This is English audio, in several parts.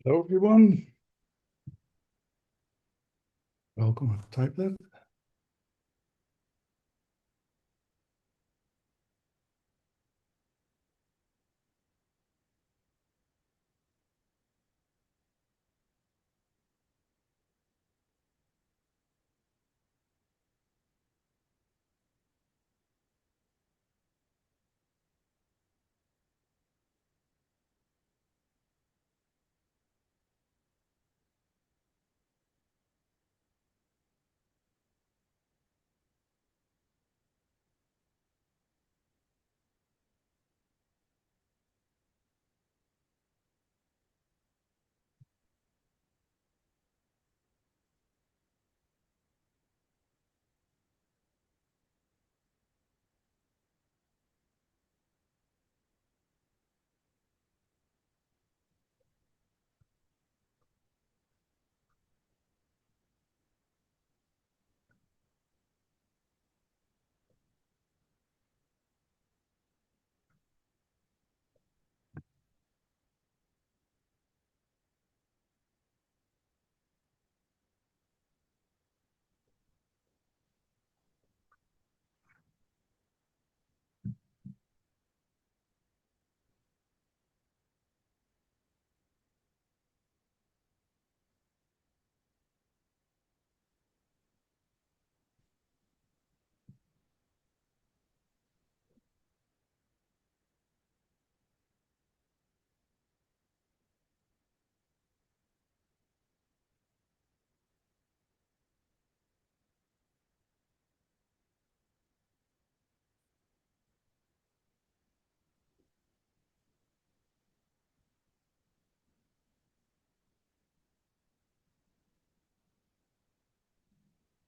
Hello, everyone. Welcome to TypeLab.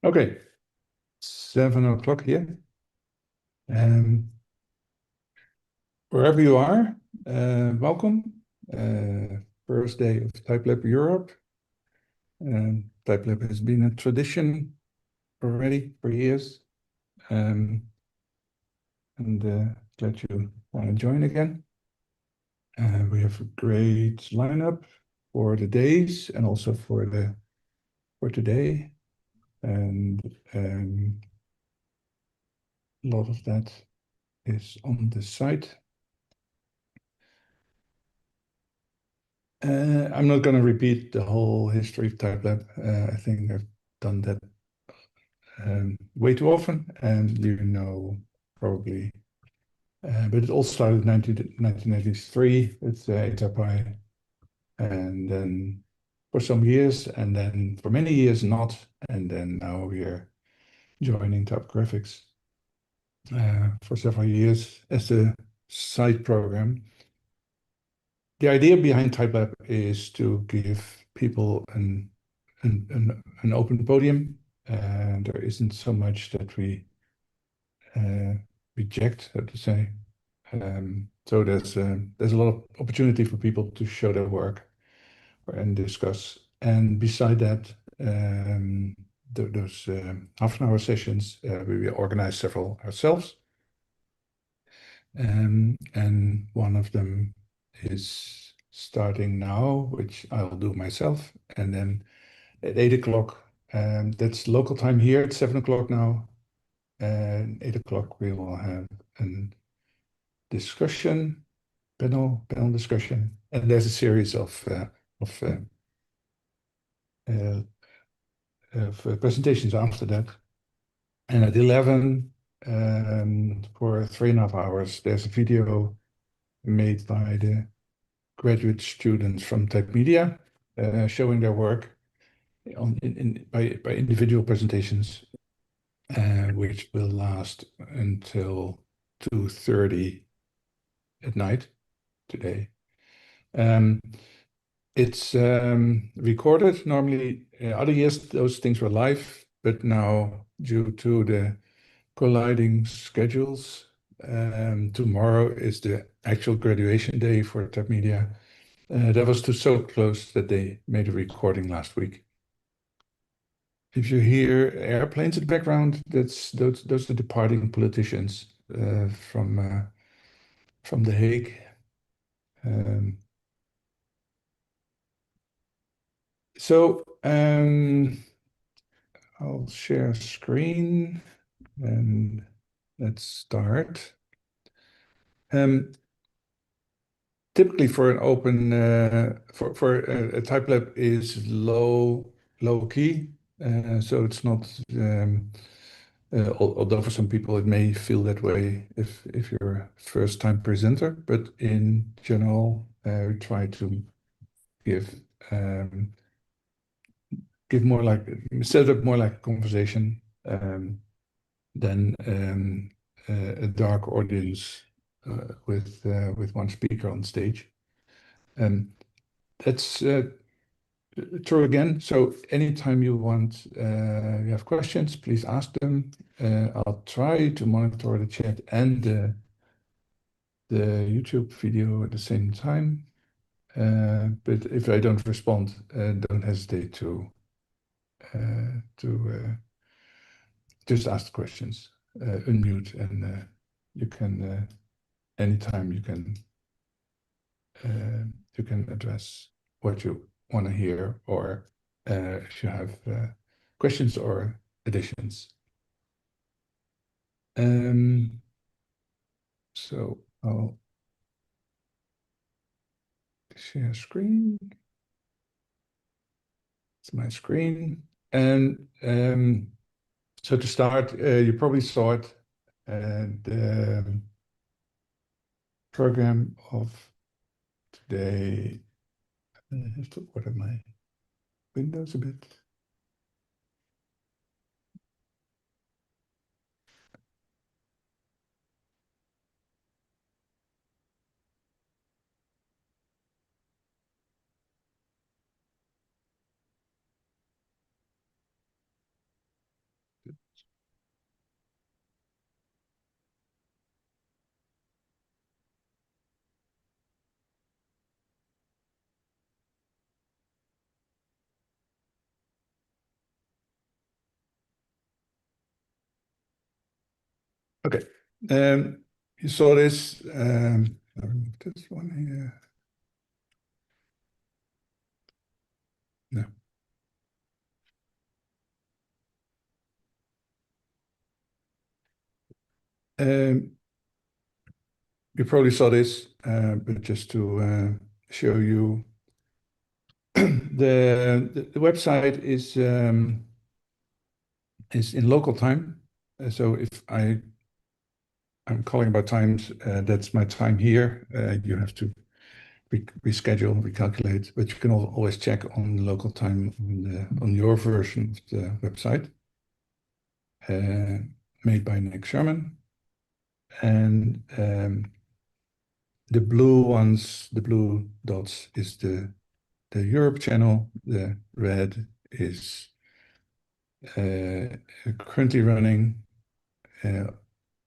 Okay, 7 o'clock here. Um, Wherever you are, welcome. First day of TypeLab Europe. TypeLab has been a tradition already for years. And glad you want to join again. We have a great lineup for the days and also for today. And a lot of that is on the site. I'm not going to repeat the whole history of TypeLab. I think I've done that way too often, and you know probably. But it all started in 1993 with ATAPI, and then for some years, and then for many years not, and then now we are joining Typographics for several years as a side program. The idea behind TypeLab is to give people an open podium, and there isn't so much that we reject, so to say. So there's a lot of opportunity for people to show their work and discuss. And beside that, those half-an-hour sessions, we organize several ourselves. And one of them is starting now, which I'll do myself. And then at 8 o'clock, that's local time here, it's 7 o'clock now. And 8 o'clock, we will have a discussion, panel discussion. And there's a series of, uh, uh, presentations after that. And at 11, for 3.5 hours, there's a video made by the graduate students from Type Media, showing their work by individual presentations, which will last until 2:30 at night today. It's recorded. Normally, other years, those things were live, but now, due to the colliding schedules, tomorrow is the actual graduation day for Type Media. That was so close that they made a recording last week. If you hear airplanes in the background, those are departing politicians from The Hague. Um, So I'll share screen and let's start. Um, Typically for an open for a TypeLab is low key, so it's not. Although for some people it may feel that way if you're a first time presenter, but in general we try to give um, give more like set up more like a conversation than a dark audience with one speaker on stage. Um, that's true again. So anytime you have questions, please ask them. I'll try to monitor the chat and the YouTube video at the same time. But if I don't respond, don't hesitate to just ask the questions, unmute, and you can anytime you can address what you want to hear, or if you have questions or additions. So I'll share screen. It's my screen. And so to start, you probably saw it, the program of today. I have to order my windows a bit. Okay. You saw this. I'll remove this one here. No. Um, you probably saw this, but just to show you, the website is in local time. So if I'm calling about times, that's my time here. You have to reschedule, recalculate, but you can always check on the local time on your version of the website, made by Nick Sherman. And the blue ones, the blue dots, is the Europe channel. The red is currently running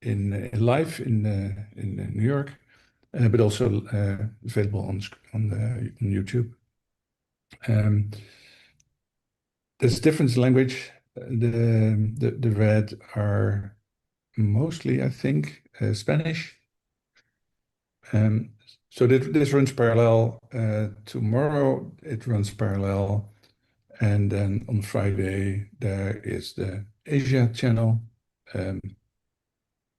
in live in New York, but also available on YouTube. There's different language. The red are mostly, I think, Spanish. So this runs parallel. Tomorrow it runs parallel, and then on Friday there is the Asia channel,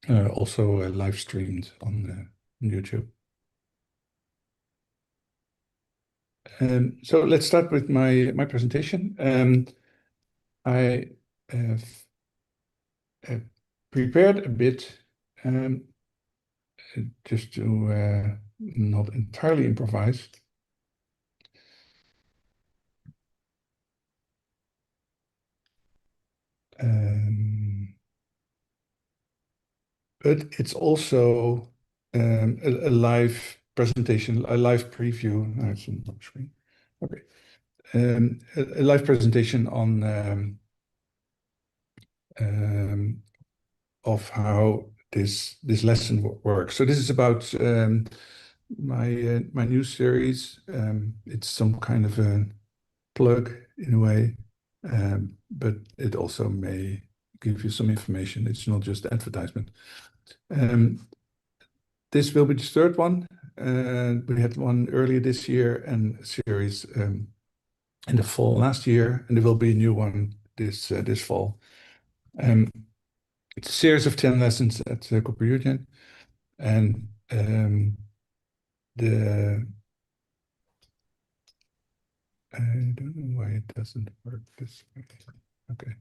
also live streamed on YouTube. So let's start with my presentation. I have prepared a bit, just to not entirely improvise. But it's also a live presentation, a live preview. No, it's on the screen. Okay. A live presentation on of how this lesson works. So this is about my new series. It's some kind of a plug in a way, but it also may give you some information. It's not just advertisement. This will be the third one. We had one earlier this year and a series in the fall last year, and there will be a new one this fall. Um, it's a series of 10 lessons at Cooper Union, and the I don't know why it doesn't work this way. Okay.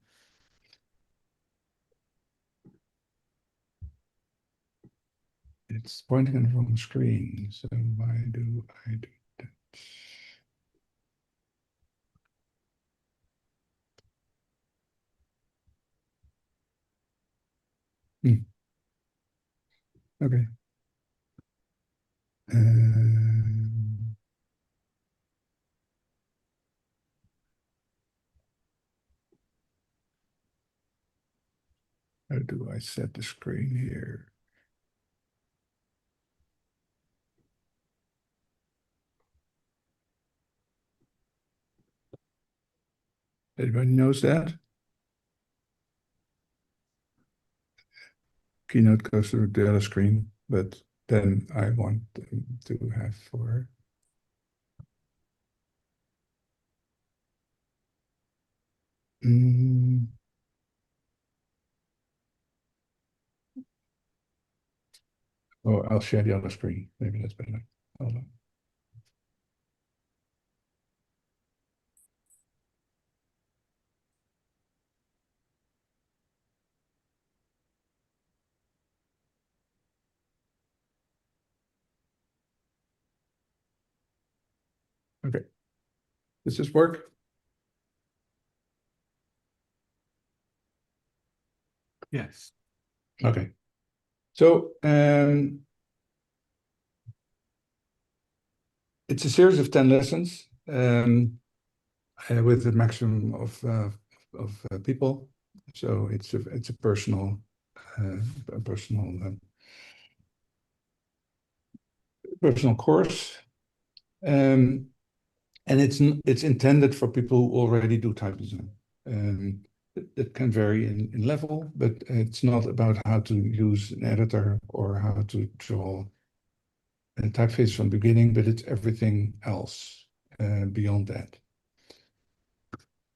It's pointing on the wrong screen, so why do I do that? Hmm. Okay. Um, how do I set the screen here? Everybody knows that? Keynote goes to the other screen, but then I want them to have for. Mm, oh, I'll share the other screen. Maybe that's better. Hold on. Okay. Does this work? Yes. Okay. So it's a series of 10 lessons with a maximum of people. So it's a personal a personal course. Um, and it's intended for people who already do type design. It can vary in level, but it's not about how to use an editor or how to draw a typeface from the beginning, but it's everything else beyond that.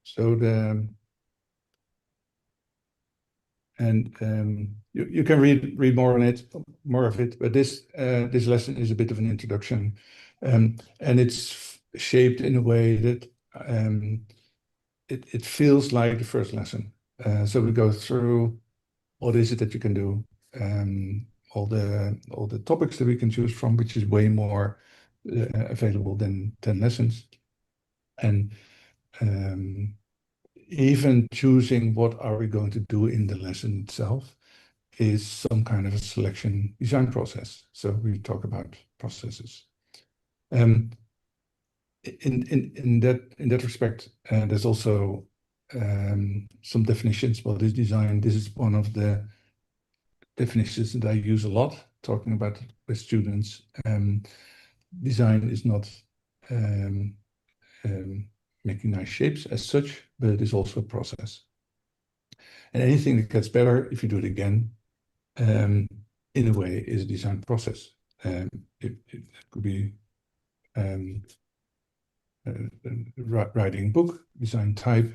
So you can read more of it, but this lesson is a bit of an introduction, and it's shaped in a way that it feels like the first lesson. So we go through what is it that you can do, all the topics that we can choose from, which is way more available than 10 lessons, and um, even choosing what are we going to do in the lesson itself is some kind of a selection design process. So we talk about processes. Um, in that respect, there's also some definitions. What is design? This is one of the definitions that I use a lot, talking about with students. Design is not um, um, making nice shapes as such, but it is also a process. And anything that gets better if you do it again, um, in a way, is a design process. It could be um, writing a book, design type,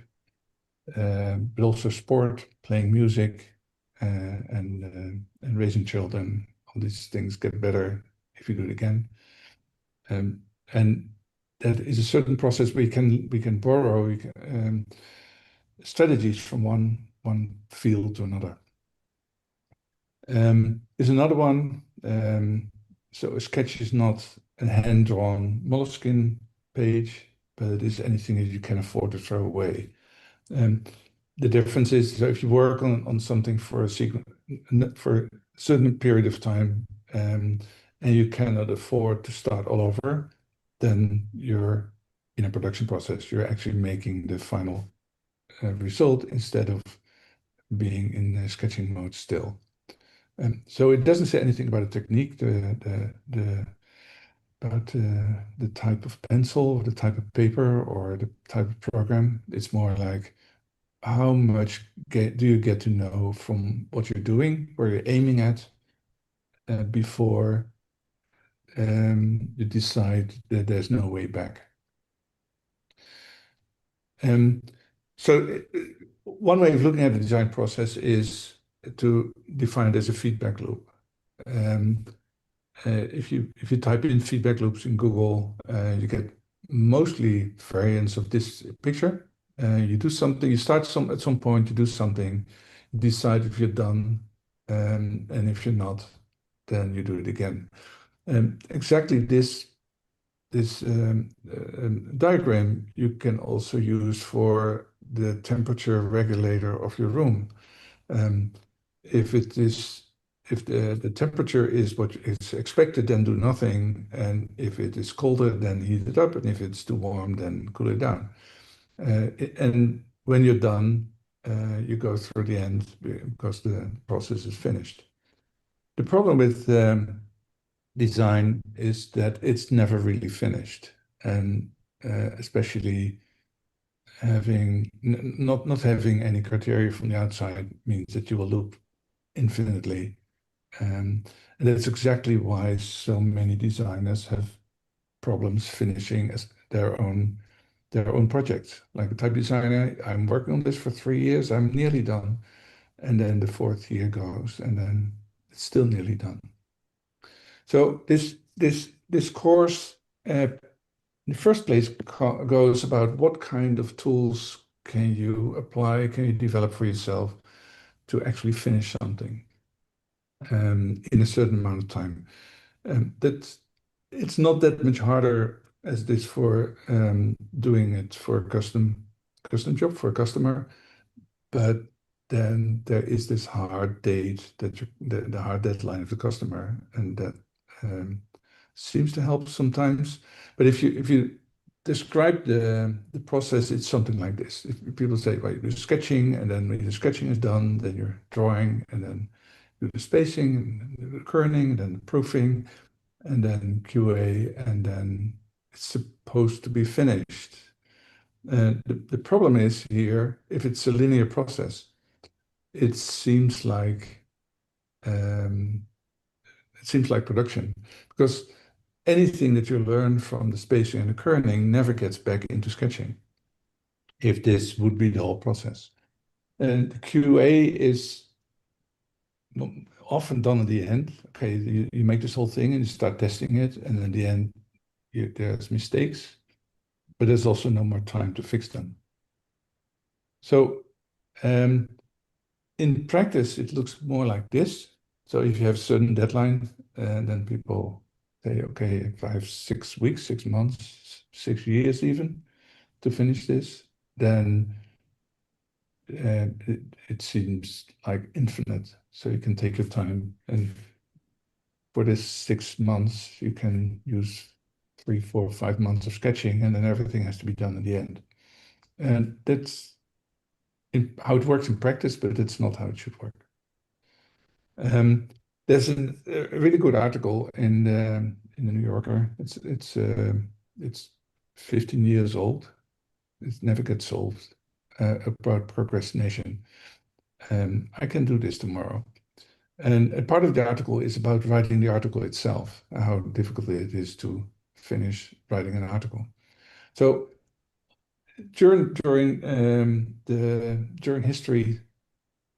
but also sport, playing music, and raising children. All these things get better if you do it again. And that is a certain process we can borrow strategies from one field to another. There's another one. So a sketch is not a hand-drawn Moleskine page, but it is anything that you can afford to throw away. The difference is, so if you work on something for a certain period of time, and you cannot afford to start all over, then you're in a production process. You're actually making the final result instead of being in sketching mode still. So it doesn't say anything about the technique, about the type of pencil, or the type of paper, or the type of program. It's more like how much do you get to know from what you're doing, where you're aiming at, before you decide that there's no way back. Um, so one way of looking at the design process is to define it as a feedback loop. Um, if you type in feedback loops in Google, you get mostly variants of this picture. You do something, you start at some point, you do something, decide if you're done, and if you're not, then you do it again. Exactly this diagram you can also use for the temperature regulator of your room. Um, if it is if the temperature is what is expected, then do nothing, and if it is colder, then heat it up, and if it's too warm, then cool it down. And when you're done, you go through the end because the process is finished. The problem with design is that it's never really finished, and especially not having any criteria from the outside means that you will loop infinitely. And that's exactly why so many designers have problems finishing their own projects. Like a type designer, I'm working on this for 3 years, I'm nearly done. And then the fourth year goes, and then it's still nearly done. So this course, in the first place, goes about what kind of tools can you apply, can you develop for yourself to actually finish something in a certain amount of time. That it's not that much harder as it is for doing it for a custom job for a customer, but then there is this hard date that the hard deadline of the customer, and that um, seems to help sometimes. But if you describe the process, it's something like this. If people say, well, you do sketching, and then when the sketching is done, then you're drawing, and then do the spacing, and the kerning, and then the proofing, and then QA, and then it's supposed to be finished. The problem is here, if it's a linear process, it seems like um, it seems like production, because anything that you learn from the spacing and the kerning never gets back into sketching, if this would be the whole process. And the QA is often done at the end. Okay, you make this whole thing and you start testing it, and in the end, there's mistakes, but there's also no more time to fix them. So um, in practice, it looks more like this. So if you have a certain deadline, then people say, okay, if I have 6 weeks, 6 months, 6 years even to finish this, then it seems like infinite. So you can take your time, and for this 6 months, you can use 3, 4, 5 months of sketching, and then everything has to be done in the end. And that's how it works in practice, but it's not how it should work. Um, there's a really good article in the New Yorker. It's 15 years old. It never gets solved, about procrastination. I can do this tomorrow. And a part of the article is about writing the article itself, how difficult it is to finish writing an article. So during history,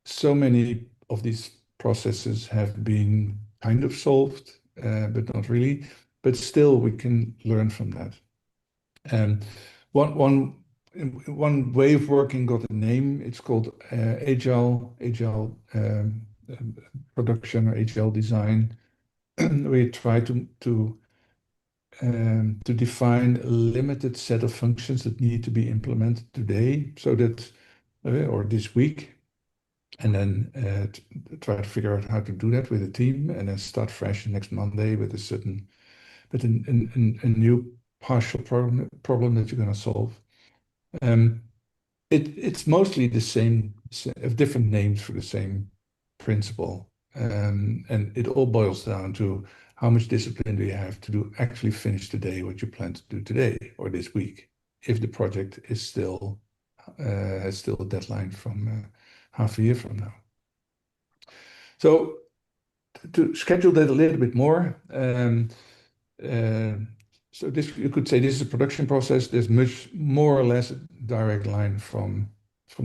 so many of these processes have been kind of solved, but not really. But still, we can learn from that. And one way of working got a name. It's called agile production or agile design. We try to define a limited set of functions that need to be implemented today, so that or this week, and then try to figure out how to do that with a team, and then start fresh next Monday with a new partial problem that you're going to solve. Um, it's mostly the same, different names for the same principle, and it all boils down to how much discipline do you have to actually finish today what you plan to do today or this week, if the project is still has still a deadline from half a year from now. So to schedule that a little bit more, uh, So this, you could say this is a production process. There's much more or less a direct line from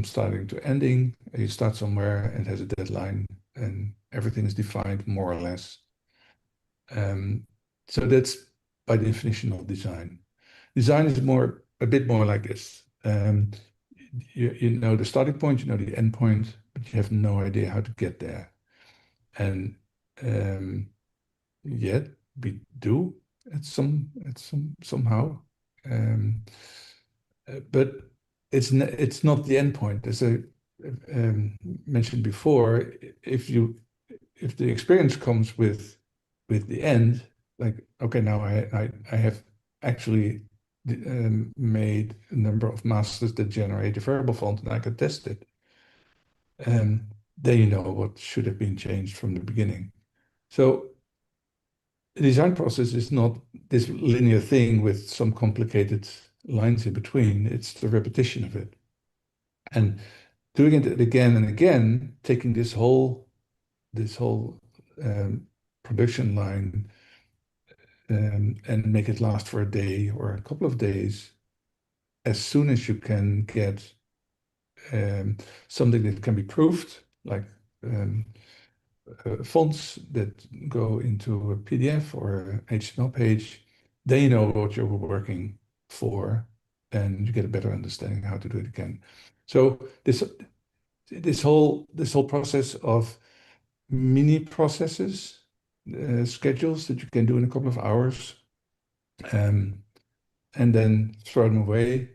starting to ending. You start somewhere and it has a deadline, and everything is defined more or less. So that's by definition of design. Design is a bit more like this. You know the starting point, you know the end point, but you have no idea how to get there. And yet we do somehow. Um, but it's not the end point. As I mentioned before, if the experience comes with the end, like, okay, now I have actually made a number of masters that generate a variable font, and I can test it. Then you know what should have been changed from the beginning. So the design process is not this linear thing with some complicated lines in between. It's the repetition of it. And doing it again and again, taking this whole production line and make it last for a day or a couple of days, as soon as you can get something that can be proved, like um, fonts that go into a PDF or a HTML page, then you know what you're working for, and you get a better understanding how to do it again. So this whole process of mini processes, schedules that you can do in a couple of hours, um, and then throw them away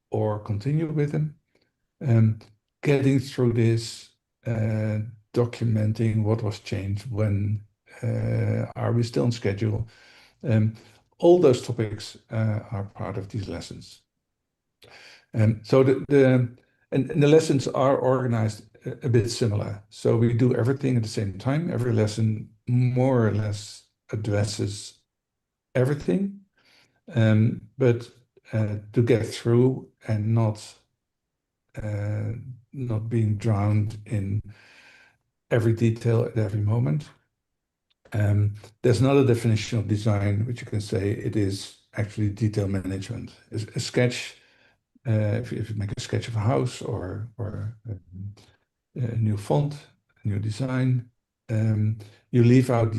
or continue with them. Um, Getting through this, documenting what was changed, when are we still on schedule? Um, all those topics are part of these lessons. So and the lessons are organized a bit similar. So we do everything at the same time. Every lesson more or less addresses everything, but to get through and uh, not being drowned in every detail at every moment. There's another definition of design, which you can say it is actually detail management. A sketch, if you make a sketch of a house or a new font, a new design, you leave out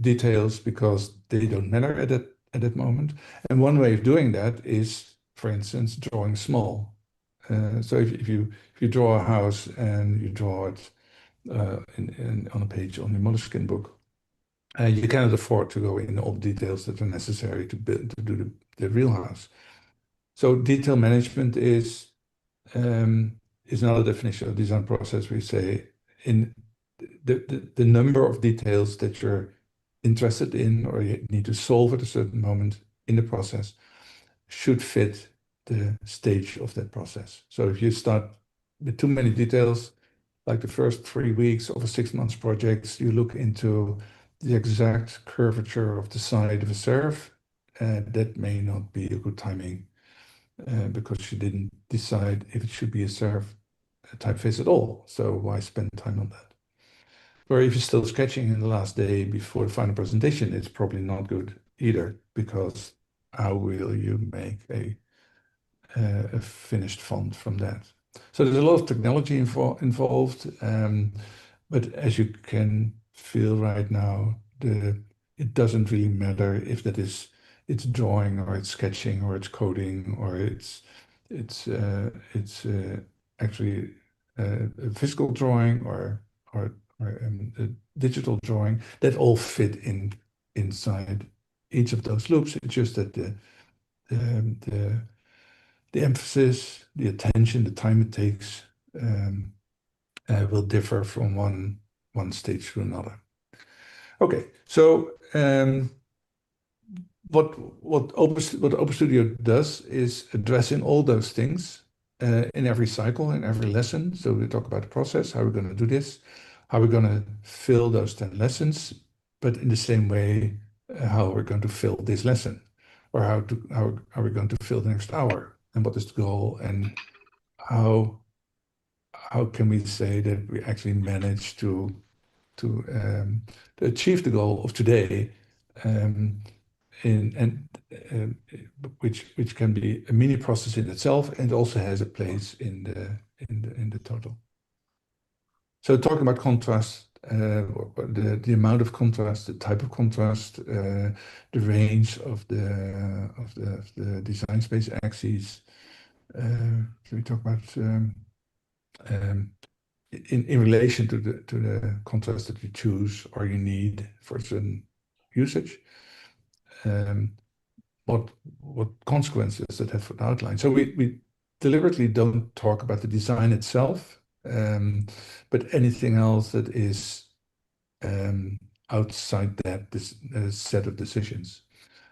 details because they don't matter at that moment. And one way of doing that is, for instance, drawing small. So if you draw a house and you draw it on a page on your Moleskine book, you cannot afford to go in all the details that are necessary to do the real house. So detail management is another definition of design process. We say in the number of details that you're interested in or you need to solve at a certain moment in the process should fit the stage of that process. So if you start with too many details, like the first 3 weeks of a 6 months project, you look into the exact curvature of the side of a serif, that may not be a good timing because you didn't decide if it should be a serif typeface at all. So why spend time on that? Or if you're still sketching in the last day before the final presentation, it's probably not good either, because how will you make a finished font from that? So there's a lot of technology involved, but as you can feel right now, it doesn't really matter if it's drawing or it's sketching or it's coding or it's actually a physical drawing or a digital drawing, that all fit inside each of those loops. It's just that the the emphasis, the attention, the time it takes will differ from one stage to another. Okay, so what Open Studio does is addressing all those things in every cycle, in every lesson. So we talk about the process, how we're going to do this, how we're going to fill those 10 lessons, but in the same way, how we're going to fill this lesson, or how are we going to fill the next hour, and what is the goal, and how can we say that we actually managed to achieve the goal of today, um, in and which can be a mini process in itself and also has a place in the total. So talking about contrast, the amount of contrast, the type of contrast, the range of the design space axes. So we talk about in relation to the contrast that you choose or you need for certain usage. What consequences that have for the outline. So we deliberately don't talk about the design itself, but anything else that is outside that this set of decisions.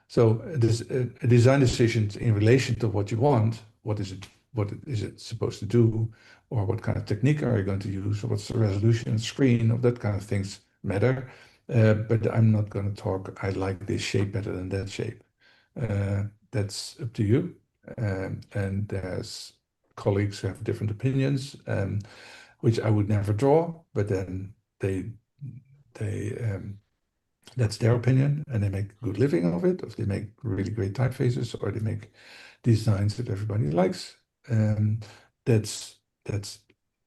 So this a design decision in relation to what you want, what is it supposed to do, or what kind of technique are you going to use, or what's the resolution of the screen, of that kind of things matter. But I'm not going to talk, I like this shape better than that shape. That's up to you. And there's colleagues who have different opinions, which I would never draw, but then they that's their opinion, and they make a good living of it, if they make really great typefaces, or they make designs that everybody likes. That's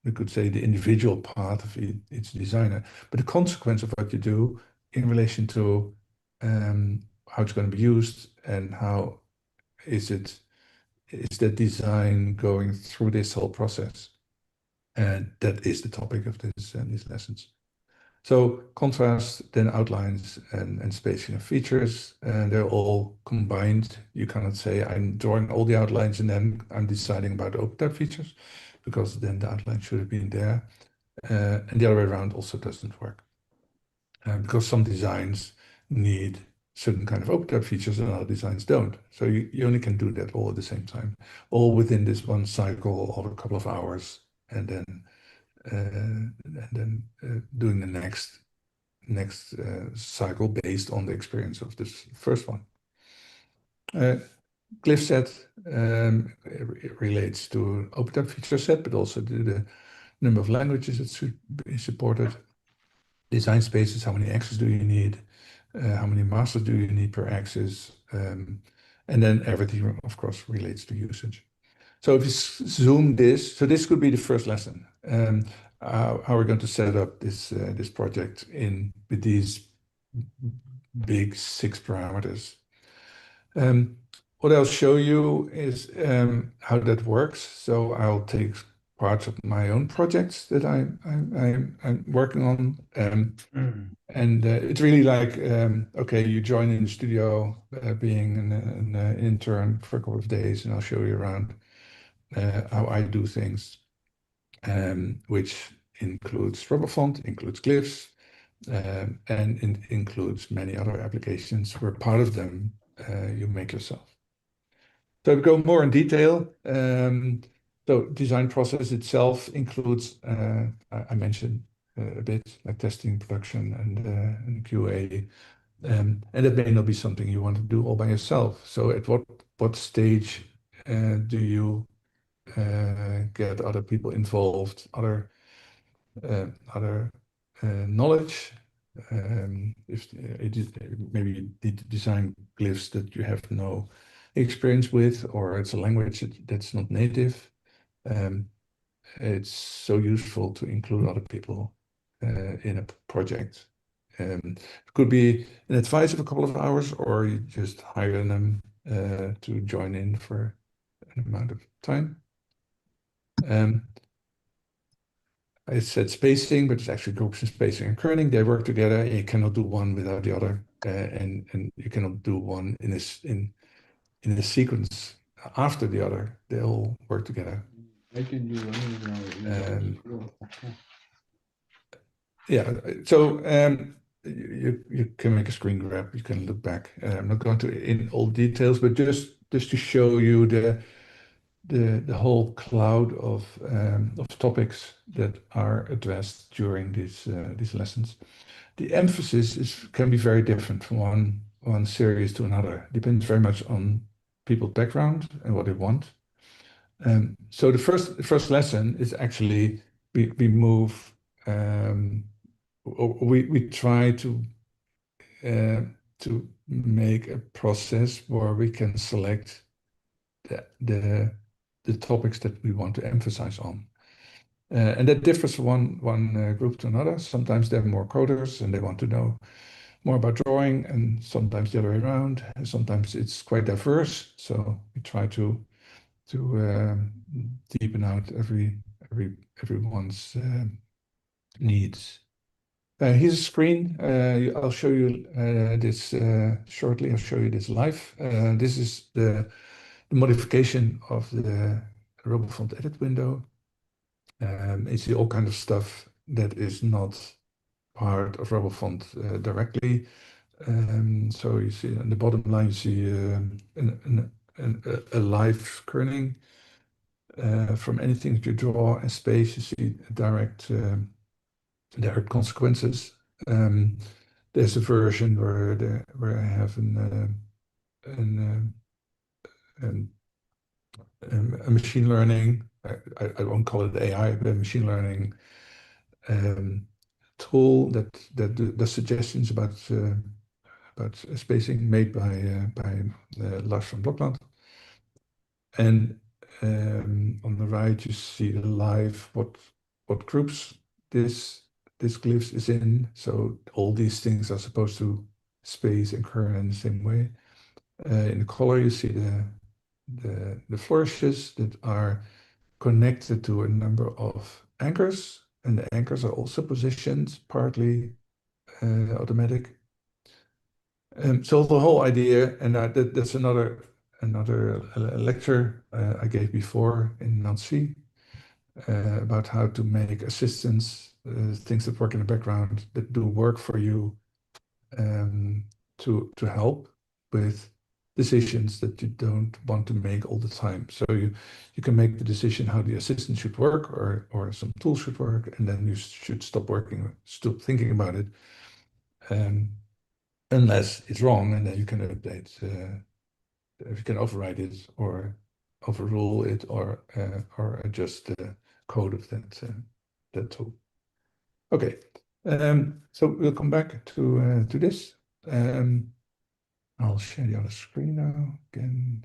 we could say the individual part of each designer. But the consequence of what you do in relation to how it's going to be used and how is that design going through this whole process. And that is the topic of these lessons. So contrast, then outlines and spacing of features, and they're all combined. You cannot say I'm drawing all the outlines and then I'm deciding about open type features, because then the outline should have been there. And the other way around also doesn't work. Because some designs need certain kind of open type features and other designs don't. So you only can do that all at the same time, all within this one cycle of a couple of hours, and then doing the next cycle based on the experience of this first one. Glyph set it relates to open type feature set, but also to the number of languages that should be supported. Design spaces, how many axes do you need? How many masters do you need per axis? And then everything, of course, relates to usage. So if you zoom this, so this could be the first lesson. How we're going to set up this project with these big 6 parameters. What I'll show you is how that works. So I'll take parts of my own projects that I'm working on. And it's really like, okay, you join in the studio, being an intern for a couple of days, and I'll show you around how I do things, which includes RubberFont, includes glyphs, and it includes many other applications where part of them you make yourself. So to go more in detail, so design process itself includes, I mentioned a bit like testing, production, and QA. And it may not be something you want to do all by yourself. So at what stage do you get other people involved, other knowledge? If it is maybe you need to design glyphs that you have no experience with, or it's a language that's not native. It's so useful to include other people in a project. It could be an advice of a couple of hours, or you just hire them to join in for an amount of time. I said spacing, but it's actually groups and spacing and kerning. They work together. You cannot do one without the other, and you cannot do one in a sequence after the other. They all work together. I can do one. Yeah, so you can make a screen grab. You can look back. I'm not going to in all details, but just to show you the whole cloud of topics that are addressed during these lessons. The emphasis can be very different from one series to another. Depends very much on people's background and what they want. So the first lesson is actually we move. We try to to make a process where we can select the topics that we want to emphasize on. And that differs from one group to another. Sometimes they're more coders and they want to know more about drawing, and sometimes the other way around. And sometimes it's quite diverse. So we try to deepen out everyone's needs. Here's a screen. I'll show you this shortly. I'll show you this live. This is the modification of the RoboFont edit window. You see all kind of stuff that is not part of RoboFont directly. So you see on the bottom line, you see a live kerning. From anything that you draw in space, you see direct consequences. There's a version where I have a machine learning. I won't call it AI, but a machine learning tool that does suggestions about spacing made by Lars van Blokland. And on the right, you see live what groups this glyphs is in. So all these things are supposed to space and kern in the same way. In the color, you see the flourishes that are connected to a number of anchors, and the anchors are also positioned partly automatic. So the whole idea, and that's another lecture I gave before in Nancy about how to make assistants, things that work in the background that do work for you, to help with decisions that you don't want to make all the time. So you can make the decision how the assistant should work, or some tool should work, and then you should stop thinking about it, unless it's wrong, and then you can update, if you can override it or overrule it, or adjust the code of that tool. Okay, so we'll come back to this. I'll share the other screen now again.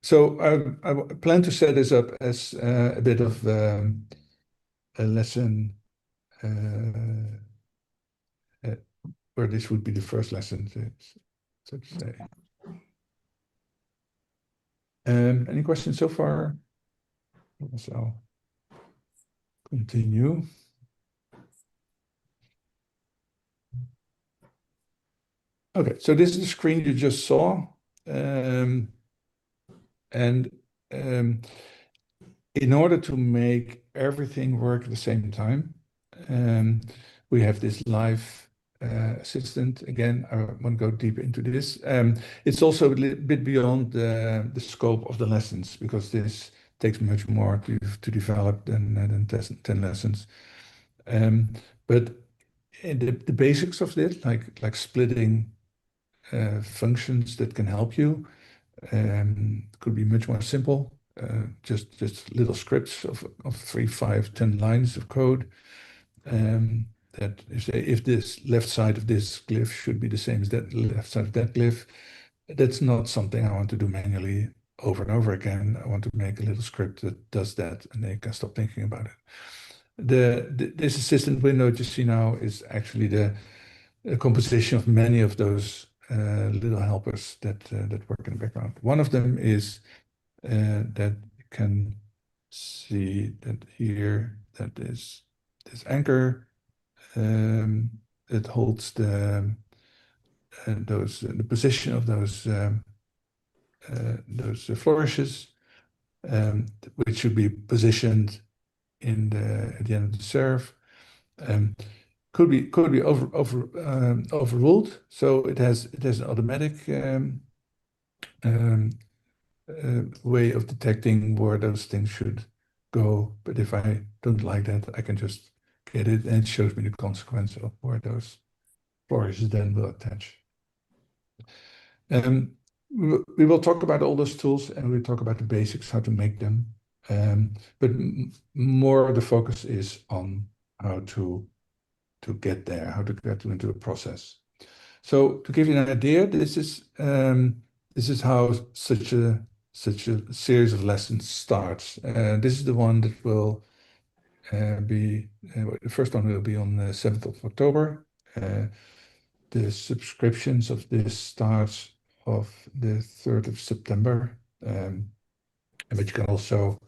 So I plan to set this up as a bit of a lesson, where this would be the first lesson, so to say. Any questions so far? So I'll continue. Okay, so this is the screen you just saw. And in order to make everything work at the same time, we have this live assistant. Again, I won't go deep into this. It's also a little bit beyond the scope of the lessons, because this takes much more to develop than 10 lessons. But the basics of this, like splitting functions that can help you, could be much more simple. Just little scripts of 3, 5, 10 lines of code. That if this left side of this glyph should be the same as that left side of that glyph, that's not something I want to do manually over and over again. I want to make a little script that does that, and they can stop thinking about it. This assistant window that you see now is actually the composition of many of those little helpers that work in the background. One of them is that you can see that here, that is this anchor. It holds the position of those flourishes, which should be positioned at the end of the serve. Could be overruled. So it has an automatic way of detecting where those things should go. But if I don't like that, I can just get it, and it shows me the consequence of where those flourishes then will attach. We will talk about all those tools, and we'll talk about the basics, how to make them. But more of the focus is on how to get there, how to get into a process. So to give you an idea, this is how such a series of lessons starts. This is the one that will be the first one will be on the 7th of October. The subscriptions of this starts of the 3rd of September. But you can also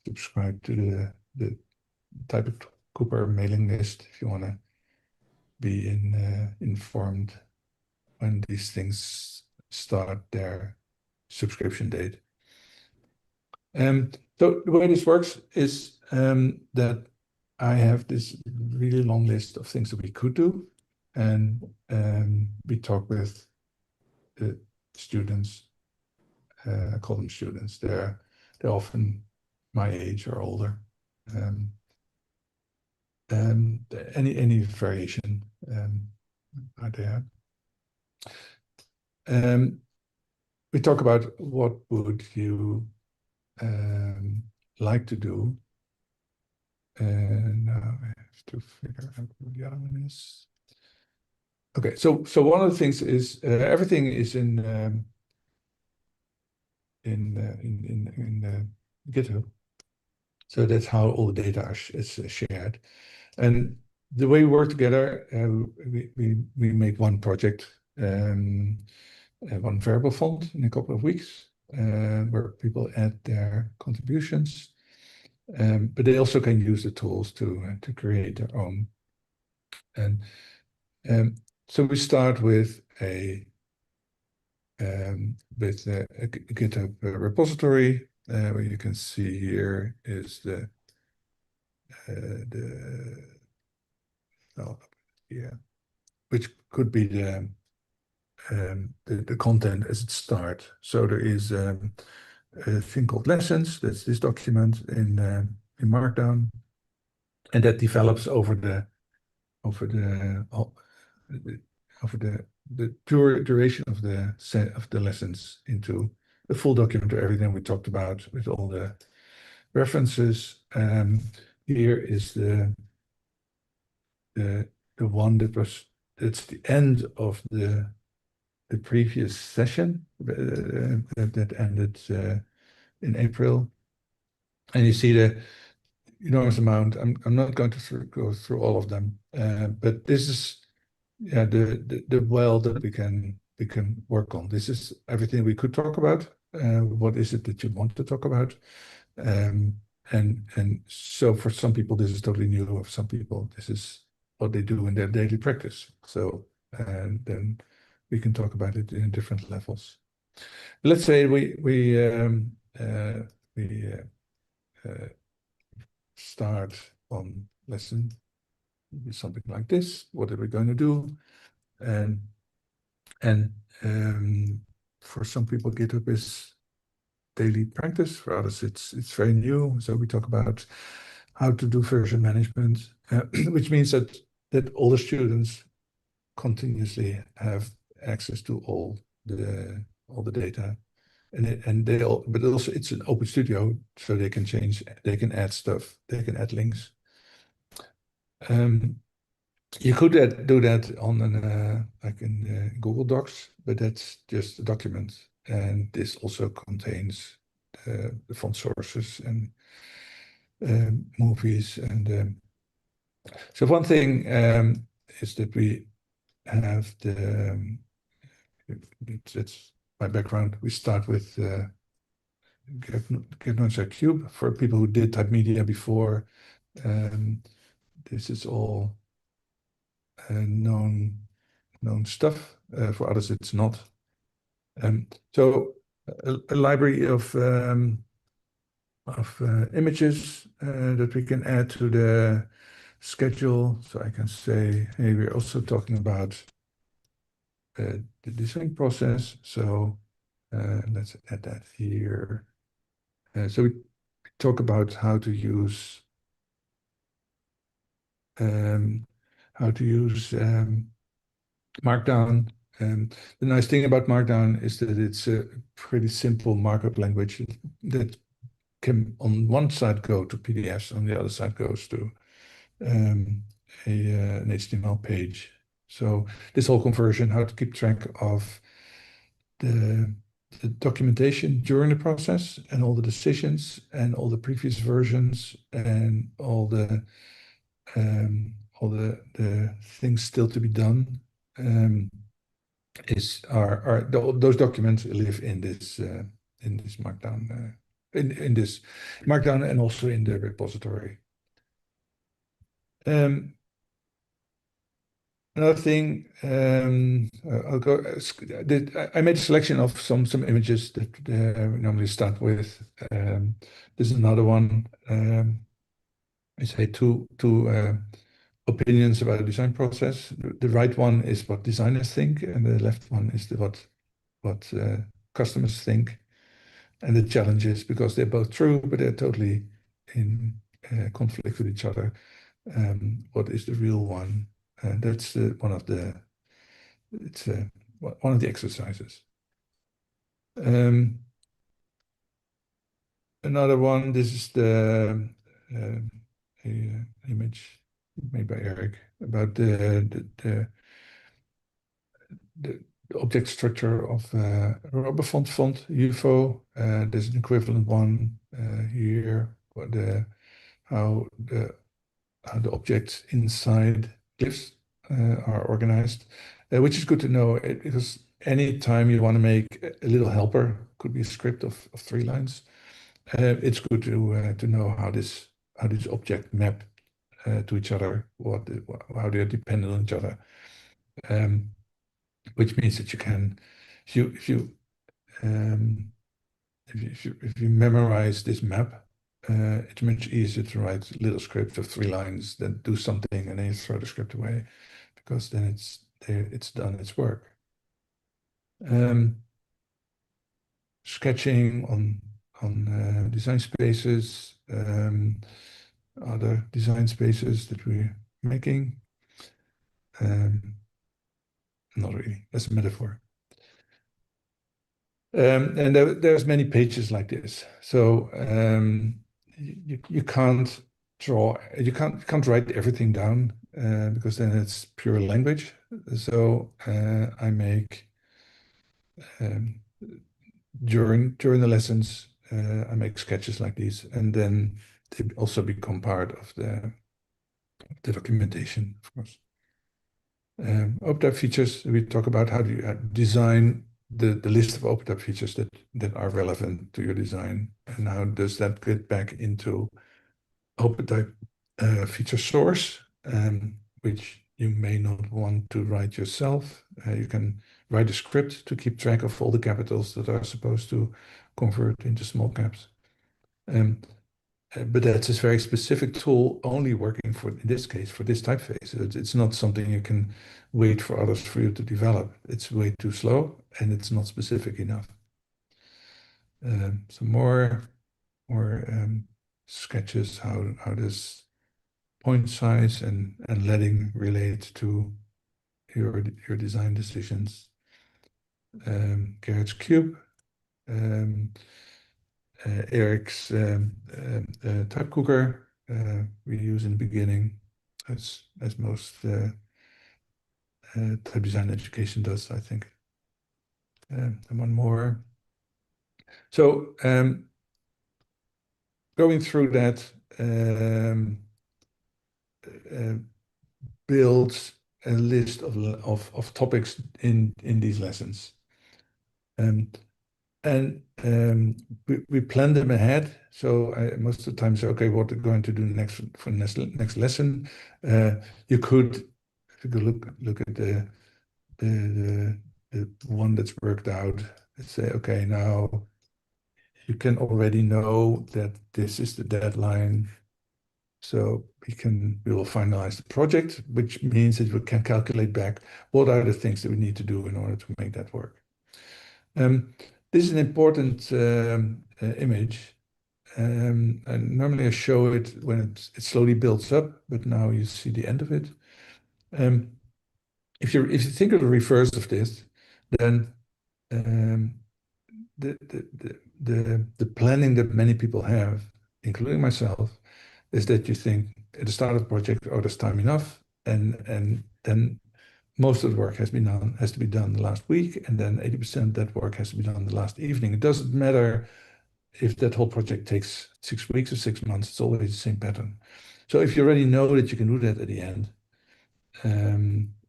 subscribe to the TypeLab Cooper mailing list if you want to be informed when these things start their subscription date. So the way this works is that I have this really long list of things that we could do, and we talk with the students. I call them students. They're often my age or older. Any variation are there. We talk about what would you like to do. And now I have to figure out what the other one is. Okay, so one of the things is everything is in GitHub. So that's how all the data is shared. And the way we work together, we make one project, one variable font in a couple of weeks, where people add their contributions. But they also can use the tools to create their own. And so we start with a GitHub repository, where you can see here is which could be the content as it starts. So there is a thing called lessons. That's this document in Markdown, and that develops over the duration of the lessons into a full document of everything we talked about with all the references. Here is the one that's the end of the previous session that ended in April, and you see the enormous amount. I'm not going to go through all of them, but this is the well that we can work on. This is everything we could talk about. What is it that you want to talk about? And so for some people this is totally new. For some people this is what they do in their daily practice. So then we can talk about it in different levels. Let's say we start on lesson something like this. What are we going to do? And for some people, GitHub is daily practice. For others, it's very new. So we talk about how to do version management, which means that all the students continuously have access to all the data, but also it's an open studio, so they can change, they can add stuff, they can add links. You could do that on like in Google Docs, but that's just a document, and this also contains the font sources and movies. And so one thing is that we have it's my background. We start with GetNotes Cube for people who did type media before. This is all known stuff. For others, it's not. So a library of images that we can add to the schedule. So I can say, hey, we're also talking about the design process. So let's add that here. So we talk about how to use Markdown. The nice thing about Markdown is that it's a pretty simple markup language that can on one side go to PDFs, on the other side goes to an HTML page. So this whole conversion, how to keep track of the, the documentation during the process and all the decisions and all the previous versions and all the things still to be done, those documents live in this markdown, in this markdown and also in the repository. Another thing, I made a selection of some images that we normally start with. This is another one. I say two opinions about the design process. The right one is what designers think, and the left one is what customers think. And the challenge is because they're both true, but they're totally in conflict with each other. What is the real one? That's one of the exercises. Another one. This is the image made by Eric about the object structure of rubber font UFO. There's an equivalent one here. How the objects inside glyphs are organized, which is good to know because anytime you want to make a little helper, could be a script of 3 lines, it's good to know how this object map to each other, how they are dependent on each other, which means that you can, if you memorize this map, it's much easier to write little scripts of 3 lines than do something and then you throw the script away, because then it's done its work. Sketching on design spaces, other design spaces that we're making. Not really, that's a metaphor. And there's many pages like this. So you can't draw, you can't write everything down because then it's pure language. So I make during the lessons I make sketches like these, and then they also become part of the documentation, of course. OpenType features, we talk about how do you design the list of OpenType features that are relevant to your design, and how does that get back into OpenType feature source, which you may not want to write yourself. You can write a script to keep track of all the capitals that are supposed to convert into small caps. But that's a very specific tool, only working for, in this case, for this typeface. It's not something you can wait for others for you to develop. It's way too slow and it's not specific enough. So more sketches, how does point size and leading relate to your design decisions. Garrett's cube, Eric's type cooker we use in the beginning, as most type design education does, I think. And one more. So going through that builds a list of topics in these lessons. And we plan them ahead. So most of the time say, okay, what are we going to do next for next lesson? You could, if you could look at the one that's worked out, say, okay, now you can already know that this is the deadline. So we will finalize the project, which means that we can calculate back what are the things that we need to do in order to make that work. This is an important image. And normally I show it when it slowly builds up, but now you see the end of it. If you think of the reverse of this, then the planning that many people have, including myself, is that you think at the start of the project, oh, there's time enough. and then most of the work has to be done the last week, and then 80% of that work has to be done the last evening. It doesn't matter if that whole project takes 6 weeks or 6 months, it's always the same pattern. So if you already know that you can do that at the end,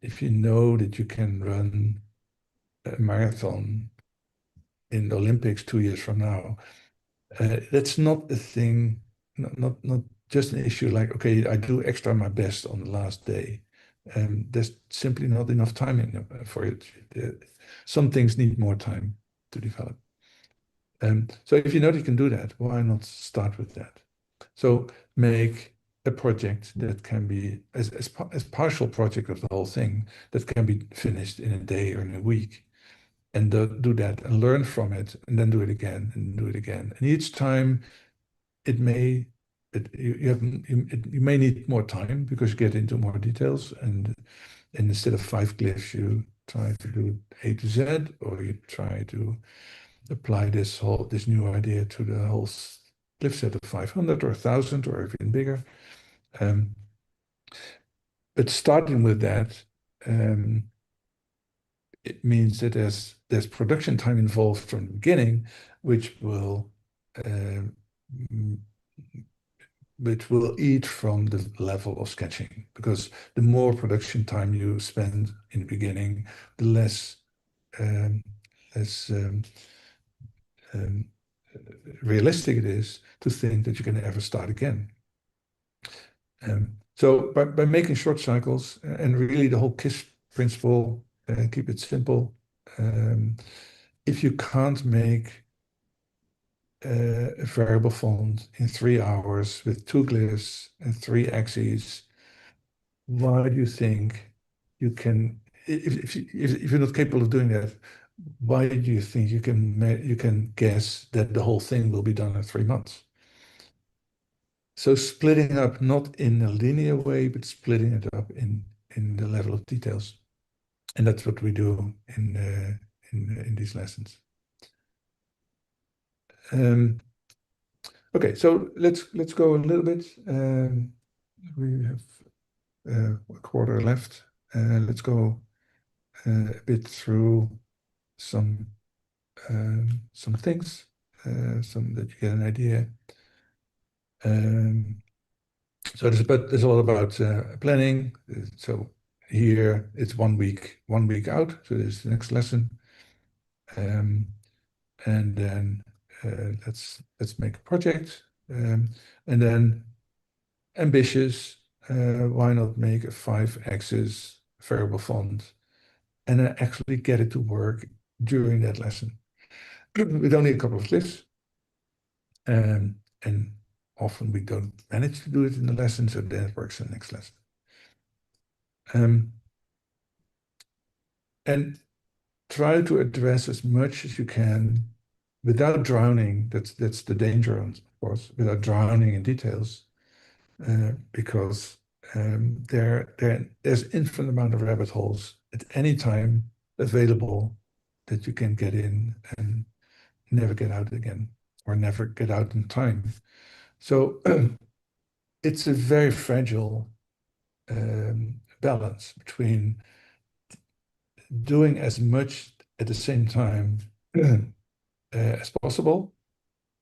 if you know that you can run a marathon in the Olympics 2 years from now, that's not a thing, not just an issue like, okay, I do extra my best on the last day. There's simply not enough time for it. Some things need more time to develop. So if you know you can do that, why not start with that? So make a project that can be as partial project of the whole thing that can be finished in a day or in a week, and do that and learn from it, and then do it again and do it again. And each time, you may need more time because you get into more details, and instead of 5 glyphs, you try to do A to Z, or you try to apply this new idea to the whole glyph set of 500 or 1,000 or even bigger. But starting with that, it means that there's production time involved from the beginning, which will eat from the level of sketching, because the more production time you spend in the beginning, the less realistic it is to think that you can ever start again. So by making short cycles and really the whole KISS principle, keep it simple. If you can't make a variable font in 3 hours with 2 glyphs and 3 axes, why do you think you can? If you're not capable of doing that, why do you think you can guess that the whole thing will be done in 3 months? So splitting up not in a linear way, but splitting it up in the level of details, and that's what we do in these lessons. Okay, so let's go a little bit. We have a quarter left. Let's go a bit through some things, some that you get an idea. So there's a lot about planning. So here it's 1 week out. So this is the next lesson, and then let's make a project, and then ambitious. Why not make a 5-axis variable font and then actually get it to work during that lesson with only a couple of glyphs, and often we don't manage to do it in the lesson, so then it works in the next lesson. And try to address as much as you can without drowning. That's the danger, of course, without drowning in details, because there's infinite amount of rabbit holes at any time available that you can get in and never get out again, or never get out in time. So it's a very fragile balance between doing as much at the same time as possible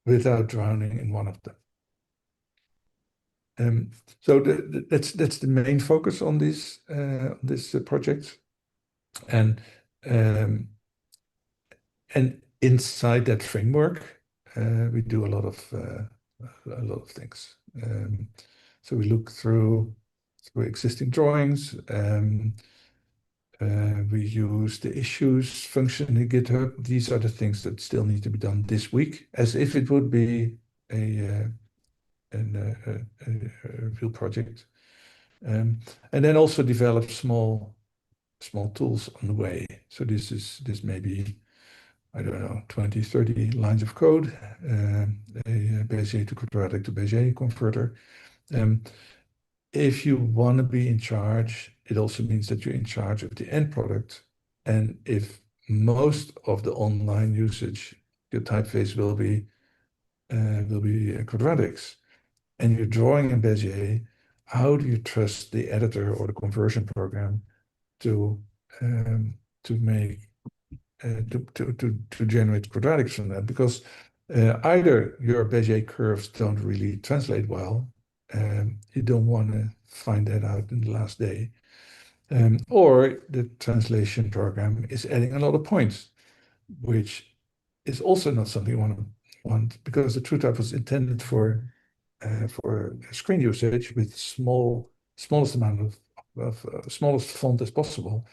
without drowning in one of them. So that's the main focus on this project, and inside that framework, we do a lot of things. So we look through existing drawings. We use the issues function in GitHub. These are the things that still need to be done this week, as if it would be a real project. And then also develop small tools on the way. So this may be, I don't know, 20, 30 lines of code, a Bezier to quadratic to Bezier converter. If you want to be in charge, it also means that you're in charge of the end product. And if most of the online usage, your typeface will be quadratics, and you're drawing in Bezier, how do you trust the editor or the conversion program to make to generate quadratics from that? Because either your Bezier curves don't really translate well, you don't want to find that out in the last day, or the translation program is adding a lot of points, which is also not something you want because the TrueType was intended for screen usage with smallest amount of smallest font as possible.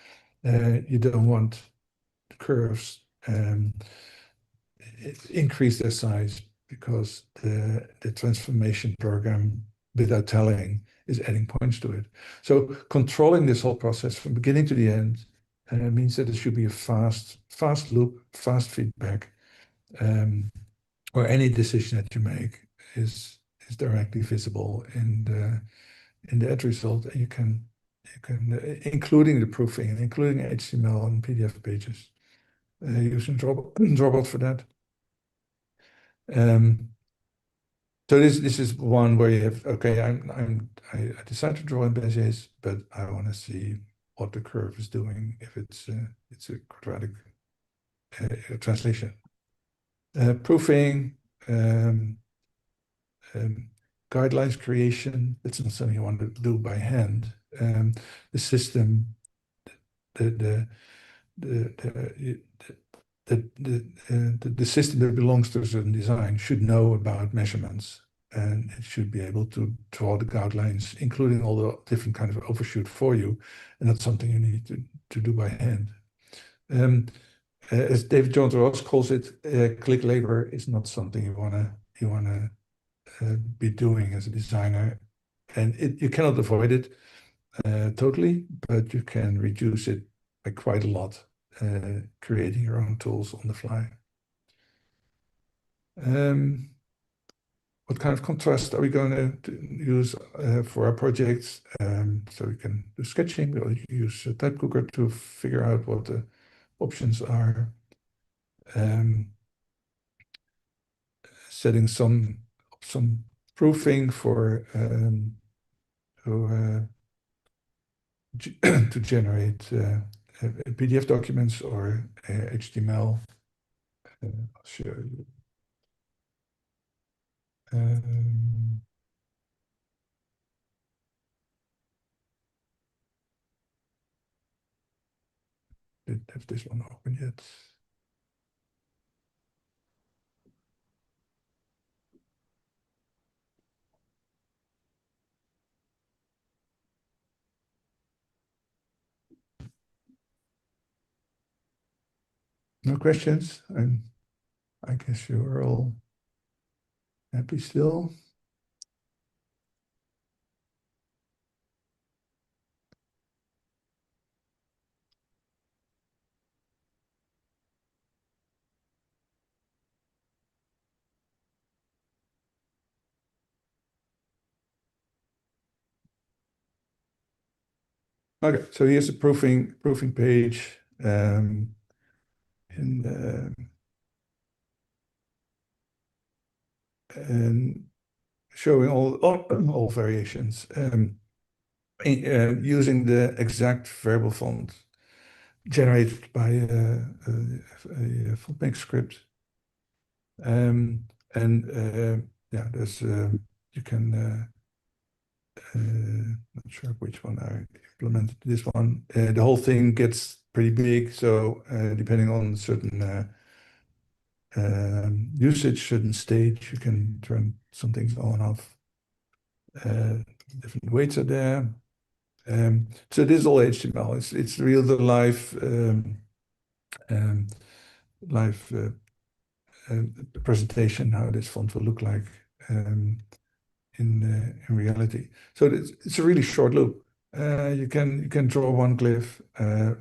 You don't want the curves increase their size because the transformation program, without telling, is adding points to it. So controlling this whole process from beginning to the end means that it should be a fast loop, fast feedback, or any decision that you make is directly visible in the end result, and you can including the proofing and including HTML and PDF pages, using Drawbot for that. So this is one where you have, okay, I decided to draw in Beziers, but I want to see what the curve is doing if it's a quadratic translation. Proofing, guidelines creation, that's not something you want to do by hand. The system, the system that belongs to a certain design should know about measurements, and it should be able to draw the guidelines, including all the different kind of overshoot for you, and that's something you need to do by hand. As David Jones Ross calls it, click labor is not something you wanna be doing as a designer, and you cannot avoid it totally, but you can reduce it by quite a lot, creating your own tools on the fly. What kind of contrast are we going to use for our projects? So we can do sketching. We'll use Type Cooker to figure out what the options are. Setting some proofing for to generate PDF documents or HTML. I'll show you. Didn't have this one open yet. No questions? I guess you're all happy still. Okay, so here's a proofing page, and showing all variations, using the exact variable font generated by a font make script. Yeah, there's you can not sure which one I implemented. This one, the whole thing gets pretty big, so depending on certain usage, certain stage, you can turn some things on and off. Different weights are there. So this is all HTML. It's real the live presentation how this font will look like in reality. So it's a really short loop. You can draw one glyph,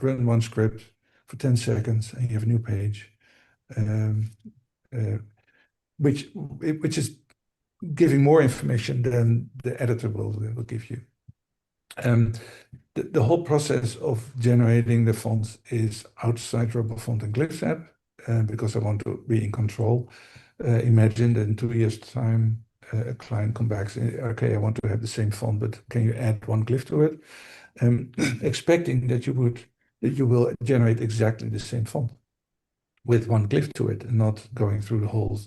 run one script for 10 seconds, and you have a new page, which is giving more information than the editor will give you. The whole process of generating the fonts is outside RoboFont and Glyphs app, because I want to be in control. Imagine that in 2 years' time, a client come back saying, okay, I want to have the same font, but can you add one glyph to it? Expecting that you will generate exactly the same font with one glyph to it, and not going through the whole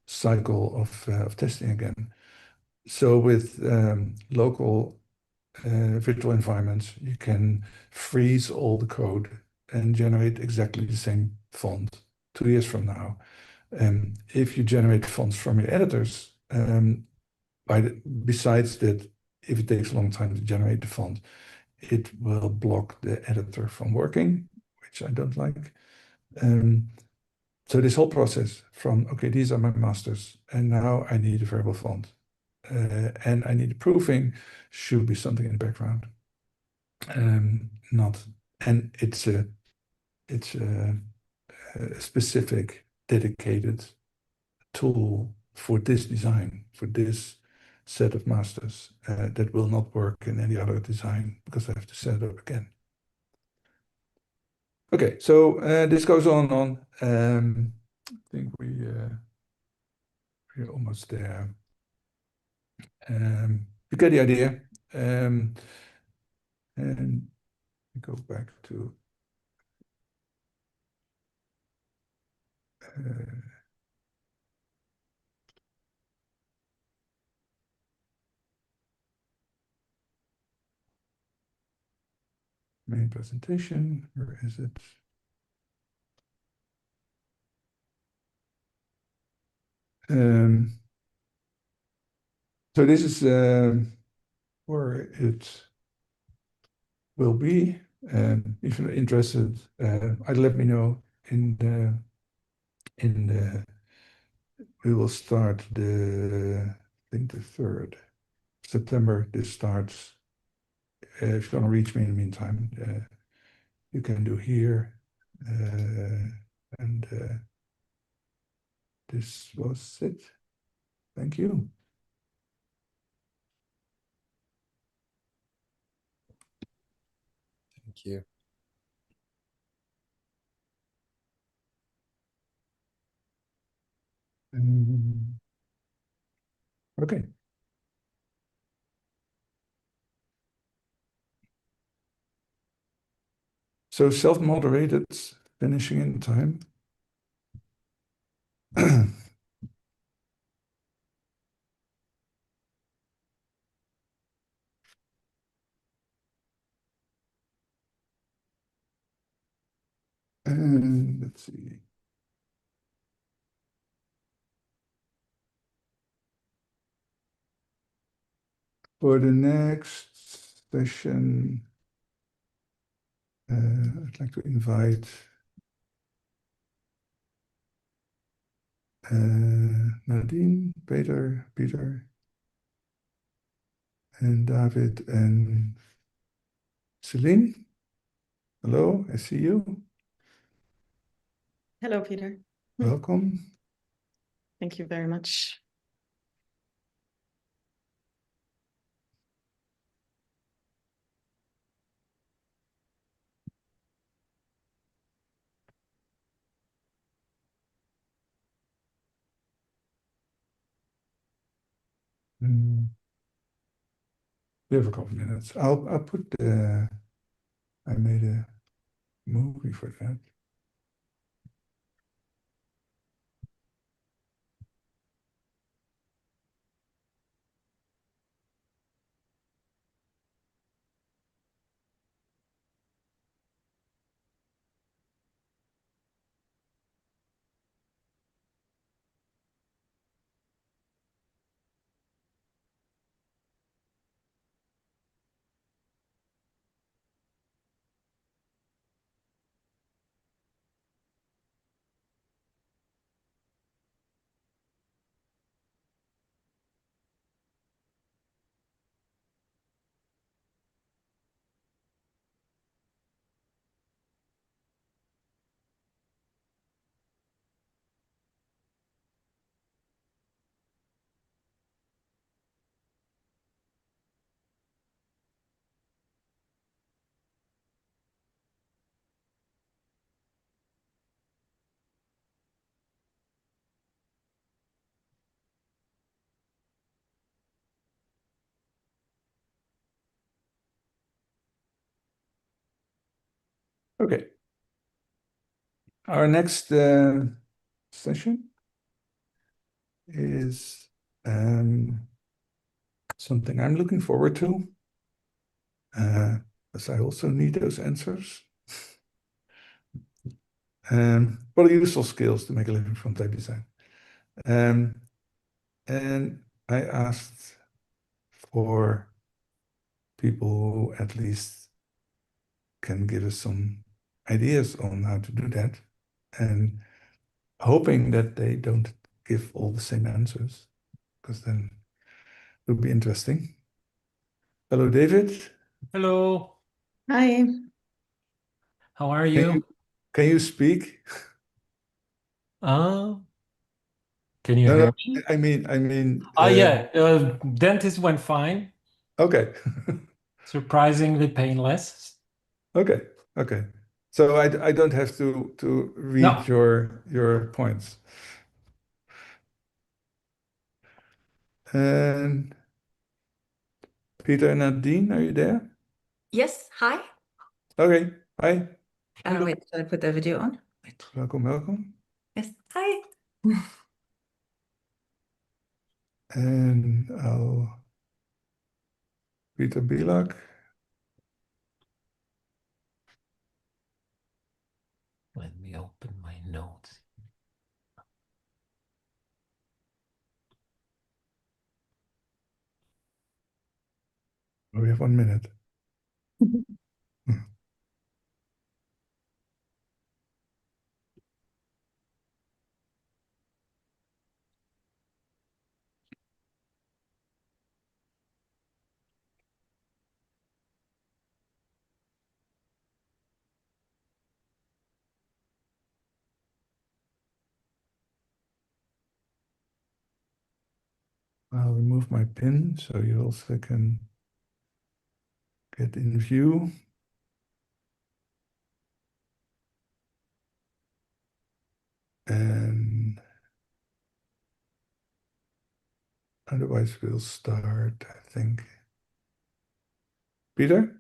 cycle of testing again. So with local virtual environments, you can freeze all the code and generate exactly the same font 2 years from now. If you generate fonts from your editors, besides that, if it takes a long time to generate the font, it will block the editor from working, which I don't like. So this whole process from, okay, these are my masters, and now I need a variable font, and I need a proofing, should be something in the background. Not, and it's a specific dedicated tool for this design, for this set of masters, that will not work in any other design because I have to set it up again. Okay, so this goes on. I think we're almost there. You get the idea. And we go back to main presentation. Where is it? So this is where it will be. If you're interested, let me know in the we will start I think the 3rd September. This starts. If you want to reach me in the meantime, you can do here. And this was it. Thank you. Thank you. Okay. So self-moderated, finishing in time. And let's see. For the next session, I'd like to invite Nadine, Peter, and David and Celine. Hello, I see you. Hello, Peter. Welcome. Thank you very much. We have a couple minutes. I'll put the. I made a movie for that. Okay. Our next session is something I'm looking forward to, as I also need those answers. What are useful skills to make a living from type design? And I asked for people who at least can give us some ideas on how to do that, and hoping that they don't give all the same answers, because then it would be interesting. Hello, David. Hello, Hi. how are you? Can you speak? Uh, can you No, hear no, me? I mean, Yeah, dentist went fine, okay. surprisingly painless. Okay, okay. So I don't have to read No, your points. And Peter and Nadine, are you there? Yes, hi. Okay, hi. Hello. Wait, shall I put the video on? Wait. Welcome, welcome. Yes, hi. And Peter Bilak. Let me open my notes. We have 1 minute. I'll remove my pin so you also can get in view. And otherwise we'll start, I think. Peter?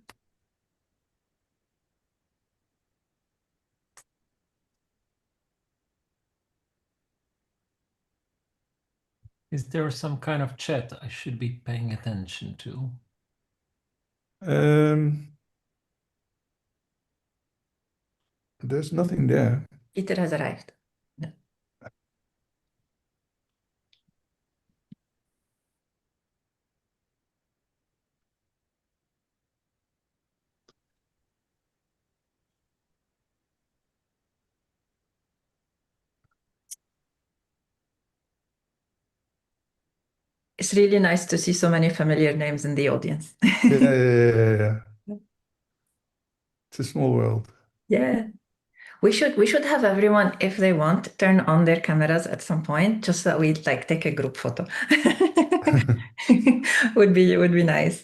Is there some kind of chat I should be paying attention to? There's nothing there. Peter has arrived. No. It's really nice to see so many familiar names in the audience. Yeah. It's a small world. Yeah. We should have everyone, if they want, turn on their cameras at some point, just so that we like take a group photo. Would be nice.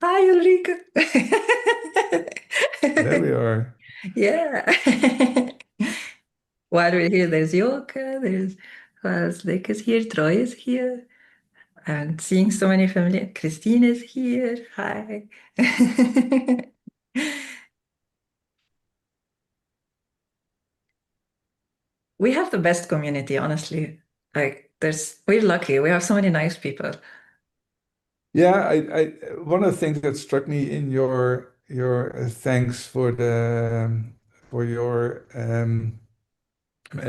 Hi, Ulrike. There we are. Yeah. While we're here, there's Yoka, there's who else? Dick is here, Troy is here, and seeing so many familiar. Christine is here. Hi. We have the best community, honestly. Like, we're lucky. We have so many nice people. Yeah, one of the things that struck me in your thanks for your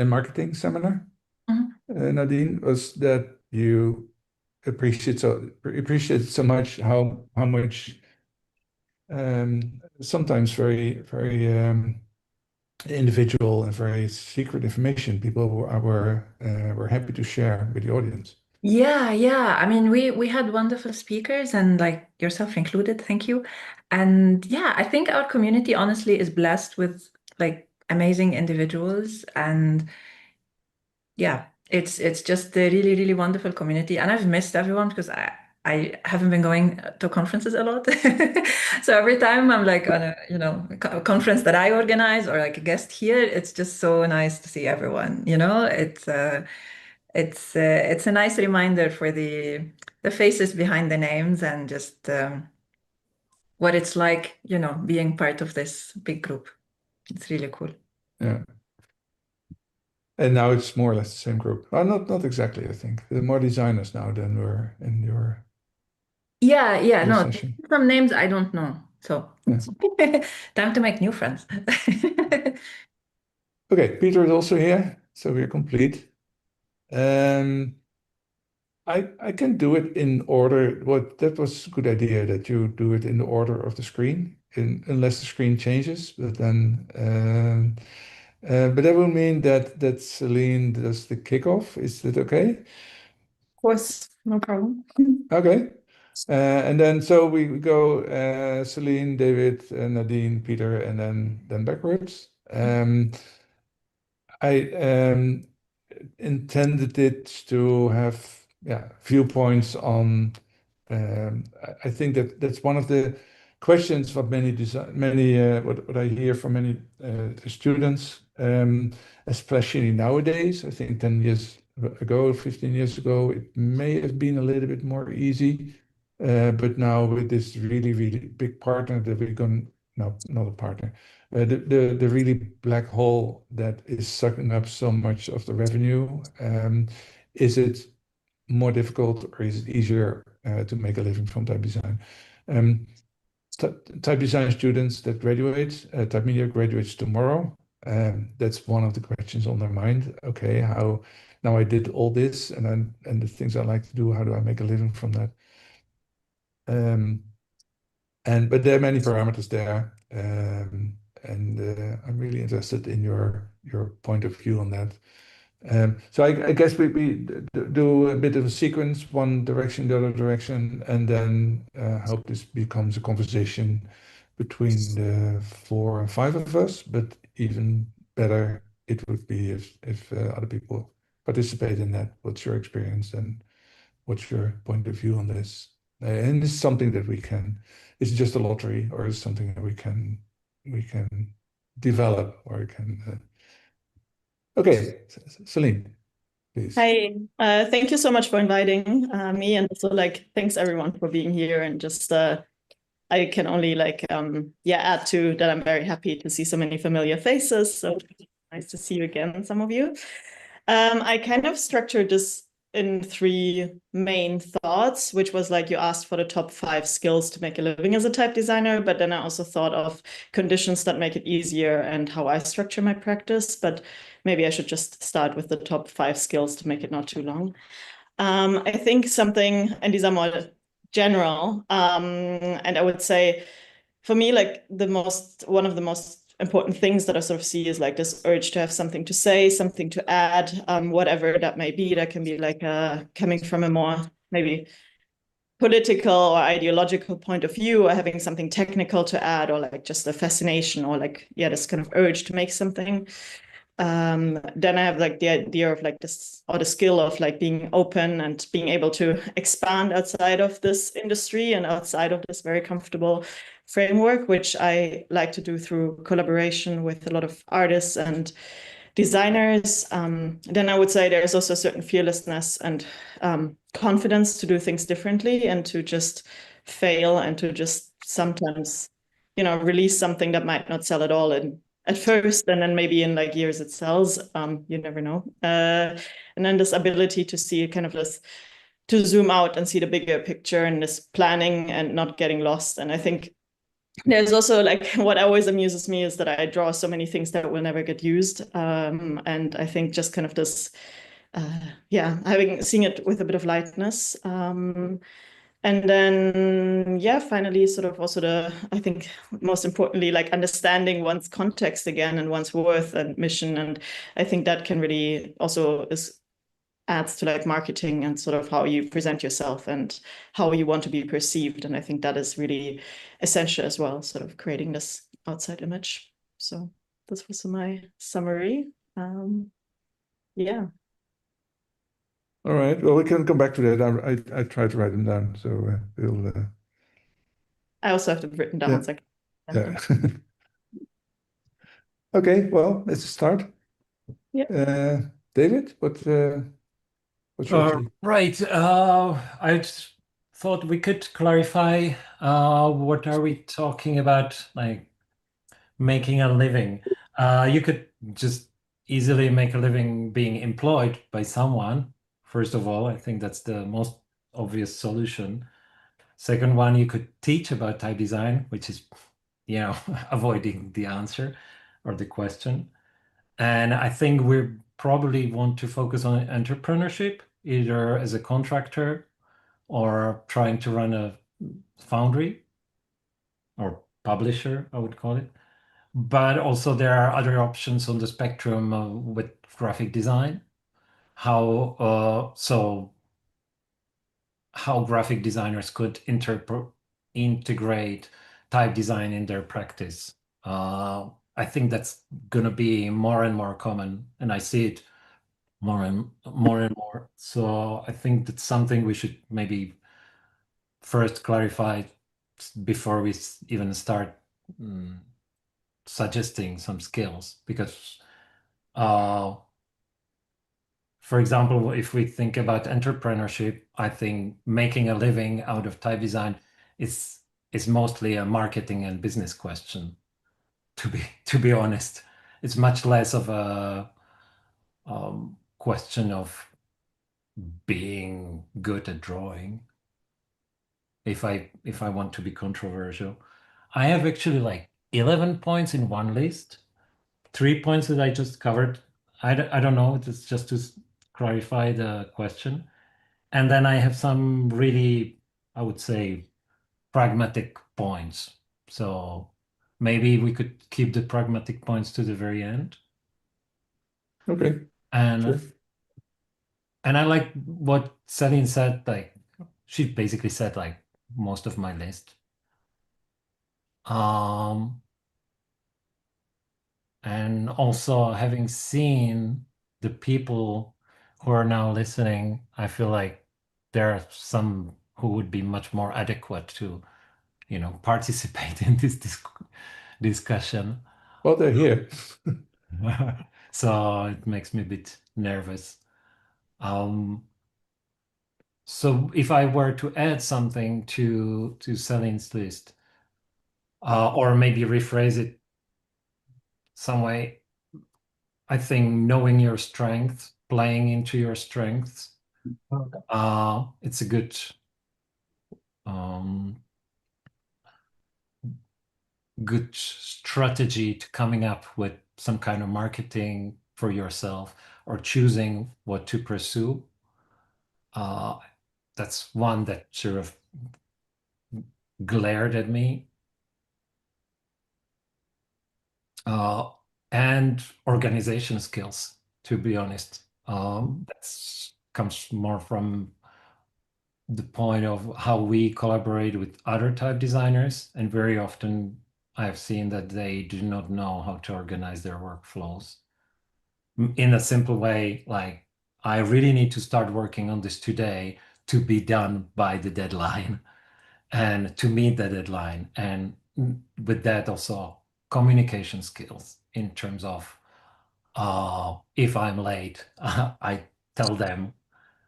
marketing seminar, Mhm. Nadine, was that you appreciate so much how much sometimes very individual and very secret information people were happy to share with the audience. Yeah, yeah. I mean, we had wonderful speakers and like yourself included, thank you. And yeah, I think our community honestly is blessed with like amazing individuals, and yeah, it's just a really, really wonderful community. And I've missed everyone because I haven't been going to conferences a lot. So every time I'm like on a conference that I organize or like a guest here, it's just so nice to see everyone, it's a nice reminder for the faces behind the names, and just what it's like, being part of this big group. It's really cool. Yeah. And now it's more or less the same group. Not exactly, I think. There are more designers now than were in your Yeah, no, session. some names I don't know. So Yeah. time to make new friends. Okay, Peter is also here, so we're complete. I can do it in order. That was a good idea that you do it in the order of the screen, unless the screen changes. But then, but that will mean that Celine does the kickoff. Is that okay? Of course, no problem. Okay. And then so we go Celine, David, Nadine, Peter, and then backwards. I intended it to have viewpoints on. I think that's one of the questions what what I hear from many students, especially nowadays. I think 10 years ago, 15 years ago, it may have been a little bit more easy. But now with this really, really big partner that we're going, no, not a partner, the really black hole that is sucking up so much of the revenue, is it more difficult or is it easier to make a living from type design? Type design students that graduate, type media graduates tomorrow. That's one of the questions on their mind. Okay, how now I did all this and the things I like to do, how do I make a living from that? But there are many parameters there, and I'm really interested in your point of view on that. So I guess we do a bit of a sequence, one direction, the other direction, and then hope this becomes a conversation between the 4 and 5 of us. But even better, it would be if other people participate in that. What's your experience and what's your point of view on this? And it's something that it's just a lottery, or it's something that we can develop, or we can. Okay, Celine, please. Hi, thank you so much for inviting me, and also thanks everyone for being here. And just I can only add to that. I'm very happy to see so many familiar faces. So nice to see you again, some of you. I kind of structured this in 3 main thoughts, which was you asked for the top 5 skills to make a living as a type designer, but then I also thought of conditions that make it easier and how I structure my practice. But maybe I should just start with the top 5 skills to make it not too long. I think something, and these are more general, and I would say for me, one of the most important things that I sort of see is this urge to have something to say, something to add, whatever that may be. That can be coming from a more maybe political or ideological point of view, or having something technical to add, or just a fascination, or this kind of urge to make something. Then I have the idea of this, or the skill of being open and being able to expand outside of this industry and outside of this very comfortable framework, which I like to do through collaboration with a lot of artists and designers. Then I would say there's also a certain fearlessness and confidence to do things differently and to just fail and to just sometimes, release something that might not sell at all at first, and then maybe in years it sells. You never know. And then this ability to see kind of this, to zoom out and see the bigger picture, and this planning and not getting lost. And I think there's also what always amuses me is that I draw so many things that will never get used. And I think just kind of this, seeing it with a bit of lightness. And then, finally, sort of also I think most importantly, understanding one's context again and one's worth and mission. And I think that can really also adds to marketing and sort of how you present yourself and how you want to be perceived. And I think that is really essential as well, sort of creating this outside image. So this was my summary. Yeah. All right. Well, we can come back to that. I tried to write them down, so we'll. I also have them written down. So Yeah. Okay. Well, let's start. David, what's your take? Right. I thought we could clarify what are we talking about, like making a living. You could just easily make a living being employed by someone. First of all, I think that's the most obvious solution. Second one, you could teach about type design, which is, avoiding the answer or the question. And I think we probably want to focus on entrepreneurship, either as a contractor or trying to run a foundry or publisher, I would call it. But also there are other options on the spectrum with graphic design. How graphic designers could integrate type design in their practice. I think that's gonna be more and more common, and I see it more and more. So I think that's something we should maybe first clarify before we even start suggesting some skills, because for example, if we think about entrepreneurship, I think making a living out of type design is mostly a marketing and business question. To be honest, it's much less of a question of being good at drawing. If I want to be controversial, I have actually like 11 points in one list, 3 points that I just covered. I don't know. It's just to clarify the question. And then I have some really, I would say, pragmatic points. So maybe we could keep the pragmatic points to the very end. Okay. And Sure. and I like what Celine said. Like, she basically said like most of my list. And also having seen the people who are now listening, I feel like there are some who would be much more adequate to, participate in this discussion. Well, they're here. So it makes me a bit nervous. So if I were to add something to Celine's list, or maybe rephrase it some way, I think knowing your strengths, playing into your strengths, it's a good strategy to coming up with some kind of marketing for yourself or choosing what to pursue. That's one that sort of glared at me. And organization skills, to be honest. That comes more from the point of how we collaborate with other type designers. And very often I've seen that they do not know how to organize their workflows. In a simple way, like, I really need to start working on this today to be done by the deadline and to meet the deadline. And with that also communication skills in terms of if I'm late, I tell them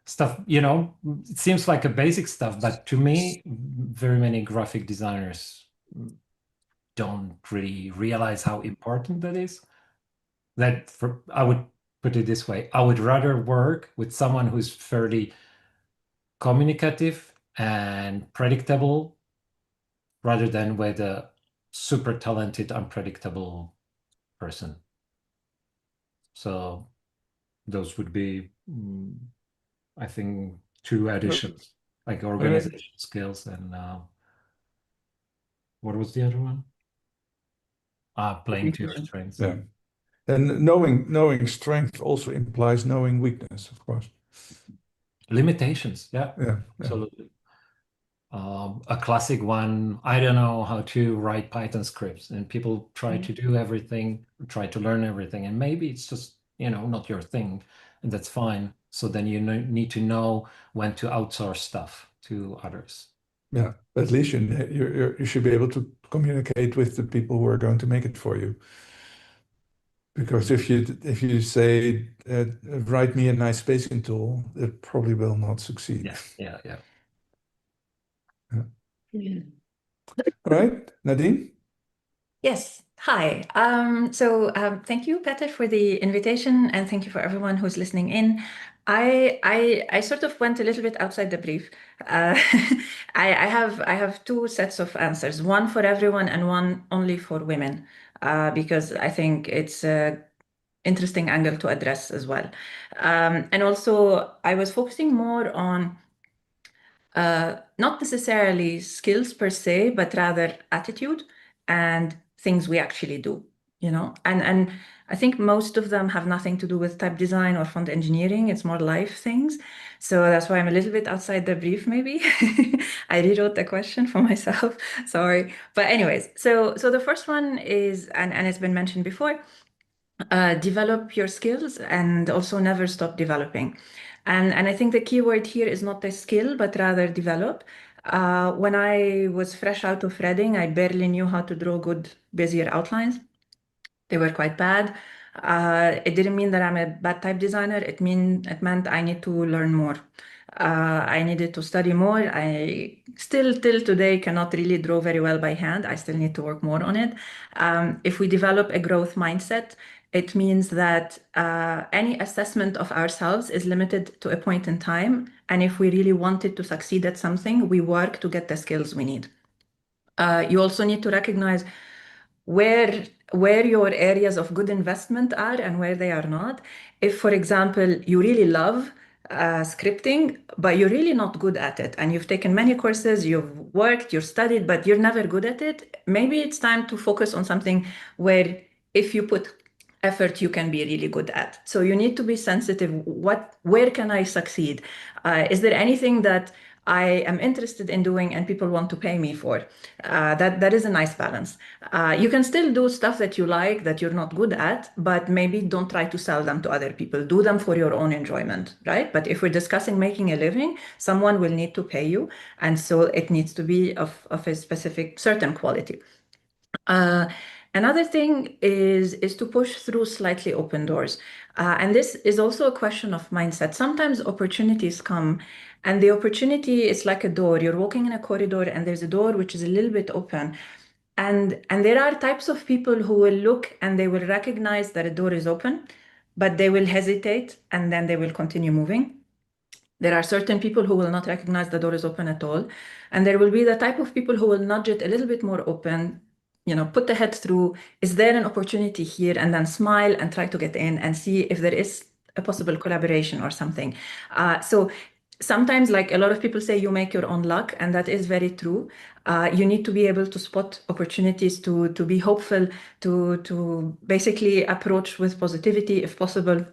stuff, it seems like a basic stuff, but to me, very many graphic designers don't really realize how important that is. I would put it this way, I would rather work with someone who's fairly communicative and predictable rather than with a super talented, unpredictable person. So those would be, I think, two additions, like organization skills and what was the other one? Playing to your strengths. Yeah. And knowing strength also implies knowing weakness, of course. Limitations, yeah. Yeah. Absolutely. A classic one, I don't know how to write Python scripts, and people try to do everything, try to learn everything, and maybe it's just, not your thing, and that's fine. So then you need to know when to outsource stuff to others. Yeah, but at least you should be able to communicate with the people who are going to make it for you. Because if you say write me a nice spacing tool, it probably will not succeed. Yeah. Yeah. All right, Nadine. Yes. Hi. Thank you, Peter, for the invitation, and thank you for everyone who's listening in. I sort of went a little bit outside the brief. I have two sets of answers, one for everyone and one only for women, because I think it's a interesting angle to address as well. And also, I was focusing more on not necessarily skills per se, but rather attitude and things we actually do, you know? And I think most of them have nothing to do with type design or font engineering. It's more life things. So that's why I'm a little bit outside the brief, maybe. I rewrote the question for myself. Sorry. But anyways, so the first one is, and it's been mentioned before, develop your skills and also never stop developing. And I think the key word here is not the skill, but rather develop. When I was fresh out of Reading, I barely knew how to draw good Bezier outlines. They were quite bad. It didn't mean that I'm a bad type designer. It meant I need to learn more. I needed to study more. I still, till today, cannot really draw very well by hand. I still need to work more on it. If we develop a growth mindset, it means that any assessment of ourselves is limited to a point in time. And if we really wanted to succeed at something, we work to get the skills we need. You also need to recognize where your areas of good investment are and where they are not. If, for example, you really love scripting, but you're really not good at it, and you've taken many courses, you've worked, you've studied, but you're never good at it, maybe it's time to focus on something where if you put effort you can be really good at. So you need to be sensitive. Where can I succeed? Is there anything that I am interested in doing and people want to pay me for? That is a nice balance. You can still do stuff that you like, that you're not good at, but maybe don't try to sell them to other people. Do them for your own enjoyment, right? But if we're discussing making a living, someone will need to pay you. And so it needs to be of a specific, certain quality. Another thing is to push through slightly open doors. And this is also a question of mindset. Sometimes opportunities come, and the opportunity is like a door. You're walking in a corridor and there's a door which is a little bit open. And there are types of people who will look and they will recognize that a door is open, but they will hesitate and then they will continue moving. There are certain people who will not recognize the door is open at all. And there will be the type of people who will nudge it a little bit more open, you know, put the head through, is there an opportunity here? And then smile and try to get in and see if there is a possible collaboration or something. So sometimes, like a lot of people say, you make your own luck, and that is very true. You need to be able to spot opportunities, to be hopeful, to basically approach with positivity, if possible,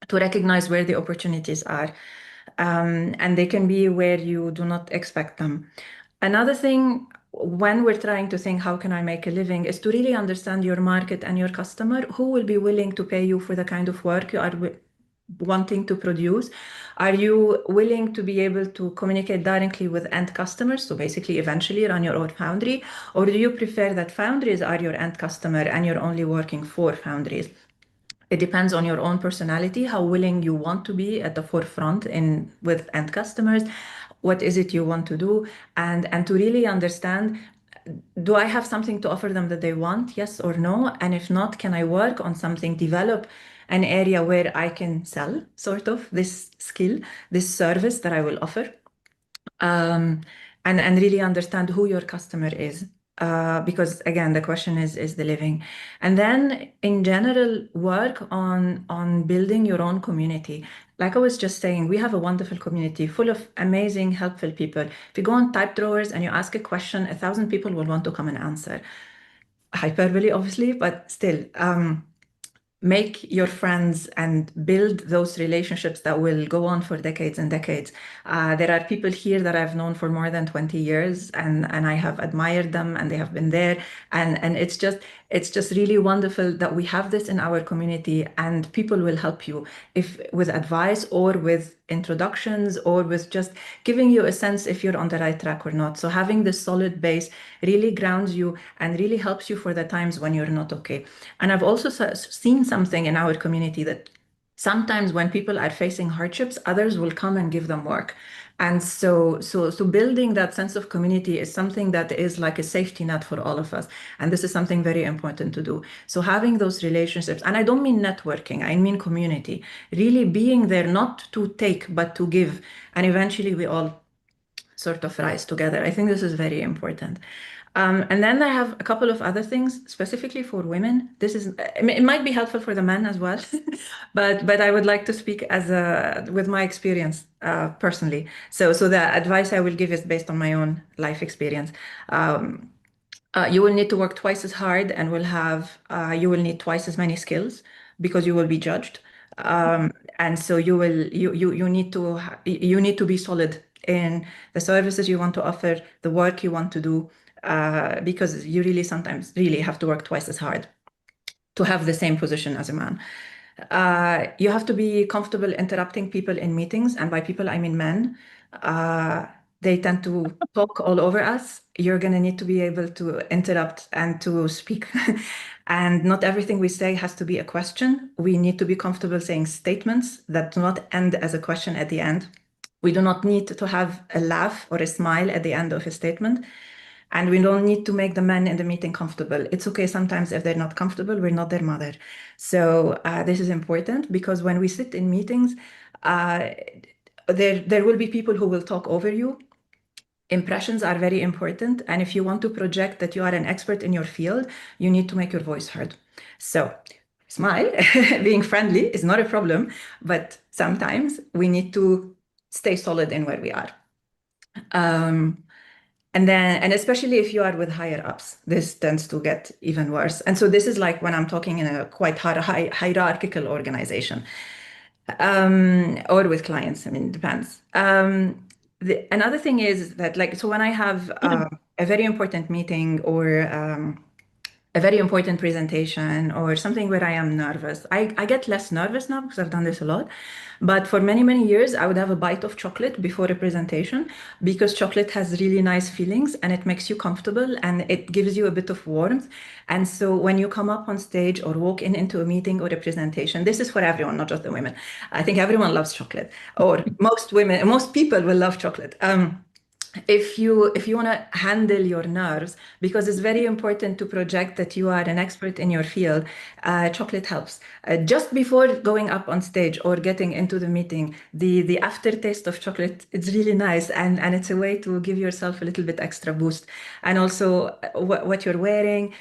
to recognize where the opportunities are. And they can be where you do not expect them. Another thing, when we're trying to think, how can I make a living, is to really understand your market and your customer, who will be willing to pay you for the kind of work you are wanting to produce. Are you willing to be able to communicate directly with end customers, so basically eventually run your own foundry, or do you prefer that foundries are your end customer and you're only working for foundries? It depends on your own personality, how willing you want to be at the forefront with end customers. What is it you want to do? And to really understand, do I have something to offer them that they want? Yes or no? And if not, can I work on something, develop an area where I can sell sort of this skill, this service that I will offer? And really understand who your customer is. Because again, the question is the living. And then in general, work on building your own community. Like I was just saying, we have a wonderful community full of amazing, helpful people. If you go on Type Drawers and you ask a question, 1,000 people will want to come and answer. Hyperbole, obviously, but still, make your friends and build those relationships that will go on for decades and decades. There are people here that I've known for more than 20 years, and I have admired them, and they have been there. And it's just really wonderful that we have this in our community, and people will help you if with advice or with introductions or with just giving you a sense if you're on the right track or not. So having this solid base really grounds you and really helps you for the times when you're not okay. And I've also seen something in our community that sometimes when people are facing hardships, others will come and give them work. And so building that sense of community is something that is like a safety net for all of us. And this is something very important to do. So having those relationships, and I don't mean networking, I mean community, really being there not to take, but to give. And eventually we all sort of rise together. I think this is very important. And then I have a couple of other things specifically for women. This is, it might be helpful for the men as well, but I would like to speak with my experience personally. So the advice I will give is based on my own life experience. You will need to work twice as hard and you will need twice as many skills because you will be judged. And so you need to be solid in the services you want to offer, the work you want to do, because you really sometimes really have to work twice as hard to have the same position as a man. You have to be comfortable interrupting people in meetings, and by people I mean men. They tend to talk all over us. You're going to need to be able to interrupt and to speak. And not everything we say has to be a question. We need to be comfortable saying statements that do not end as a question at the end. We do not need to have a laugh or a smile at the end of a statement. And we don't need to make the men in the meeting comfortable. It's okay sometimes if they're not comfortable, we're not their mother. So this is important because when we sit in meetings, there will be people who will talk over you. Impressions are very important. And if you want to project that you are an expert in your field, you need to make your voice heard. So smile, being friendly is not a problem, but sometimes we need to stay solid in where we are. And especially if you are with higher ups, this tends to get even worse. And so this is like when I'm talking in a quite hierarchical organization, or with clients. I mean, it depends. Another thing is that, like, so when I have a very important meeting or a very important presentation or something where I am nervous, I get less nervous now because I've done this a lot. But for many, many years, I would have a bite of chocolate before a presentation because chocolate has really nice feelings and it makes you comfortable and it gives you a bit of warmth. And so when you come up on stage or walk into a meeting or a presentation, this is for everyone, not just the women. I think everyone loves chocolate, or most people will love chocolate. If you want to handle your nerves, because it's very important to project that you are an expert in your field, chocolate helps. Just before going up on stage or getting into the meeting, the aftertaste of chocolate, it's really nice, and it's a way to give yourself a little bit extra boost. And also what you're wearing.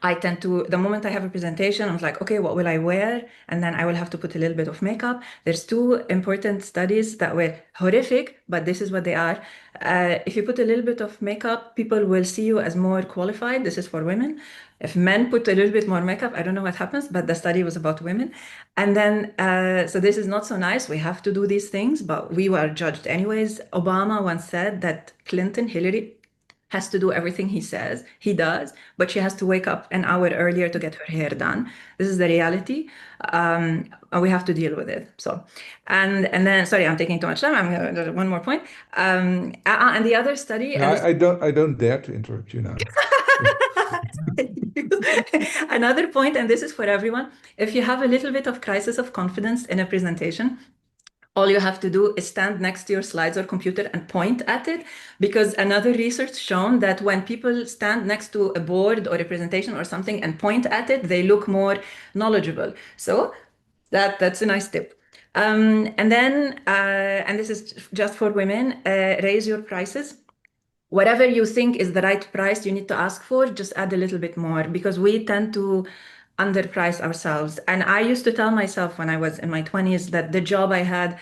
I tend to, the moment I have a presentation, I'm like, okay, what will I wear? And then I will have to put a little bit of makeup. There's two important studies that were horrific, but this is what they are. If you put a little bit of makeup, people will see you as more qualified. This is for women. If men put a little bit more makeup, I don't know what happens, but the study was about women. And then, so this is not so nice. We have to do these things, but we were judged anyways. Obama once said that Hillary, has to do everything he does, but she has to wake up an hour earlier to get her hair done. This is the reality. And we have to deal with it. So, and then, sorry, I'm taking too much time. I'm gonna, one more point. And the other study. No, I don't dare to interrupt you now. Another point, and this is for everyone. If you have a little bit of crisis of confidence in a presentation, all you have to do is stand next to your slides or computer and point at it, because another research shown that when people stand next to a board or a presentation or something and point at it, they look more knowledgeable. So that's a nice tip. And then, and this is just for women, raise your prices. Whatever you think is the right price you need to ask for, just add a little bit more, because we tend to underprice ourselves. And I used to tell myself when I was in my 20s that the job I had,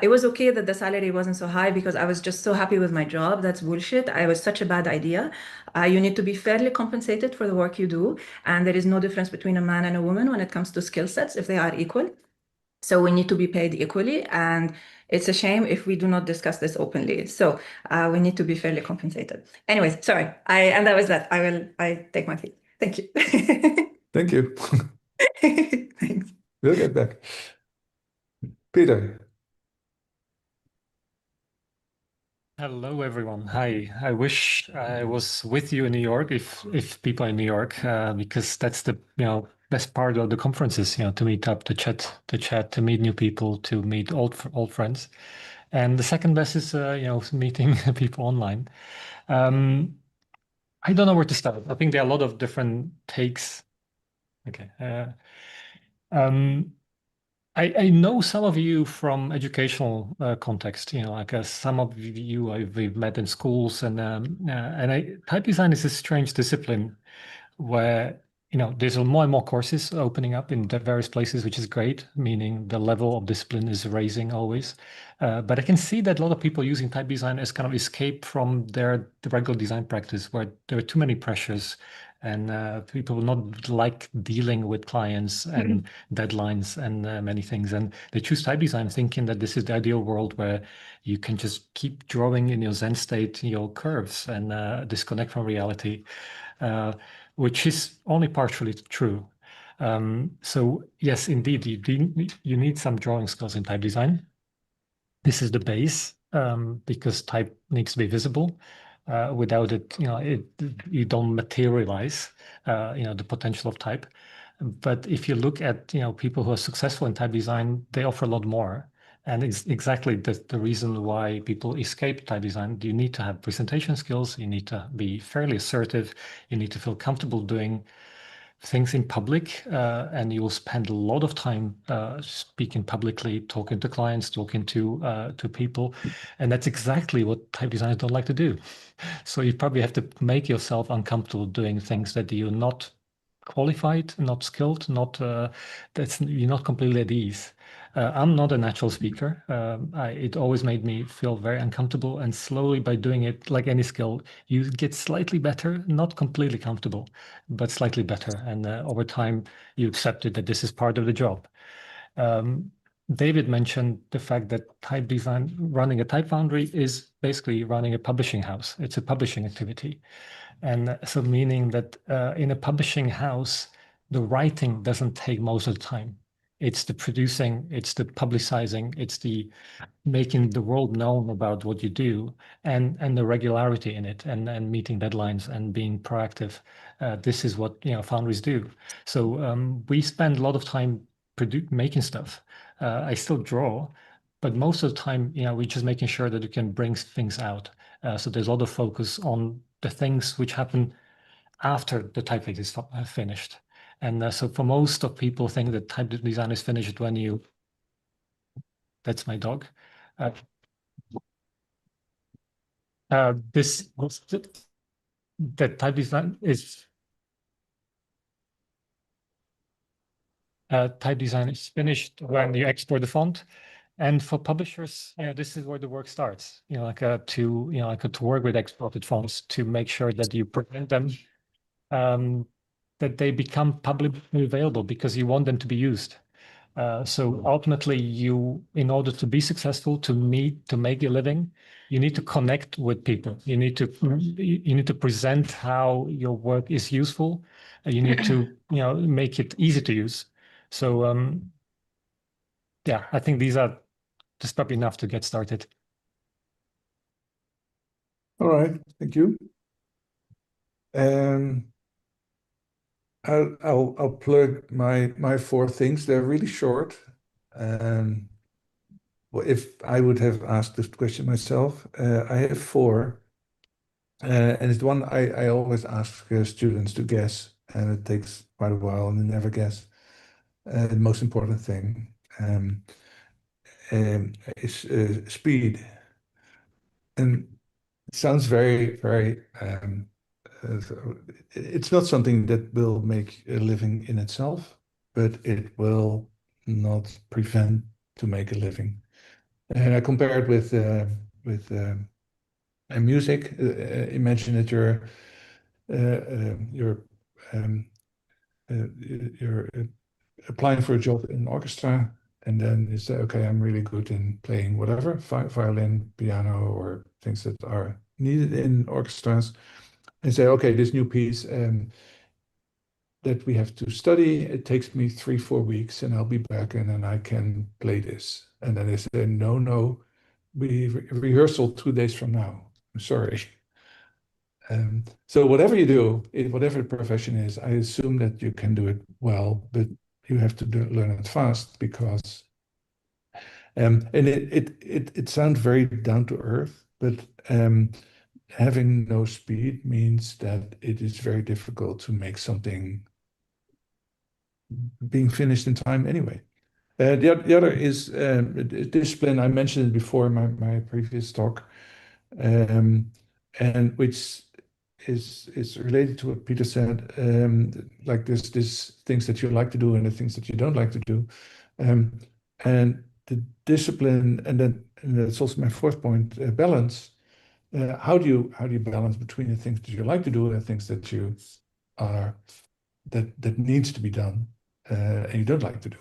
it was okay that the salary wasn't so high because I was just so happy with my job. That's bullshit. It was such a bad idea. You need to be fairly compensated for the work you do. And there is no difference between a man and a woman when it comes to skill sets if they are equal. So we need to be paid equally. And it's a shame if we do not discuss this openly. So we need to be fairly compensated. Anyways, sorry. And that was that. I take my seat. Thank you. Thank you. Thanks. We'll get back. Peter. Hello, everyone. Hi. I wish I was with you in New York, if people in New York, because that's the best part of the conferences, to meet up, to chat, to meet new people, to meet old friends. And the second best is, meeting people online. I don't know where to start. I think there are a lot of different takes. Okay. I know some of you from educational context, like some of you we've met in schools, and type design is a strange discipline where there's more and more courses opening up in the various places, which is great, meaning the level of discipline is raising always. But I can see that a lot of people using type design as kind of escape from the regular design practice, where there are too many pressures, and people will not like dealing with clients and deadlines and many things. And they choose type design thinking that this is the ideal world where you can just keep drawing in your Zen state your curves and disconnect from reality, which is only partially true. So yes, indeed, you need some drawing skills in type design. This is the base, because type needs to be visible. Without it, you don't materialize, the potential of type. But if you look at, people who are successful in type design, they offer a lot more. And it's exactly the reason why people escape type design. You need to have presentation skills. You need to be fairly assertive. You need to feel comfortable doing things in public, and you will spend a lot of time speaking publicly, talking to clients, talking to people, and that's exactly what type designers don't like to do. So you probably have to make yourself uncomfortable doing things that you're not qualified, not skilled, you're not completely at ease. I'm not a natural speaker. It always made me feel very uncomfortable, and slowly by doing it, like any skill, you get slightly better, not completely comfortable, but slightly better. And over time, you accepted that this is part of the job. David mentioned the fact that type design, running a type foundry, is basically running a publishing house. It's a publishing activity. And so meaning that in a publishing house, the writing doesn't take most of the time. It's the producing, it's the publicizing, it's the making the world known about what you do, and the regularity in it, and meeting deadlines and being proactive. This is what foundries do. So we spend a lot of time making stuff. I still draw, but most of the time, we're just making sure that you can bring things out. So there's a lot of focus on the things which happen after the typeface is finished. And so for most of people think that type design is finished when that's my dog. That type design is finished when you export the font. And for publishers, this is where the work starts. To work with exported fonts to make sure that you prevent them, that they become publicly available, because you want them to be used. So ultimately, in order to be successful, to make a living, you need to connect with people. You need to present how your work is useful. You need to make it easy to use. So yeah, I think these are just probably enough to get started. All right, thank you. I'll plug my four things. They're really short. Well, if I would have asked this question myself, I have four, and it's one I always ask students to guess, and it takes quite a while, and they never guess. The most important thing is speed, and it sounds very, very. It's not something that will make a living in itself, but it will not prevent to make a living. And I compare it with music. Imagine that you're applying for a job in an orchestra, and then you say, okay, I'm really good in playing whatever, violin, piano, or things that are needed in orchestras, and say, okay, this new piece that we have to study, it takes me 3-4 weeks, and I'll be back, and then I can play this. And then they say, no, we rehearsal 2 days from now. I'm sorry. So whatever you do, whatever the profession is, I assume that you can do it well, but you have to learn it fast, because And it sounds very down to earth, but having no speed means that it is very difficult to make something being finished in time anyway. The other is discipline. I mentioned it before in my previous talk, and which is related to what Peter said. Like this things that you like to do and the things that you don't like to do, and the discipline, and that's also my fourth point, balance. How do you balance between the things that you like to do and the things that you are that needs to be done and you don't like to do,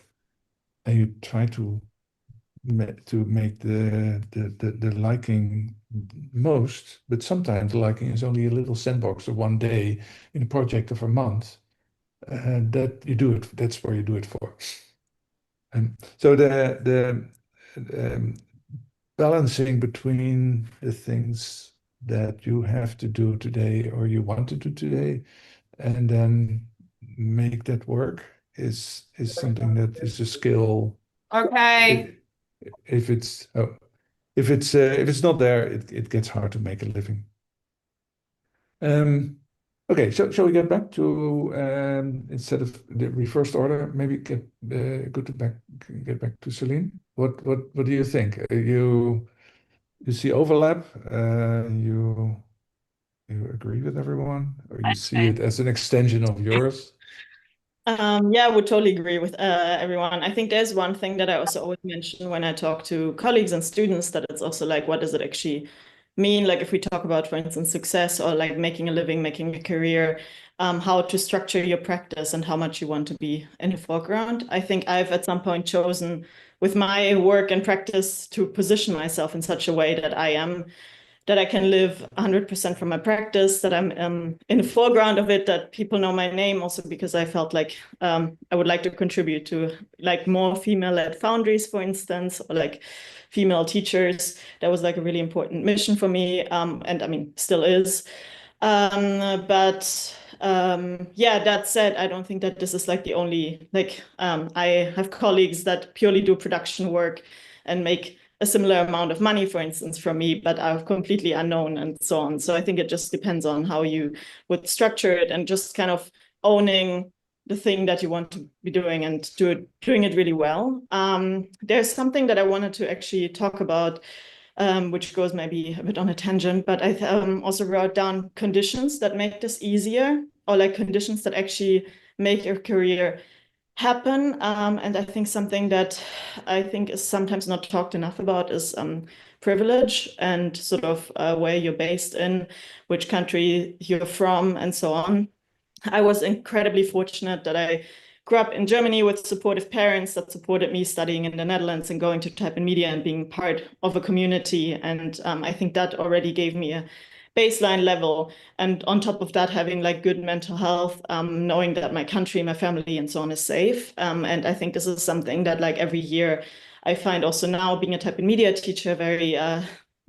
and you try to make the liking most, but sometimes the liking is only a little sandbox of one day in a project of a month. That you do it. That's where you do it for. And so the balancing between the things that you have to do today or you want to do today, and then make that work is something that is a skill. Okay. If it's not there, it gets hard to make a living. Okay, shall we get back to instead of the reversed order, maybe get back to Celine. What do you think? You see overlap? You agree with everyone, or you see it as an extension of yours? Yeah, I would totally agree with everyone. I think there's one thing that I also always mention when I talk to colleagues and students, that it's also like, what does it actually mean? Like if we talk about, for instance, success or like making a living, making a career, how to structure your practice and how much you want to be in the foreground. I think I've at some point chosen with my work and practice to position myself in such a way that I can live 100% from my practice, that I'm in the foreground of it, that people know my name, also because I felt like I would like to contribute to like more female-led foundries, for instance, or like female teachers. That was like a really important mission for me, and I mean, still is. But yeah, that said, I don't think that this is like the only, like I have colleagues that purely do production work and make a similar amount of money, for instance, from me, but are completely unknown and so on. So I think it just depends on how you would structure it, and just kind of owning the thing that you want to be doing and doing it really well. There's something that I wanted to actually talk about, which goes maybe a bit on a tangent, but I also wrote down conditions that make this easier, or like conditions that actually make your career happen. And I think something that I think is sometimes not talked enough about is privilege, and sort of where you're based in, which country you're from, and so on. I was incredibly fortunate that I grew up in Germany with supportive parents that supported me studying in the Netherlands and going to Type in Media and being part of a community. And I think that already gave me a baseline level. And on top of that, having like good mental health, knowing that my country, my family, and so on is safe. And I think this is something that like every year I find also now being a Type in Media teacher very,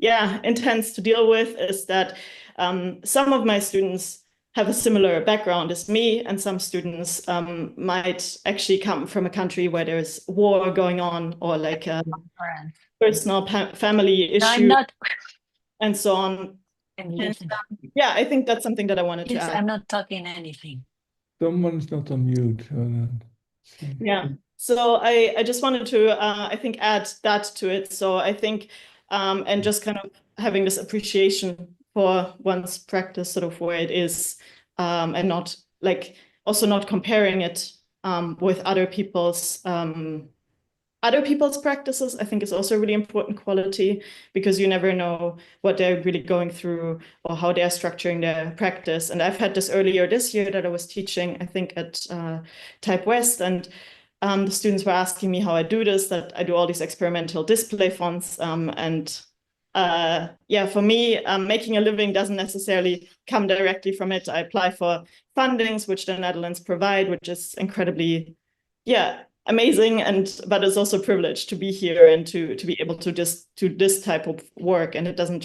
intense to deal with, is that some of my students have a similar background as me, and some students might actually come from a country where there's war going on, or like personal family issue, and so on. And, yeah, I think that's something that I wanted to add. I'm not talking anything. Someone's not on mute. Yeah. So I just wanted to, I think, add that to it. So I think, and just kind of having this appreciation for one's practice, sort of where it is, and not like also not comparing it with other people's practices, I think is also a really important quality, because you never know what they're really going through or how they're structuring their practice. And I've had this earlier this year that I was teaching, I think at Type West, and the students were asking me how I do this, that I do all these experimental display fonts. For me, making a living doesn't necessarily come directly from it. I apply for fundings, which the Netherlands provide, which is incredibly, amazing, but it's also a privilege to be here and to be able to just do this type of work. And I don't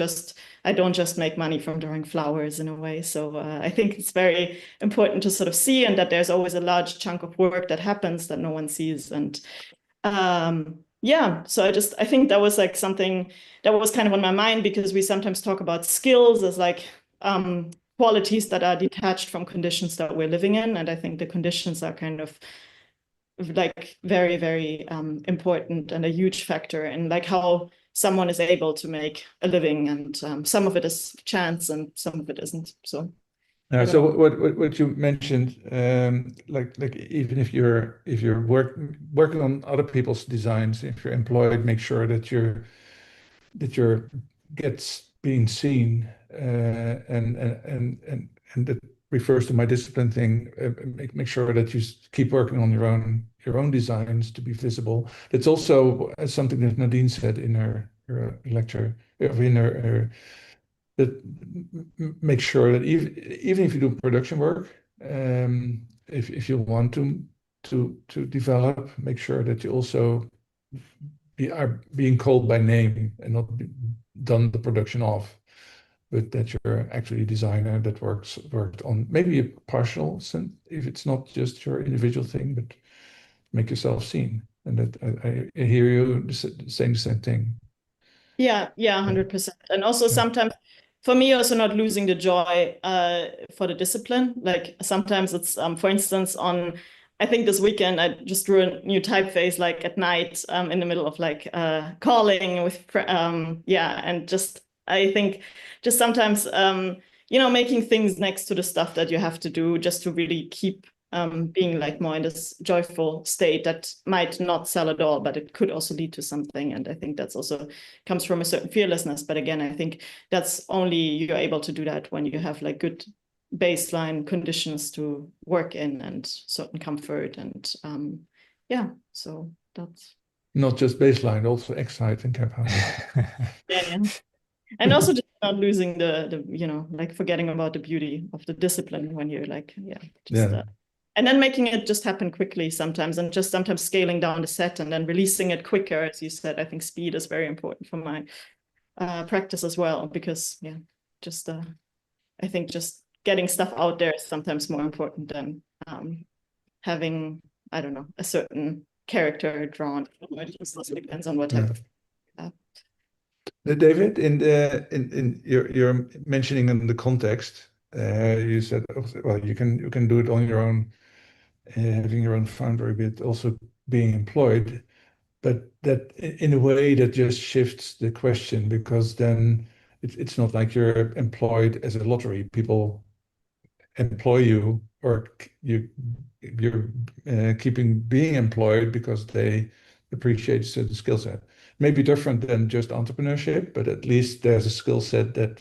just make money from drawing flowers in a way. So I think it's very important to sort of see, and that there's always a large chunk of work that happens that no one sees. And yeah, so I think that was like something that was kind of on my mind, because we sometimes talk about skills as like qualities that are detached from conditions that we're living in. And I think the conditions are kind of like very, very important and a huge factor in like how someone is able to make a living. And some of it is chance and some of it isn't. So So what you mentioned, like even if you're working on other people's designs, if you're employed, make sure that your gets being seen, and that refers to my discipline thing. Make sure that you keep working on your own designs to be visible. It's also something that Nadine said in her lecture, in her that make sure that even if you do production work, if you want to develop, make sure that you also are being called by name and not done the production off, but that you're actually a designer that worked on maybe a partial, if it's not just your individual thing, but make yourself seen. And that I hear you saying the same thing. Yeah, 100%. And also sometimes for me, also not losing the joy for the discipline. Like sometimes it's, for instance, I think this weekend I just drew a new typeface like at night in the middle of like calling with, and just, I think just sometimes, making things next to the stuff that you have to do just to really keep being like more in this joyful state that might not sell at all, but it could also lead to something. And I think that's also comes from a certain fearlessness. But again, I think that's only you're able to do that when you have like good baseline conditions to work in and certain comfort. And so that's not just baseline, also excite and capacity. yeah. And also just not losing the like forgetting about the beauty of the discipline when you're like and then making it just happen quickly sometimes, and just sometimes scaling down the set and then releasing it quicker. As you said, I think speed is very important for my practice as well, because I think just getting stuff out there is sometimes more important than having, I don't know, a certain character drawn. It just also depends on what type of David, in your mentioning in the context, you said, well, you can do it on your own, having your own foundry, but also being employed. But that in a way that just shifts the question, because then it's not like you're employed as a lottery. People employ you, or you're keeping being employed because they appreciate a certain skill set. Maybe different than just entrepreneurship, but at least there's a skill set that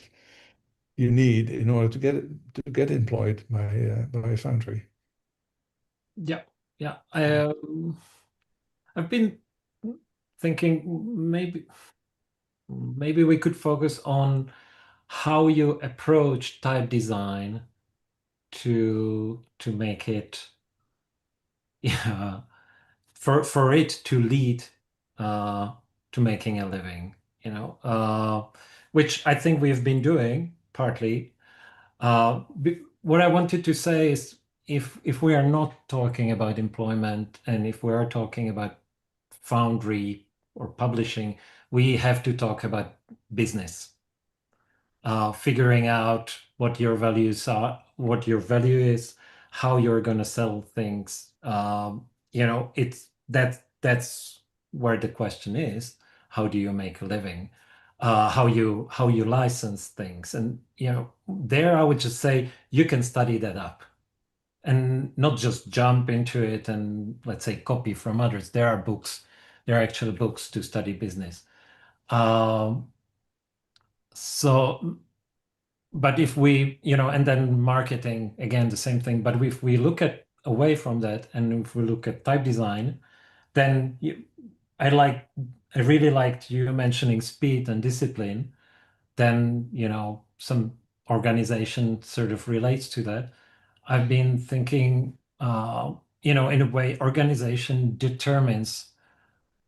you need in order to get employed by a foundry. Yeah. I've been thinking maybe we could focus on how you approach type design to make it for it to lead to making a living, which I think we've been doing partly. What I wanted to say is, if we are not talking about employment, and if we are talking about foundry or publishing, we have to talk about business. Figuring out what your values are, what your value is, how you're going to sell things. That's where the question is: how do you make a living? How you license things, and there I would just say you can study that up, and not just jump into it and, let's say, copy from others. There are actual books to study business. But if we, and then marketing, again, the same thing. But if we look at away from that, and if we look at type design, then I really liked you mentioning speed and discipline. Then, some organization sort of relates to that. I've been thinking, in a way, organization determines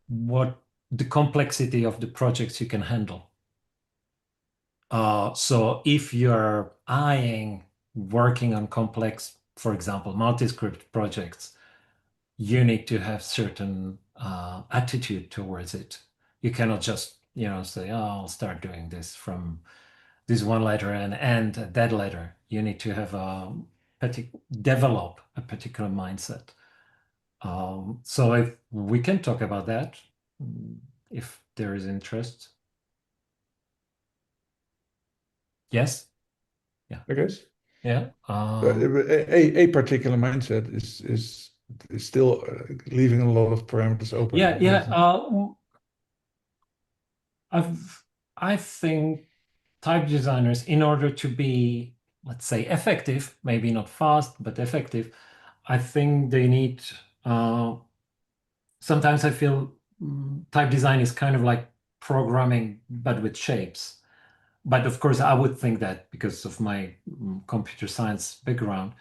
what the complexity of the projects you can handle. So if you're eyeing working on complex, for example, multi-script projects, you need to have certain attitude towards it. You cannot just, say, oh, I'll start doing this from this one letter and end at that letter. You need to have develop a particular mindset. So if we can talk about that, if there is interest. Yes. Yeah. I guess. Yeah. But a particular mindset is still leaving a lot of parameters open. Yeah. I think type designers, in order to be, let's say, effective, maybe not fast, but effective, I think they need, sometimes I feel type design is kind of like programming, but with shapes. But of course, I would think that because of my computer science background.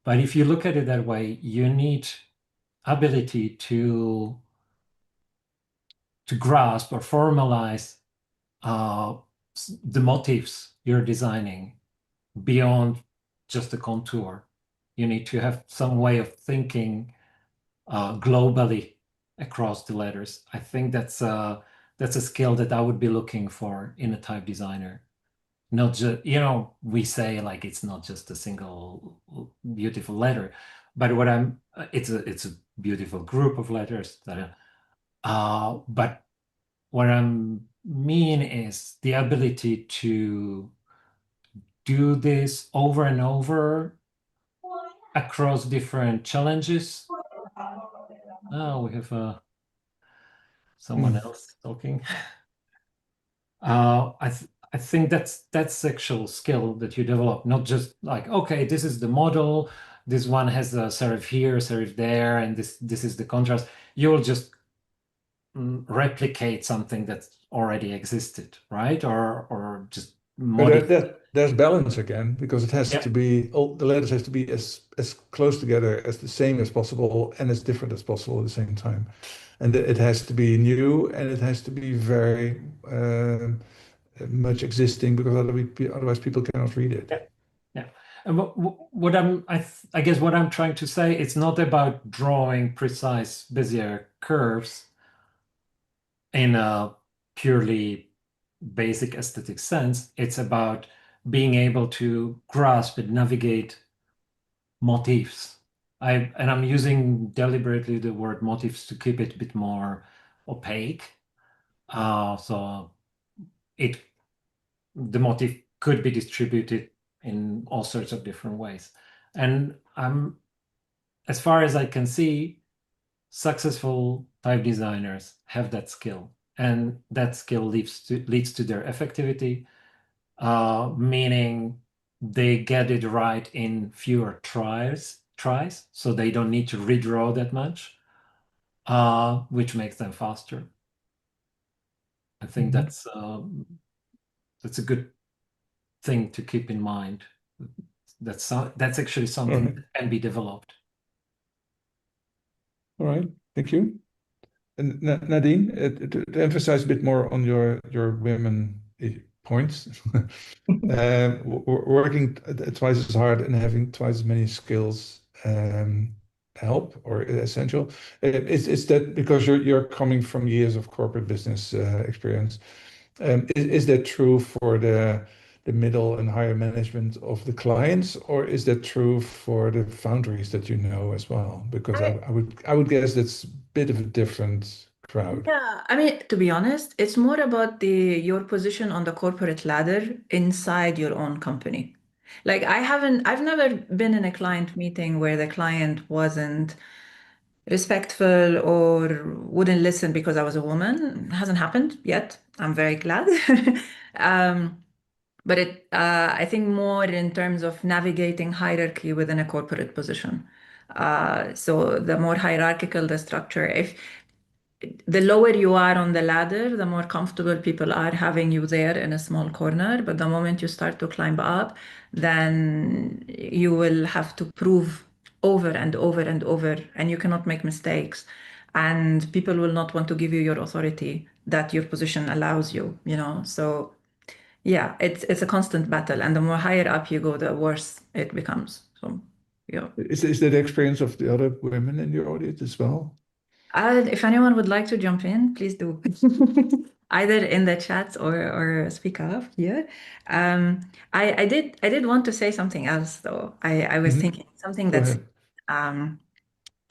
But if you look at it that way, you need ability to grasp or formalize the motifs you're designing beyond just the contour. You need to have some way of thinking globally across the letters. I think that's a skill that I would be looking for in a type designer. Not just, we say like it's not just a single beautiful letter, but it's a beautiful group of letters that but what I mean is the ability to do this over and over across different challenges. Oh, we have someone else talking. I think that's actual skill that you develop, not just like, okay, this is the model, this one has a serif here, serif there, and this is the contrast. You will just replicate something that already existed, right? Or just modify. There's balance again, because it has to be, all the letters has to be as close together as the same as possible and as different as possible at the same time. And it has to be new, and it has to be very much existing, because otherwise people cannot read it. Yeah. And what I guess what I'm trying to say, it's not about drawing precise Bezier curves in a purely basic aesthetic sense. It's about being able to grasp and navigate motifs. I'm using deliberately the word motifs to keep it a bit more opaque. So the motif could be distributed in all sorts of different ways. And as far as I can see, successful type designers have that skill, and that skill leads to their effectivity, meaning they get it right in fewer tries, so they don't need to redraw that much, which makes them faster. I think that's a good thing to keep in mind. That's actually something that can be developed. All right, thank you. And Nadine, to emphasize a bit more on your women points, working twice as hard and having twice as many skills help or essential. Is that because you're coming from years of corporate business experience? Is that true for the middle and higher management of the clients, or is that true for the foundries that you know as well? Because I would guess that's a bit of a different crowd. Yeah, I mean, to be honest, it's more about your position on the corporate ladder inside your own company. Like I've never been in a client meeting where the client wasn't respectful or wouldn't listen because I was a woman. It hasn't happened yet. I'm very glad. But I think more in terms of navigating hierarchy within a corporate position. So the more hierarchical the structure, if the lower you are on the ladder, the more comfortable people are having you there in a small corner. But the moment you start to climb up, then you will have to prove over and over and over, and you cannot make mistakes. And people will not want to give you your authority that your position allows you, So yeah, it's a constant battle. And the more higher up you go, the worse it becomes. So yeah. Is that the experience of the other women in your audience as well? If anyone would like to jump in, please do. Either in the chat or speak up here. I did want to say something else though. I was thinking something Go that's ahead.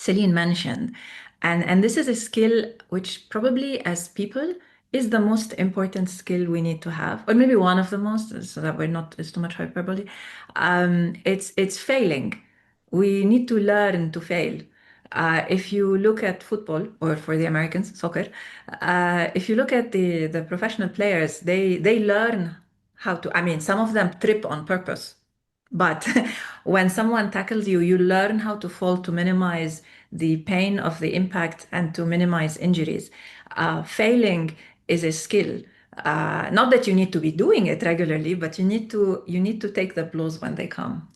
Celine mentioned, and this is a skill which probably as people is the most important skill we need to have, or maybe one of the most, so that we're not, it's too much hyperbole. It's failing. We need to learn to fail. If you look at football, or for the Americans, soccer, if you look at the professional players, they learn how to. I mean, some of them trip on purpose, but when someone tackles you, you learn how to fall to minimize the pain of the impact and to minimize injuries. Failing is a skill. Not that you need to be doing it regularly, but you need to take the blows when they come,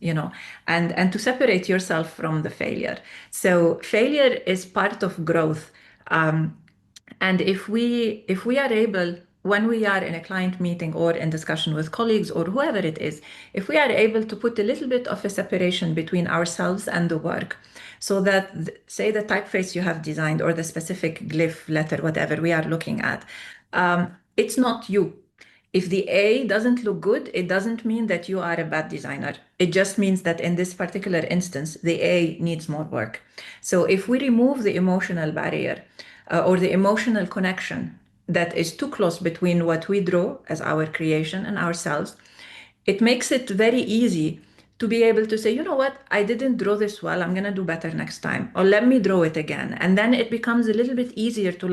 and to separate yourself from the failure. So failure is part of growth. And if we are able, when we are in a client meeting or in discussion with colleagues or whoever it is, if we are able to put a little bit of a separation between ourselves and the work, so that, say, the typeface you have designed or the specific glyph, letter, whatever we are looking at, it's not you. If the A doesn't look good, it doesn't mean that you are a bad designer. It just means that in this particular instance, the A needs more work. So if we remove the emotional barrier, or the emotional connection that is too close between what we draw as our creation and ourselves, it makes it very easy to be able to say, you know what, I didn't draw this well, I'm going to do better next time, or let me draw it again. And then it becomes a little bit easier to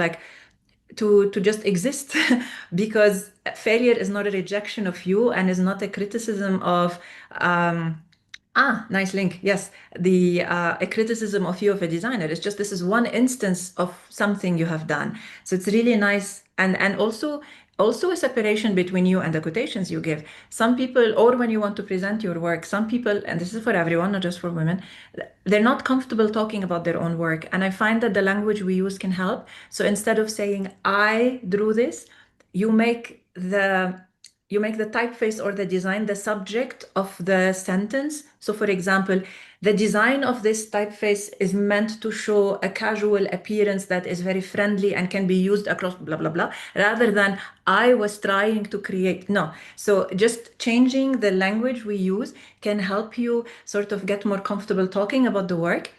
just exist because failure is not a rejection of you and is not a criticism of nice link. Yes, a criticism of you of a designer. It's just this is one instance of something you have done. So it's really nice, and also a separation between you and the quotations you give. Some people, or when you want to present your work, some people, and this is for everyone, not just for women, they're not comfortable talking about their own work. And I find that the language we use can help. So instead of saying, I drew this, you make the typeface or the design the subject of the sentence. So for example, the design of this typeface is meant to show a casual appearance that is very friendly and can be used across blah, blah, blah, rather than I was trying to create. No. So just changing the language we use can help you sort of get more comfortable talking about the work.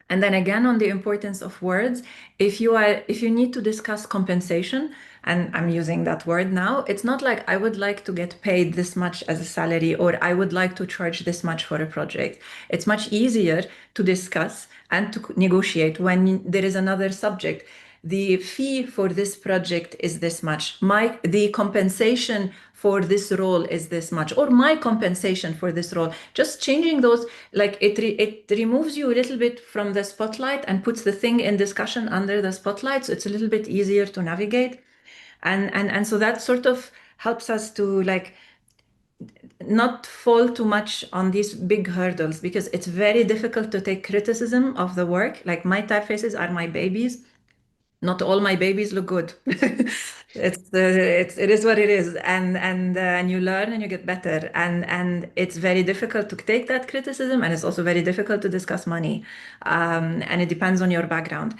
And then again, on the importance of words, if you need to discuss compensation, and I'm using that word now, it's not like I would like to get paid this much as a salary, or I would like to charge this much for a project. It's much easier to discuss and to negotiate when there is another subject. The fee for this project is this much. The compensation for this role is this much, or my compensation for this role. Just changing those, like it removes you a little bit from the spotlight and puts the thing in discussion under the spotlight. So it's a little bit easier to navigate. And so that sort of helps us to not fall too much on these big hurdles, because it's very difficult to take criticism of the work. Like my typefaces are my babies. Not all my babies look good. It is what it is, and you learn and you get better, and it's very difficult to take that criticism, and it's also very difficult to discuss money, and it depends on your background,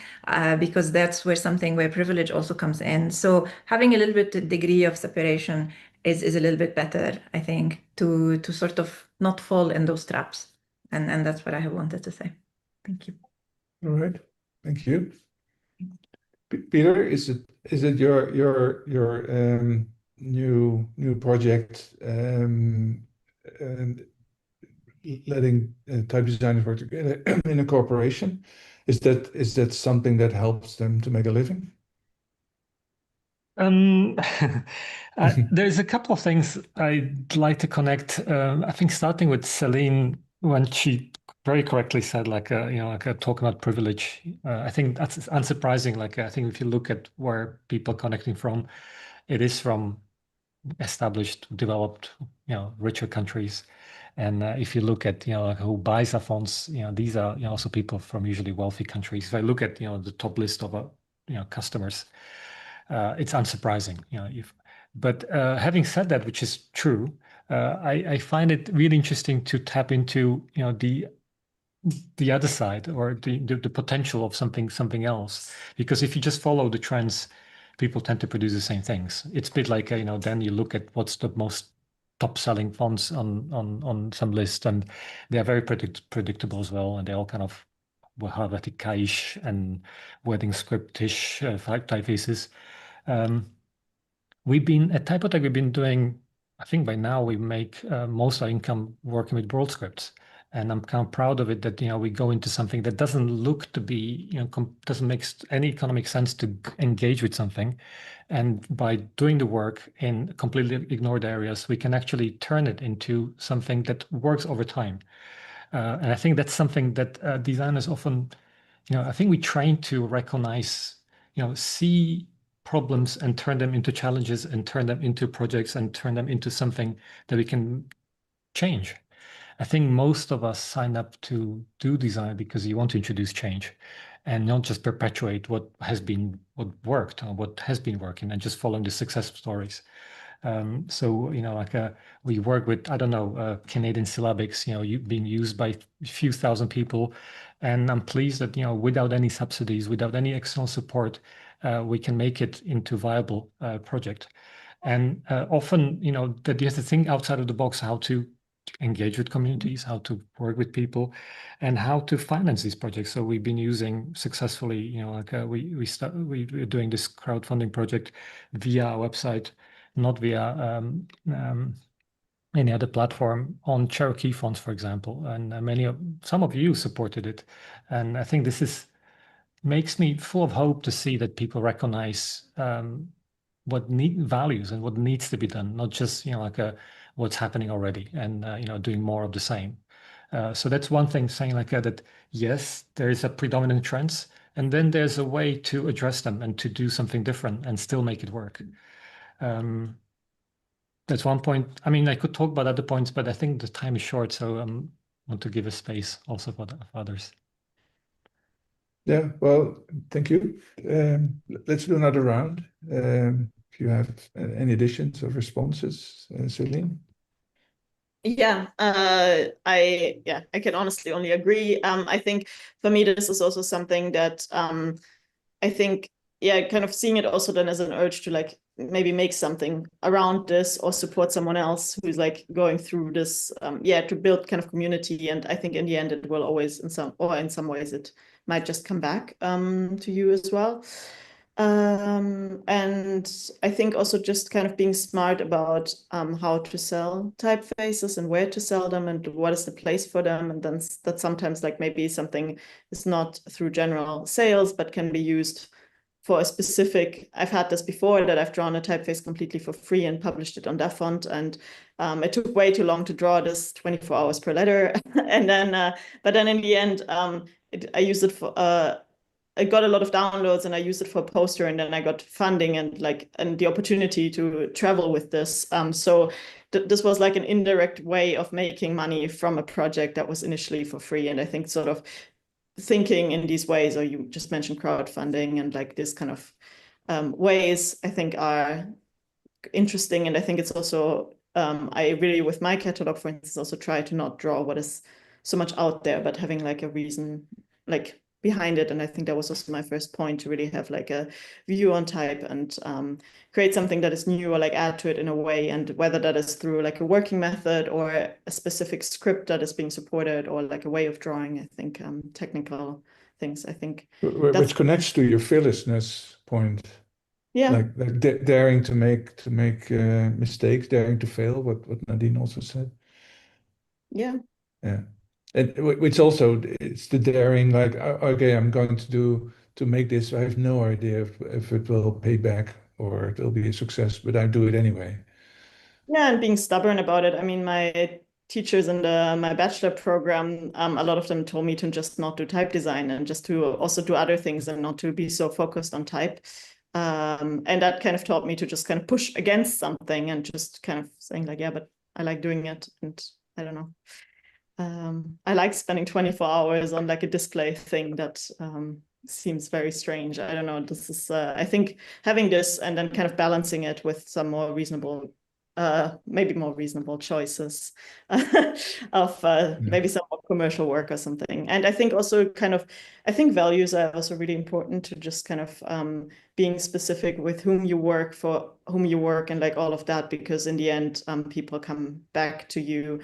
because that's where privilege also comes in. So having a little bit degree of separation is a little bit better, I think, to sort of not fall in those traps, and that's what I have wanted to say. Thank you. All right, thank you. Peter, is it your new project, letting type designers work together in a corporation? Is that something that helps them to make a living? There's a couple of things I'd like to connect. I think starting with Celine, when she very correctly said, talking about privilege. I think that's unsurprising. I think if you look at where people are connecting from, it is from established, developed, richer countries. And if you look at, who buys our fonts, these are also people from usually wealthy countries. If I look at, the top list of, customers, it's unsurprising, but having said that, which is true, I find it really interesting to tap into, the other side, or the potential of something else. Because if you just follow the trends, people tend to produce the same things. It's a bit like, then you look at what's the most top selling fonts on some list, and they are very predictable as well, and they all kind of Helvetica-ish and wedding script-ish typefaces. We've been at Typotech, we've been doing, I think by now we make most of our income working with world scripts. And I'm kind of proud of it that, we go into something that doesn't look to be, doesn't make any economic sense to engage with something. And by doing the work in completely ignored areas, we can actually turn it into something that works over time. And I think that's something that designers often, I think we train to recognize, see problems and turn them into challenges and turn them into projects and turn them into something that we can change. I think most of us sign up to do design because you want to introduce change and not just perpetuate what worked or what has been working and just following the success stories. So, we work with, I don't know, Canadian syllabics, being used by a few thousand people. And I'm pleased that, without any subsidies, without any external support, we can make it into a viable project. And often, that you have to think outside of the box, how to engage with communities, how to work with people, and how to finance these projects. So we've been using successfully, we're doing this crowdfunding project via our website, not via any other platform, on Cherokee fonts, for example. And some of you supported it. And I think this makes me full of hope to see that people recognize what values and what needs to be done, not just what's happening already, and doing more of the same. So that's one thing, saying that yes, there is a predominant trends, and then there's a way to address them and to do something different and still make it work. That's one point. I mean, I could talk about other points, but I think the time is short, so I want to give a space also for others. Yeah, well, thank you. Let's do another round. If you have any additions or responses, Celine? Yeah, I can honestly only agree. I think for me, this is also something that I think, kind of seeing it also then as an urge to maybe make something around this or support someone else who's going through this, to build kind of community. And I think in the end, it will always in some ways, it might just come back to you as well. And I think also just kind of being smart about how to sell typefaces and where to sell them and what is the place for them. And then that sometimes maybe something is not through general sales, but can be used for a specific. I've had this before, that I've drawn a typeface completely for free and published it on that font. And it took way too long to draw this, 24 hours per letter. And then, but then in the end, I used it for, I got a lot of downloads and I used it for a poster, and then I got funding and the opportunity to travel with this. So this was an indirect way of making money from a project that was initially for free. And I think sort of thinking in these ways, or you just mentioned crowdfunding and this kind of ways, I think are interesting. And I think it's also, I really, with my catalog, for instance, also try to not draw what is so much out there, but having a reason behind it. And I think that was also my first point, to really have a view on type and create something that is new, or add to it in a way. And whether that is through a working method or a specific script that is being supported, or a way of drawing, I think technical things, I think. Which connects to your fearlessness point. Yeah. Daring to make mistakes, daring to fail, what Nadine also said. Yeah. Yeah. And which also, it's the daring, okay, I'm going to make this. I have no idea if it will pay back or it will be a success, but I do it anyway. Yeah, and being stubborn about it. I mean, my teachers in my bachelor program, a lot of them told me to just not do type design and just to also do other things and not to be so focused on type. And that kind of taught me to just kind of push against something and just kind of saying yeah, but I like doing it. And I don't know. I like spending 24 hours on a display thing that seems very strange. I don't know. This is, I think, having this and then kind of balancing it with some more reasonable, maybe more reasonable choices of maybe some more commercial work or something. And I think also I think values are also really important to just kind of being specific with whom you work, for whom you work, and like all of that, because in the end, people come back to you.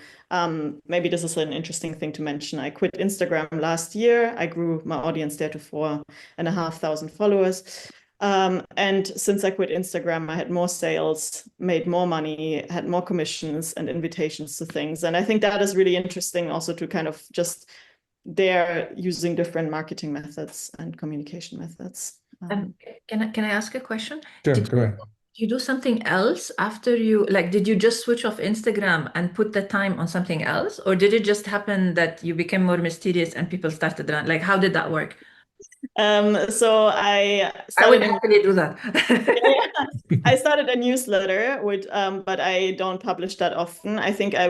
Maybe this is an interesting thing to mention. I quit Instagram last year. I grew my audience there to 4,500 followers. And since I quit Instagram, I had more sales, made more money, had more commissions and invitations to things. And I think that is really interesting also to kind of just they're using different marketing methods and communication methods. Can I ask a question? Sure, go ahead. You do something else after you, like, did you just switch off Instagram and put the time on something else? Or did it just happen that you became more mysterious and people started around? Like, how did that work? So I would happily do that. I started a newsletter with, but I don't publish that often. I think I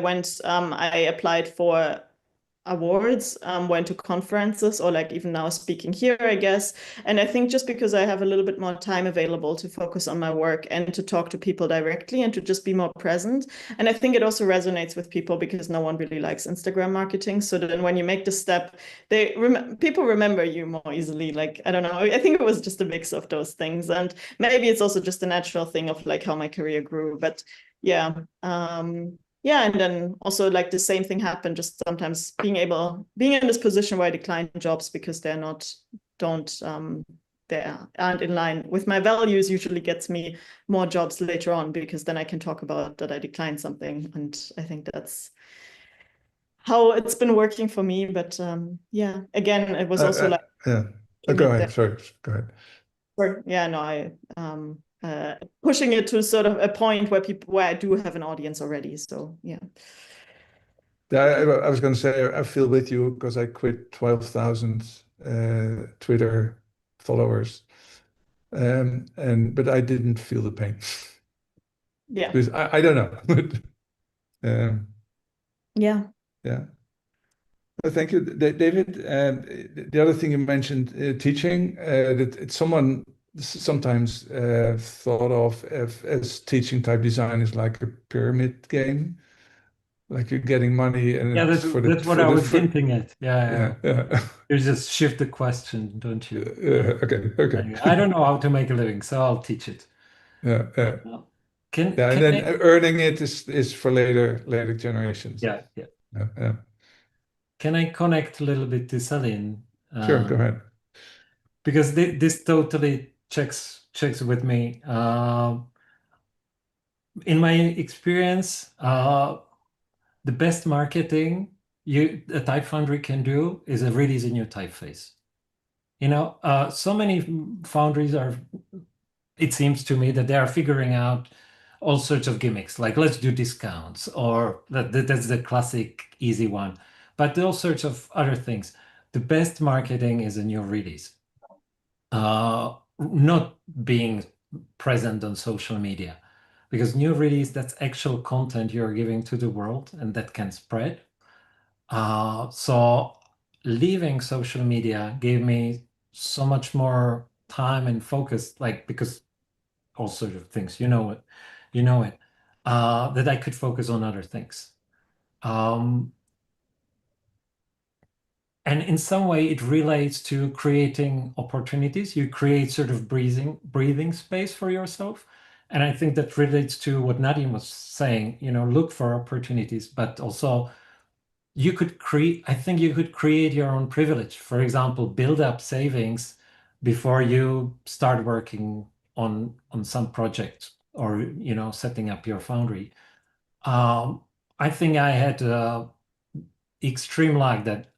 applied for awards, went to conferences, or like even now speaking here, I guess. And I think just because I have a little bit more time available to focus on my work and to talk to people directly and to just be more present. And I think it also resonates with people because no one really likes Instagram marketing. So then when you make the step, people remember you more easily. Like, I don't know, I think it was just a mix of those things. And maybe it's also just a natural thing of like how my career grew. But yeah, yeah, and then also like the same thing happened, just sometimes being in this position where I decline jobs because they aren't in line with my values, usually gets me more jobs later on, because then I can talk about that I declined something. And I think that's how it's been working for me. But yeah, again, it was also like yeah. Go ahead. Sorry, go ahead. Yeah, no, pushing it to sort of a point where I do have an audience already. So yeah. I was going to say I feel with you because I quit 12,000 Twitter followers, but I didn't feel the pain. Yeah. Because I don't know. Yeah. Yeah. Well, thank you, David. The other thing you mentioned, teaching, that it's sometimes thought of as teaching type design is like a pyramid game, like you're getting money and Yeah, that's what I was hinting at. Yeah. You just shift the question, don't you? Okay. I don't know how to make a living, so I'll teach it. Yeah. And then earning it is for later generations. Yeah. Yeah. Can I connect a little bit to Celine? Sure, go ahead. Because this totally checks with me. In my experience, the best marketing a type foundry can do is release a new typeface. So many foundries it seems to me that they are figuring out all sorts of gimmicks, like let's do discounts, or that's the classic easy one. But all sorts of other things. The best marketing is a new release. Not being present on social media, because new release, that's actual content you're giving to the world and that can spread. So leaving social media gave me so much more time and focus, like, because all sorts of things, that I could focus on other things. And in some way, it relates to creating opportunities. You create sort of breathing space for yourself. And I think that relates to what Nadine was saying, look for opportunities, but also I think you could create your own privilege. For example, build up savings before you start working on some project or, setting up your foundry. I think I had extreme luck that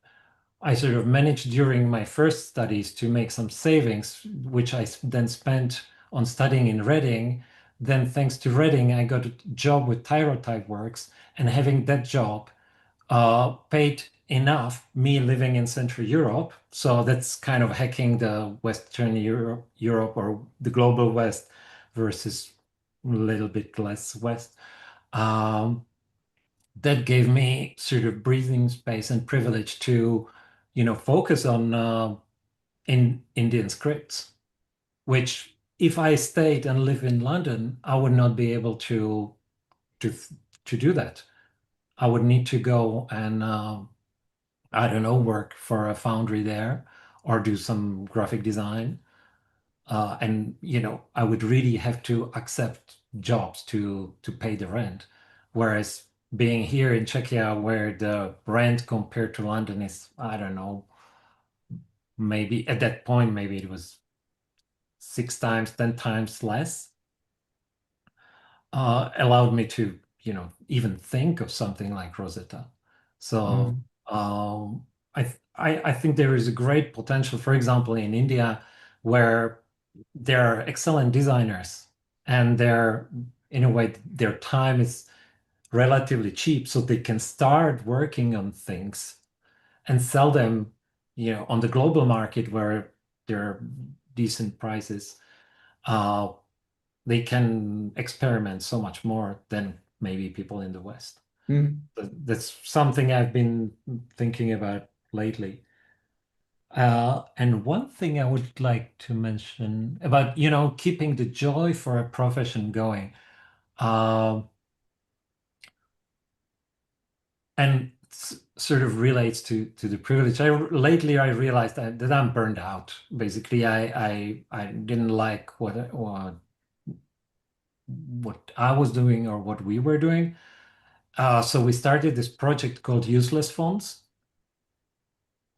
I sort of managed during my first studies to make some savings, which I then spent on studying in Reading. Then thanks to Reading, I got a job with TypeWorks, and having that job paid enough, me living in Central Europe. So that's kind of hacking the Western Europe or the global West versus a little bit less West. That gave me sort of breathing space and privilege to, focus on in Indian scripts, which if I stayed and live in London, I would not be able to do that. I would need to go and I don't know, work for a foundry there or do some graphic design. And I would really have to accept jobs to pay the rent. Whereas being here in Czechia, where the rent compared to London is, I don't know, maybe at that point, maybe it was 6 times, 10 times less, allowed me to, even think of something like Rosetta. So I think there is a great potential, for example, in India, where there are excellent designers and in a way, their time is relatively cheap, so they can start working on things and sell them, on the global market where there are decent prices. They can experiment so much more than maybe people in the West. That's something I've been thinking about lately. And one thing I would like to mention about, keeping the joy for a profession going. And sort of relates to the privilege. Lately I realized that I'm burned out. Basically, I didn't like what I was doing or what we were doing. So we started this project called Useless Fonts.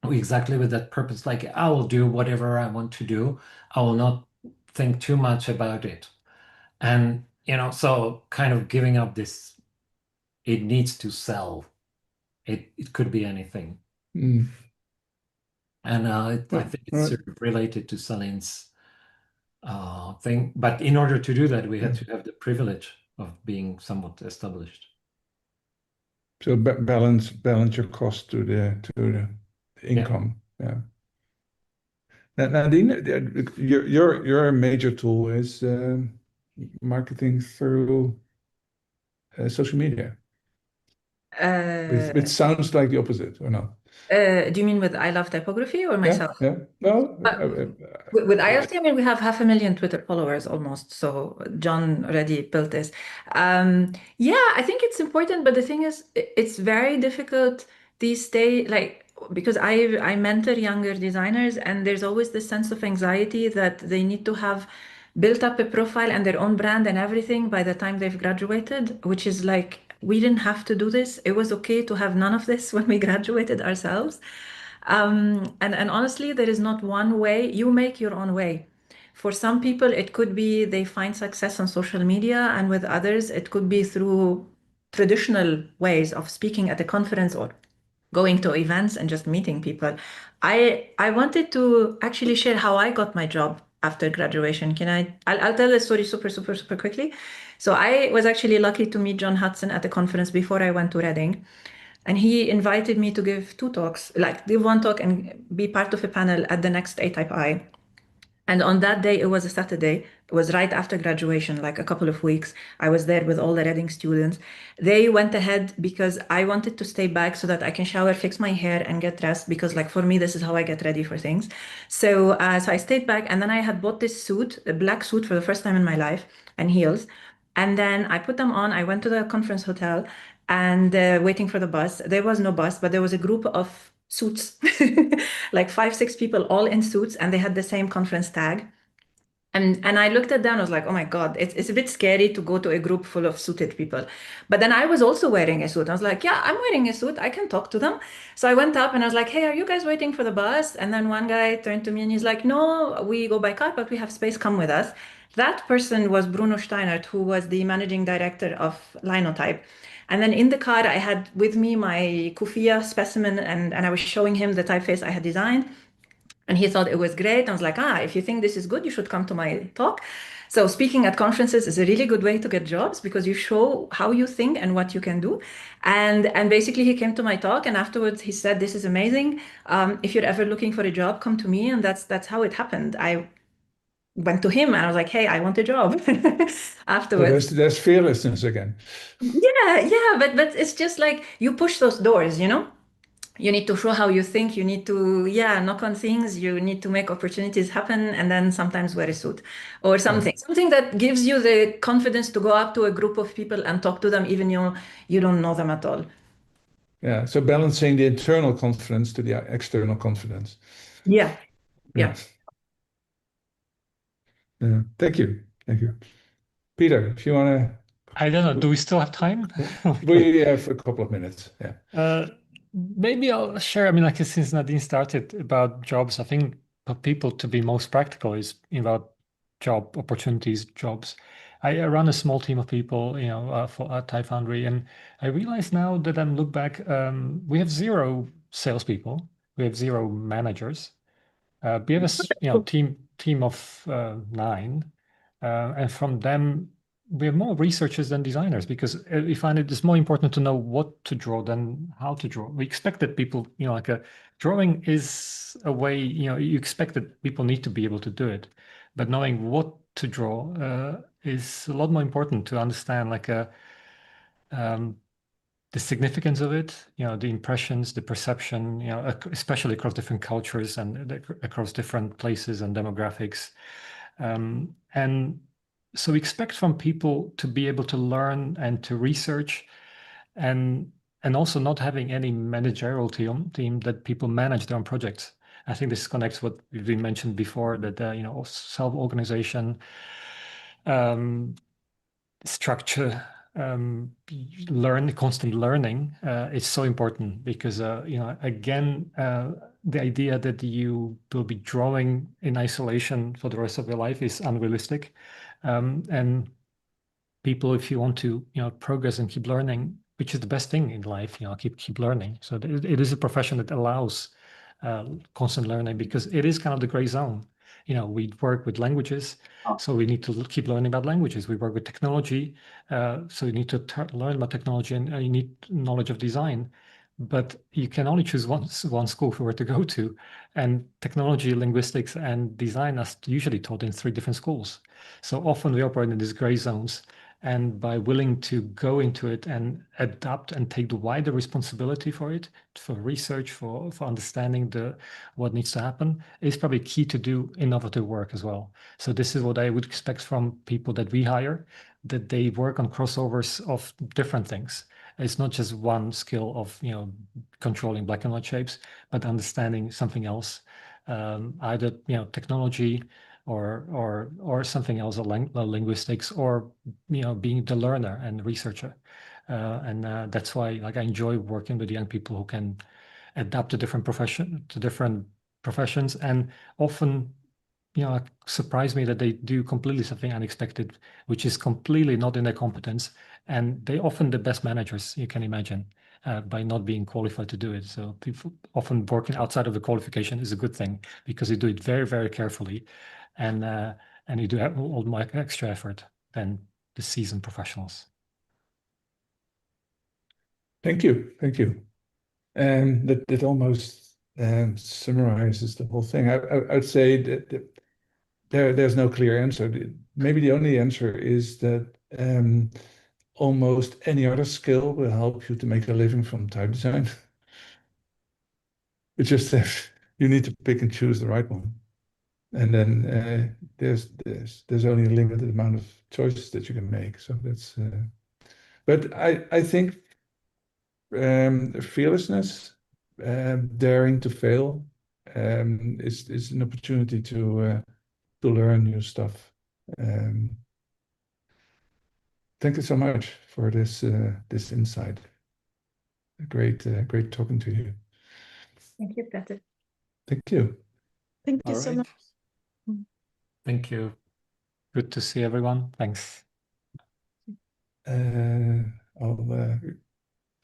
Exactly with that purpose, like I will do whatever I want to do. I will not think too much about it. And, so kind of giving up this, it needs to sell. It could be anything. And I think it's sort of related to Celine's thing. But in order to do that, we had to have the privilege of being somewhat established. So balance your cost to the income. Yeah. Now, Nadine, your major tool is marketing through social media. It sounds like the opposite, or not? Do you mean with I Love Typography or myself? Yeah. No. With ILT, I mean, we have 500,000 Twitter followers almost. So John already built this. Yeah, I think it's important, but the thing is, it's very difficult these days, because I mentor younger designers, and there's always this sense of anxiety that they need to have built up a profile and their own brand and everything by the time they've graduated, which is like, we didn't have to do this. It was okay to have none of this when we graduated ourselves. And honestly, there is not one way. You make your own way. For some people, it could be they find success on social media, and with others, it could be through traditional ways of speaking at a conference or going to events and just meeting people. I wanted to actually share how I got my job after graduation. I'll tell the story super quickly. So I was actually lucky to meet John Hudson at a conference before I went to Reading. And he invited me to give 2 talks, like give 1 talk and be part of a panel at the next A-Type I. And on that day, it was a Saturday. It was right after graduation, like a couple of weeks. I was there with all the Reading students. They went ahead because I wanted to stay back so that I can shower, fix my hair, and get dressed. Because, like, for me, this is how I get ready for things. So I stayed back, and then I had bought this suit, a black suit for the first time in my life, and heels. And then I put them on. I went to the conference hotel and waiting for the bus. There was no bus, but there was a group of suits, like 5, 6 people all in suits, and they had the same conference tag. And I looked at them, I was like, oh my God, it's a bit scary to go to a group full of suited people. But then I was also wearing a suit. I was like, yeah, I'm wearing a suit. I can talk to them. So I went up and I was like, hey, are you guys waiting for the bus? And then one guy turned to me and he's like, no, we go by car, but we have space. Come with us. That person was Bruno Steinert, who was the managing director of Linotype. And then in the car, I had with me my Kufia specimen, and I was showing him the typeface I had designed. And he thought it was great. I was like, if you think this is good, you should come to my talk. So speaking at conferences is a really good way to get jobs because you show how you think and what you can do. And basically he came to my talk, and afterwards he said, this is amazing. If you're ever looking for a job, come to me. And that's how it happened. I went to him and I was like, hey, I want a job afterwards. So there's fearlessness again. Yeah, but it's just like you push those doors, You need to show how you think. You need to, knock on things. You need to make opportunities happen, and then sometimes wear a suit or something. Yeah. Something that gives you the confidence to go up to a group of people and talk to them, even you don't know them at all. Yeah. So balancing the internal confidence to the external confidence. Yeah. Yeah. Yeah. Thank you. Thank you. Peter, if you want to. I don't know. Do we still have time? We have a couple of minutes. Yeah. Maybe I'll share. I mean, like since Nadine started about jobs, I think for people to be most practical is about job opportunities, jobs. I run a small team of people, for at Type Foundry, and I realize now that I look back, we have 0 salespeople, we have 0 managers. We have a team of 9, and from them we have more researchers than designers because we find it is more important to know what to draw than how to draw. We expect that people, like a drawing is a way, you expect that people need to be able to do it, but knowing what to draw is a lot more important to understand, like the significance of it, the impressions, the perception, especially across different cultures and across different places and demographics. And so we expect from people to be able to learn and to research and also not having any managerial team that people manage their own projects. I think this connects what we mentioned before, that self-organization, structure, constant learning is so important because again, the idea that you will be drawing in isolation for the rest of your life is unrealistic, and people, if you want to progress and keep learning, which is the best thing in life, keep learning. So it is a profession that allows constant learning because it is kind of the gray zone. We work with languages, so we need to keep learning about languages. We work with technology, so you need to learn about technology, and you need knowledge of design. But you can only choose one school for where to go to, and technology, linguistics, and design are usually taught in 3 different schools. So often we operate in these gray zones, and by willing to go into it and adapt and take the wider responsibility for it, for research, for understanding what needs to happen, is probably key to do innovative work as well. So this is what I would expect from people that we hire, that they work on crossovers of different things. It's not just one skill of controlling black and white shapes, but understanding something else, either technology or something else, linguistics, or being the learner and researcher. And that's why, like, I enjoy working with young people who can adapt to different professions, and often surprise me that they do completely something unexpected, which is completely not in their competence. And they often the best managers you can imagine, by not being qualified to do it. So people often working outside of the qualification is a good thing because you do it very, very carefully, and you do have all more extra effort than the seasoned professionals. Thank you. Thank you. And that almost summarizes the whole thing. I'd say that there's no clear answer. Maybe the only answer is that almost any other skill will help you to make a living from type design. It's just that you need to pick and choose the right one. And then there's only a limited amount of choices that you can make. So that's but I think fearlessness, daring to fail, is an opportunity to learn new stuff. Thank you so much for this insight. Great talking to you. Thank you, Peter. Thank you. Thank you All so right. much. Thank you. Good to see everyone. Thanks. I'll of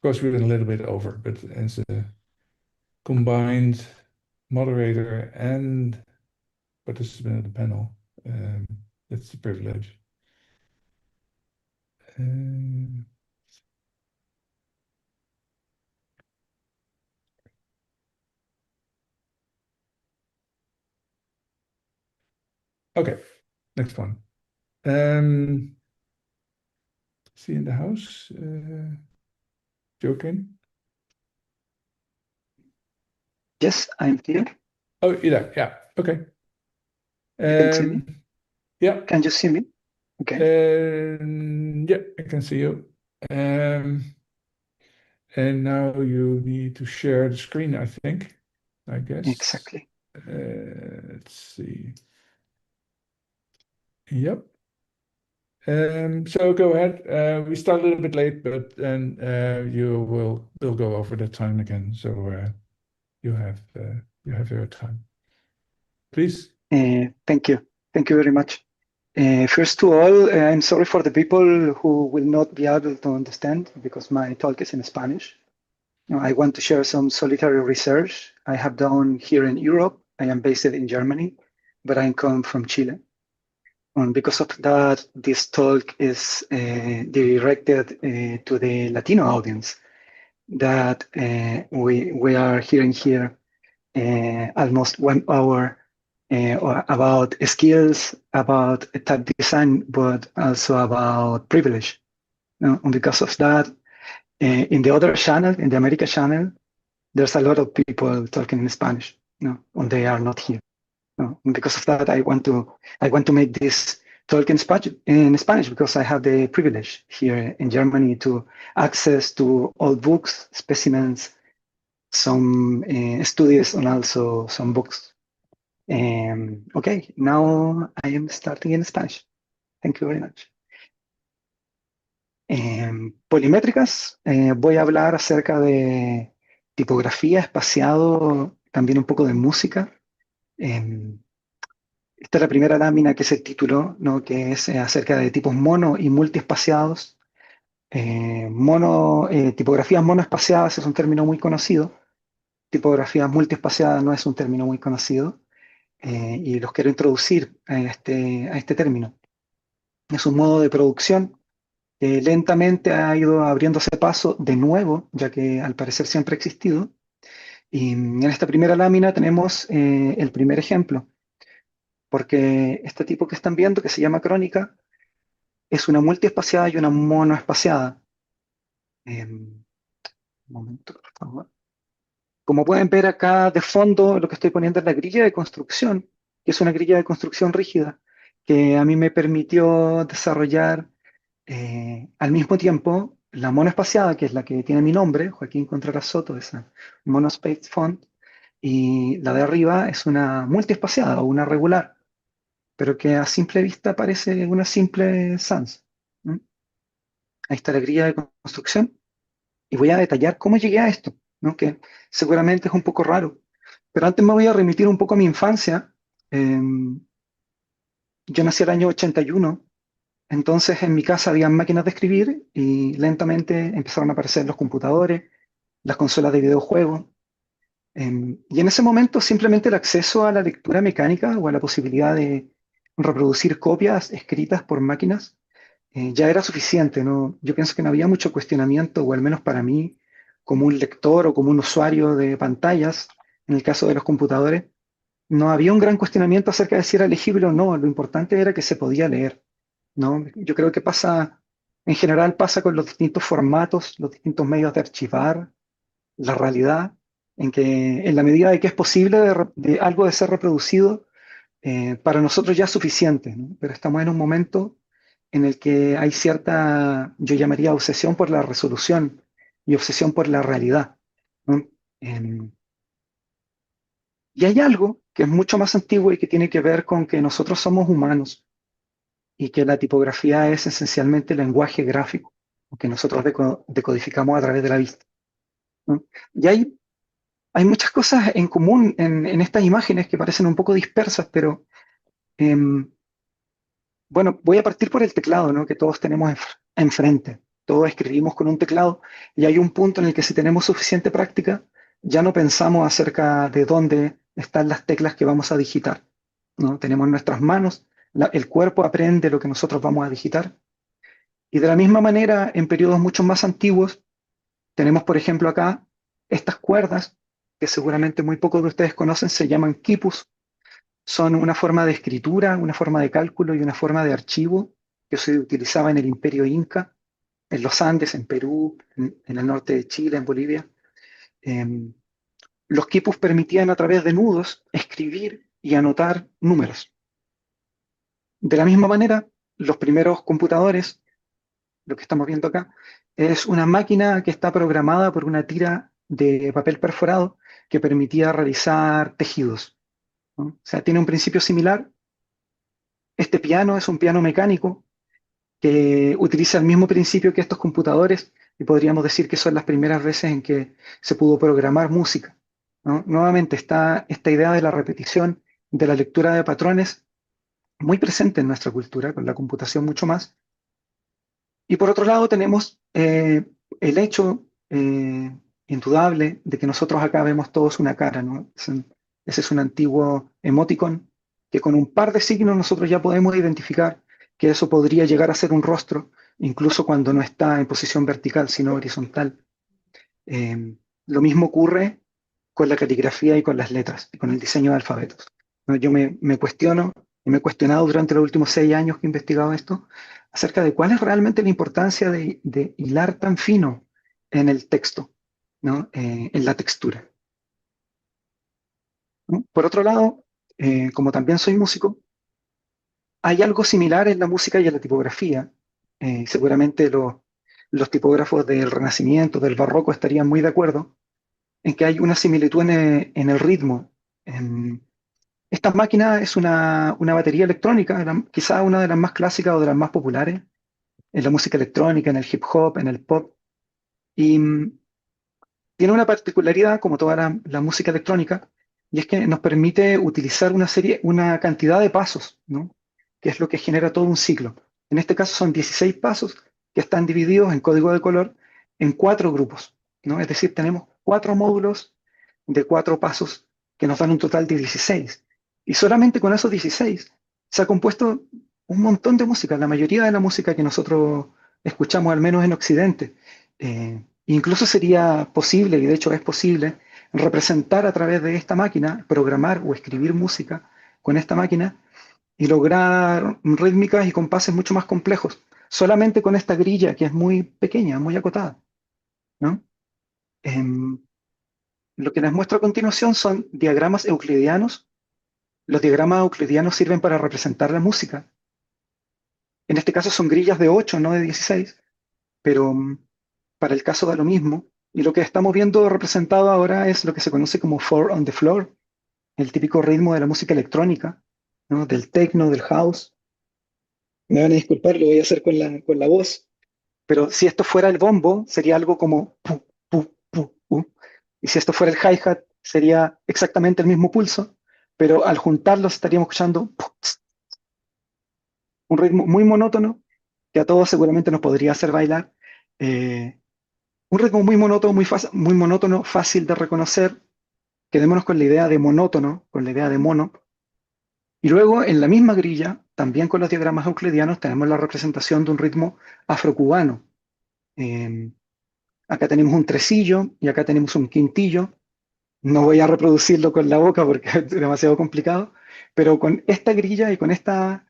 course we're a little bit over, but as a combined moderator and participant of the panel, it's a privilege. Okay, next one. See in the house, Joaquin? Yes, I'm here. Oh, yeah. Okay. You can see me? Yeah. Can you see me? Okay. Yeah, I can see you. And now you need to share the screen, I think, I guess. Exactly. Let's see. Yep. So go ahead. We start a little bit late, but then we'll go over the time again. So you have your time. Please. Thank you. Thank you very much. First of all, I'm sorry for the people who will not be able to understand because my talk is in Spanish. I want to share some solitary research I have done here in Europe. I am based in Germany, but I come from Chile. And because of that, this talk is directed to the Latino audience that we are hearing here almost 1 hour about skills, about type design, but also about privilege. And because of that, in the other channel, in the America channel, there's a lot of people talking in Spanish, and they are not here. And because of that, I want to make this talk in Spanish because I have the privilege here in Germany to access to all books, specimens, some studies, and also some books. Okay, now I am starting in Spanish. Thank you very much. Polimétricas, voy a hablar acerca de tipografía, espaciado, también un poco de música. Esta es la primera lámina que se tituló, ¿no? Que es acerca de tipos mono y multiespaciados. Tipografías monoespaciadas es un término muy conocido. Tipografías multiespaciadas no es un término muy conocido. Y los quiero introducir a este término. Es un modo de producción que lentamente ha ido abriéndose paso de nuevo, ya que al parecer siempre ha existido. Y en esta primera lámina tenemos el primer ejemplo, porque este tipo que están viendo, que se llama crónica, es una multiespaciada y una monoespaciada. Un momento, por favor. Como pueden ver acá de fondo, lo que estoy poniendo es la grilla de construcción, que es una grilla de construcción rígida, que a mí me permitió desarrollar al mismo tiempo la monoespaciada, que es la que tiene mi nombre, Joaquín Contreras Soto, esa monospace font, y la de arriba es una multiespaciada o una regular, pero que a simple vista parece una simple sans. ¿Mm? Ahí está la grilla de construcción y voy a detallar cómo llegué a esto, ¿no? Que seguramente es un poco raro. Pero antes me voy a remitir un poco a mi infancia. Yo nací el año 81, entonces en mi casa había máquinas de escribir y lentamente empezaron a aparecer los computadores, las consolas de videojuegos. Y en ese momento simplemente el acceso a la lectura mecánica o a la posibilidad de reproducir copias escritas por máquinas ya era suficiente, ¿no? Yo pienso que no había mucho cuestionamiento, o al menos para mí, como un lector o como un usuario de pantallas, en el caso de los computadores, no había un gran cuestionamiento acerca de si era legible o no. Lo importante era que se podía leer, ¿no? Yo creo que pasa, en general pasa con los distintos formatos, los distintos medios de archivar, la realidad, en que en la medida de que es posible de algo de ser reproducido, para nosotros ya es suficiente, ¿no? Pero estamos en un momento en el que hay cierta, yo llamaría obsesión por la resolución y obsesión por la realidad, ¿no? Em, y hay algo que es mucho más antiguo y que tiene que ver con que nosotros somos humanos y que la tipografía es esencialmente lenguaje gráfico, que nosotros decodificamos a través de la vista, ¿no? Y hay muchas cosas en común en estas imágenes que parecen un poco dispersas, pero em, bueno, voy a partir por el teclado, ¿no? Que todos tenemos enfrente. Todos escribimos con un teclado y hay un punto en el que si tenemos suficiente práctica, ya no pensamos acerca de dónde están las teclas que vamos a digitar, ¿no? Tenemos nuestras manos, el cuerpo aprende lo que nosotros vamos a digitar. Y de la misma manera, en periodos mucho más antiguos, tenemos, por ejemplo, acá estas cuerdas, que seguramente muy pocos de ustedes conocen, se llaman quipus. Son una forma de escritura, una forma de cálculo y una forma de archivo que se utilizaba en el Imperio Inca, en los Andes, en Perú, en el norte de Chile, en Bolivia. Em, los quipus permitían a través de nudos escribir y anotar números. De la misma manera, los primeros computadores lo que estamos viendo acá, es una máquina que está programada por una tira de papel perforado que permitía realizar tejidos, ¿no? O sea, tiene un principio similar. Este piano es un piano mecánico que utiliza el mismo principio que estos computadores y podríamos decir que son las primeras veces en que se pudo programar música, ¿no? Nuevamente está esta idea de la repetición, de la lectura de patrones muy presente en nuestra cultura, con la computación mucho más. Y por otro lado tenemos el hecho indudable de que nosotros acá vemos todos una cara, ¿no? Ese es un antiguo emoticon que con un par de signos nosotros ya podemos identificar que eso podría llegar a ser un rostro, incluso cuando no está en posición vertical, sino horizontal. Lo mismo ocurre con la caligrafía y con las letras, y con el diseño de alfabetos, ¿no? Yo me cuestiono y me he cuestionado durante los últimos 6 años que he investigado esto acerca de cuál es realmente la importancia de hilar tan fino en el texto, ¿no? En la textura, ¿no? Por otro lado, como también soy músico, hay algo similar en la música y en la tipografía. Seguramente los tipógrafos del Renacimiento, del Barroco estarían muy de acuerdo en que hay una similitud en el ritmo. Esta máquina es una batería electrónica, quizá una de las más clásicas o de las más populares en la música electrónica, en el hip hop, en el pop. Y tiene una particularidad, como toda la música electrónica, y es que nos permite utilizar una cantidad de pasos, ¿no? Que es lo que genera todo un ciclo. En este caso son 16 pasos que están divididos en código de color en 4 grupos, ¿no? Es decir, tenemos 4 módulos de 4 pasos que nos dan un total de 16. Y solamente con esos 16 se ha compuesto un montón de música, la mayoría de la música que nosotros escuchamos, al menos en Occidente. Incluso sería posible, y de hecho es posible, representar a través de esta máquina, programar o escribir música con esta máquina y lograr rítmicas y compases mucho más complejos, solamente con esta grilla que es muy pequeña, muy acotada, ¿no? Em, lo que les muestro a continuación son diagramas euclidianos. Los diagramas euclidianos sirven para representar la música. En este caso son grillas de 8, no de 16, pero para el caso da lo mismo. Y lo que estamos viendo representado ahora es lo que se conoce como four on the floor, el típico ritmo de la música electrónica, ¿no? Del techno, del house. Me van a disculpar, lo voy a hacer con la voz, pero si esto fuera el bombo, sería algo como pu, pu, pu, pu. Y si esto fuera el hi-hat, sería exactamente el mismo pulso, pero al juntarlos estaríamos escuchando pu, tss, un ritmo muy monótono que a todos seguramente nos podría hacer bailar. Eh, un ritmo muy monótono, muy monótono, fácil de reconocer. Quedémonos con la idea de monótono, con la idea de mono. Y luego en la misma grilla, también con los diagramas euclidianos, tenemos la representación de un ritmo afrocubano. Eh, Acá tenemos un tresillo y acá tenemos un quintillo. No voy a reproducirlo con la boca porque es demasiado complicado, pero con esta grilla y con esta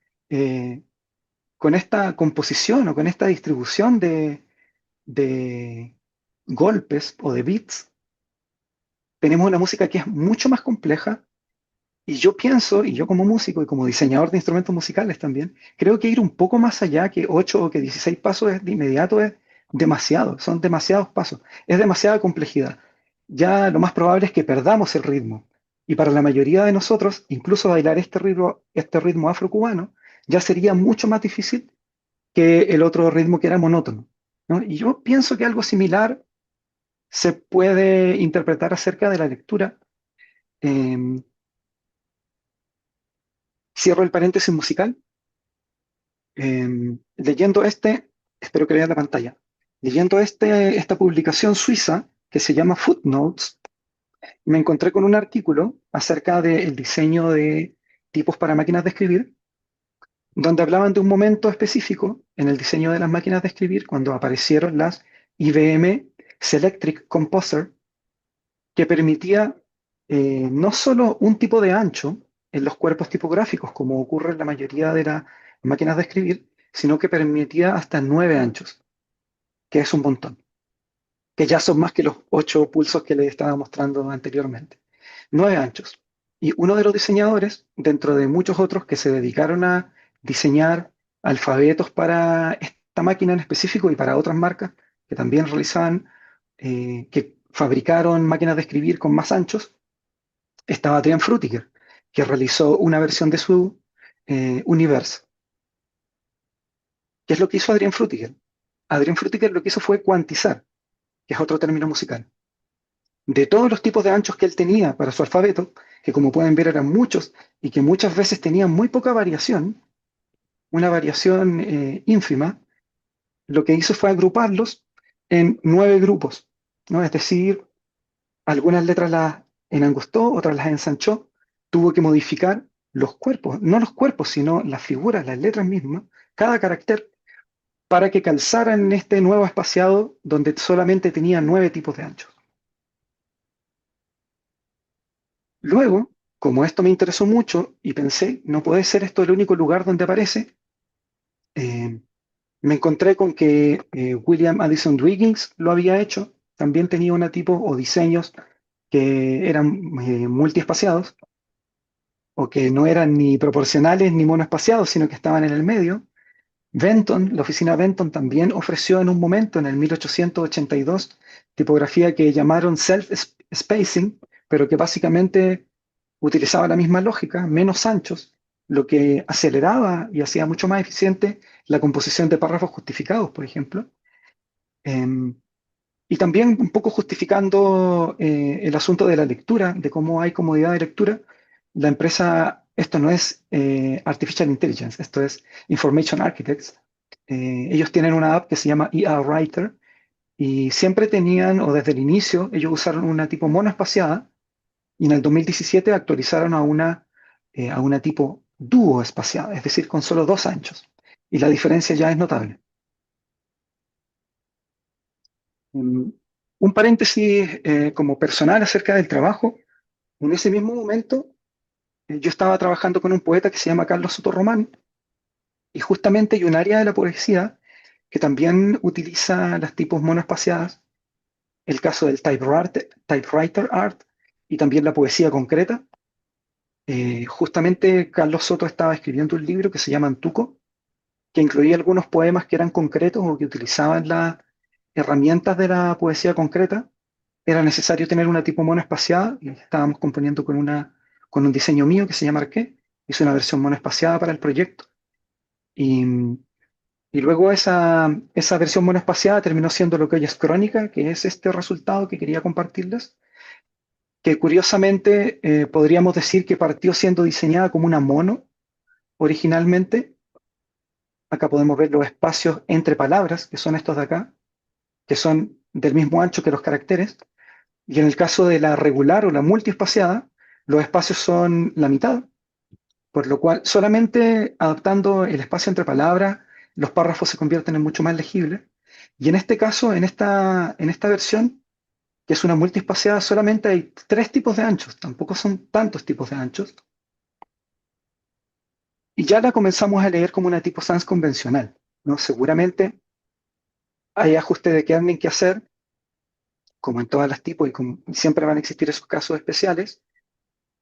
composición o con esta distribución de golpes o de beats, tenemos una música que es mucho más compleja. Y yo pienso, y yo como músico y como diseñador de instrumentos musicales también, creo que ir un poco más allá que 8 o que 16 pasos de inmediato es demasiado, son demasiados pasos, es demasiada complejidad. Ya lo más probable es que perdamos el ritmo. Y para la mayoría de nosotros, incluso bailar este ritmo afrocubano, ya sería mucho más difícil que el otro ritmo que era monótono, ¿no? Y yo pienso que algo similar se puede interpretar acerca de la lectura. Em, Cierro el paréntesis musical. Leyendo espero que vean la pantalla, leyendo esta publicación suiza que se llama Footnotes, me encontré con un artículo acerca del diseño de tipos para máquinas de escribir, donde hablaban de un momento específico en el diseño de las máquinas de escribir cuando aparecieron las IBM Selectric Composer, que permitía no solo un tipo de ancho en los cuerpos tipográficos, como ocurre en la mayoría de las máquinas de escribir, sino que permitía hasta 9 anchos, que es un montón, que ya son más que los 8 pulsos que les estaba mostrando anteriormente. 9 anchos. Y uno de los diseñadores, dentro de muchos otros que se dedicaron a diseñar alfabetos para esta máquina en específico y para otras marcas que también realizaban, que fabricaron máquinas de escribir con más anchos, estaba Adrian Frutiger, que realizó una versión de su Universe. ¿Qué es lo que hizo Adrian Frutiger? Adrian Frutiger lo que hizo fue cuantizar, que es otro término musical. De todos los tipos de anchos que él tenía para su alfabeto, que como pueden ver eran muchos y que muchas veces tenían muy poca variación, una variación ínfima, lo que hizo fue agruparlos en 9 grupos, ¿no? Es decir, algunas letras las enangostó, otras las ensanchó, tuvo que modificar los cuerpos, no los cuerpos, sino las figuras, las letras mismas, cada carácter, para que calzaran en este nuevo espaciado donde solamente tenía 9 tipos de anchos. Luego, como esto me interesó mucho y pensé, no puede ser esto el único lugar donde aparece, eh, me encontré con que William Addison Dwiggins lo había hecho, también tenía una tipo o diseños que eran multiespaciados o que no eran ni proporcionales ni monoespaciados, sino que estaban en el medio. Benton, la oficina Benton también ofreció en un momento, en el 1882, tipografía que llamaron self-spacing, pero que básicamente utilizaba la misma lógica, menos anchos, lo que aceleraba y hacía mucho más eficiente la composición de párrafos justificados, por ejemplo. Em, y también un poco justificando el asunto de la lectura, de cómo hay comodidad de lectura. La empresa, esto no es Artificial Intelligence, esto es Information Architects. Ellos tienen una app que se llama ER Writer y siempre tenían, o desde el inicio, ellos usaron una tipo monoespaciada y en el 2017 actualizaron a una tipo dúo espaciada, es decir, con solo 2 anchos. Y la diferencia ya es notable. Un paréntesis como personal acerca del trabajo. En ese mismo momento, yo estaba trabajando con un poeta que se llama Carlos Soto Román, y justamente hay un área de la poesía que también utiliza las tipos monoespaciadas, el caso del typewriter art y también la poesía concreta. Justamente Carlos Soto estaba escribiendo un libro que se llama Antuco, que incluía algunos poemas que eran concretos o que utilizaban las herramientas de la poesía concreta. Era necesario tener una tipo monoespaciada y estábamos componiendo con un diseño mío que se llama Arqué. Hice una versión monoespaciada para el proyecto y, y luego esa versión monoespaciada terminó siendo lo que hoy es Crónica, que es este resultado que quería compartirles, que curiosamente podríamos decir que partió siendo diseñada como una mono originalmente. Acá podemos ver los espacios entre palabras, que son estos de acá, que son del mismo ancho que los caracteres. Y en el caso de la regular o la multiespaciada, los espacios son la mitad, por lo cual solamente adaptando el espacio entre palabras, los párrafos se convierten en mucho más legibles. Y en este caso, en esta versión, que es una multiespaciada, solamente hay 3 tipos de anchos, tampoco son tantos tipos de anchos. Y ya la comenzamos a leer como una tipo sans convencional, ¿no? Seguramente hay ajustes de kerning que hacer, como en todas las tipos, y siempre van a existir esos casos especiales,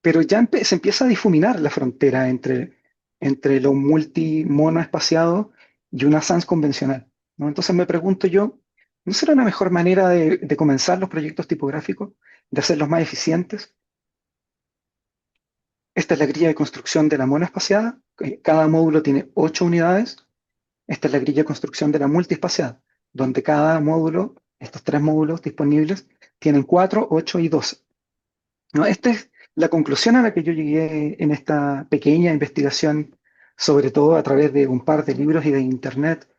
pero ya se empieza a difuminar la frontera entre lo multimono espaciado y una sans convencional, ¿no? Entonces me pregunto yo, ¿no será una mejor manera de comenzar los proyectos tipográficos, de hacerlos más eficientes? Esta es la grilla de construcción de la mono espaciada. Cada módulo tiene 8 unidades. Esta es la grilla de construcción de la multiespaciada, donde cada módulo, estos 3 módulos disponibles, tienen 4, 8 y 12. ¿No? Esta es la conclusión a la que yo llegué en esta pequeña investigación, sobre todo a través de un par de libros y de internet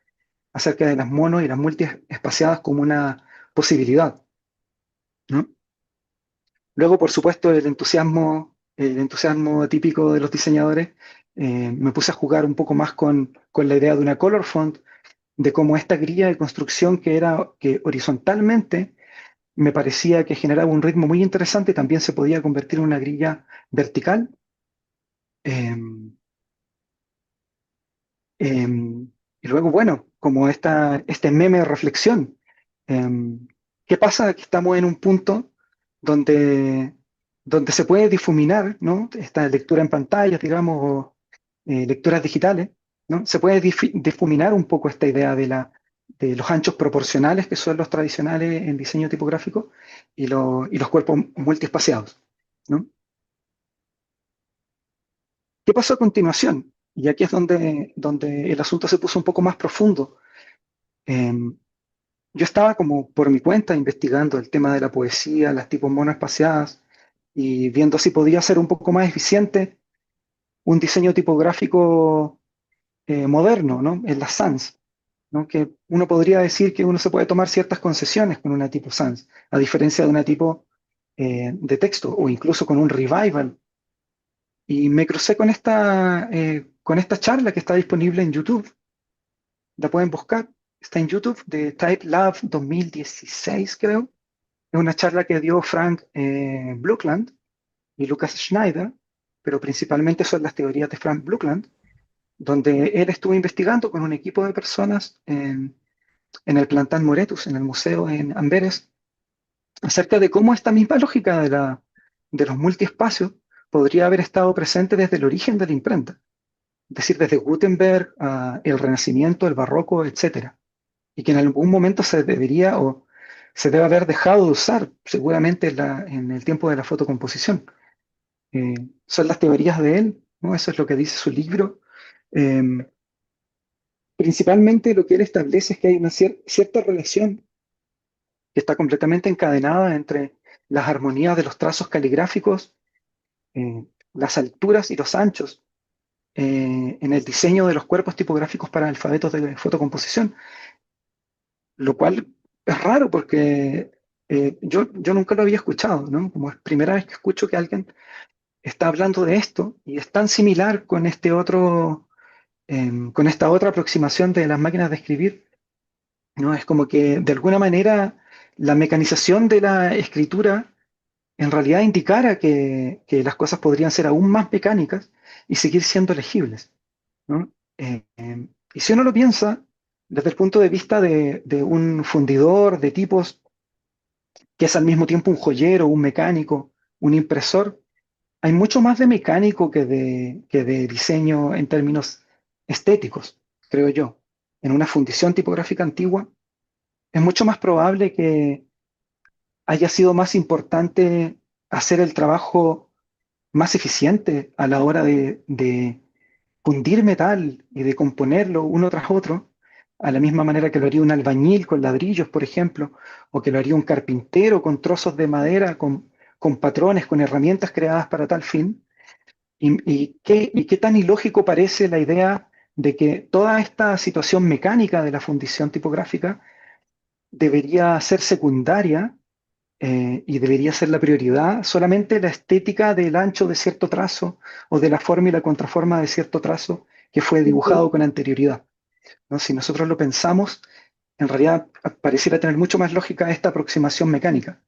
acerca de las monos y las multiespaciadas como una posibilidad, ¿no? Luego, por supuesto, el entusiasmo típico de los diseñadores, me puse a jugar un poco más con la idea de una color font, de cómo esta grilla de construcción que horizontalmente me parecía que generaba un ritmo muy interesante, también se podía convertir en una grilla vertical. Em, y luego, bueno, como este meme de reflexión, em, ¿qué pasa? Que estamos en un punto donde, donde se puede difuminar, ¿no? Esta lectura en pantallas, digamos, o lecturas digitales, ¿no? Se puede difuminar un poco esta idea de los anchos proporcionales, que son los tradicionales en diseño tipográfico, y los cuerpos multiespaciados, ¿no? ¿Qué pasó a continuación? Y aquí es donde el asunto se puso un poco más profundo. Em, yo estaba como por mi cuenta investigando el tema de la poesía, las tipos monoespaciadas, y viendo si podía ser un poco más eficiente un diseño tipográfico moderno, ¿no? En las sans, ¿no? Que uno podría decir que uno se puede tomar ciertas concesiones con una tipo sans, a diferencia de una tipo de texto, o incluso con un revival. Y me crucé con esta charla que está disponible en YouTube. La pueden buscar. Está en YouTube de TypeLab 2016, creo. Es una charla que dio Frank Blokland y Lucas Schneider, pero principalmente son las teorías de Frank Blokland, donde él estuvo investigando con un equipo de personas en el Plantan Moretus, en el museo en Amberes, acerca de cómo esta misma lógica de los multiespacios podría haber estado presente desde el origen de la imprenta, es decir, desde Gutenberg, el Renacimiento, el Barroco, etcétera, y que en algún momento se debería o se debe haber dejado de usar, seguramente en el tiempo de la fotocomposición. Son las teorías de él, ¿no? Eso es lo que dice su libro. Em, Principalmente lo que él establece es que hay una cierta relación que está completamente encadenada entre las armonías de los trazos caligráficos, las alturas y los anchos en el diseño de los cuerpos tipográficos para alfabetos de fotocomposición, lo cual es raro porque yo nunca lo había escuchado, ¿no? Como es primera vez que escucho que alguien está hablando de esto y es tan similar con con esta otra aproximación de las máquinas de escribir, ¿no? Es como que de alguna manera la mecanización de la escritura en realidad indicara que las cosas podrían ser aún más mecánicas y seguir siendo legibles, ¿no? Y si uno lo piensa desde el punto de vista de un fundidor de tipos que es al mismo tiempo un joyero, un mecánico, un impresor, hay mucho más de mecánico que de diseño en términos estéticos, creo yo. En una fundición tipográfica antigua es mucho más probable que haya sido más importante hacer el trabajo más eficiente a la hora de fundir metal y de componerlo uno tras otro, a la misma manera que lo haría un albañil con ladrillos, por ejemplo, o que lo haría un carpintero con trozos de madera, con patrones, con herramientas creadas para tal fin. Y qué tan ilógico parece la idea de que toda esta situación mecánica de la fundición tipográfica debería ser secundaria y debería ser la prioridad solamente la estética del ancho de cierto trazo o de la forma y la contraforma de cierto trazo que fue dibujado con anterioridad, ¿no? Si nosotros lo pensamos, en realidad pareciera tener mucho más lógica esta aproximación mecánica,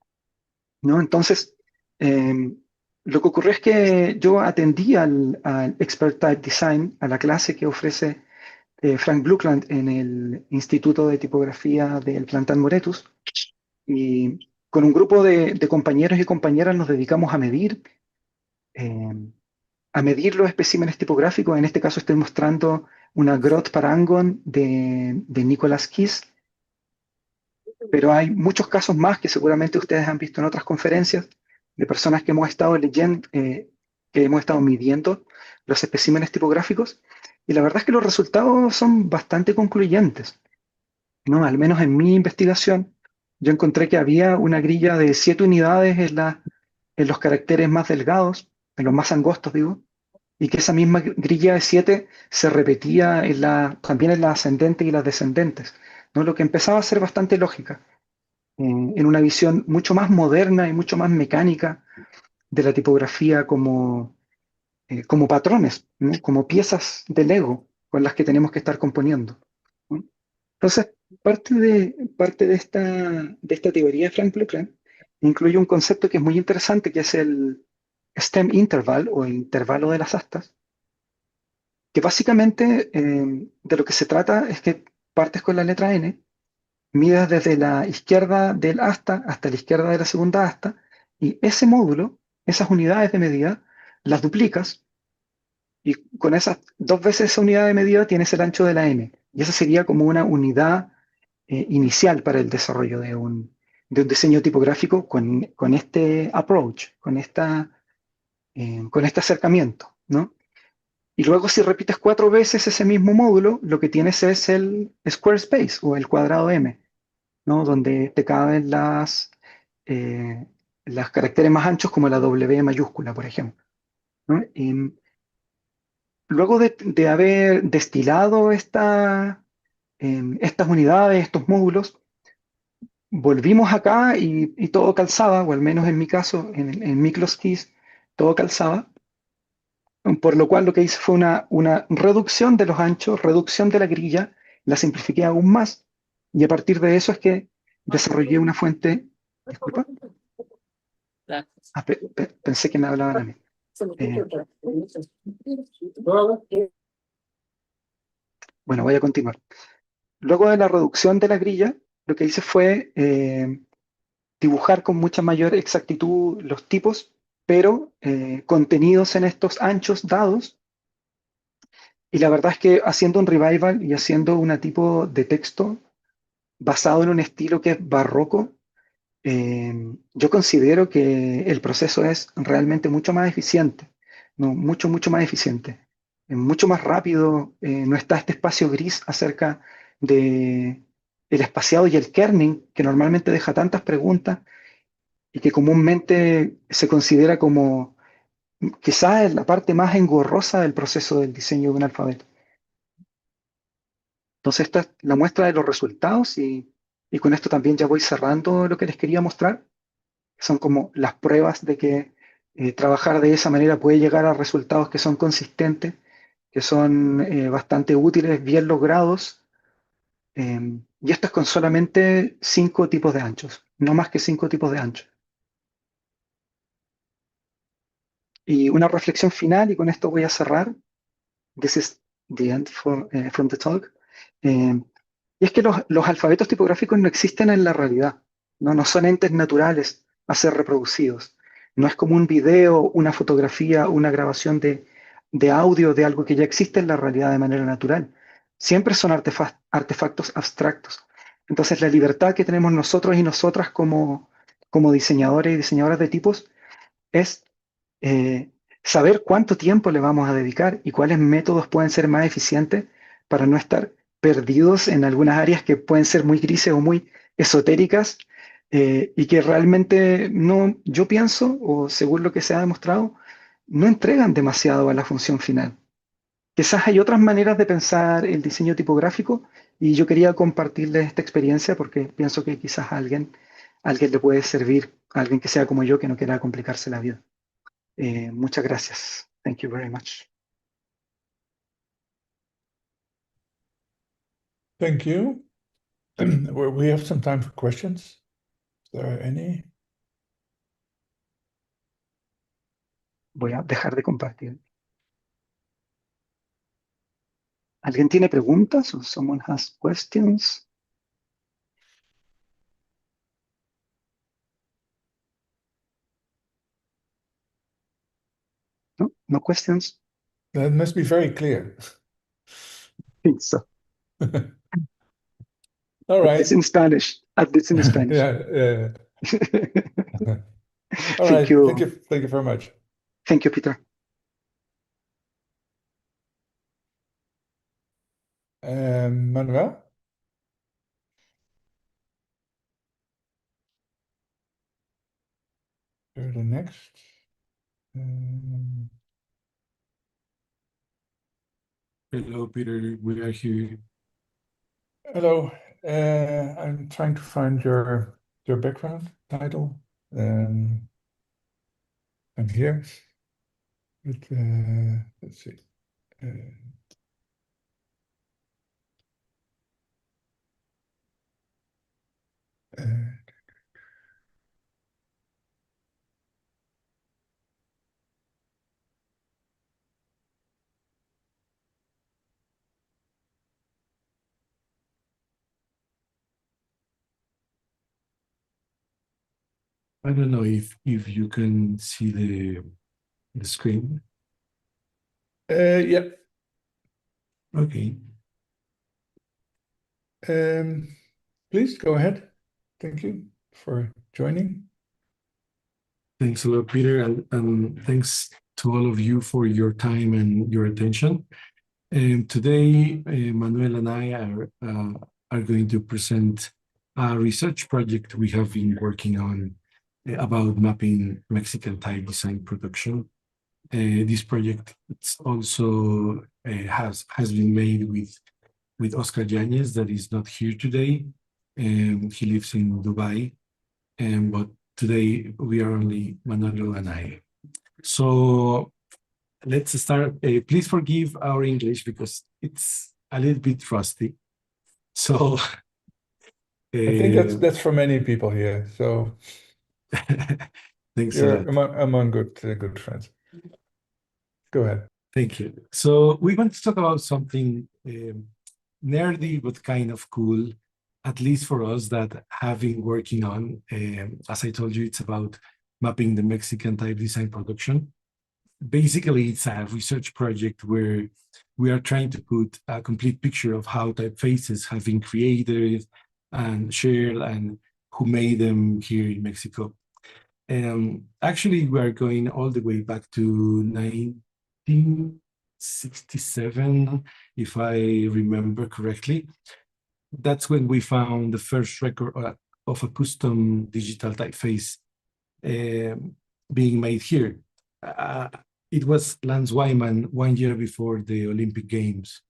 ¿no? Entonces, eh, lo que ocurrió es que yo atendí al Expert Type Design, a la clase que ofrece Frank Blokland en el Instituto de Tipografía del Plantan Moretus, y con un grupo de compañeros y compañeras nos dedicamos eh, a medir los especímenes tipográficos. En este caso estoy mostrando una Grot Parangon de Nicolas Kiss, pero hay muchos casos más que seguramente ustedes han visto en otras conferencias de personas que hemos estado leyendo, que hemos estado midiendo los especímenes tipográficos, y la verdad es que los resultados son bastante concluyentes, ¿no? Al menos en mi investigación, yo encontré que había una grilla de 7 unidades en los caracteres más delgados, en los más angostos, digo, y que esa misma grilla de 7 se repetía también en las ascendentes y las descendentes, ¿no? Lo que empezaba a ser bastante lógica, en una visión mucho más moderna y mucho más mecánica de la tipografía como patrones, ¿no? Como piezas de Lego con las que tenemos que estar componiendo, ¿no? Entonces, parte de esta teoría de Frank Blokland incluye un concepto que es muy interesante, que es el stem interval o intervalo de las astas, que básicamente de lo que se trata es que partes con la letra N, midas desde la izquierda del asta hasta la izquierda de la segunda asta, y ese módulo, esas unidades de medida, las duplicas Y con esas 2 veces esa unidad de medida tienes el ancho de la M. Y esa sería como una unidad inicial para el desarrollo de un diseño tipográfico con este approach, con este acercamiento, ¿no? Y luego si repites 4 veces ese mismo módulo, lo que tienes es el Squarespace o el cuadrado M, ¿no? Donde te caben las caracteres más anchos como la W mayúscula, por ejemplo, ¿no? Y luego de haber destilado estas unidades, estos módulos, volvimos acá y todo calzaba, o al menos en mi caso, en Miklos todo calzaba, por lo cual lo que hice fue una reducción de los anchos, reducción de la grilla, la simplifiqué aún más, y a partir de eso es que desarrollé una fuente. Disculpa. Pensé que me hablaban a mí. Bueno, voy a continuar. Luego de la reducción de la grilla, lo que hice fue dibujar con mucha mayor exactitud los tipos, pero contenidos en estos anchos dados. Y la verdad es que haciendo un revival y haciendo un tipo de texto basado en un estilo que es barroco, yo considero que el proceso es realmente mucho más eficiente, ¿no? Mucho, mucho más eficiente, mucho más rápido, no está este espacio gris acerca de el espaciado y el kerning, que normalmente deja tantas preguntas y que comúnmente se considera como quizás la parte más engorrosa del proceso del diseño de un alfabeto. Entonces, esta es la muestra de los resultados y con esto también ya voy cerrando lo que les quería mostrar. Son como las pruebas de que trabajar de esa manera puede llegar a resultados que son consistentes, que son bastante útiles, bien logrados. Y esto es con solamente 5 tipos de anchos, no más que 5 tipos de anchos. Y una reflexión final, y con esto voy a cerrar. This is the end from the talk. Eh, y es que los alfabetos tipográficos no existen en la realidad, ¿no? No son entes naturales a ser reproducidos. No es como un video, una fotografía, una grabación de audio de algo que ya existe en la realidad de manera natural. Siempre son artefactos abstractos. Entonces, la libertad que tenemos nosotros y nosotras como diseñadores y diseñadoras de tipos es eh, saber cuánto tiempo le vamos a dedicar y cuáles métodos pueden ser más eficientes para no estar perdidos en algunas áreas que pueden ser muy grises o muy esotéricas y que realmente no, yo pienso, o según lo que se ha demostrado, no entregan demasiado a la función final. Quizás hay otras maneras de pensar el diseño tipográfico y yo quería compartirles esta experiencia porque pienso que quizás a alguien le puede servir, a alguien que sea como yo, que no quiera complicarse la vida. Muchas gracias. Thank you very much. Thank you. We have some time for questions. Is there any? Voy a dejar de compartir. ¿Alguien tiene preguntas? ¿O someone has questions? No, no questions. That must be very clear. Think so. All right. It's in Spanish. It's in Spanish. Yeah. All Thank right. you. Thank you very much. Thank you, Peter. Manuel? You're the next. Hello, Peter. We are here. Hello. I'm trying to find your background title. I'm here. But, let's see. Uh, I don't know if you can see the screen. Yeah. Okay. Please go ahead. Thank you for joining. Thanks a lot, Peter, and thanks to all of you for your time and your attention. Today, Manuel and I are going to present a research project we have been working on about mapping Mexican type design production. This project it's also has been made with Oscar Yanez, that is not here today. He lives in Dubai, but today we are only Manolo and I. So let's start. Please forgive our English because it's a little bit rusty. So I think that's for many people here. So thanks a you're lot. among good friends. Go ahead. Thank you. So we want to talk about something nerdy but kind of cool, at least for us that have been working on. As I told you, it's about mapping the Mexican type design production. Basically, it's a research project where we are trying to put a complete picture of how typefaces have been created and shared and who made them here in Mexico. Actually, we are going all the way back to 1967, if I remember correctly. That's when we found the first record of a custom digital typeface being made here. It was Lance Wyman 1 year before the Olympic Games.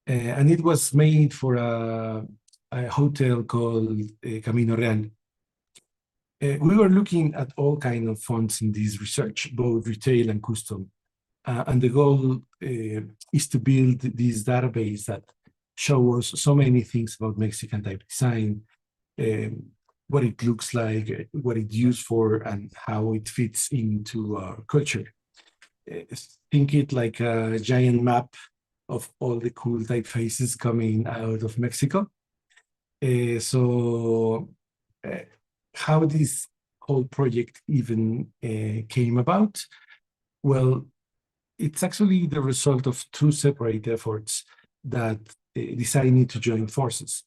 And it was made for a hotel called Camino Real. We were looking at all kinds of fonts in this research, both retail and custom. And the goal is to build this database that shows us so many things about Mexican type design, what it looks like, what it's used for, and how it fits into our culture. Think it like a giant map of all the cool typefaces coming out of Mexico. How this whole project even came about? Well, it's actually the result of two separate efforts that decided to join forces.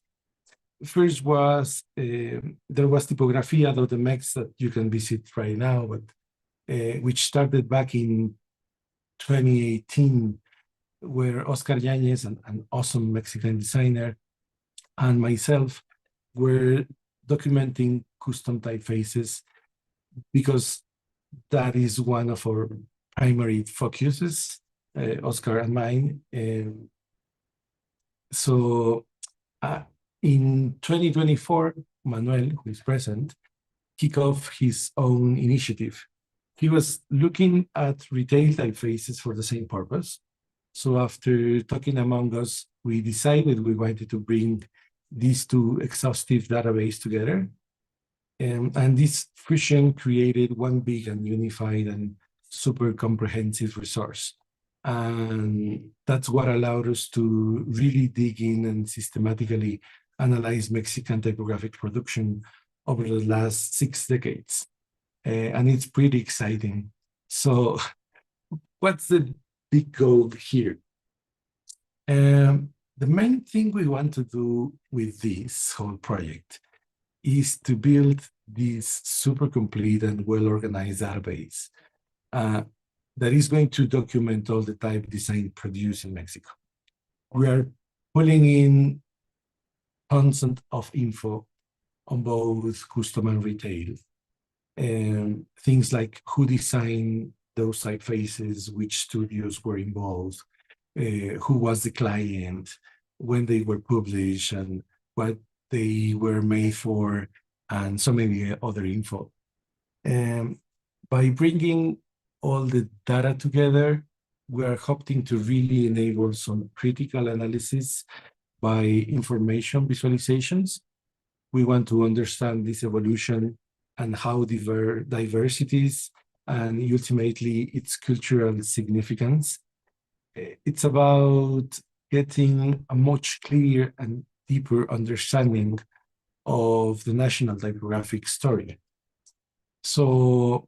First was, there was Tipografía.mx that you can visit right now, but which started back in 2018, where Oscar Yanez, an awesome Mexican designer, and myself were documenting custom typefaces because that is one of our primary focuses, Oscar and mine. In 2024, Manuel, who is present, kicked off his own initiative. He was looking at retail typefaces for the same purpose. So after talking among us, we decided we wanted to bring these two exhaustive databases together. And this fusion created one big and unified and super comprehensive resource. And that's what allowed us to really dig in and systematically analyze Mexican typographic production over the last 6 decades. And it's pretty exciting. So what's the big goal here? The main thing we want to do with this whole project is to build this super complete and well-organized database that is going to document all the type design produced in Mexico. We are pulling in tons of info on both custom and retail. Things like who designed those typefaces, which studios were involved, who was the client, when they were published, and what they were made for, and so many other info. By bringing all the data together, we are hoping to really enable some critical analysis by information visualizations. We want to understand this evolution and how diversities and ultimately its cultural significance. It's about getting a much clearer and deeper understanding of the national typographic story. So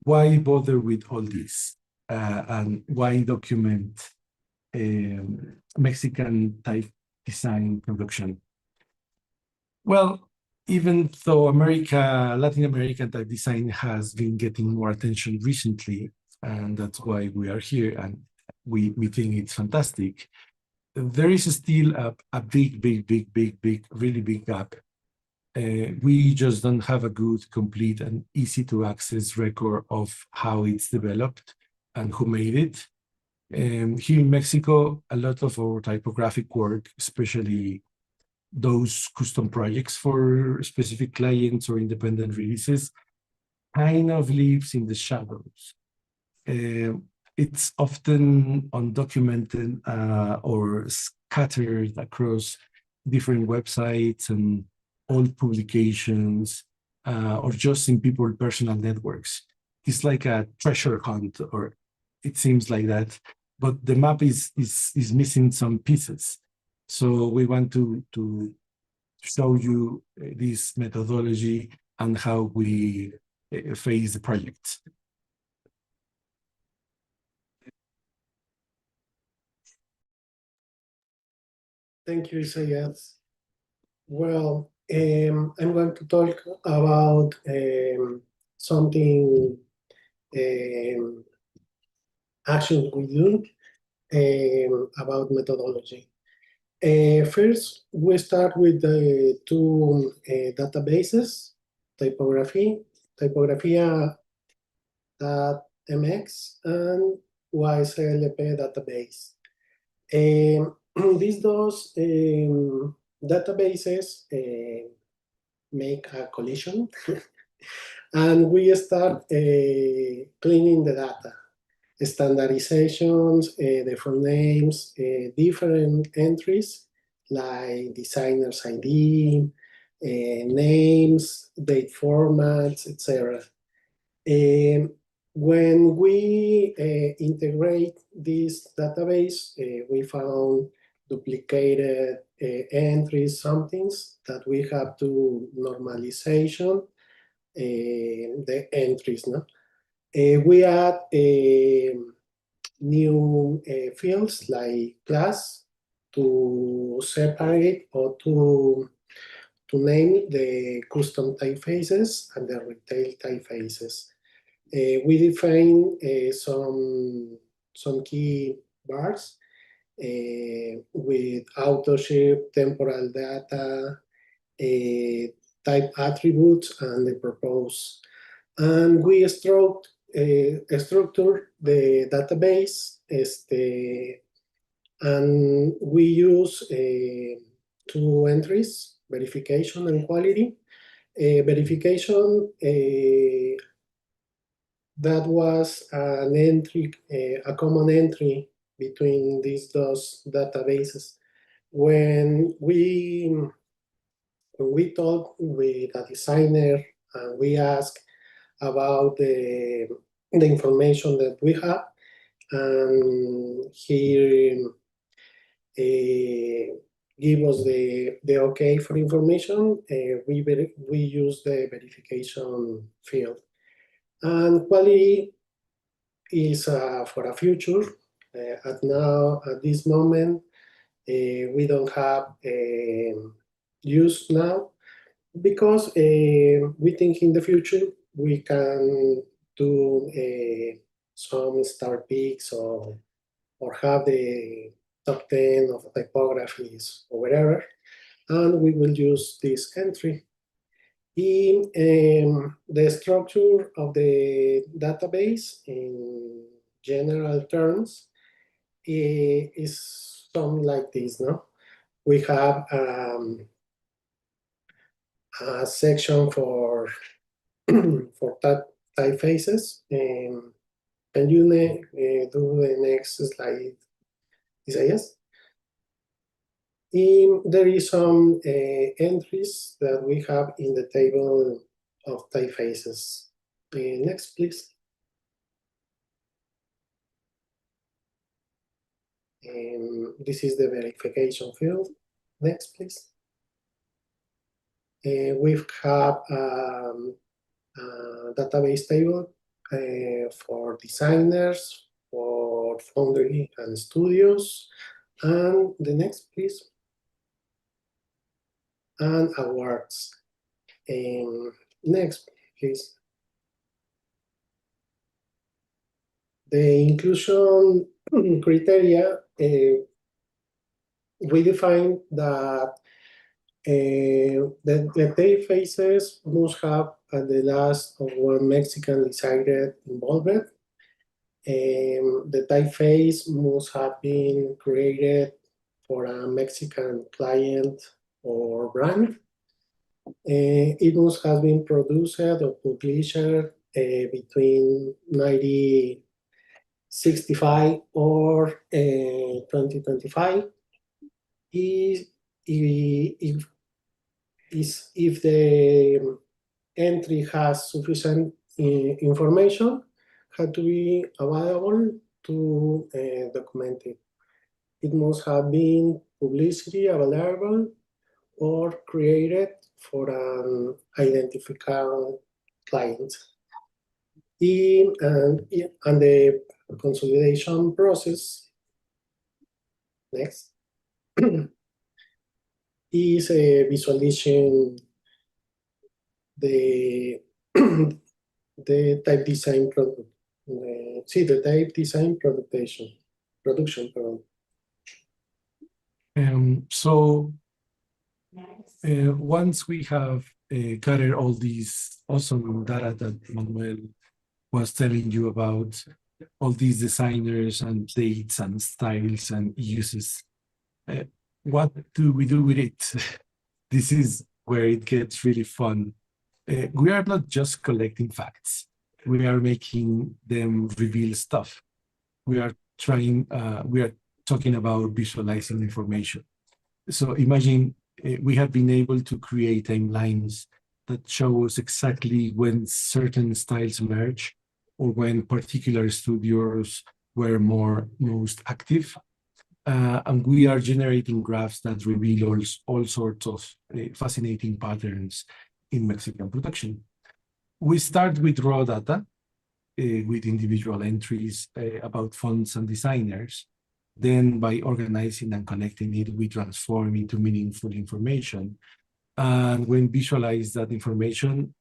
why bother with all this? and why document Mexican type design production? Well, even though Latin American type design has been getting more attention recently, and that's why we are here, and we think it's fantastic, there is still a big, really big gap. We just don't have a good, complete, and easy to access record of how it's developed and who made it. Here in Mexico, a lot of our typographic work, especially those custom projects for specific clients or independent releases, kind of lives in the shadows. It's often undocumented or scattered across different websites and old publications, or just in people's personal networks. It's like a treasure hunt, or it seems like that. But the map is missing some pieces. So we want to show you this methodology and how we face the project. Thank you, Isaias. Well, I'm going to talk about something actions we do about methodology. First, we start with the two databases, Typografia.mx and YSLP database. These dos databases make a collision and we start cleaning the data. Standardizations, different names, different entries like designer's ID, names, date formats, etc. When we integrate this database, we found duplicated entries, some things that we have to normalization the entries. No? We add new fields like class to separate or to name the custom typefaces and the retail typefaces. We define some key bars with authorship, temporal data, type attributes, and the purpose. And we structure the database, and we use two entries, verification and quality. Verification, that was an entry, a common entry between these two databases. When we talk with a designer and we ask about the information that we have, and he give us the okay for information, we use the verification field. And quality is for a future. At this moment, we don't have use now, because we think in the future we can do some star picks or have the top 10 of typographies or whatever, and we will use this entry. In the structure of the database, in general terms, is something like this. No, we have a section for for typefaces. Can you do the next slide, Isaias? There is some entries that we have in the table of typefaces. Next, please. This is the verification field. Next, please. We have a database table for designers, Foundry and Studios. And the next, please. And awards. Next, please. The inclusion criteria, we define that the typefaces must have at the last of one Mexican decided involved. The typeface must have been created for a Mexican client or brand. It must have been produced or published between 1965 or 2025. If the entry has sufficient information, had to be available to document it. It must have been publicly available or created for an identified client. And the consolidation process, next, is visualizing the the type design product. The type design production. So once we have gathered all these awesome data that Manuel was telling you about, all these designers and dates and styles and uses, what do we do with it? This is where it gets really fun. We are not just collecting facts. We are making them reveal stuff. We are talking about visualizing information. So imagine we have been able to create timelines that show us exactly when certain styles emerge or when particular studios were most active. And we are generating graphs that reveal all sorts of fascinating patterns in Mexican production. We start with raw data, with individual entries about fonts and designers. Then by organizing and connecting it, we transform into meaningful information. And when visualize that information,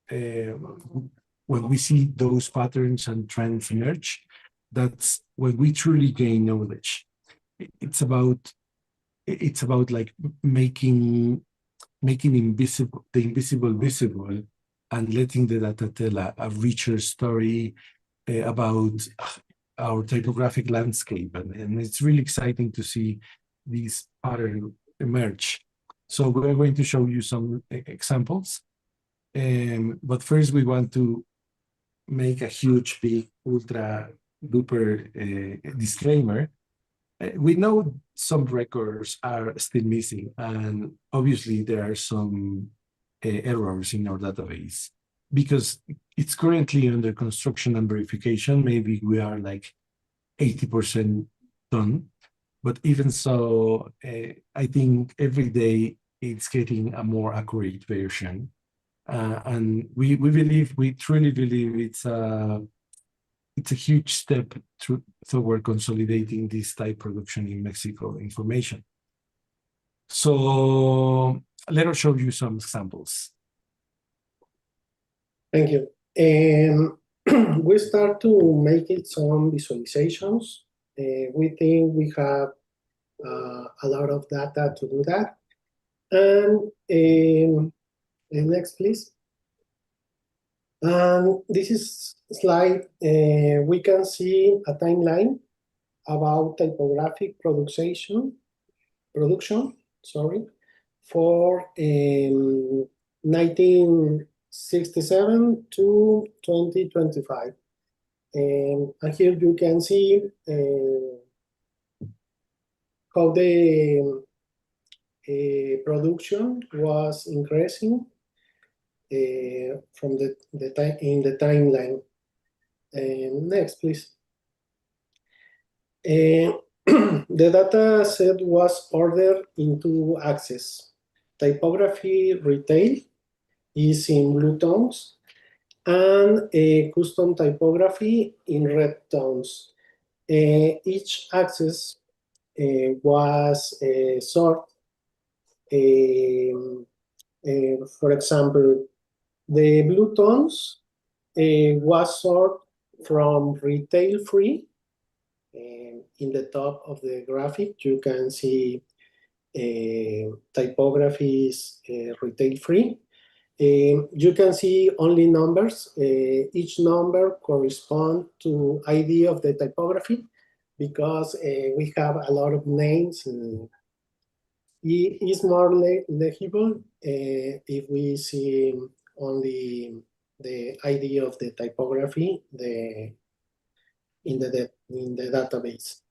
when we see those patterns and trends emerge, that's when we truly gain knowledge. It's about like making the invisible visible and letting the data tell a richer story about our typographic landscape. And it's really exciting to see these patterns emerge. So we're going to show you some examples. But first we want to make a huge, big, ultra duper disclaimer. We know some records are still missing, and obviously there are some errors in our database because it's currently under construction and verification. Maybe we are like 80% done, but even so, I think every day it's getting a more accurate version, and we truly believe it's a huge step toward consolidating this type production in Mexico information. So let us show you some examples. Thank you. We start to make it some visualizations. We think we have a lot of data to do that. And next, please. And this is slide. We can see a timeline about typographic production, for 1967 to 2025. And here you can see how the production was increasing from in the timeline. Next, please. The data set was ordered into axes. Typography retail is in blue tones, and custom typography in red tones. each axis was sorted. For example, the blue tones was sorted from retail free. In the top of the graphic, you can see typographies retail free. You can see only numbers. Each number corresponds to ID of the typography because we have a lot of names. And it is more legible if we see only the ID of the typography in the database.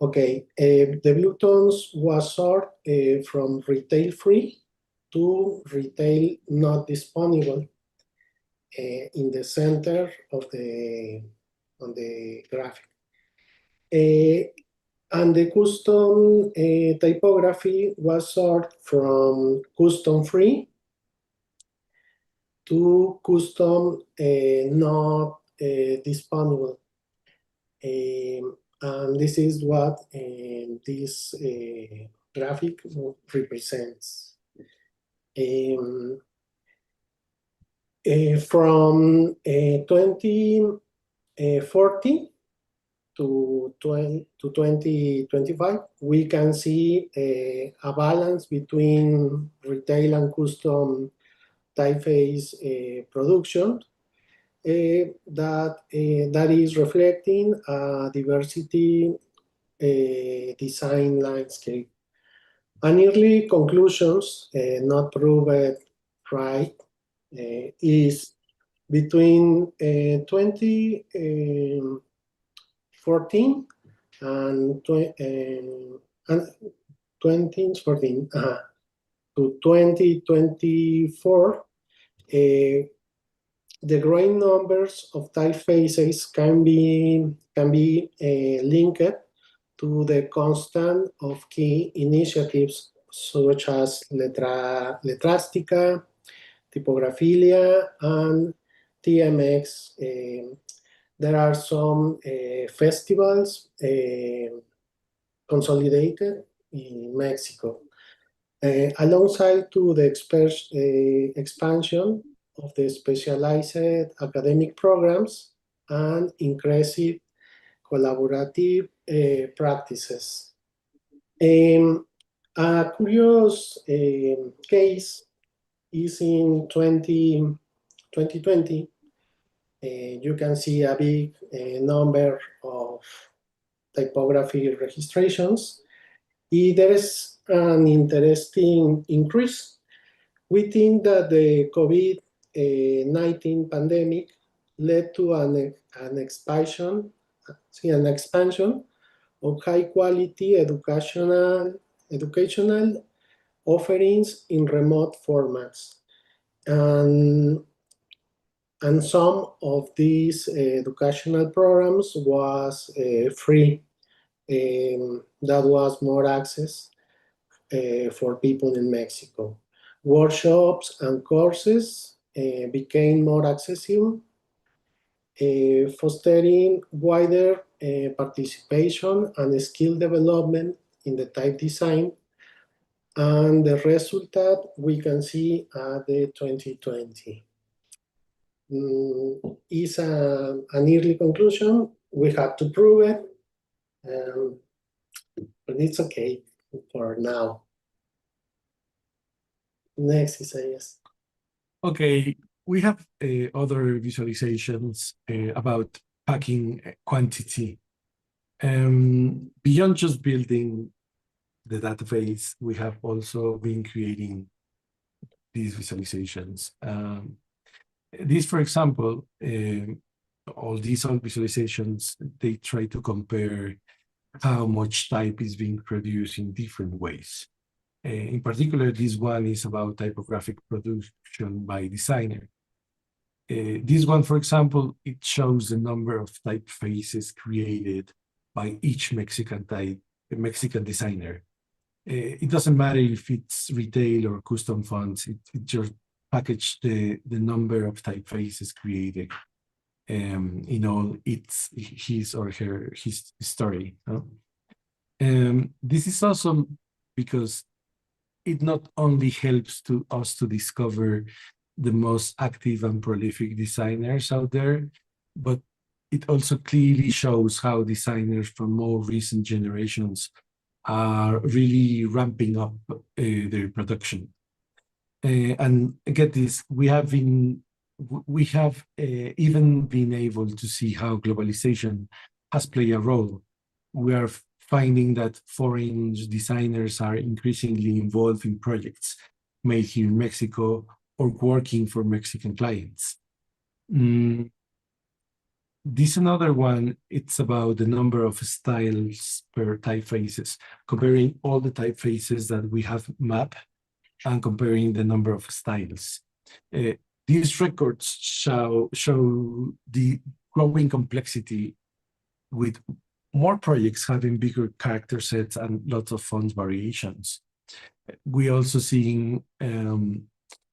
Okay, the blue tones was sorted from retail free to retail not disponible in the center of on the graphic. And the custom typography was sorted from custom free to custom not disponible. And this is what this graphic represents. From 2040 to 2025, we can see a balance between retail and custom typeface production that is reflecting a diversity design landscape. And early conclusions, not proved right, is between 2014 and 2014 to 2024, the growing numbers of typefaces can be linked to the constant of key initiatives such as Letrástica, Typographilia, and TMX. There are some festivals consolidated in Mexico. Alongside to the expansion of the specialized academic programs and increased collaborative practices. A curious case is in 2020. You can see a big number of typography registrations. There is an interesting increase. We think that the COVID-19 pandemic led to an expansion of high-quality educational offerings in remote formats. And some of these educational programs was free. That was more access for people in Mexico. Workshops and courses became more accessible, fostering wider participation and skill development in the type design. And the result we can see at the 2020 is an early conclusion. We have to prove it, but it's okay for now. Next, Isaias. Okay, we have other visualizations about packing quantity. Beyond just building the database, we have also been creating these visualizations. These, for example, all these visualizations, they try to compare how much type is being produced in different ways. In particular, this one is about typographic production by designer. This one, for example, it shows the number of typefaces created by each Mexican designer. It doesn't matter if it's retail or custom fonts, it just packaged the number of typefaces created in all his or her story. This is awesome because it not only helps us to discover the most active and prolific designers out there, but it also clearly shows how designers from more recent generations are really ramping up their production. And get this, we have even been able to see how globalization has played a role. We are finding that foreign designers are increasingly involved in projects made here in Mexico or working for Mexican clients. This another one, it's about the number of styles per typefaces, comparing all the typefaces that we have mapped and comparing the number of styles. These records show the growing complexity with more projects having bigger character sets and lots of font variations. We also seeing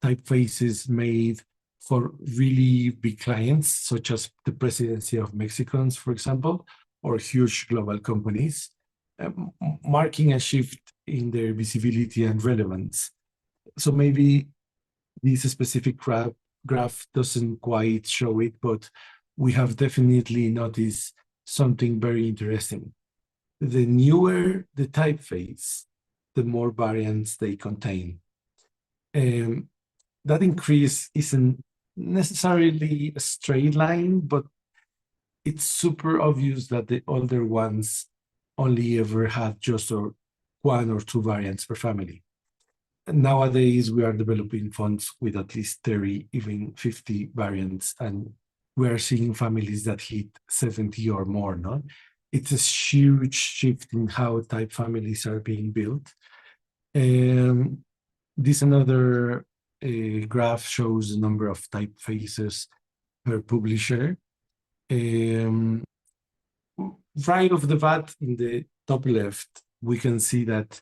typefaces made for really big clients, such as the Presidency of Mexicans, for example, or huge global companies, marking a shift in their visibility and relevance. So maybe this specific graph doesn't quite show it, but we have definitely noticed something very interesting. The newer the typeface, the more variants they contain. That increase isn't necessarily a straight line, but it's super obvious that the older ones only ever had just one or two variants per family. Nowadays, we are developing fonts with at least 30, even 50 variants, and we are seeing families that hit 70 or more. No? It's a huge shift in how type families are being built. This another graph shows the number of typefaces per publisher. Right off the bat, in the top left, we can see that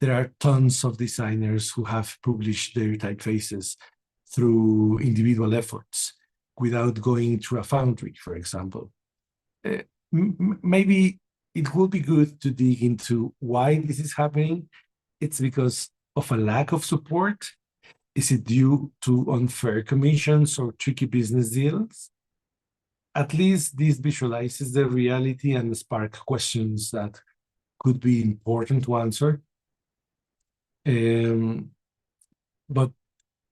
there are tons of designers who have published their typefaces through individual efforts without going through a foundry, for example. Maybe it would be good to dig into why this is happening. It's because of a lack of support. Is it due to unfair commissions or tricky business deals? At least this visualizes the reality and spark questions that could be important to answer. But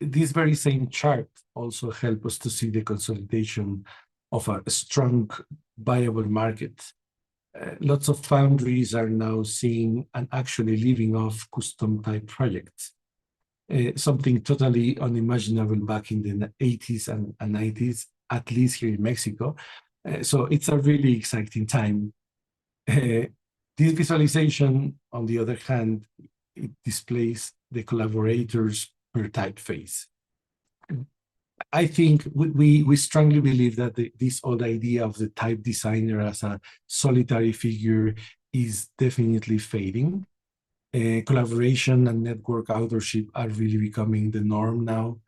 this very same chart also helps us to see the consolidation of a strong, viable market. Lots of foundries are now seeing and actually living off custom type projects, something totally unimaginable back in the 80s and 90s, at least here in Mexico. So it's a really exciting time. This visualization, on the other hand, it displays the collaborators per typeface. I think we strongly believe that this old idea of the type designer as a solitary figure is definitely fading. Collaboration and network authorship are really becoming the norm now.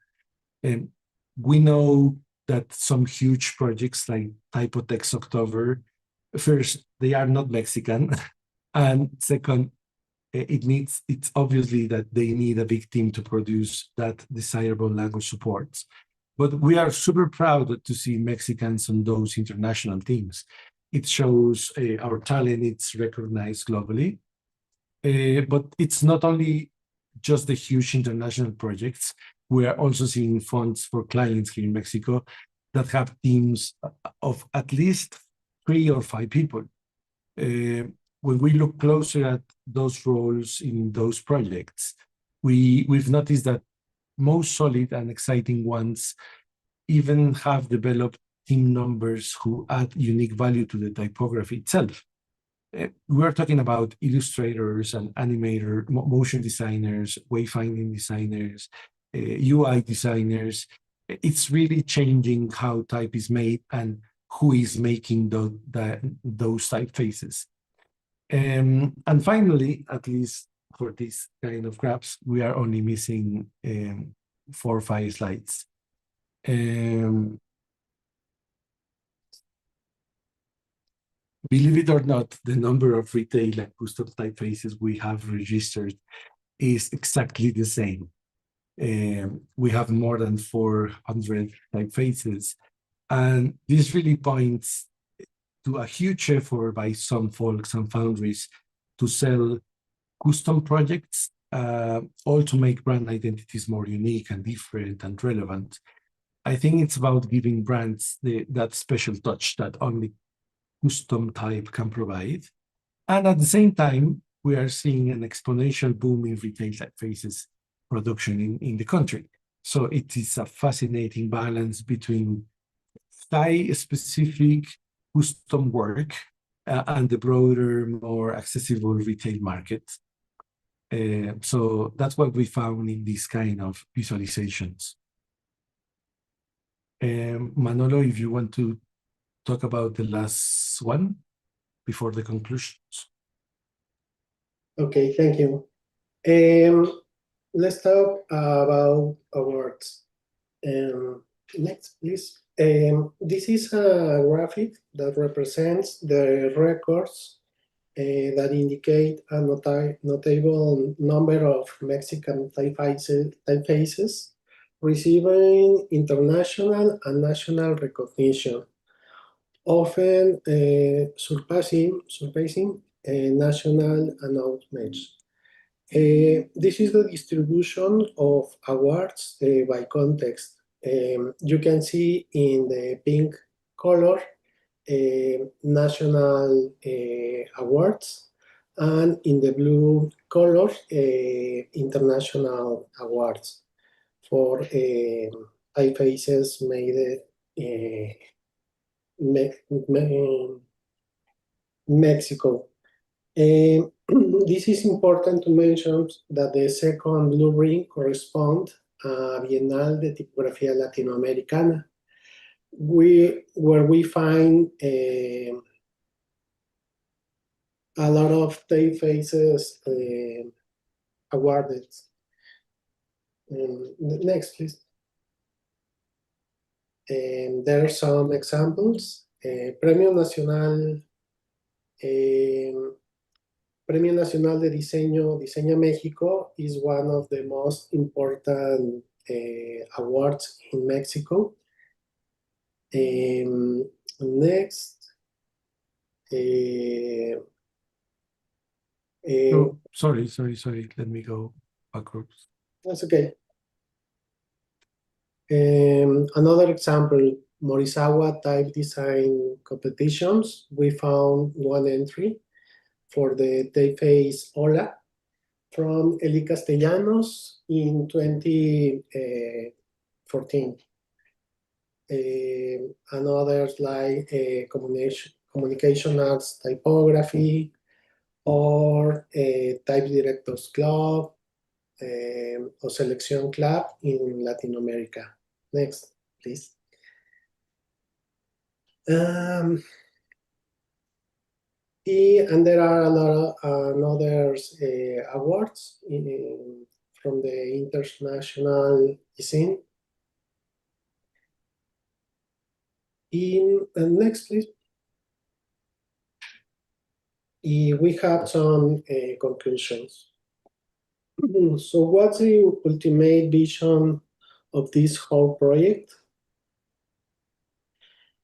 And we know that some huge projects like Typotex October, first, they are not Mexican. And second, it's obviously that they need a big team to produce that desirable language supports. But we are super proud to see Mexicans on those international teams. It shows our talent, it's recognized globally. But it's not only just the huge international projects. We are also seeing fonts for clients here in Mexico that have teams of at least 3 or 5 people. When we look closer at those roles in those projects, we've noticed that most solid and exciting ones even have developed team members who add unique value to the typography itself. We're talking about illustrators and animators, motion designers, wayfinding designers, UI designers. It's really changing how type is made and who is making those typefaces. And finally, at least for this kind of graphs, we are only missing 4 or 5 slides. believe it or not, the number of retail and custom typefaces we have registered is exactly the same. We have more than 400 typefaces, and this really points to a huge effort by some folks and foundries to sell custom projects, all to make brand identities more unique and different and relevant. I think it's about giving brands that special touch that only custom type can provide. And at the same time, we are seeing an exponential boom in retail typefaces production in the country. So it is a fascinating balance between style-specific custom work and the broader, more accessible retail market. So that's what we found in these kind of visualizations. Manolo, if you want to talk about the last one before the conclusions. Okay, thank you. Let's talk about awards. Next, please. This is a graphic that represents the records that indicate a notable number of Mexican typefaces receiving international and national recognition, often surpassing national acknowledgments. This is the distribution of awards by context. You can see in the pink color national awards, and in the blue color international awards for typefaces made Mexico. This is important to mention that the second blue ring corresponds a Bienal de Tipografía Latinoamericana, where we find a lot of typefaces awarded. Next, please. There are some examples. Premio Nacional de Diseño, Diseña México is one of the most important awards in Mexico. Next. Oh, sorry. Let me go backwards. That's okay. Another example, Morisawa type design competitions. We found one entry for the typeface Hola from Eli Castellanos in 2014. And others like Communication Arts Typography or Type Directors Club or Selección Club in Latin America. Next, please. And there are a lot of others awards from the international scene. Next, please. We have some conclusions. So what's the ultimate vision of this whole project?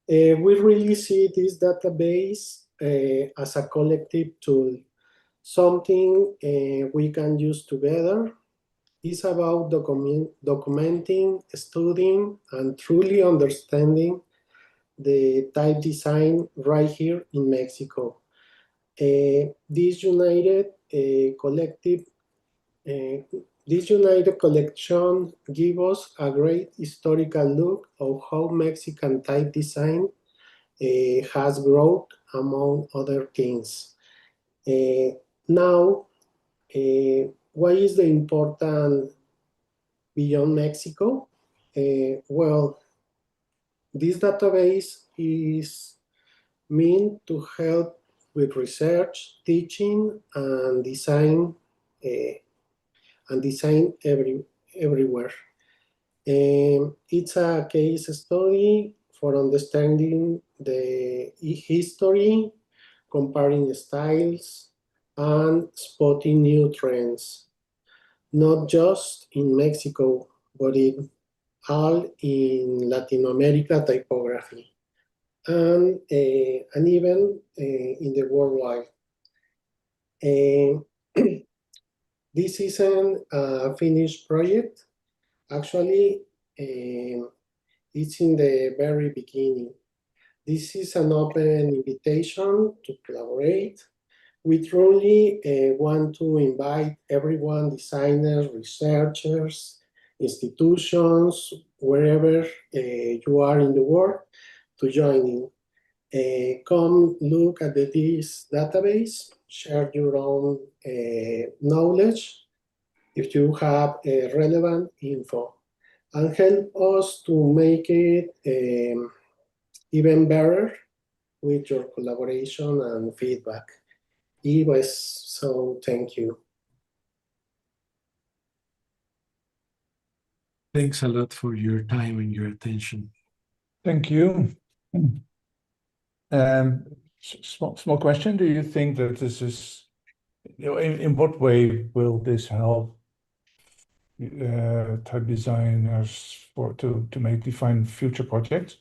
We really see this database as a collective tool, something we can use together. It's about documenting, studying, and truly understanding the type design right here in Mexico. This united collection gives us a great historical look of how Mexican type design has grown, among other things. Now, why is the important beyond Mexico? Well, this database is meant to help with research, teaching, and design everywhere. It's a case study for understanding the history comparing styles, and spotting new trends, not just in Mexico, but all in Latin America typography, and even in the worldwide. This isn't a finished project. Actually, it's in the very beginning. This is an open invitation to collaborate. We truly want to invite everyone, designers, researchers, institutions, wherever you are in the world, to join in. Come look at this database, share your own knowledge if you have relevant info, and help us to make it even better with your collaboration and feedback. So thank you. Thanks a lot for your time and your attention. Thank you. Small question. Do you think that this is, in what way will this help type designers to define future projects?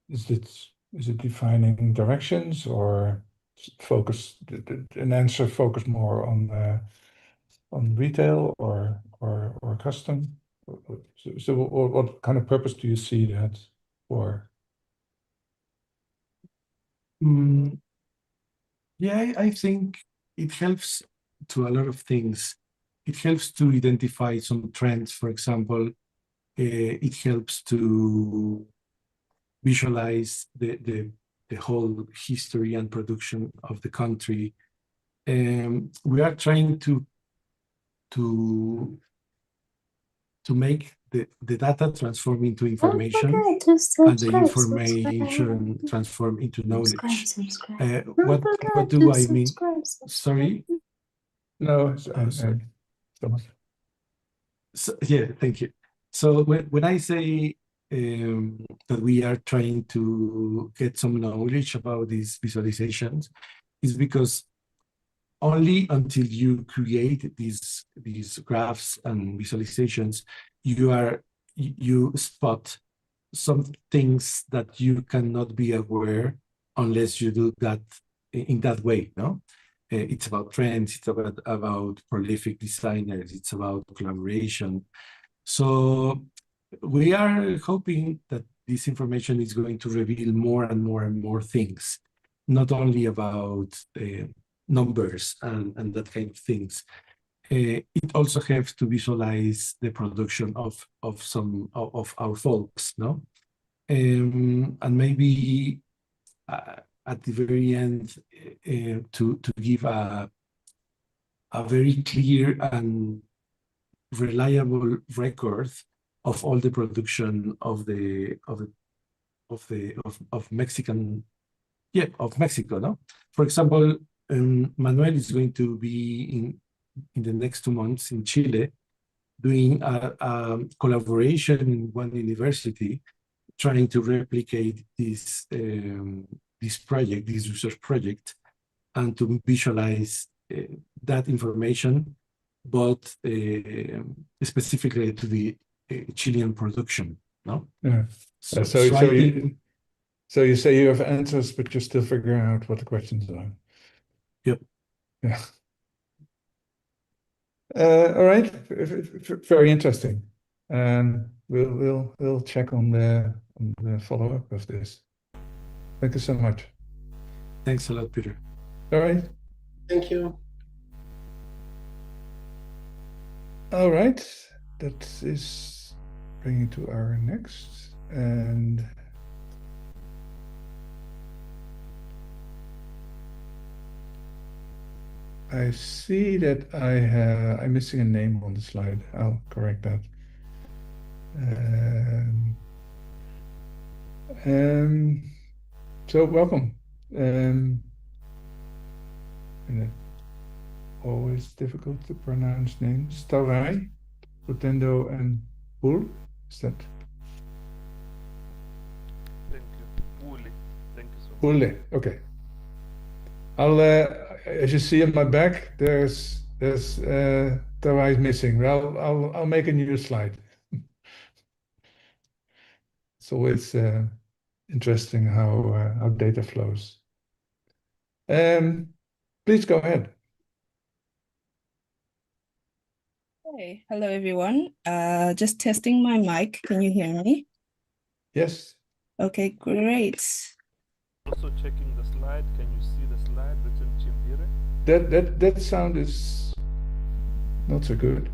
Is it defining directions or an answer focus more on retail or custom? So what kind of purpose do you see that for? Yeah, I think it helps to a lot of things. It helps to identify some trends. For example, it helps to visualize the whole history and production of the country. We are trying to make the data transform into information and the information transform into knowledge. What do I mean? Sorry? No, sorry. Thomas. So, yeah, thank you. So when I say that we are trying to get some knowledge about these visualizations, is because only until you create these graphs and visualizations, you spot some things that you cannot be aware unless you do that in that way, no? It's about trends, it's about prolific designers, it's about collaboration. So we are hoping that this information is going to reveal more and more and more things, not only about numbers and that kind of things. It also helps to visualize the production of some of our folks, no? And maybe at the very end to give a very clear and reliable record of all the production of Mexican, of Mexico, no? For example, Manuel is going to be in the next 2 months in Chile doing a collaboration in one university trying to replicate this research project, and to visualize that information, but specifically to the Chilean production, no? Yeah. So you say you have answers, but you're still figuring out what the questions are. Yep. Yeah. All right. Very interesting. We'll check on the follow-up of this. Thank you so much. Thanks a lot, Peter. All right. Thank you. All right. That is bringing to our next, and I see that I'm missing a name on the slide. I'll correct that. So welcome. And always difficult to pronounce names. Taurai, Rotendo, and Bull. Is that? Thank you. Ule. Thank you so much. Ule. Okay. I'll, as you see on my back, there's the right missing. Well, I'll make a new slide. It's always interesting how data flows. Please go ahead. Hey, hello everyone. Just testing my mic. Can you hear me? Yes. Okay, great. Also checking the slide. Can you see the slide written Chimbire? That sound is not so good.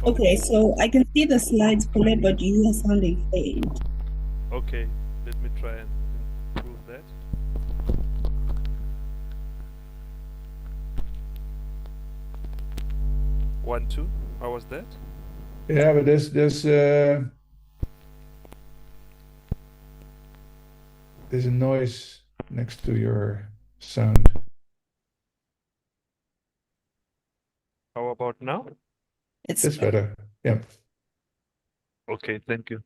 Okay, so I can see the slides clear, but you are sounding faint. Okay, let me try and improve that. One, two. How was that? Yeah, but there's a noise next to your sound. How about now? It's better. Yeah. Okay, thank you.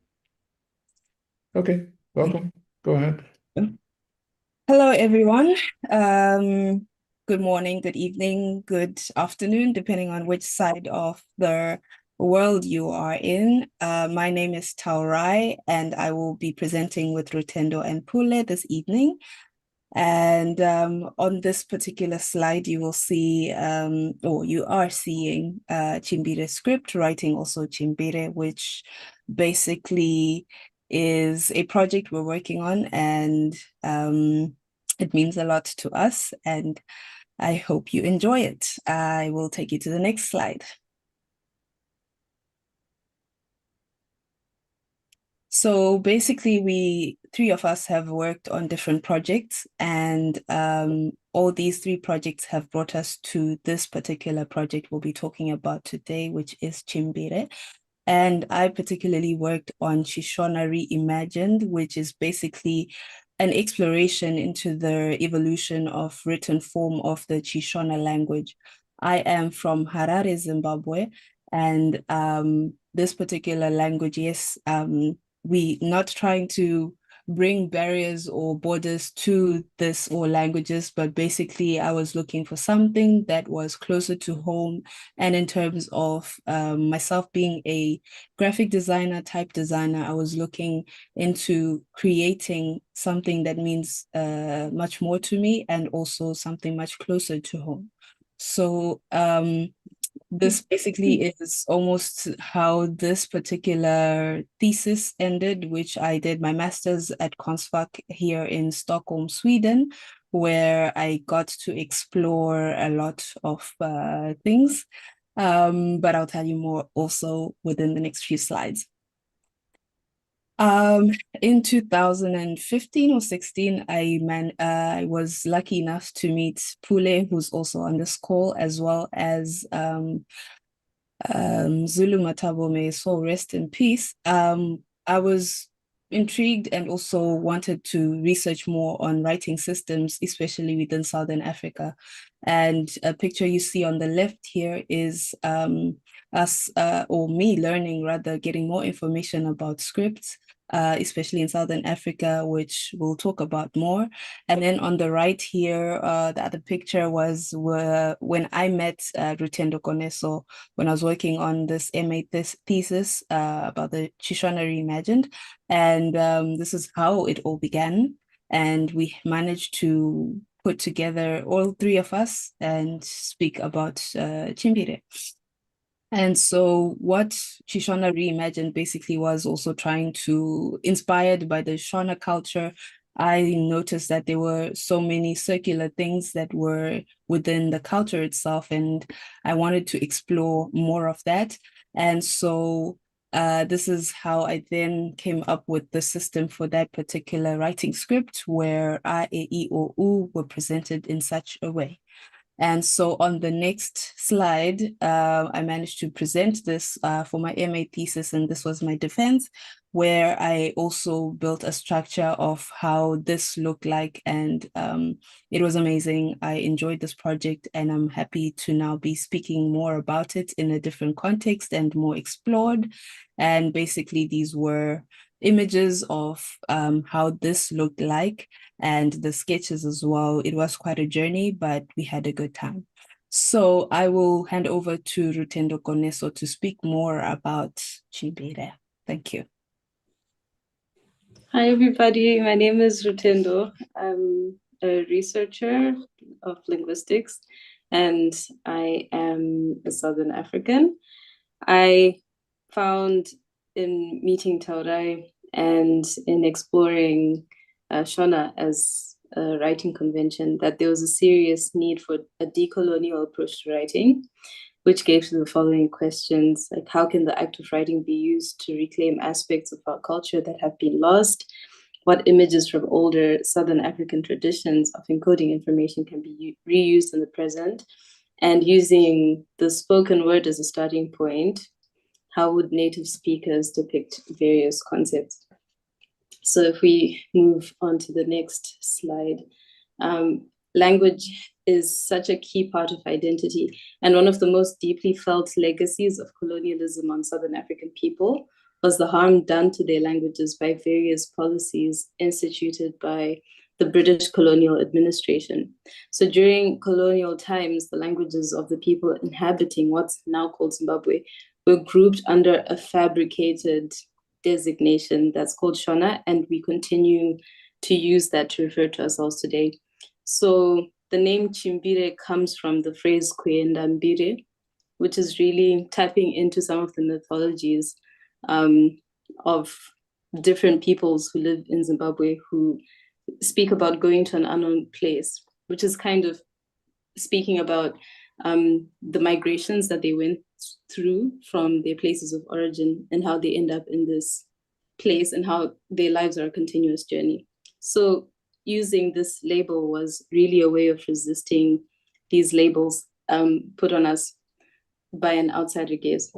Okay, welcome. Go ahead. Hello everyone. Good morning, good evening, good afternoon, depending on which side of the world you are in. My name is Taurai, and I will be presenting with Rutendo and Pule this evening. And on this particular slide, you will see, or you are seeing Chimbire script, writing also Chimbire, which basically is a project we're working on, and it means a lot to us, and I hope you enjoy it. I will take you to the next slide. So basically, three of us have worked on different projects, and all these three projects have brought us to this particular project we'll be talking about today, which is Chimbire. And I particularly worked on Shishona Reimagined, which is basically an exploration into the evolution of written form of the Shishona language. I am from Harare, Zimbabwe, and this particular language, yes, we not trying to bring barriers or borders to this or languages, but basically I was looking for something that was closer to home. And in terms of myself being a graphic designer, type designer, I was looking into creating something that means much more to me and also something much closer to home. So this basically is almost how this particular thesis ended, which I did my master's at Konstfack here in Stockholm, Sweden, where I got to explore a lot of things. But I'll tell you more also within the next few slides. In 2015 or 16, I was lucky enough to meet Pule, who's also on this call, as well as Zulu Matabo, may his soul rest in peace. I was intrigued and also wanted to research more on writing systems, especially within Southern Africa. And a picture you see on the left here is us, or me learning rather, getting more information about scripts, especially in Southern Africa, which we'll talk about more. And then on the right here, the other picture was when I met Rutendo Koneso when I was working on this MA thesis about the Shishona Reimagined. And this is how it all began. And we managed to put together all three of us and speak about Chimbire. And so what Shishona Reimagined basically was also trying to, inspired by the Shona culture, I noticed that there were so many circular things that were within the culture itself, and I wanted to explore more of that. And so this is how I then came up with the system for that particular writing script, where A, E, O, U were presented in such a way. And so on the next slide, I managed to present this for my MA thesis, and this was my defense, where I also built a structure of how this looked like, and it was amazing. I enjoyed this project, and I'm happy to now be speaking more about it in a different context and more explored. And basically, these were images of how this looked like and the sketches as well. It was quite a journey, but we had a good time. So I will hand over to Rutendo Koneso to speak more about Chimbere. Thank you. Hi, everybody. My name is Rutendo. I'm a researcher of linguistics, and I am a Southern African. I found in meeting Taurai and in exploring Shona as a writing convention that there was a serious need for a decolonial approach to writing, which gave to the following questions, like how can the act of writing be used to reclaim aspects of our culture that have been lost? What images from older Southern African traditions of encoding information can be reused in the present? And using the spoken word as a starting point, how would native speakers depict various concepts? So if we move on to the next slide, language is such a key part of identity and one of the most deeply felt legacies of colonialism on Southern African people was the harm done to their languages by various policies instituted by the British colonial administration. So during colonial times, the languages of the people inhabiting what's now called Zimbabwe were grouped under a fabricated designation that's called Shona, and we continue to use that to refer to ourselves today. So the name Chimbire comes from the phrase Kwenda Mbire, which is really tapping into some of the mythologies of different peoples who live in Zimbabwe who speak about going to an unknown place, which is kind of speaking about the migrations that they went through from their places of origin and how they end up in this place and how their lives are a continuous journey. So using this label was really a way of resisting these labels put on us by an outsider gaze.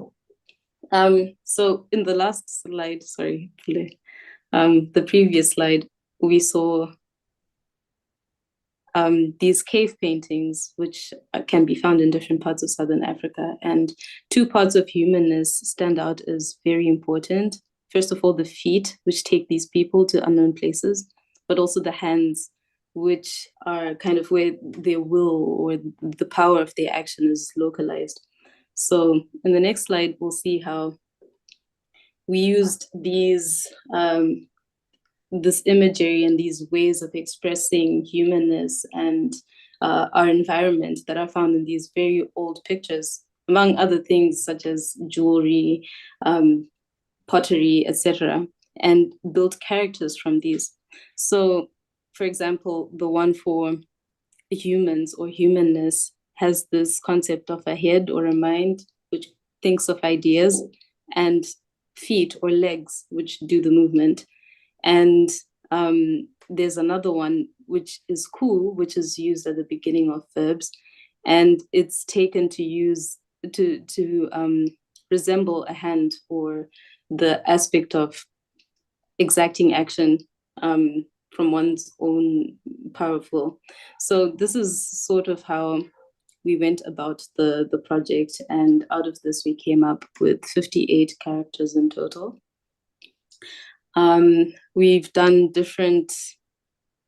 So in the last slide, sorry, the previous slide, we saw these cave paintings, which can be found in different parts of Southern Africa. And two parts of humanness stand out as very important. First of all, the feet, which take these people to unknown places, but also the hands, which are kind of where their will or the power of their action is localized. So in the next slide, we'll see how we used these this imagery and these ways of expressing humanness and our environment that are found in these very old pictures, among other things such as jewelry, pottery, etc., and built characters from these. So, for example, the one for humans or humanness has this concept of a head or a mind, which thinks of ideas, and feet or legs, which do the movement. And there's another one which is cool, which is used at the beginning of verbs, and it's taken to use to resemble a hand or the aspect of exacting action from one's own powerful. So this is sort of how we went about the project, and out of this we came up with 58 characters in total. We've done different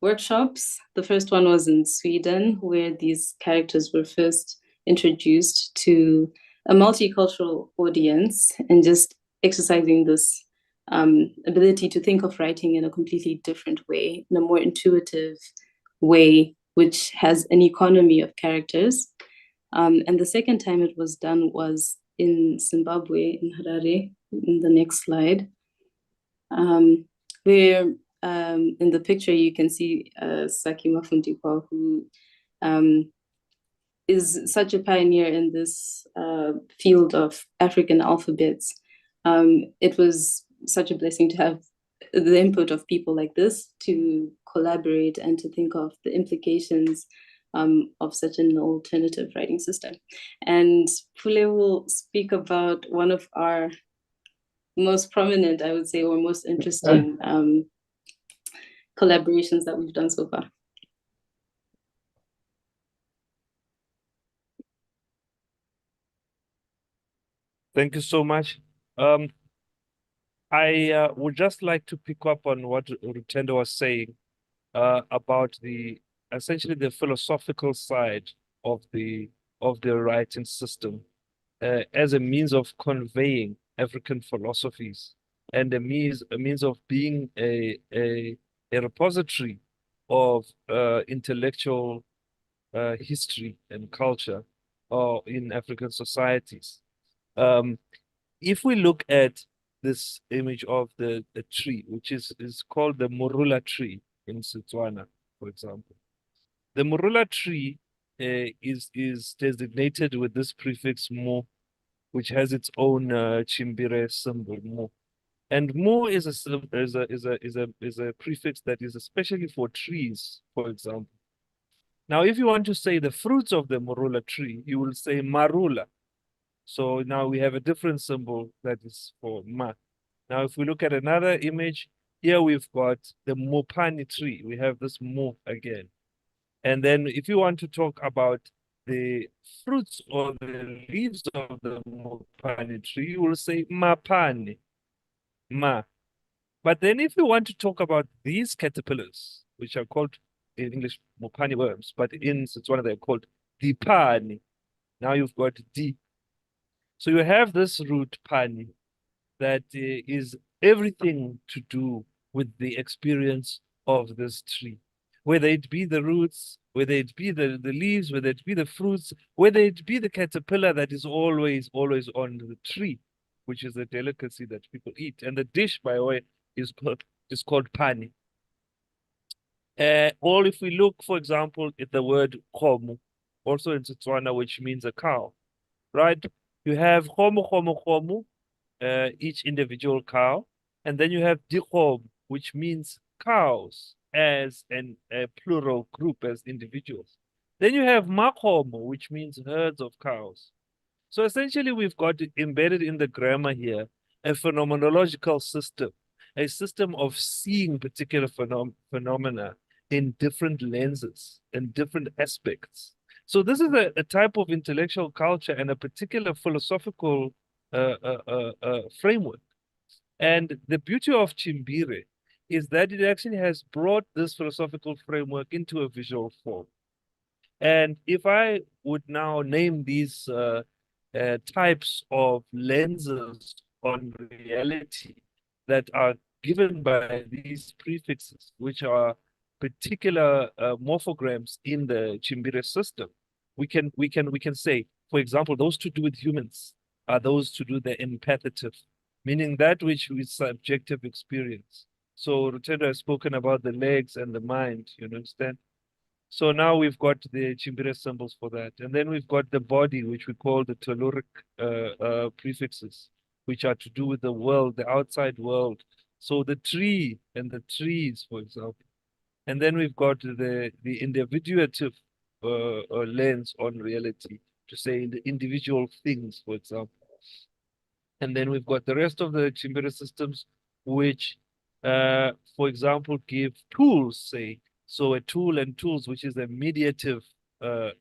workshops. The first one was in Sweden, where these characters were first introduced to a multicultural audience and just exercising this ability to think of writing in a completely different way, in a more intuitive way, which has an economy of characters. And the second time it was done was in Zimbabwe, in Harare, in the next slide. Where in the picture you can see Saki Mafundikwa, who is such a pioneer in this field of African alphabets. It was such a blessing to have the input of people like this to collaborate and to think of the implications of such an alternative writing system. And Pule will speak about one of our most prominent, I would say, or most interesting collaborations that we've done so far. Thank you so much. I would just like to pick up on what Rutendo was saying about essentially the philosophical side of the writing system as a means of conveying African philosophies and a means of being a repository of intellectual history and culture in African societies. If we look at this image of the tree, which is called the Morula tree in Setswana, for example. The Morula tree is designated with this prefix mo, which has its own Chimbire symbol mo. And mo is a prefix that is especially for trees, for example. Now, if you want to say the fruits of the Morula tree, you will say marula. So now we have a different symbol that is for ma. Now, if we look at another image, here we've got the mopani tree. We have this mo again. And then if you want to talk about the fruits or the leaves of the mopani tree, you will say mapani, ma. But then if you want to talk about these caterpillars, which are called in English mopani worms, but in Setswana they're called dipani. Now you've got di. So you have this root pani that is everything to do with the experience of this tree, whether it be the roots, whether it be the leaves, whether it be the fruits, whether it be the caterpillar that is always on the tree, which is a delicacy that people eat. And the dish, by the way, is called pani. Or if we look, for example, at the word khomo, also in Setswana, which means a cow, right? You have khomo, khomo, khomo, each individual cow. And then you have dikhob, which means cows as a plural group, as individuals. Then you have makhomo, which means herds of cows. So essentially, we've got embedded in the grammar here a phenomenological system, a system of seeing particular phenomena in different lenses and different aspects. So this is a type of intellectual culture and a particular philosophical framework. And the beauty of Chimbire is that it actually has brought this philosophical framework into a visual form. And if I would now name these types of lenses on reality that are given by these prefixes, which are particular morphograms in the Chimbire system, we can say, for example, those to do with humans are those to do the empathetive, meaning that which is subjective experience. So Rutendo has spoken about the legs and the mind, you understand? So now we've got the Chimbire symbols for that. And then we've got the body, which we call the telluric prefixes, which are to do with the world, the outside world. So the tree and the trees, for example. And then we've got the individuative lens on reality, to say the individual things, for example. And then we've got the rest of the Chimbire systems, which, for example, give tools, say. So a tool and tools, which is a mediative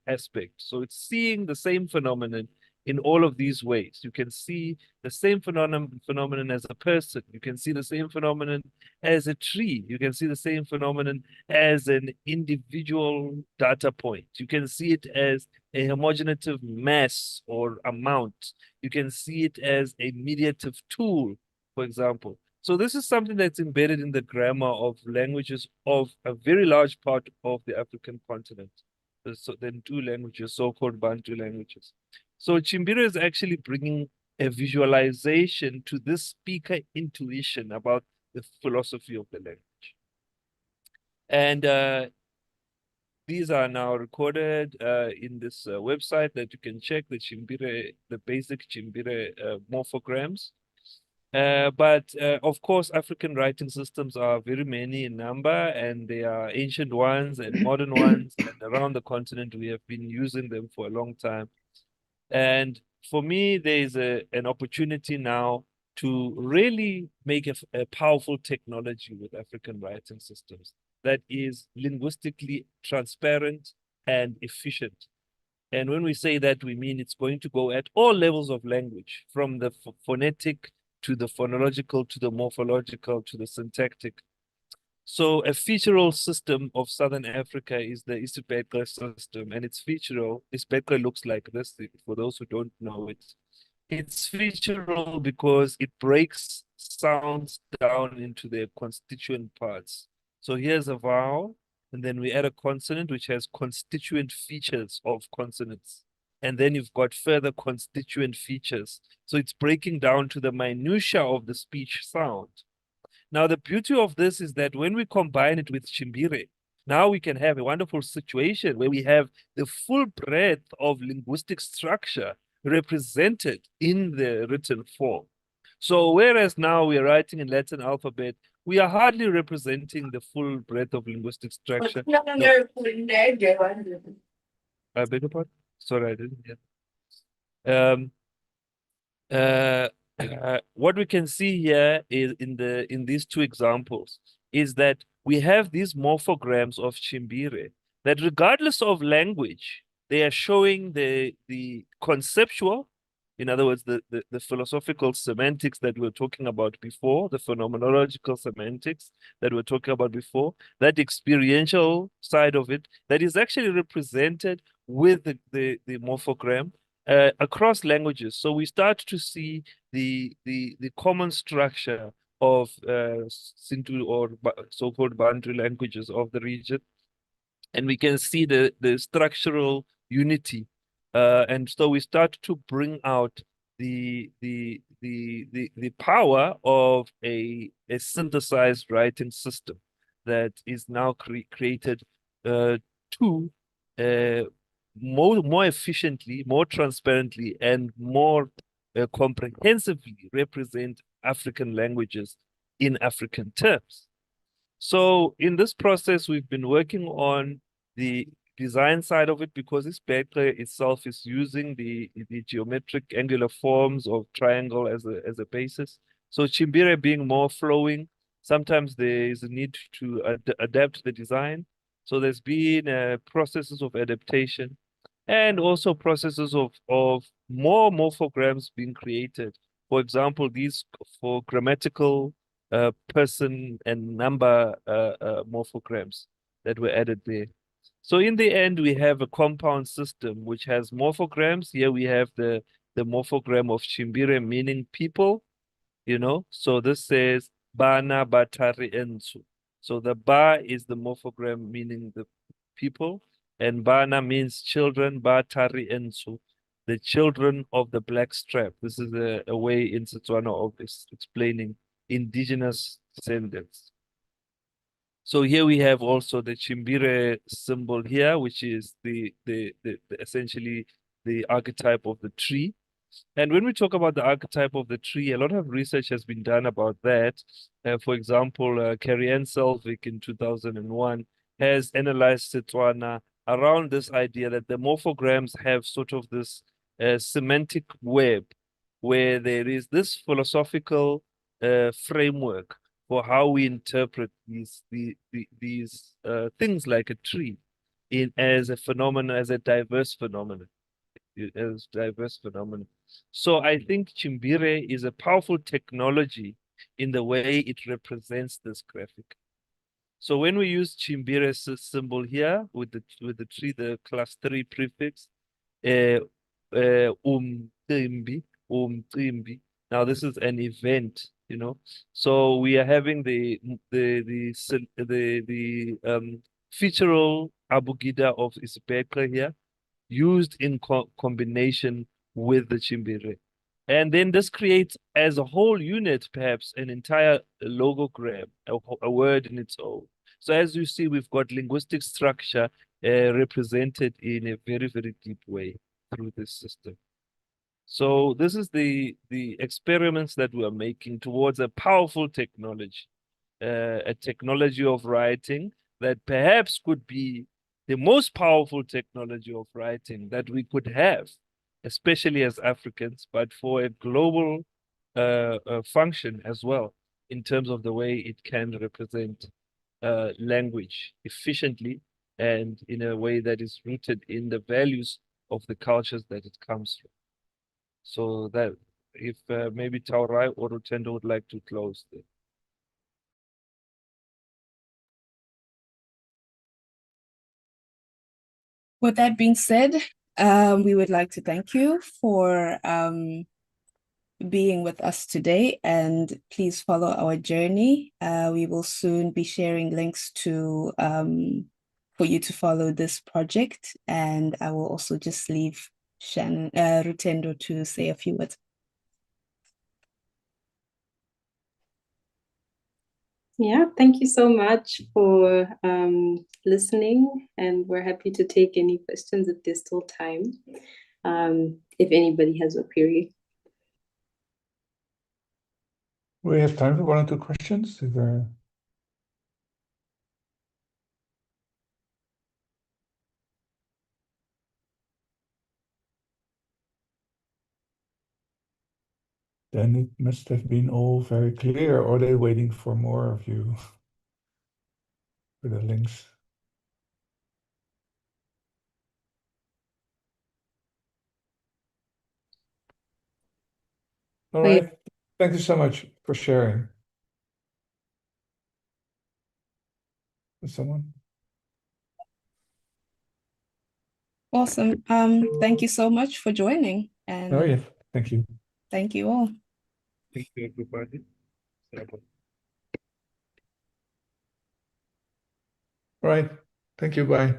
aspect. So it's seeing the same phenomenon in all of these ways. You can see the same phenomenon as a person. You can see the same phenomenon as a tree. You can see the same phenomenon as an individual data point. You can see it as a homogeneous mass or amount. You can see it as a mediative tool, for example. So this is something that's embedded in the grammar of languages of a very large part of the African continent. So then two languages, so-called Bantu languages. So Chimbire is actually bringing a visualization to this speaker intuition about the philosophy of the language. And these are now recorded in this website that you can check, the basic Chimbire morphograms. But of course, African writing systems are very many in number, and they are ancient ones and modern ones. And around the continent, we have been using them for a long time. And for me, there is an opportunity now to really make a powerful technology with African writing systems that is linguistically transparent and efficient. And when we say that, we mean it's going to go at all levels of language, from the phonetic to the phonological, to the morphological, to the syntactic. So a featural system of Southern Africa is the isiBhexu system, and its featural, isiBhexu looks like this, for those who don't know it. It's featural because it breaks sounds down into their constituent parts. So here's a vowel, and then we add a consonant which has constituent features of consonants. And then you've got further constituent features. So it's breaking down to the minutiae of the speech sound. Now, the beauty of this is that when we combine it with Chimbire, now we can have a wonderful situation where we have the full breadth of linguistic structure represented in the written form. So whereas now we are writing in Latin alphabet, we are hardly representing the full breadth of linguistic structure. No. I beg your pardon? Sorry, I didn't hear. What we can see here is in these two examples is that we have these morphograms of Chimbire that regardless of language, they are showing the conceptual, in other words, the philosophical semantics that we were talking about before, the phenomenological semantics that we were talking about before, that experiential side of it, that is actually represented with the morphogram across languages. So we start to see the common structure of Sintu or so-called Bantu languages of the region, and we can see the structural unity, and so we start to bring out the power of a synthesized writing system that is now created to more efficiently, more transparently, and more comprehensively represent African languages in African terms. So in this process, we've been working on the design side of it because this isiBhexu itself is using the geometric angular forms of triangle as a basis. So Chimbire being more flowing, sometimes there is a need to adapt the design. So there's been processes of adaptation and also processes of more morphograms being created. For example, these for grammatical person and number morphograms that were added there. So in the end, we have a compound system which has morphograms. Here we have the morphogram of Chimbire meaning people, you know. So this says Bana Batari Ensu. So the Ba is the morphogram meaning the people, and Bana means children, Batari Ensu, the children of the black strap. This is a way in Setswana of explaining indigenous descendants. So here we have also the Chimbire symbol here, which is the essentially the archetype of the tree. And when we talk about the archetype of the tree, a lot of research has been done about that. For example, Carrie Ann Selvig in 2001 has analyzed Setswana around this idea that the morphograms have sort of this semantic web where there is this philosophical framework for how we interpret these things like a tree as a phenomenon, as a diverse phenomenon. So I think Chimbire is a powerful technology in the way it represents this graphic. So when we use Chimbire symbol here with the tree, the class 3 prefix, umcimbi. Now this is an event, you know. So we are having the featural abugida of isiBhexu here, used in combination with the Chimbire. And then this creates as a whole unit, perhaps an entire logogram, a word in its own. So as you see, we've got linguistic structure represented in a very, very deep way through this system. So this is the experiments that we are making towards a powerful technology, a technology of writing that perhaps could be the most powerful technology of writing that we could have, especially as Africans, but for a global function as well, in terms of the way it can represent language efficiently and in a way that is rooted in the values of the cultures that it comes from. So if maybe Taurai or Rutendo would like to close there. With that being said, we would like to thank you for being with us today, and please follow our journey. We will soon be sharing links to for you to follow this project, and I will also just leave Rutendo to say a few words. Yeah, thank you so much for listening, and we're happy to take any questions if there's still time, if anybody has a query. We have time for 1 or 2 questions. If there... Then it must have been all very clear, or are they waiting for more of you with the links? All right. Thank you so much for sharing. Is someone? Awesome. Thank you so much for joining, and Oh, yeah. Thank you. thank you all. Thank you, everybody. All right. Thank you. Bye.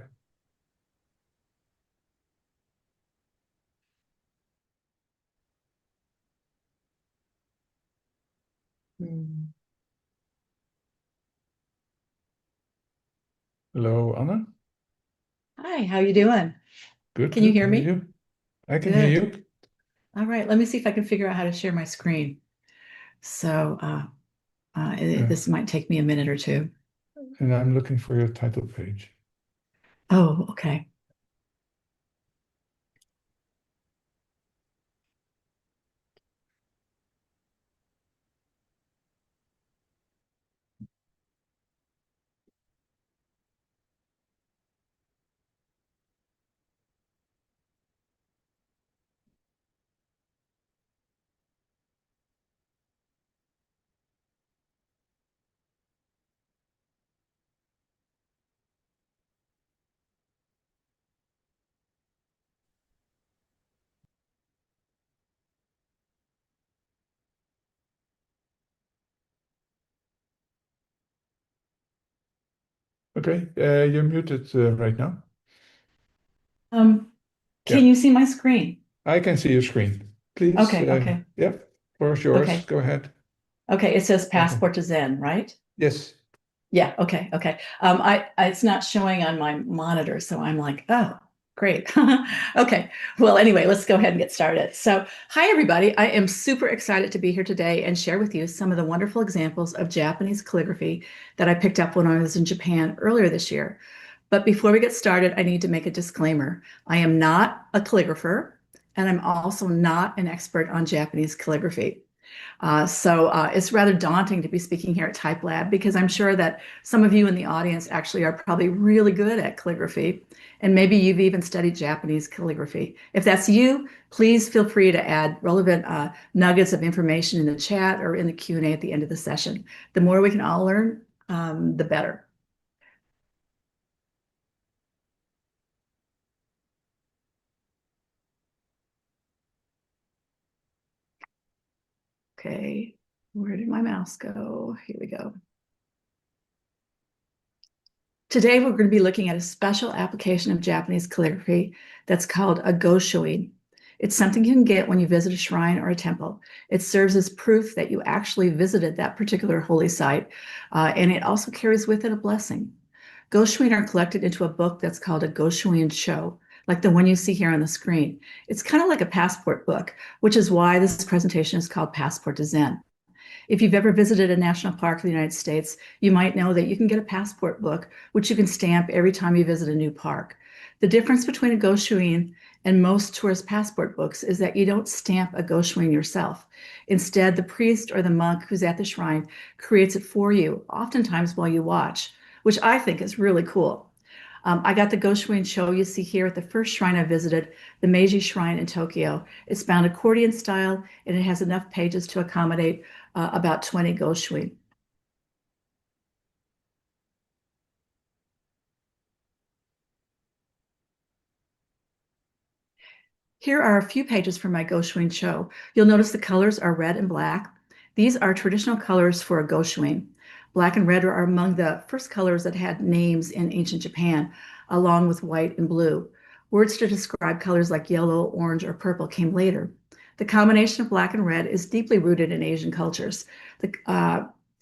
Hello, Anna. Hi, how you doing? Good. Can you good. hear How are me? you? I can hear Good. you. All right, let me see if I can figure out how to share my screen. So this might take me a minute or two. And I'm looking for your title page. Oh, okay. Okay, you're muted right now. Can you see my screen? I can see your screen. Please. Okay. Yep. Floor is yours. Okay. Go ahead. Okay, it says Passport to Zen, right? Yes. Yeah, okay. It's not showing on my monitor, so I'm like, oh, great. Okay, well, anyway, let's go ahead and get started. So, hi, everybody. I am super excited to be here today and share with you some of the wonderful examples of Japanese calligraphy that I picked up when I was in Japan earlier this year. But before we get started, I need to make a disclaimer. I am not a calligrapher, and I'm also not an expert on Japanese calligraphy. So it's rather daunting to be speaking here at TypeLab, because I'm sure that some of you in the audience actually are probably really good at calligraphy, and maybe you've even studied Japanese calligraphy. If that's you, please feel free to add relevant nuggets of information in the chat or in the Q&A at the end of the session. The more we can all learn, the better. Okay, where did my mouse go? Here we go. Today, we're going to be looking at a special application of Japanese calligraphy that's called a goshoin. It's something you can get when you visit a shrine or a temple. It serves as proof that you actually visited that particular holy site, and it also carries with it a blessing. Goshoin are collected into a book that's called a goshoin show, like the one you see here on the screen. It's kind of like a passport book, which is why this presentation is called Passport to Zen. If you've ever visited a national park in the United States, you might know that you can get a passport book, which you can stamp every time you visit a new park. The difference between a goshoin and most tourist passport books is that you don't stamp a goshoin yourself. Instead, the priest or the monk who's at the shrine creates it for you, oftentimes while you watch, which I think is really cool. I got the Goshuin Cho you see here at the first shrine I visited, the Meiji Shrine in Tokyo. It's bound accordion style, and it has enough pages to accommodate about 20 Goshuin. Here are a few pages from my Goshuin Cho. You'll notice the colors are red and black. These are traditional colors for a Goshuin. Black and red are among the first colors that had names in ancient Japan, along with white and blue. Words to describe colors like yellow, orange, or purple came later. The combination of black and red is deeply rooted in Asian cultures.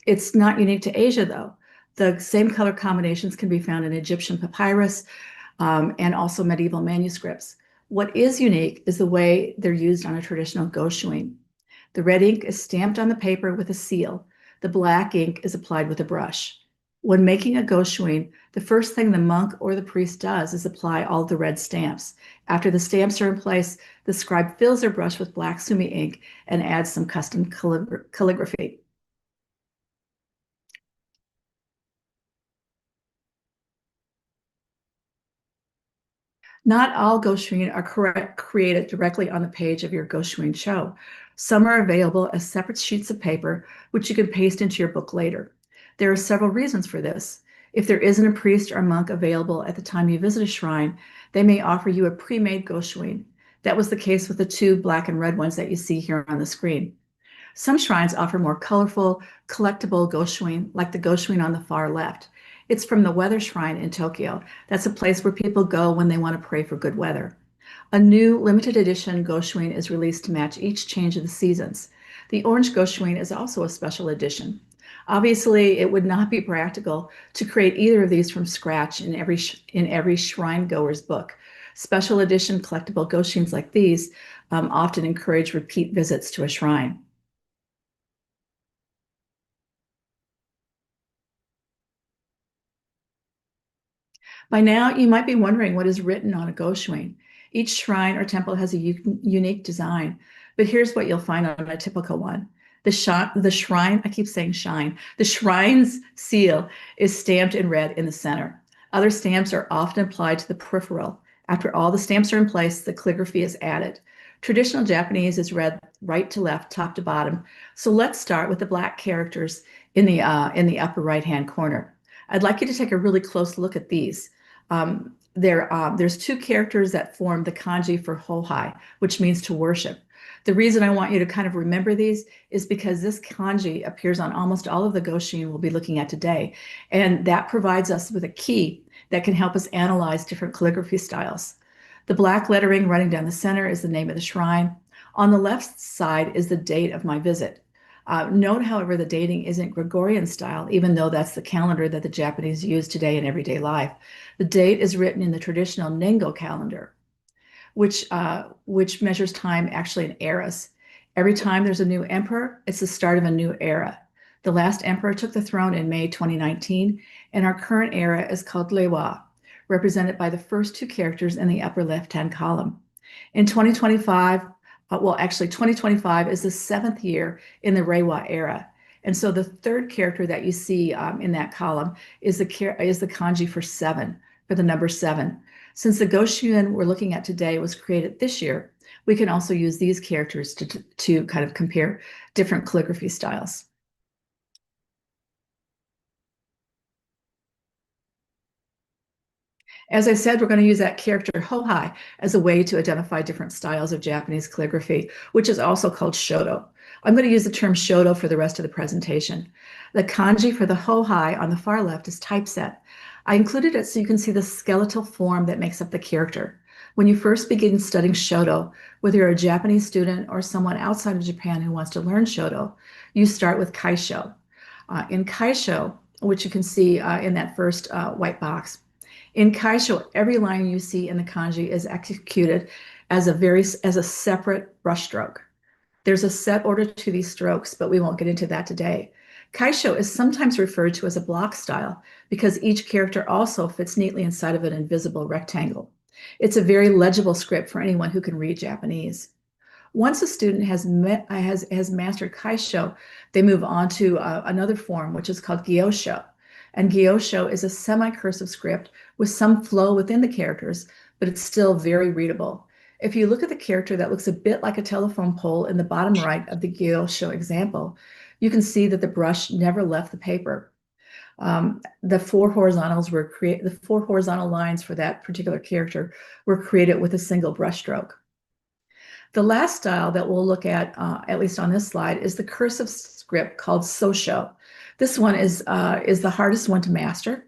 It's not unique to Asia, though. The same color combinations can be found in Egyptian papyrus and also medieval manuscripts. What is unique is the way they're used on a traditional Goshuin. The red ink is stamped on the paper with a seal. The black ink is applied with a brush. When making a Goshuin, the first thing the monk or the priest does is apply all the red stamps. After the stamps are in place, the scribe fills their brush with black sumi ink and adds some custom calligraphy. Not all Goshuin are created directly on the page of your Goshuin Cho. Some are available as separate sheets of paper, which you can paste into your book later. There are several reasons for this. If there isn't a priest or monk available at the time you visit a shrine, they may offer you a pre-made Goshuin. That was the case with the two black and red ones that you see here on the screen. Some shrines offer more colorful, collectible Goshuin, like the Goshuin on the far left. It's from the Weather Shrine in Tokyo. That's a place where people go when they want to pray for good weather. A new limited edition Goshuin is released to match each change of the seasons. The orange Goshuin is also a special edition. Obviously, it would not be practical to create either of these from scratch in every shrine goer's book. Special edition collectible Goshuins like these often encourage repeat visits to a shrine. By now, you might be wondering what is written on a Goshuin. Each shrine or temple has a unique design, but here's what you'll find on a typical one. The shrine, I keep saying shine, the shrine's seal is stamped in red in the center. Other stamps are often applied to the peripheral. After all the stamps are in place, the calligraphy is added. Traditional Japanese is read right to left, top to bottom. So let's start with the black characters in the upper right-hand corner. I'd like you to take a really close look at these. There's two characters that form the kanji for hohai, which means to worship. The reason I want you to kind of remember these is because this kanji appears on almost all of the Goshuin we'll be looking at today, and that provides us with a key that can help us analyze different calligraphy styles. The black lettering running down the center is the name of the shrine. On the left side is the date of my visit. Note, however, the dating isn't Gregorian style, even though that's the calendar that the Japanese use today in everyday life. The date is written in the traditional Nengo calendar, which measures time actually in eras. Every time there's a new emperor, it's the start of a new era. The last emperor took the throne in May 2019, and our current era is called Reiwa, represented by the first two characters in the upper left-hand column. In 2025, 2025 is the 7th year in the Reiwa era. And so the third character that you see in that column is the kanji for 7, for the number 7. Since the Goshuin we're looking at today was created this year, we can also use these characters to kind of compare different calligraphy styles. As I said, we're going to use that character hohai as a way to identify different styles of Japanese calligraphy, which is also called shodo. I'm going to use the term shodo for the rest of the presentation. The kanji for the hohai on the far left is typeset. I included it so you can see the skeletal form that makes up the character. When you first begin studying shodo, whether you're a Japanese student or someone outside of Japan who wants to learn shodo, you start with kaisho. In kaisho, which you can see in that first white box, in kaisho, every line you see in the kanji is executed as a separate brushstroke. There's a set order to these strokes, but we won't get into that today. Kaisho is sometimes referred to as a block style because each character also fits neatly inside of an invisible rectangle. It's a very legible script for anyone who can read Japanese. Once a student has mastered kaisho, they move on to another form, which is called gyosho. And Gyosho is a semi-cursive script with some flow within the characters, but it's still very readable. If you look at the character that looks a bit like a telephone pole in the bottom right of the Gyosho example, you can see that the brush never left the paper. The four horizontal lines for that particular character were created with a single brush stroke. The last style that we'll look at least on this slide, is the cursive script called Sosho. This one is the hardest one to master,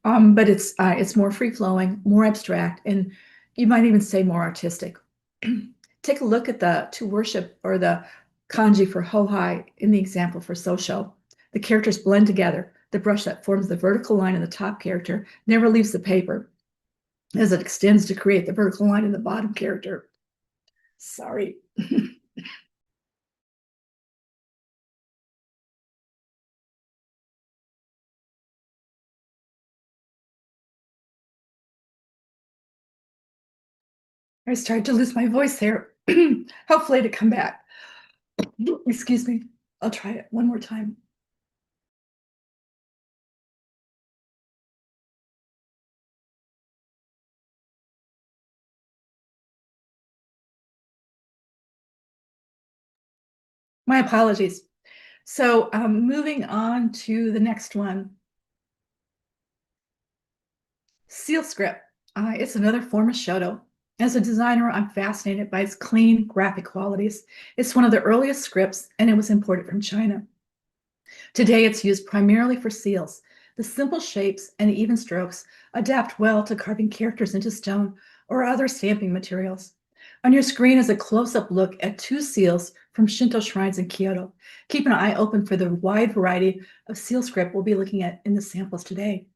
but it's more free-flowing, more abstract, and you might even say more artistic. Take a look at the to worship or the kanji for Hohai in the example for Sosho. The characters blend together. The brush that forms the vertical line in the top character never leaves the paper as it extends to create the vertical line in the bottom character. Sorry. I started to lose my voice there. Hopefully to come back. Excuse me. I'll try it one more time. My apologies. So moving on to the next one. Seal script. It's another form of shoto. As a designer, I'm fascinated by its clean graphic qualities. It's one of the earliest scripts, and it was imported from China. Today, it's used primarily for seals. The simple shapes and even strokes adapt well to carving characters into stone or other stamping materials. On your screen is a close-up look at two seals from Shinto shrines in Kyoto. Keep an eye open for the wide variety of seal script we'll be looking at in the samples today.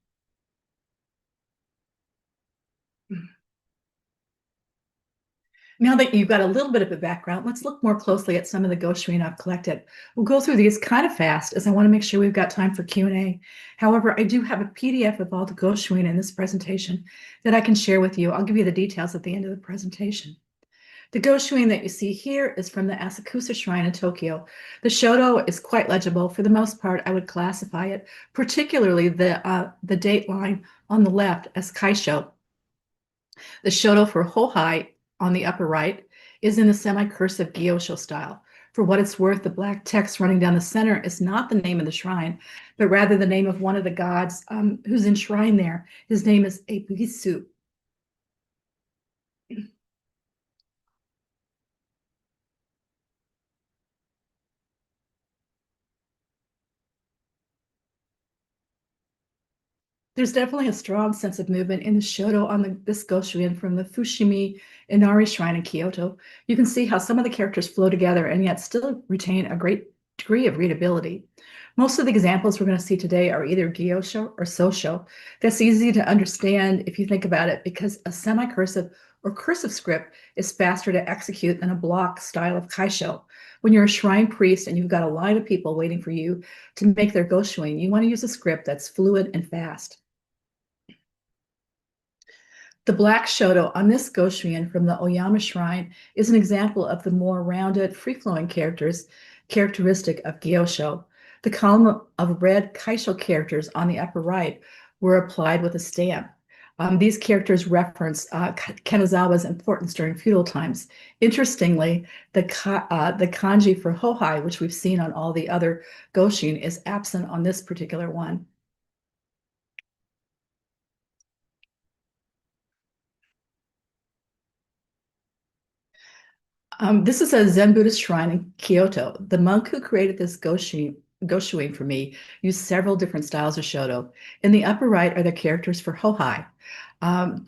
Now that you've got a little bit of a background, let's look more closely at some of the goshuin I've collected. We'll go through these kind of fast as I want to make sure we've got time for Q&A. However, I do have a PDF of all the goshuin in this presentation that I can share with you. I'll give you the details at the end of the presentation. The goshuin that you see here is from the Asakusa Shrine in Tokyo. The shoto is quite legible. For the most part, I would classify it, particularly the date line on the left, as kaisho. The shoto for Hohai on the upper right is in the semi-cursive Gyosho style. For what it's worth, the black text running down the center is not the name of the shrine, but rather the name of one of the gods who's enshrined there. His name is Epugisu. There's definitely a strong sense of movement in the shoto on this goshuin from the Fushimi Inari Shrine in Kyoto. You can see how some of the characters flow together and yet still retain a great degree of readability. Most of the examples we're going to see today are either Gyosho or Sosho. That's easy to understand if you think about it, because a semi-cursive or cursive script is faster to execute than a block style of kaisho. When you're a shrine priest and you've got a line of people waiting for you to make their goshuin, you want to use a script that's fluid and fast. The black shoto on this goshuin from the Oyama Shrine is an example of the more rounded, free-flowing characters characteristic of Gyosho. The column of red kaisho characters on the upper right were applied with a stamp. These characters reference Kanazawa's importance during feudal times. Interestingly, the kanji for Hohai, which we've seen on all the other goshin, is absent on this particular one. This is a Zen Buddhist shrine in Kyoto. The monk who created this goshuin for me used several different styles of shoto. In the upper right are the characters for Hohai,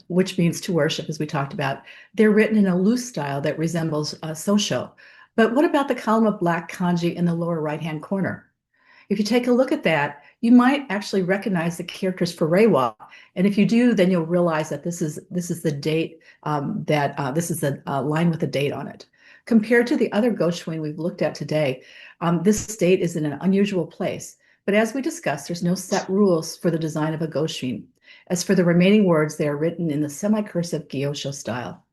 which means to worship, as we talked about. They're written in a loose style that resembles Sosho. But what about the column of black kanji in the lower right-hand corner? If you take a look at that, you might actually recognize the characters for Reiwa. And if you do, then you'll realize that this is the date, this is the line with the date on it. Compared to the other goshuin we've looked at today, this date is in an unusual place. But as we discussed, there's no set rules for the design of a goshuin. As for the remaining words, they are written in the semi-cursive Gyosho style.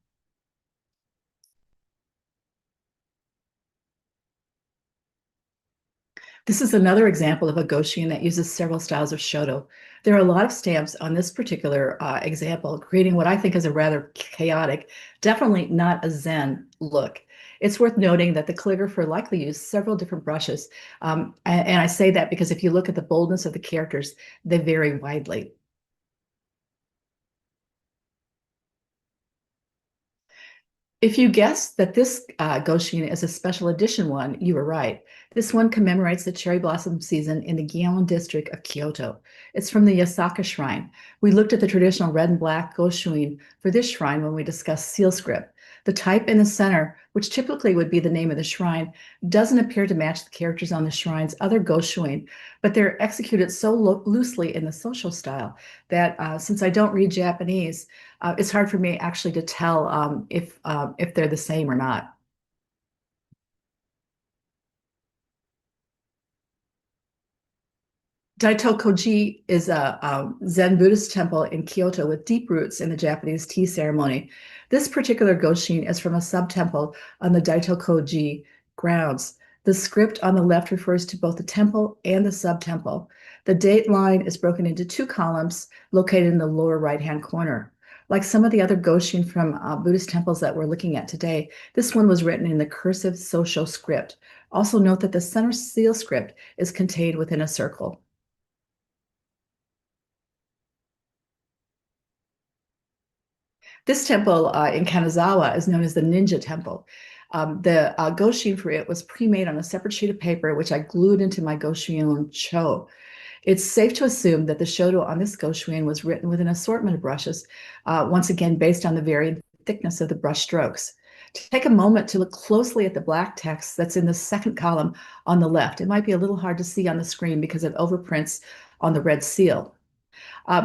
This is another example of a goshin that uses several styles of shoto. There are a lot of stamps on this particular example, creating what I think is a rather chaotic, definitely not a Zen look. It's worth noting that the calligrapher likely used several different brushes. And I say that because if you look at the boldness of the characters, they vary widely. If you guessed that this goshin is a special edition one, you were right. This one commemorates the cherry blossom season in the Gion district of Kyoto. It's from the Yasaka Shrine. We looked at the traditional red and black goshin for this shrine when we discussed seal script. The type in the center, which typically would be the name of the shrine, doesn't appear to match the characters on the shrine's other goshin, but they're executed so loosely in the social style that since I don't read Japanese, it's hard for me actually to tell if they're the same or not. Daitokoji is a Zen Buddhist temple in Kyoto with deep roots in the Japanese tea ceremony. This particular goshin is from a sub-temple on the Daitokoji grounds. The script on the left refers to both the temple and the sub-temple. The date line is broken into 2 columns located in the lower right-hand corner. Like some of the other goshin from Buddhist temples that we're looking at today, this one was written in the cursive Sosho script. Also note that the center seal script is contained within a circle. This temple in Kanazawa is known as the Ninja Temple. The goshin for it was pre-made on a separate sheet of paper, which I glued into my goshin cho. It's safe to assume that the shoto on this goshin was written with an assortment of brushes, once again based on the varying thickness of the brush strokes. Take a moment to look closely at the black text that's in the second column on the left. It might be a little hard to see on the screen because it overprints on the red seal.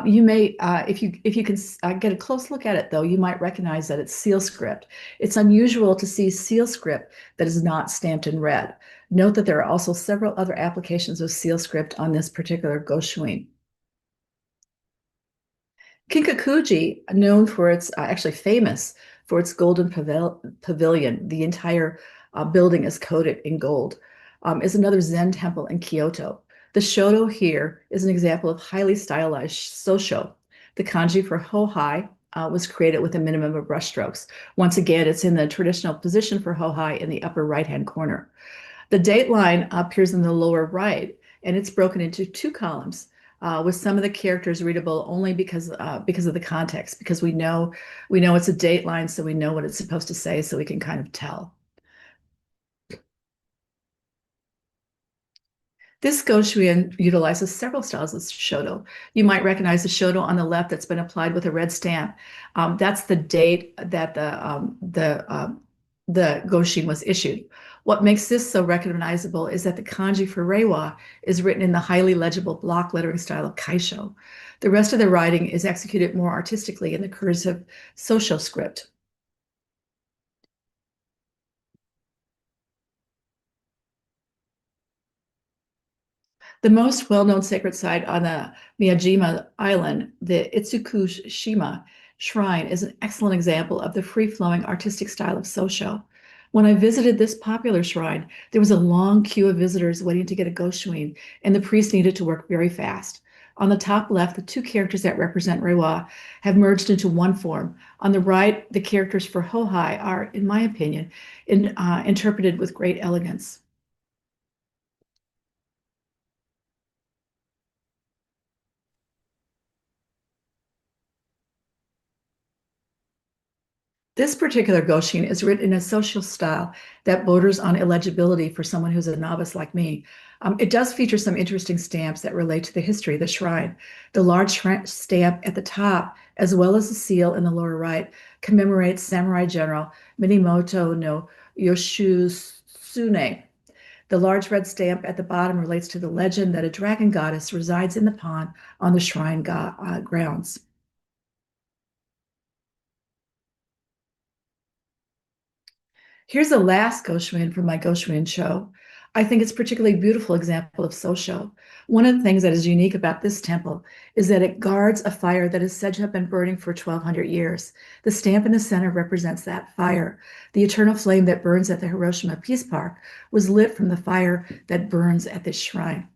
You may, if you can get a close look at it, though, you might recognize that it's seal script. It's unusual to see seal script that is not stamped in red. Note that there are also several other applications of seal script on this particular goshin. Kinkakuji, known for its, actually famous for its golden pavilion, the entire building is coated in gold, is another Zen temple in Kyoto. The shoto here is an example of highly stylized sosho. The kanji for hohai was created with a minimum of brush strokes. Once again, it's in the traditional position for hohai in the upper right-hand corner. The date line appears in the lower right, and it's broken into 2 columns, with some of the characters readable only because of the context, because we know it's a date line, so we know what it's supposed to say, so we can kind of tell. This goshin utilizes several styles of shoto. You might recognize the shoto on the left that's been applied with a red stamp. That's the date that the goshin was issued. What makes this so recognizable is that the kanji for reiwa is written in the highly legible block lettering style of kaisho. The rest of the writing is executed more artistically in the cursive Sosho script. The most well-known sacred site on the Miyajima Island, the Itsukushima Shrine, is an excellent example of the free-flowing artistic style of Sosho. When I visited this popular shrine, there was a long queue of visitors waiting to get a goshin, and the priest needed to work very fast. On the top left, the 2 characters that represent Reiwa have merged into one form. On the right, the characters for Hohai are, in my opinion, interpreted with great elegance. This particular goshin is written in a social style that borders on illegibility for someone who's a novice like me. It does feature some interesting stamps that relate to the history of the shrine. The large stamp at the top, as well as the seal in the lower right, commemorates Samurai General Minamoto no Yoshitsune. The large red stamp at the bottom relates to the legend that a dragon goddess resides in the pond on the shrine grounds. Here's the last goshin from my goshin show. I think it's a particularly beautiful example of Sosho. One of the things that is unique about this temple is that it guards a fire that is said to have been burning for 1,200 years. The stamp in the center represents that fire. The eternal flame that burns at the Hiroshima Peace Park was lit from the fire that burns at this shrine.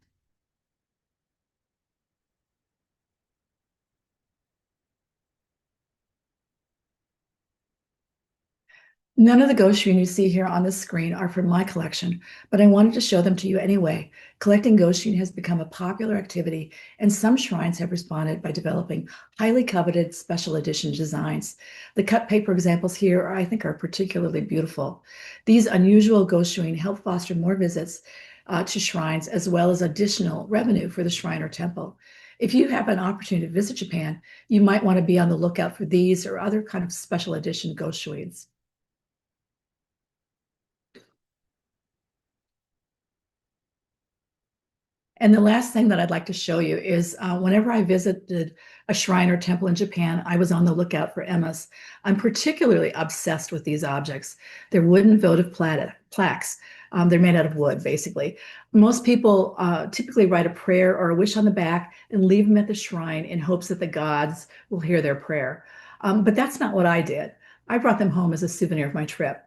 None of the Goshuin you see here on the screen are from my collection, but I wanted to show them to you anyway. Collecting Goshuin has become a popular activity, and some shrines have responded by developing highly coveted special edition designs. The cut paper examples here, I think, are particularly beautiful. These unusual Goshuin help foster more visits to shrines, as well as additional revenue for the shrine or temple. If you have an opportunity to visit Japan, you might want to be on the lookout for these or other kind of special edition Goshuins. And the last thing that I'd like to show you is whenever I visited a shrine or temple in Japan, I was on the lookout for emas. I'm particularly obsessed with these objects. They're wooden votive plaques. They're made out of wood, basically. Most people typically write a prayer or a wish on the back and leave them at the shrine in hopes that the gods will hear their prayer. But that's not what I did. I brought them home as a souvenir of my trip.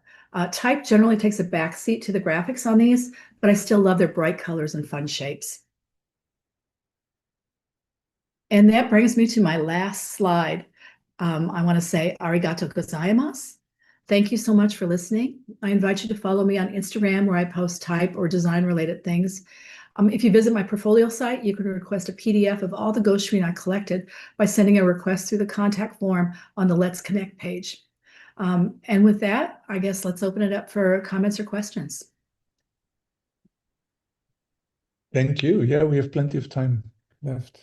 Type generally takes a back seat to the graphics on these, but I still love their bright colors and fun shapes. And that brings me to my last slide. I want to say arigato gozaimasu. Thank you so much for listening. I invite you to follow me on Instagram, where I post type or design related things. If you visit my portfolio site, you can request a PDF of all the Goshuin I collected by sending a request through the contact form on the Let's Connect page. And with that, I guess let's open it up for comments or questions. Thank you. Yeah, we have plenty of time left.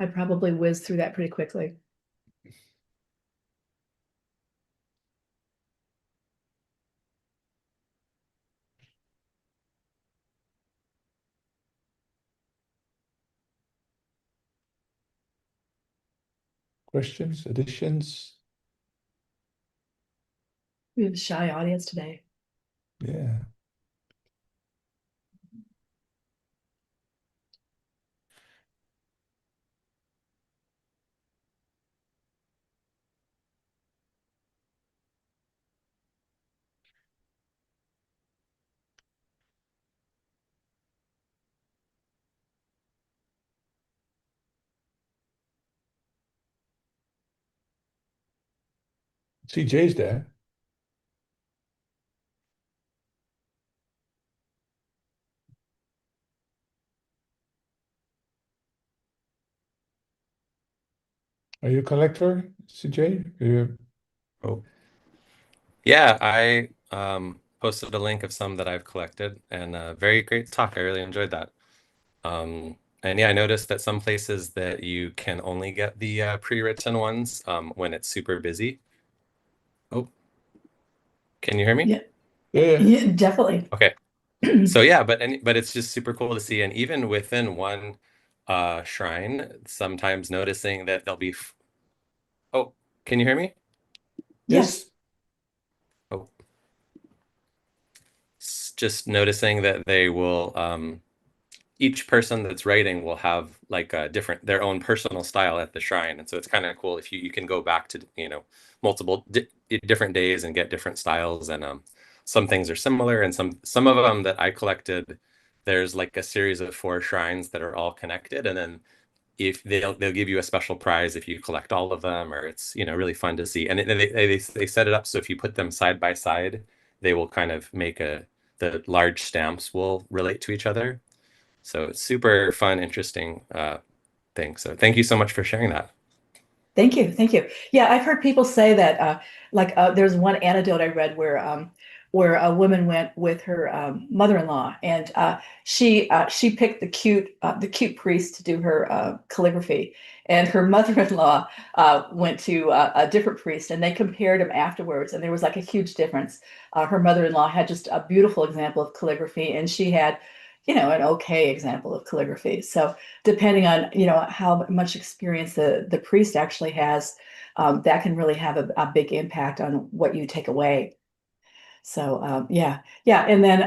I probably whizzed through that pretty quickly. Questions, additions? We have a shy audience today. Yeah. CJ's there. Are you a collector, CJ? Oh. Yeah, I posted a link of some that I've collected, and very great talk. I really enjoyed that. And yeah, I noticed that some places that you can only get the pre-written ones when it's super busy. Oh, can you hear me? Yeah, Yeah. yeah, definitely. Okay. So yeah, but it's just super cool to see, and even within one shrine, sometimes noticing that there'll be. Oh, can you hear me? Yes. Oh, just noticing that they will. Each person that's writing will have like a their own personal style at the shrine, and so it's kind of cool if you can go back to multiple different days and get different styles, and some things are similar, and some of them that I collected, there's like a series of 4 shrines that are all connected, and then if they'll give you a special prize if you collect all of them, or it's really fun to see, and they set it up so if you put them side by side, they will kind of make the large stamps will relate to each other. So it's super fun, interesting thing. So thank you so much for sharing that. Thank you. Thank you. Yeah, I've heard people say that, there's one anecdote I read where a woman went with her mother-in-law, and she picked the cute priest to do her calligraphy, and her mother-in-law went to a different priest, and they compared them afterwards, and there was like a huge difference. Her mother-in-law had just a beautiful example of calligraphy, and she had an okay example of calligraphy. So depending on how much experience the priest actually has, that can really have a big impact on what you take away. So yeah, and then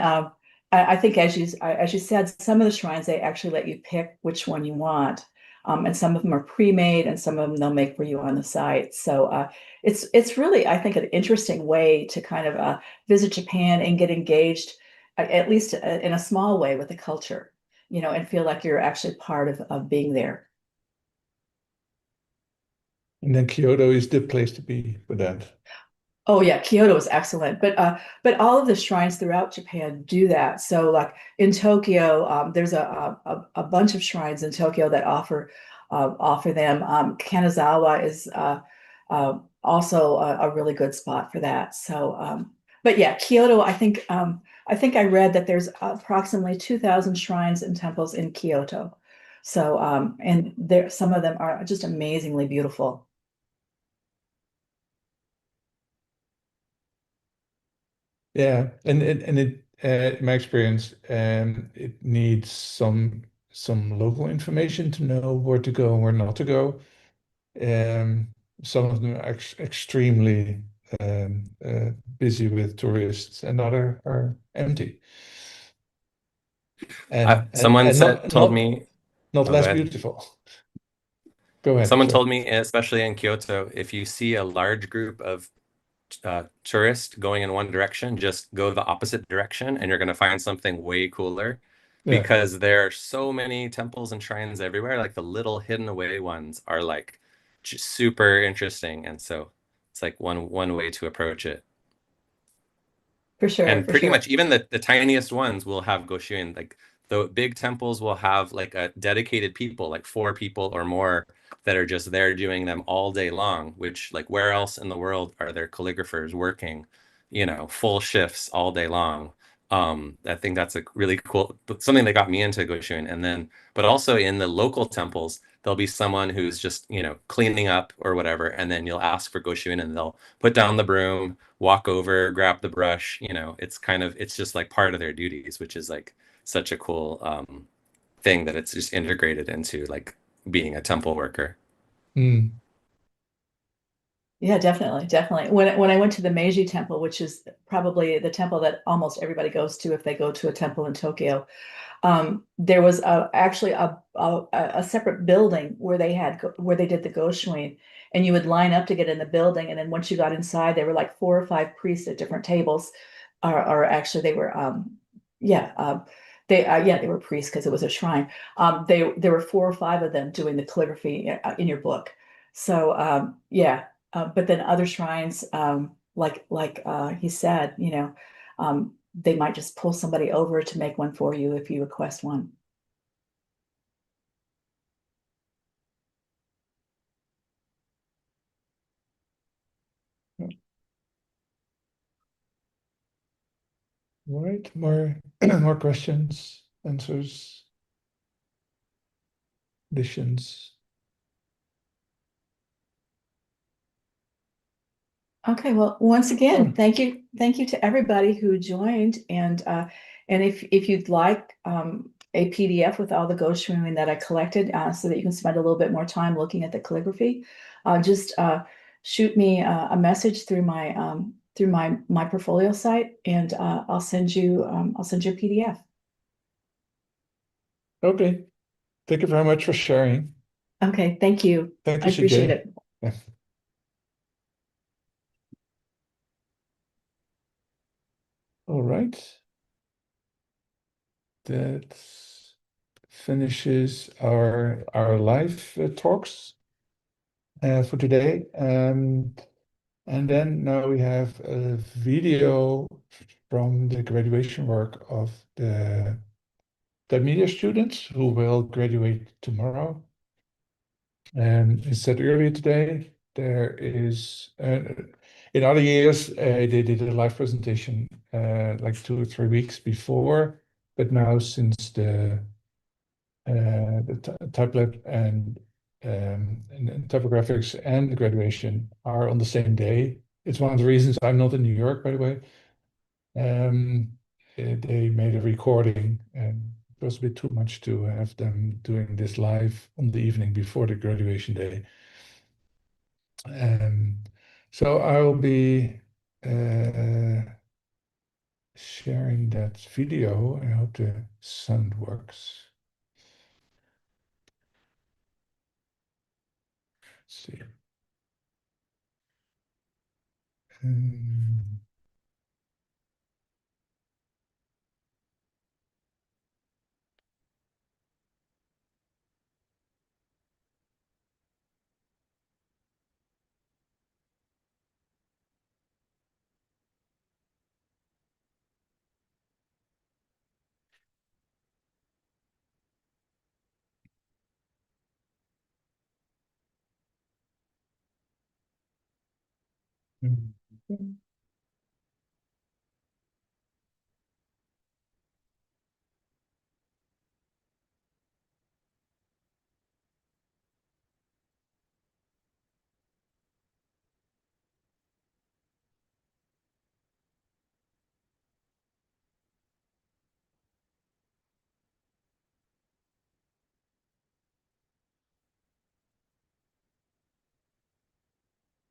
I think as you said, some of the shrines they actually let you pick which one you want, and some of them are pre-made, and some of them they'll make for you on the site. So it's really, I think, an interesting way to kind of visit Japan and get engaged, at least in a small way, with the culture, and feel like you're actually part of being there. And then Kyoto is the place to be for that. Oh yeah, Kyoto is excellent, but all of the shrines throughout Japan do that. So like in Tokyo, there's a bunch of shrines in Tokyo that offer them. Kanazawa is also a really good spot for that. So, but yeah, Kyoto, I think I read that there's approximately 2,000 shrines and temples in Kyoto. So, and there some of them are just amazingly beautiful. Yeah, and in my experience, it needs some local information to know where to go and where not to go. Some of them are extremely busy with tourists, and other are empty. And Someone not told me. not Oh, less go ahead. beautiful. Go ahead. Someone Sorry. told me, especially in Kyoto, if you see a large group of tourists going in one direction, just go the opposite direction, and you're going to find something way cooler. Yeah. Because there are so many temples and shrines everywhere. Like the little hidden away ones are like just super interesting, and so it's like one way to approach it. For sure, And for pretty sure. much even the tiniest ones will have Goshuin. Like the big temples will have like a dedicated people, like 4 people or more, that are just there doing them all day long, which like where else in the world are there calligraphers working, full shifts all day long? I think that's a really cool, something that got me into Goshuin. And then, but also in the local temples, there'll be someone who's just, cleaning up or whatever. And then you'll ask for Goshuin and they'll put down the broom, walk over, grab the brush. It's just like part of their duties, which is like such a cool thing that it's just integrated into like being a temple worker. Mm. Yeah, definitely. When I went to the Meiji Temple, which is probably the temple that almost everybody goes to if they go to a temple in Tokyo, there was actually a separate building where they did the Goshuin, and you would line up to get in the building, and then once you got inside, there were like 4 or 5 priests at different tables, or actually they were they were priests because it was a shrine. There were 4 or 5 of them doing the calligraphy in your book. So but then other shrines, like he said, they might just pull somebody over to make one for you if you request one. All right, more questions, answers, additions. Okay, well, once again, thank you to everybody who joined, and if you'd like a PDF with all the Goshuin that I collected, so that you can spend a little bit more time looking at the calligraphy, just shoot me a message through my portfolio site, and I'll send you a PDF. Okay, thank you very much for sharing. Okay, thank you. Thank you, I appreciate CJ. it. Yeah. All right. That finishes our live talks for today. And then now we have a video from the graduation work of the media students who will graduate tomorrow. And as said earlier today, there is in other years they did a live presentation like 2 or 3 weeks before, but now since the TypeLab and typographics and the graduation are on the same day. It's one of the reasons I'm not in New York, by the way. They made a recording, and it was a bit too much to have them doing this live on the evening before the graduation day. So I'll be sharing that video. I hope the sound works. Let's see.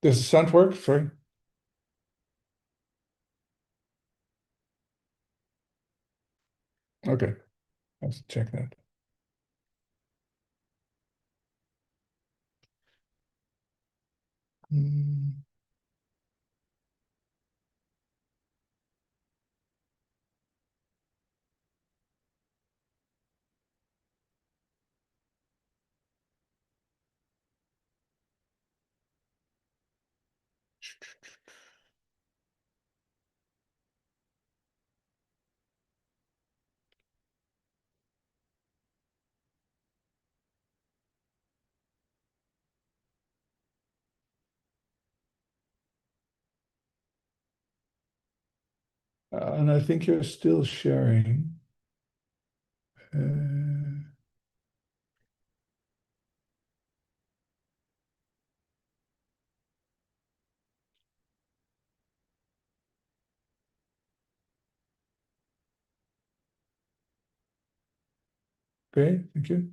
Does the sound work? Sorry. Okay, let's check that. And I think you're still sharing. Okay, thank you.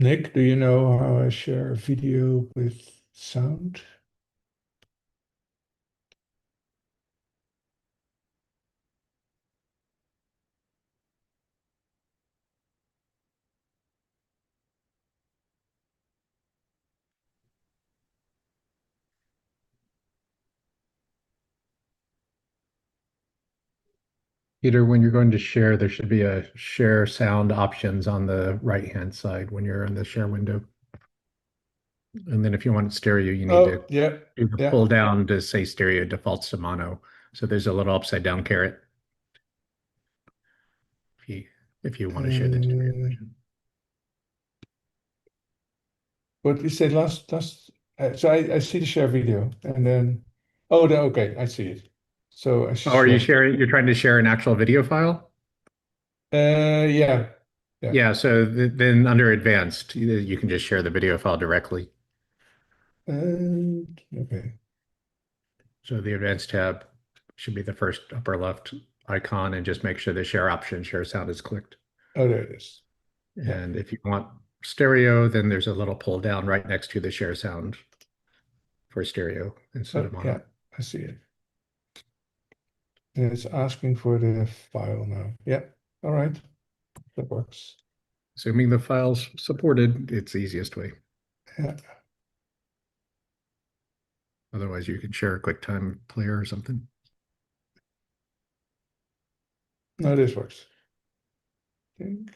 Nick, do you know how I share a video with sound? Peter, when you're going to share, there should be a share sound options on the right-hand side when you're in the share window. And then if you want stereo, you need to do the pull down to say stereo defaults to mono. So there's a little upside down caret if you want to share the stereo version. What you said last so I see the share video and then okay, I see it. So I are you sharing? You're trying to share an actual video file? Yeah. Yeah. So then under advanced, you can just share the video file directly. Okay. So the advanced tab should be the first upper left icon, and just make sure the share option, share sound is clicked. Oh, there it is. And if you want stereo, then there's a little pull down right next to the share sound for stereo instead of mono. Yeah, I see it. And it's asking for the file now. Yeah, all right. That works. Assuming the file's supported, it's the easiest way. Yeah. Otherwise, you can share a QuickTime player or something. No, this works. I think.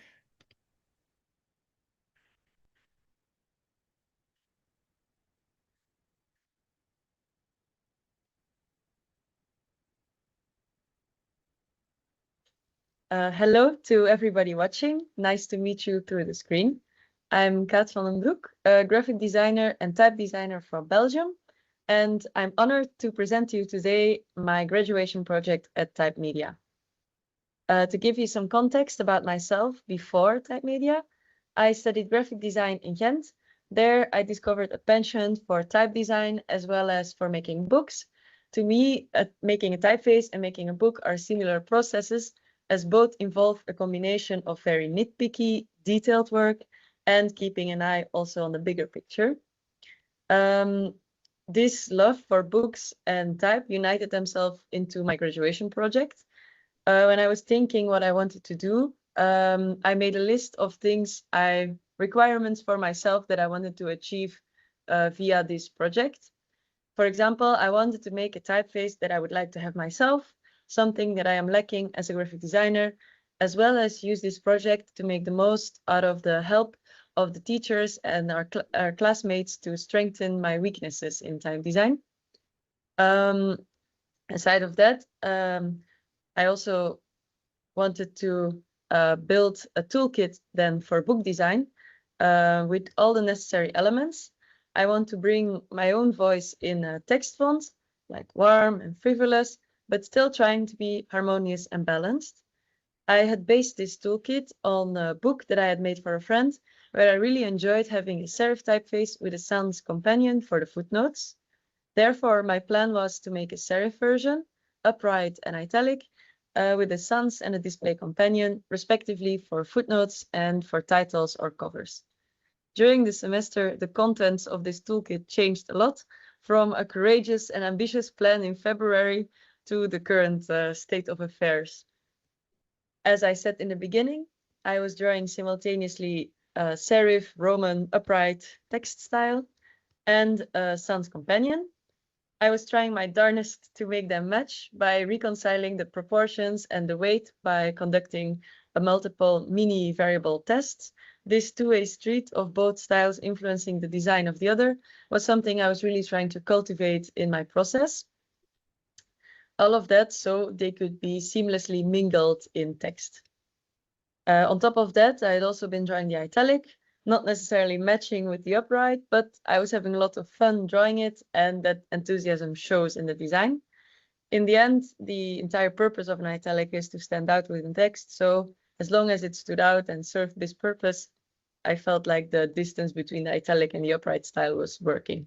Hello to everybody watching. Nice to meet you through the screen. I'm Kaat van den Broek, a graphic designer and type designer from Belgium. and I'm honored to present to you today my graduation project at Type Media. To give you some context about myself before Type Media, I studied graphic design in Ghent. There, I discovered a penchant for type design as well as for making books. To me, making a typeface and making a book are similar processes, as both involve a combination of very nitpicky, detailed work and keeping an eye also on the bigger picture. This love for books and type united themselves into my graduation project. When I was thinking what I wanted to do, I made a list of requirements for myself that I wanted to achieve via this project. For example, I wanted to make a typeface that I would like to have myself, something that I am lacking as a graphic designer, as well as use this project to make the most out of the help of the teachers and our classmates to strengthen my weaknesses in type design. Aside of that, I also wanted to build a toolkit then for book design with all the necessary elements. I want to bring my own voice in a text font, like warm and frivolous, but still trying to be harmonious and balanced. I had based this toolkit on a book that I had made for a friend, where I really enjoyed having a serif typeface with a sans companion for the footnotes. Therefore, my plan was to make a serif version, upright and italic, with a sans and a display companion, respectively for footnotes and for titles or covers. During the semester, the contents of this toolkit changed a lot, from a courageous and ambitious plan in February to the current state of affairs. As I said in the beginning, I was drawing simultaneously serif, Roman, upright text style, and a sans companion. I was trying my darnest to make them match by reconciling the proportions and the weight by conducting a multiple mini variable tests. This two-way street of both styles influencing the design of the other was something I was really trying to cultivate in my process. All of that so they could be seamlessly mingled in text. On top of that, I had also been drawing the italic, not necessarily matching with the upright, but I was having a lot of fun drawing it, and that enthusiasm shows in the design. In the end, the entire purpose of an italic is to stand out within text, so as long as it stood out and served this purpose, I felt like the distance between the italic and the upright style was working.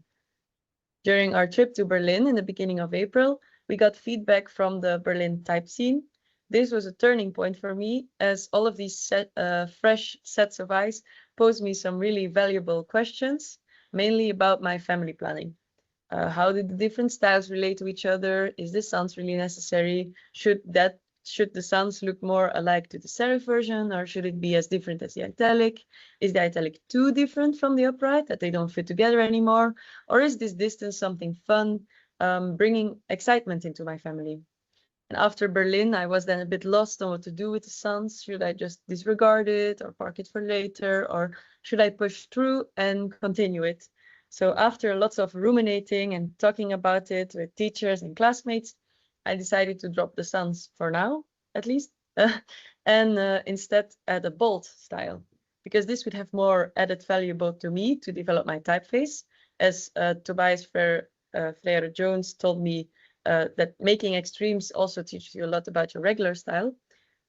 During our trip to Berlin in the beginning of April, we got feedback from the Berlin type scene. This was a turning point for me, as all of these fresh sets of eyes posed me some really valuable questions, mainly about my family planning. How did the different styles relate to each other? Is the sans really necessary? Should the sans look more alike to the serif version, or should it be as different as the italic? Is the italic too different from the upright that they don't fit together anymore? Or is this distance something fun, bringing excitement into my family? And after Berlin, I was then a bit lost on what to do with the sans. Should I just disregard it or park it for later? Or should I push through and continue it? So after lots of ruminating and talking about it with teachers and classmates, I decided to drop the sans for now, at least, and instead add a bold style, because this would have more added value both to me to develop my typeface, as Tobias Freire-Jones told me, that making extremes also teaches you a lot about your regular style.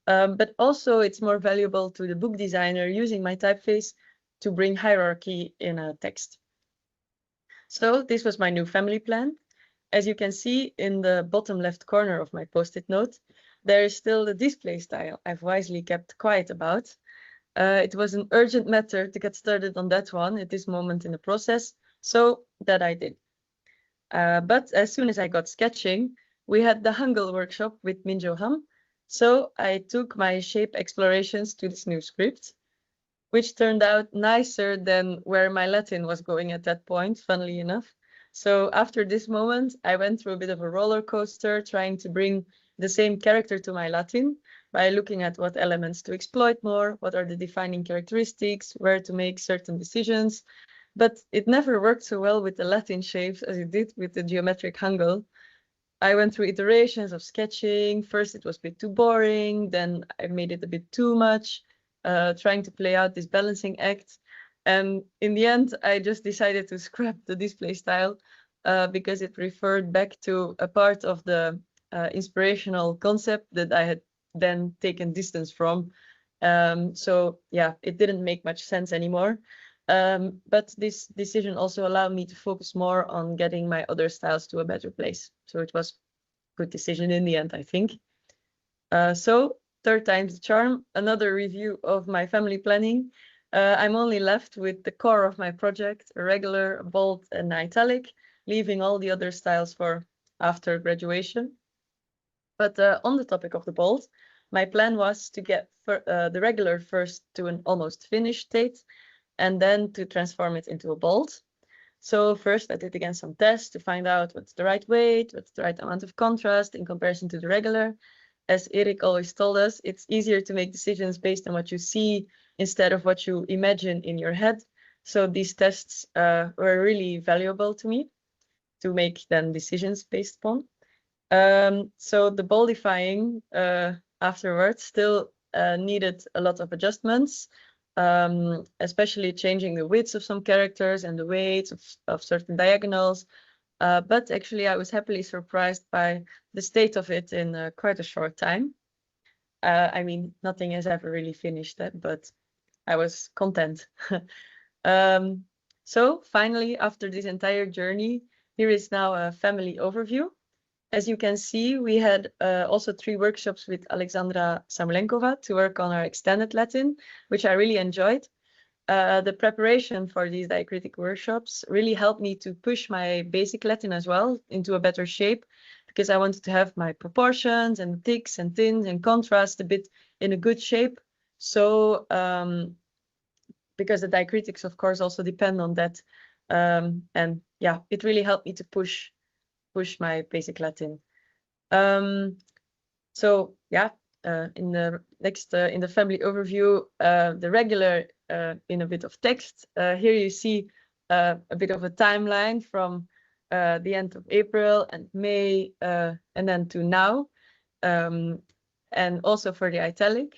But also it's more valuable to the book designer using my typeface to bring hierarchy in a text. So this was my new family plan. As you can see in the bottom left corner of my post-it note, there is still the display style I've wisely kept quiet about. It was an urgent matter to get started on that one at this moment in the process, so that I did. But as soon as I got sketching, we had the Hangul workshop with Minjo Ham. So I took my shape explorations to this new script, which turned out nicer than where my Latin was going at that point, funnily enough. So after this moment, I went through a bit of a roller coaster, trying to bring the same character to my Latin by looking at what elements to exploit more, what are the defining characteristics, where to make certain decisions. But it never worked so well with the Latin shapes as it did with the geometric Hangul. I went through iterations of sketching. First, it was a bit too boring. Then I made it a bit too much, trying to play out this balancing act. And in the end, I just decided to scrap the display style because it referred back to a part of the inspirational concept that I had then taken distance from. So yeah, it didn't make much sense anymore. But this decision also allowed me to focus more on getting my other styles to a better place. So it was a good decision in the end, I think. So third time's the charm, another review of my family planning. I'm only left with the core of my project, a regular, a bold, and italic, leaving all the other styles for after graduation. But on the topic of the bold, my plan was to get the regular first to an almost finished state, and then to transform it into a bold. So first I did again some tests to find out what's the right weight, what's the right amount of contrast in comparison to the regular. As Erik always told us, it's easier to make decisions based on what you see instead of what you imagine in your head. So these tests were really valuable to me to make then decisions based upon. So the boldifying afterwards still needed a lot of adjustments, especially changing the widths of some characters and the weights of certain diagonals. But actually, I was happily surprised by the state of it in quite a short time. I mean, nothing has ever really finished that, but I was content. So finally, after this entire journey, here is now a family overview. As you can see, we had also 3 workshops with Alexandra Samolenkova to work on our extended Latin, which I really enjoyed. The preparation for these diacritic workshops really helped me to push my basic Latin as well into a better shape, because I wanted to have my proportions and thicks and thins and contrast a bit in a good shape. So because the diacritics, of course, also depend on that. And yeah, it really helped me to push my basic Latin. So yeah, in the next in the family overview, the regular in a bit of text. Here you see a bit of a timeline from the end of April and May and then to now, and also for the italic.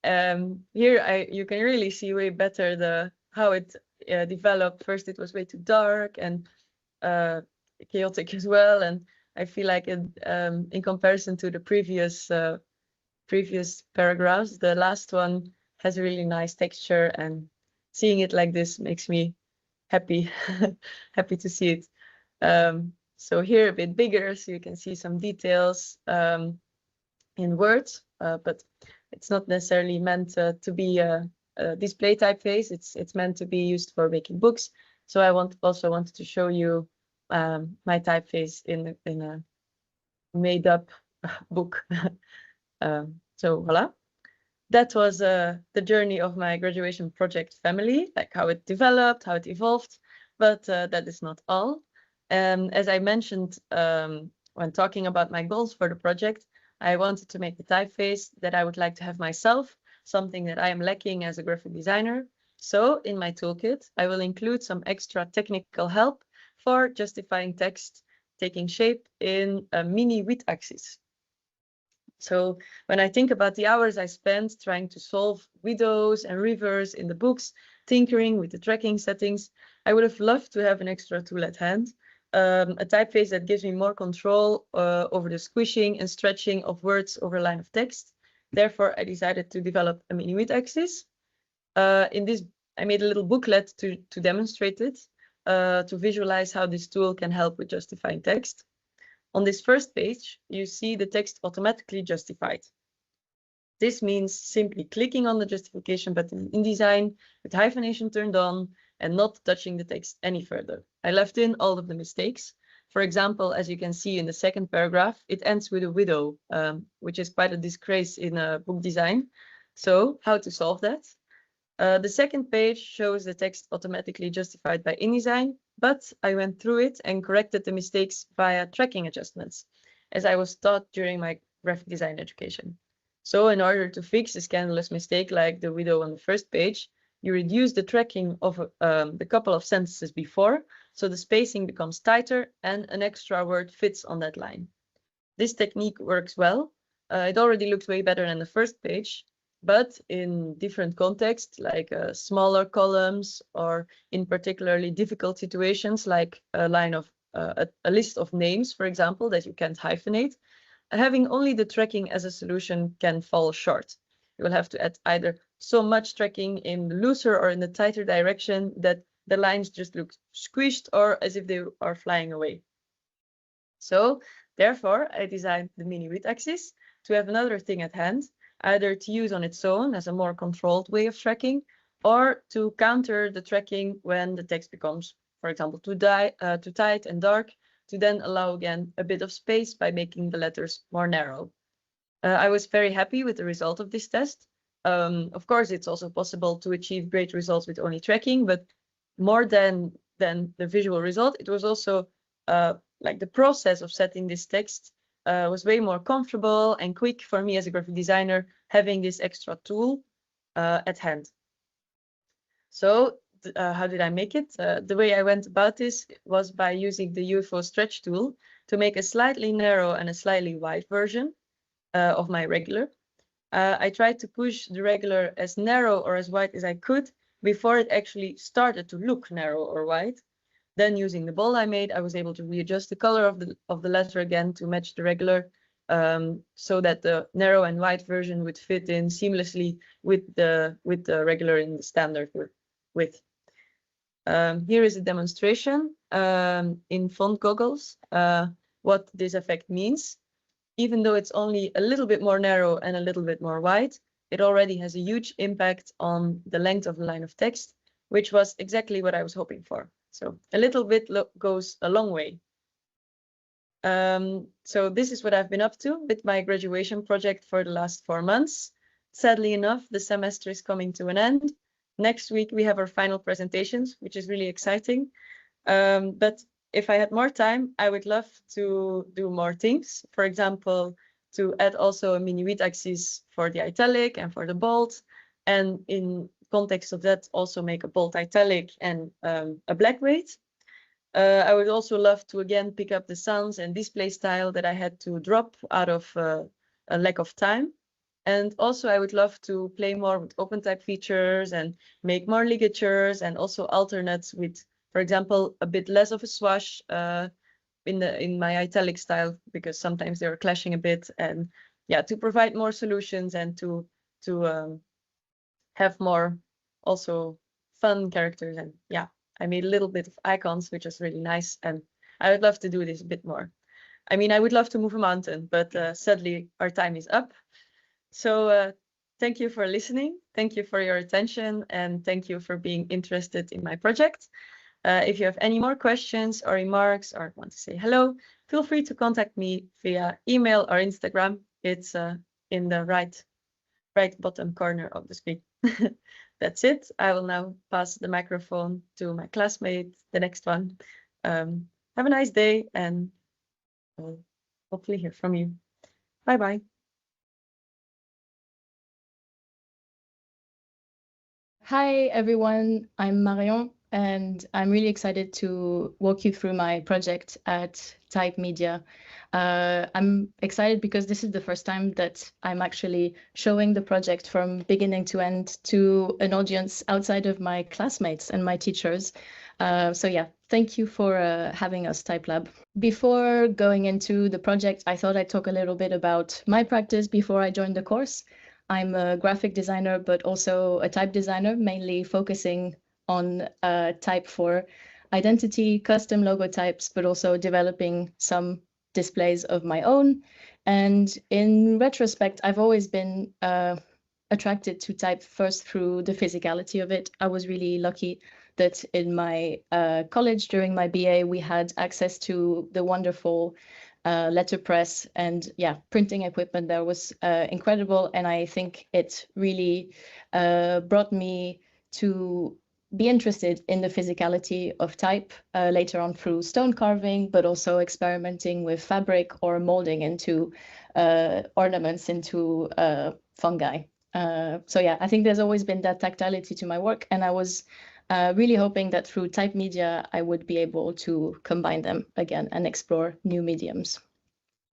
Here you can really see way better how it developed. First it was way too dark and chaotic as well, and I feel like it, in comparison to the previous paragraphs, the last one has a really nice texture, and seeing it like this makes me happy happy to see it. So here a bit bigger, so you can see some details in words, but it's not necessarily meant to be a display typeface. It's meant to be used for making books. So I also wanted to show you my typeface in a made-up book. So voila, that was the journey of my graduation project family, like how it developed, how it evolved. But that is not all. As I mentioned when talking about my goals for the project, I wanted to make a typeface that I would like to have myself, something that I am lacking as a graphic designer. So in my toolkit, I will include some extra technical help for justifying text taking shape in a mini width axis. So when I think about the hours I spent trying to solve widows and rivers in the books, tinkering with the tracking settings, I would have loved to have an extra tool at hand, a typeface that gives me more control over the squishing and stretching of words over a line of text. Therefore, I decided to develop a mini width axis. In this, I made a little booklet to demonstrate it, to visualize how this tool can help with justifying text. On this first page, you see the text automatically justified. This means simply clicking on the justification button in InDesign with hyphenation turned on and not touching the text any further. I left in all of the mistakes. For example, as you can see in the second paragraph, it ends with a widow, which is quite a disgrace in book design. So how to solve that? The second page shows the text automatically justified by InDesign, but I went through it and corrected the mistakes via tracking adjustments, as I was taught during my graphic design education. So in order to fix a scandalous mistake like the widow on the first page, you reduce the tracking of the couple of sentences before, so the spacing becomes tighter and an extra word fits on that line. This technique works well. It already looks way better than the first page, but in different contexts, like smaller columns or in particularly difficult situations, like a line of a list of names, for example, that you can't hyphenate, having only the tracking as a solution can fall short. You will have to add either so much tracking in the looser or in the tighter direction that the lines just look squished or as if they are flying away. So therefore, I designed the mini width axis to have another thing at hand, either to use on its own as a more controlled way of tracking, or to counter the tracking when the text becomes, for example, too tight and dark, to then allow again a bit of space by making the letters more narrow. I was very happy with the result of this test. Of course, it's also possible to achieve great results with only tracking, but more than the visual result, it was also like the process of setting this text was way more comfortable and quick for me as a graphic designer, having this extra tool at hand. So how did I make it? The way I went about this was by using the UFO stretch tool to make a slightly narrow and a slightly wide version of my regular. I tried to push the regular as narrow or as wide as I could before it actually started to look narrow or wide. Then using the bold I made, I was able to readjust the color of the letter again to match the regular, so that the narrow and wide version would fit in seamlessly with the regular in the standard width. Here is a demonstration in font goggles what this effect means. Even though it's only a little bit more narrow and a little bit more wide, it already has a huge impact on the length of the line of text, which was exactly what I was hoping for. So a little bit goes a long way. So this is what I've been up to with my graduation project for the last 4 months. Sadly enough, the semester is coming to an end. Next week, we have our final presentations, which is really exciting. But if I had more time, I would love to do more things. For example, to add also a mini width axis for the italic and for the bold. And in context of that, also make a bold italic and a black weight. I would also love to again pick up the sans and display style that I had to drop out of a lack of time. And also I would love to play more with OpenType features and make more ligatures and also alternate with, for example, a bit less of a swash in my italic style, because sometimes they were clashing a bit, and yeah, to provide more solutions and to have more also fun characters. And yeah, I made a little bit of icons, which was really nice, and I would love to do this a bit more. I mean, I would love to move a mountain, but sadly our time is up. So thank you for listening. Thank you for your attention, and thank you for being interested in my project. If you have any more questions or remarks or want to say hello, feel free to contact me via email or Instagram. It's in the right bottom corner of the screen. That's it. I will now pass the microphone to my classmate, the next one. Have a nice day, and I'll hopefully hear from you. Bye-bye. Hi, everyone. I'm Marion, and I'm really excited to walk you through my project at Type Media. I'm excited because this is the first time that I'm actually showing the project from beginning to end to an audience outside of my classmates and my teachers. So yeah, thank you for having us, TypeLab. Before going into the project, I thought I'd talk a little bit about my practice before I joined the course. I'm a graphic designer, but also a type designer, mainly focusing on type for identity, custom logo types, but also developing some displays of my own. And in retrospect, I've always been attracted to type first through the physicality of it. I was really lucky that in my college during my BA, we had access to the wonderful letterpress and printing equipment that was incredible. And I think it really brought me to be interested in the physicality of type later on through stone carving, but also experimenting with fabric or molding into ornaments, into fungi. So yeah, I think there's always been that tactility to my work, and I was really hoping that through Type Media, I would be able to combine them again and explore new mediums.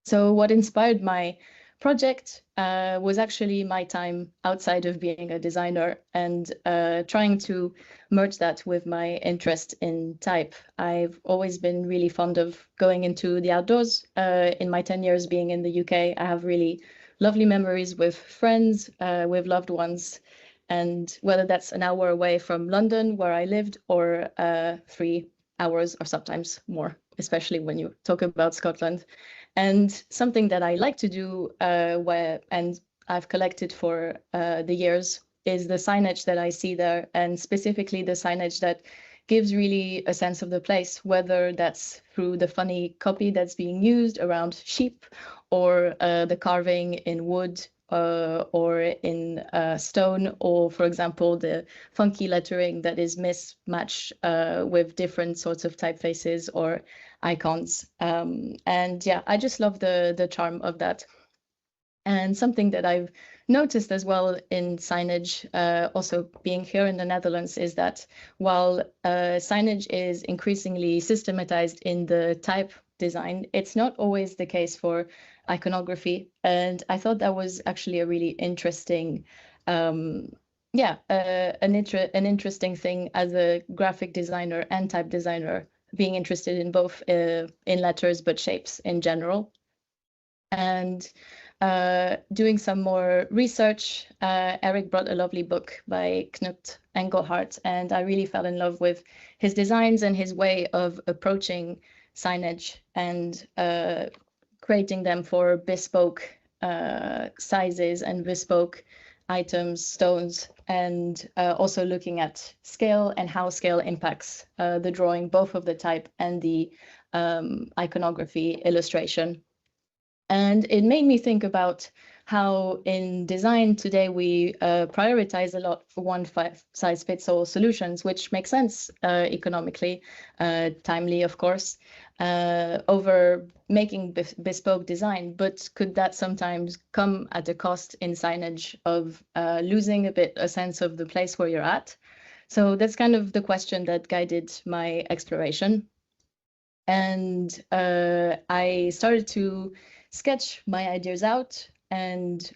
So what inspired my project was actually my time outside of being a designer and trying to merge that with my interest in type. I've always been really fond of going into the outdoors. In my 10 years being in the UK, I have really lovely memories with friends, with loved ones, and whether that's an hour away from London where I lived or 3 hours or sometimes more, especially when you talk about Scotland. And something that I like to do and I've collected for the years is the signage that I see there, and specifically the signage that gives really a sense of the place, whether that's through the funny copy that's being used around sheep or the carving in wood or in stone, or for example, the funky lettering that is mismatched with different sorts of typefaces or icons. And yeah, I just love the charm of that. And something that I've noticed as well in signage, also being here in the Netherlands, is that while signage is increasingly systematized in the type design, it's not always the case for iconography. And I thought that was actually a really interesting, an interesting thing as a graphic designer and type designer, being interested in both in letters, but shapes in general. And doing some more research, Eric brought a lovely book by Knut Engelhardt, and I really fell in love with his designs and his way of approaching signage and creating them for bespoke sizes and bespoke items, stones, and also looking at scale and how scale impacts the drawing, both of the type and the iconography illustration. And it made me think about how in design today we prioritize a lot for one-size-fits-all solutions, which makes sense economically, timely, of course, over making bespoke design. But could that sometimes come at a cost in signage of losing a bit a sense of the place where you're at? So that's kind of the question that guided my exploration. And I started to sketch my ideas out and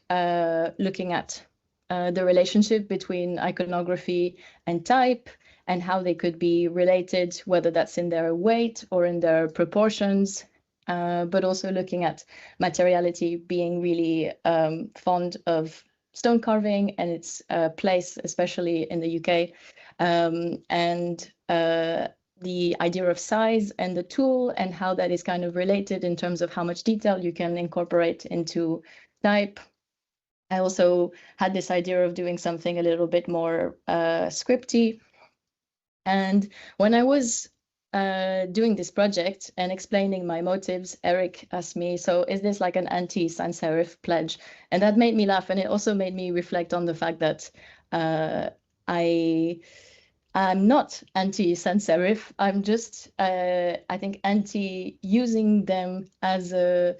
looking at the relationship between iconography and type and how they could be related, whether that's in their weight or in their proportions, but also looking at materiality, being really fond of stone carving and its place, especially in the UK, and the idea of size and the tool and how that is kind of related in terms of how much detail you can incorporate into type. I also had this idea of doing something a little bit more scripty. And when I was doing this project and explaining my motives, Eric asked me, so is this like an anti-sans serif pledge? And that made me laugh. And it also made me reflect on the fact that I'm not anti-sans serif. I'm just, I think, anti using them as a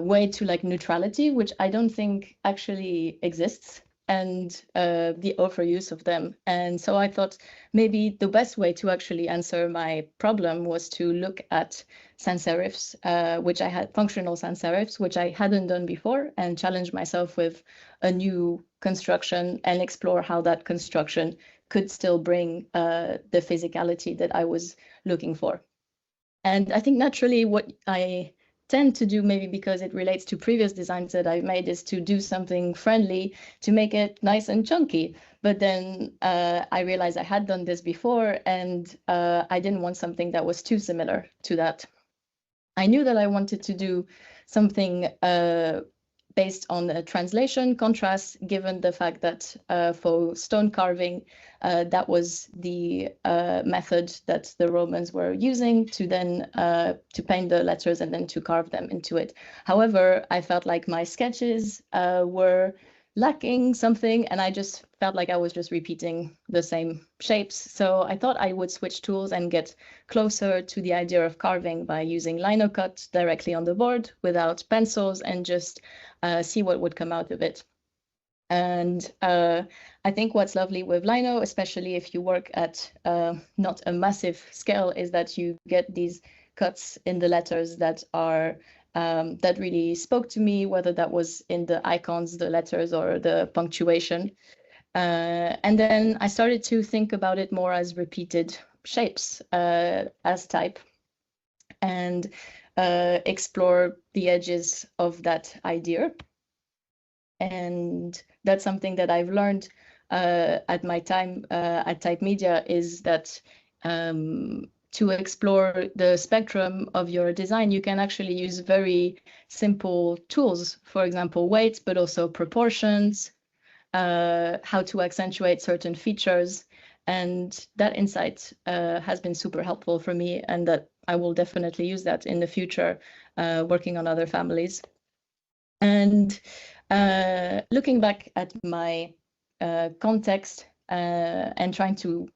way to like neutrality, which I don't think actually exists, and the overuse of them. And so I thought maybe the best way to actually answer my problem was to look at sans serifs, which I had functional sans serifs, which I hadn't done before, and challenge myself with a new construction and explore how that construction could still bring the physicality that I was looking for. And I think naturally what I tend to do, maybe because it relates to previous designs that I've made, is to do something friendly to make it nice and chunky. But then I realized I had done this before, and I didn't want something that was too similar to that. I knew that I wanted to do something based on a translation contrast, given the fact that for stone carving, that was the method that the Romans were using to then to paint the letters and then to carve them into it. However, I felt like my sketches were lacking something, and I just felt like I was just repeating the same shapes. So I thought I would switch tools and get closer to the idea of carving by using lino cut directly on the board without pencils and just see what would come out of it. And I think what's lovely with lino, especially if you work at not a massive scale, is that you get these cuts in the letters that are that really spoke to me, whether that was in the icons, the letters, or the punctuation. And then I started to think about it more as repeated shapes as type, and explore the edges of that idea. And that's something that I've learned at my time at Type Media, is that to explore the spectrum of your design, you can actually use very simple tools, for example, weight, but also proportions, how to accentuate certain features. And that insight has been super helpful for me, and that I will definitely use that in the future, working on other families. And looking back at my context and trying to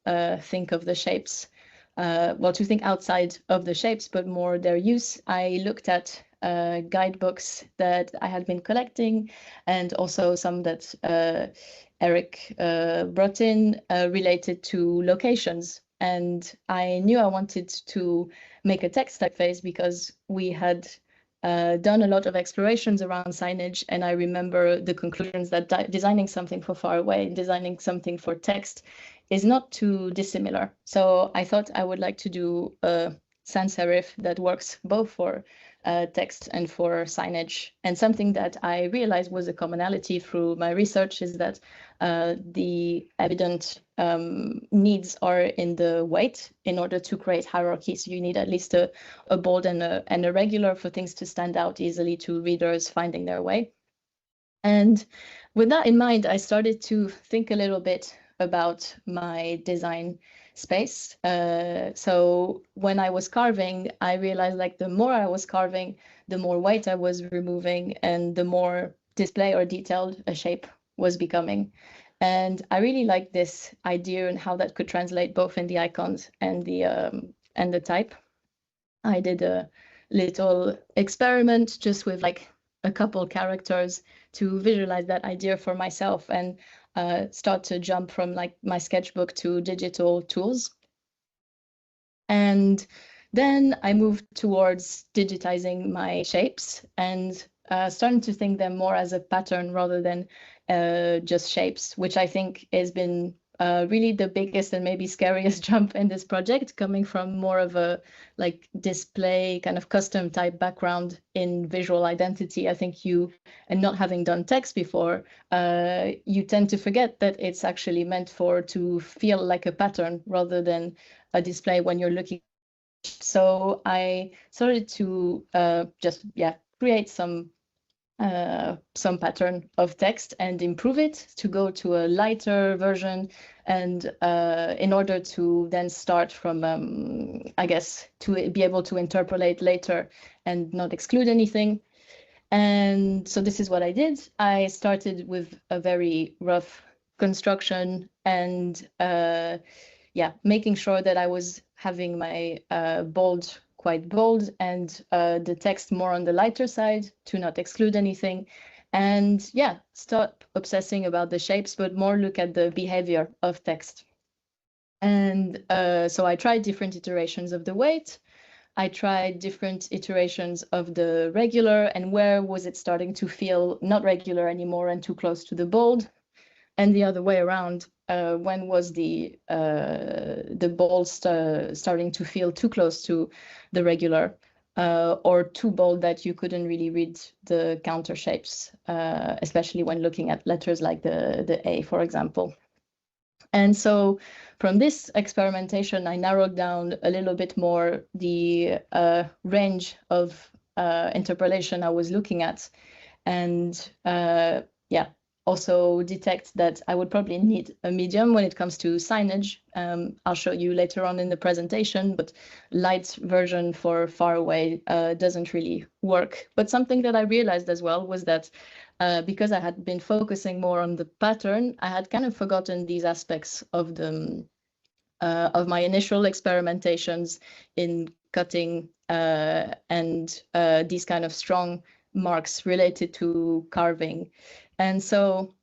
think of the shapes, well, to think outside of the shapes, but more their use, I looked at guidebooks that I had been collecting, and also some that Eric brought in related to locations. And I knew I wanted to make a text typeface because we had done a lot of explorations around signage, and I remember the conclusions that designing something for far away, designing something for text is not too dissimilar. So I thought I would like to do a sans serif that works both for text and for signage. And something that I realized was a commonality through my research is that the evident needs are in the weight in order to create hierarchy. So you need at least a bold and a regular for things to stand out easily to readers finding their way. And with that in mind, I started to think a little bit about my design space. So when I was carving, I realized like the more I was carving, the more weight I was removing, and the more display or detailed a shape was becoming. And I really like this idea and how that could translate both in the icons and the type. I did a little experiment just with like a couple characters to visualize that idea for myself, and start to jump from like my sketchbook to digital tools. And then I moved towards digitizing my shapes and starting to think them more as a pattern rather than just shapes, which I think has been really the biggest and maybe scariest jump in this project, coming from more of a like display kind of custom type background in visual identity. I think and not having done text before, you tend to forget that it's actually meant to feel like a pattern rather than a display when you're looking. So I started to create some pattern of text and improve it to go to a lighter version, and in order to then start from, I guess, to be able to interpolate later and not exclude anything. And so this is what I did. I started with a very rough construction, and making sure that I was having my bold quite bold, and the text more on the lighter side to not exclude anything. And stop obsessing about the shapes, but more look at the behavior of text. And so I tried different iterations of the weight. I tried different iterations of the regular, and where was it starting to feel not regular anymore and too close to the bold, and the other way around. When was the bold starting to feel too close to the regular, or too bold that you couldn't really read the counter shapes, especially when looking at letters like the A, for example. And so from this experimentation, I narrowed down a little bit more the range of interpolation I was looking at, and also detect that I would probably need a medium when it comes to signage. I'll show you later on in the presentation, but light version for far away doesn't really work. But something that I realized as well was that because I had been focusing more on the pattern, I had kind of forgotten these aspects of my initial experimentations in cutting and these kind of strong marks related to carving. And so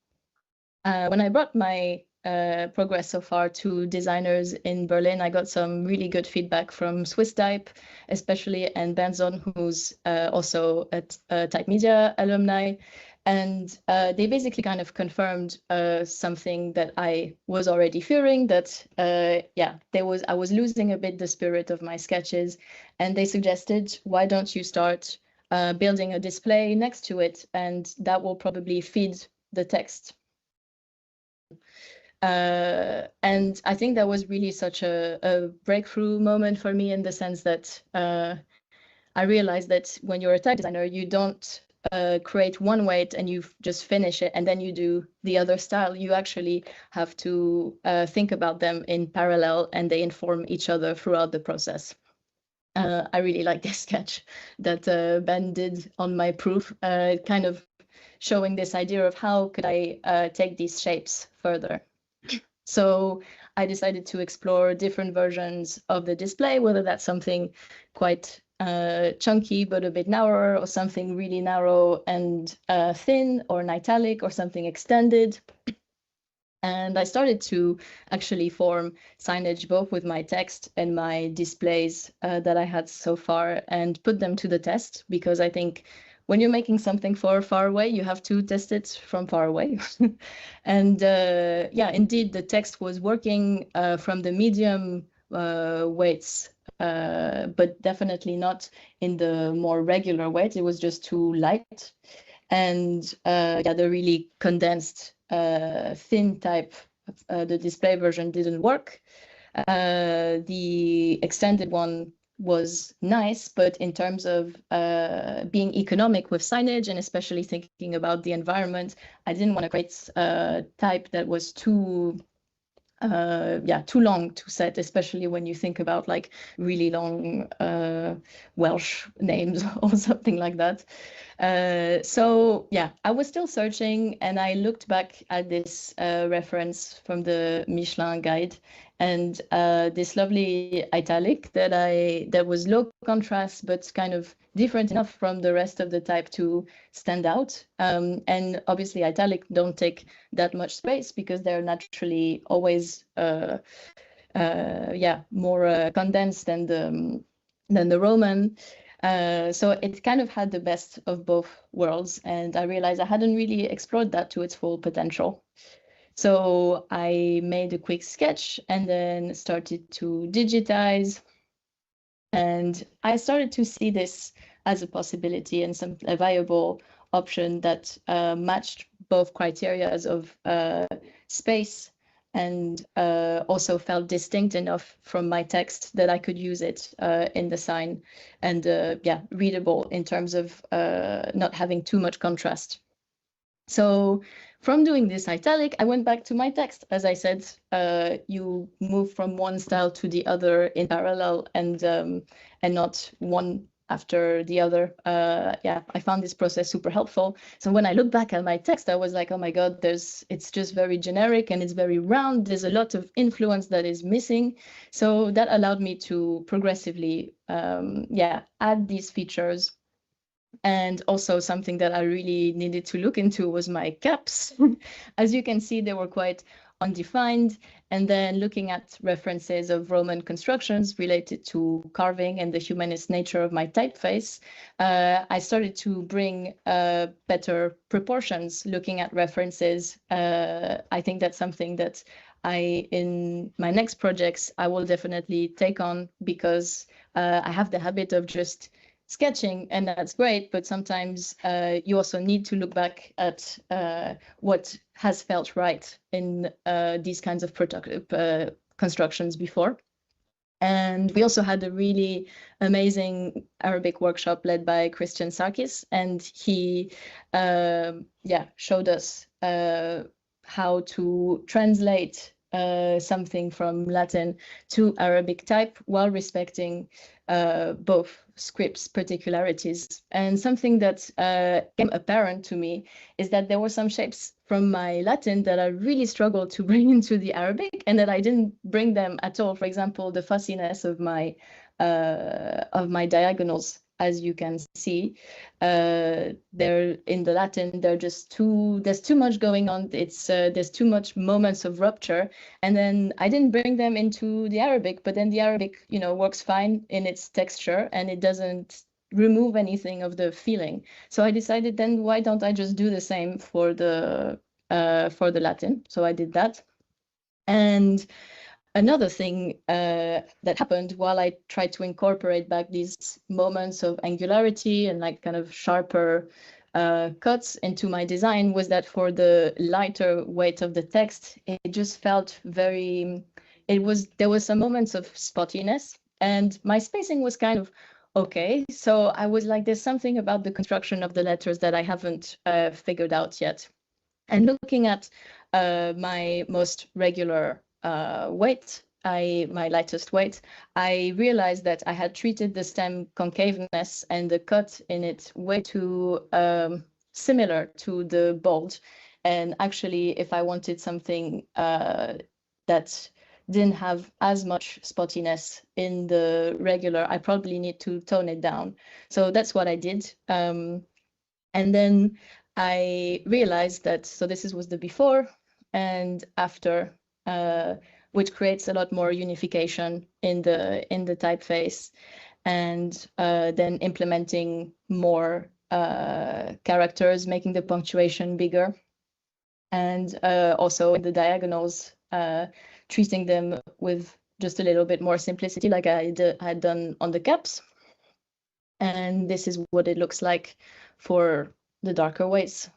when I brought my progress so far to designers in Berlin. I got some really good feedback from Swiss Type, especially, and Benzon, who's also at Type Media alumni. And they basically kind of confirmed something that I was already fearing, that I was losing a bit the spirit of my sketches, and they suggested, why don't you start building a display next to it, and that will probably feed the text. And I think that was really such a breakthrough moment for me, in the sense that I realized that when you're a type designer, you don't create one weight and you just finish it and then you do the other style. You actually have to think about them in parallel, and they inform each other throughout the process. I really like this sketch that Ben did on my proof, kind of showing this idea of how could I take these shapes further. So I decided to explore different versions of the display, whether that's something quite chunky but a bit narrower, or something really narrow and thin, or an italic, or something extended. And I started to actually form signage both with my text and my displays that I had so far, and put them to the test, because I think when you're making something for far away, you have to test it from far away. And yeah, indeed, the text was working from the medium weights, but definitely not in the more regular weight. It was just too light. And yeah, the really condensed thin type, the display version didn't work. The extended one was nice, but in terms of being economic with signage, and especially thinking about the environment, I didn't want to create a type that was too long to set, especially when you think about like really long Welsh names or something like that. So yeah, I was still searching, and I looked back at this reference from the Michelin guide, and this lovely italic that was low contrast but kind of different enough from the rest of the type to stand out. And obviously italic don't take that much space because they're naturally always more condensed than the Roman. So it kind of had the best of both worlds, and I realized I hadn't really explored that to its full potential. So I made a quick sketch and then started to digitize, and I started to see this as a possibility and a viable option that matched both criteria of space, and also felt distinct enough from my text that I could use it in the sign, and readable in terms of not having too much contrast. So from doing this italic, I went back to my text. As I said, you move from one style to the other in parallel, and not one after the other. I found this process super helpful. So when I look back at my text, I was like, oh my God, it's just very generic and it's very round. There's a lot of influence that is missing. So that allowed me to progressively add these features. And also something that I really needed to look into was my caps. As you can see, they were quite undefined. And then looking at references of Roman constructions related to carving and the humanist nature of my typeface, I started to bring better proportions looking at references. I think that's something that in my next projects, I will definitely take on, because I have the habit of just sketching, and that's great, but sometimes you also need to look back at what has felt right in these kinds of constructions before. And we also had a really amazing Arabic workshop led by Christian Sarkis, and he showed us how to translate something from Latin to Arabic type while respecting both scripts' particularities. And something that became apparent to me is that there were some shapes from my Latin that I really struggled to bring into the Arabic, and that I didn't bring them at all. For example, the fussiness of my diagonals as you can see, they're in the Latin, there's too much going on. There's too much moments of rupture. And then I didn't bring them into the Arabic, but then the Arabic, works fine in its texture and it doesn't remove anything of the feeling. So I decided then why don't I just do the same for the Latin? So I did that. And another thing that happened while I tried to incorporate back these moments of angularity and like kind of sharper cuts into my design was that for the lighter weight of the text, it just felt there was some moments of spottiness and my spacing was kind of okay. So I was like, there's something about the construction of the letters that I haven't figured out yet. And looking at my most regular weight, my lightest weight, I realized that I had treated the stem concaveness and the cut in it way too similar to the bold. And actually, if I wanted something that didn't have as much spottiness in the regular, I probably need to tone it down. So that's what I did. And then I realized that, so this was the before and after, which creates a lot more unification in the typeface, and then implementing more characters, making the punctuation bigger, and also in the diagonals, treating them with just a little bit more simplicity like I had done on the caps. And this is what it looks like for the darker weights.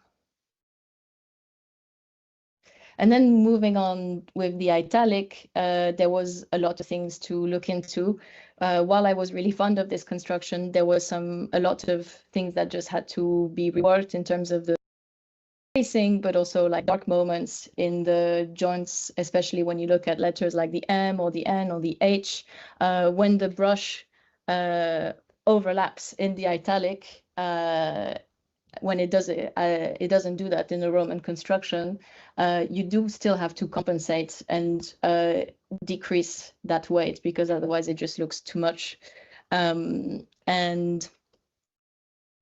And then moving on with the italic, there was a lot of things to look into. While I was really fond of this construction, there was a lot of things that just had to be reworked in terms of the spacing, but also like dark moments in the joints, especially when you look at letters like the M or the N or the H, when the brush overlaps in the italic. When it doesn't do that in the Roman construction, you do still have to compensate and decrease that weight because otherwise it just looks too much. And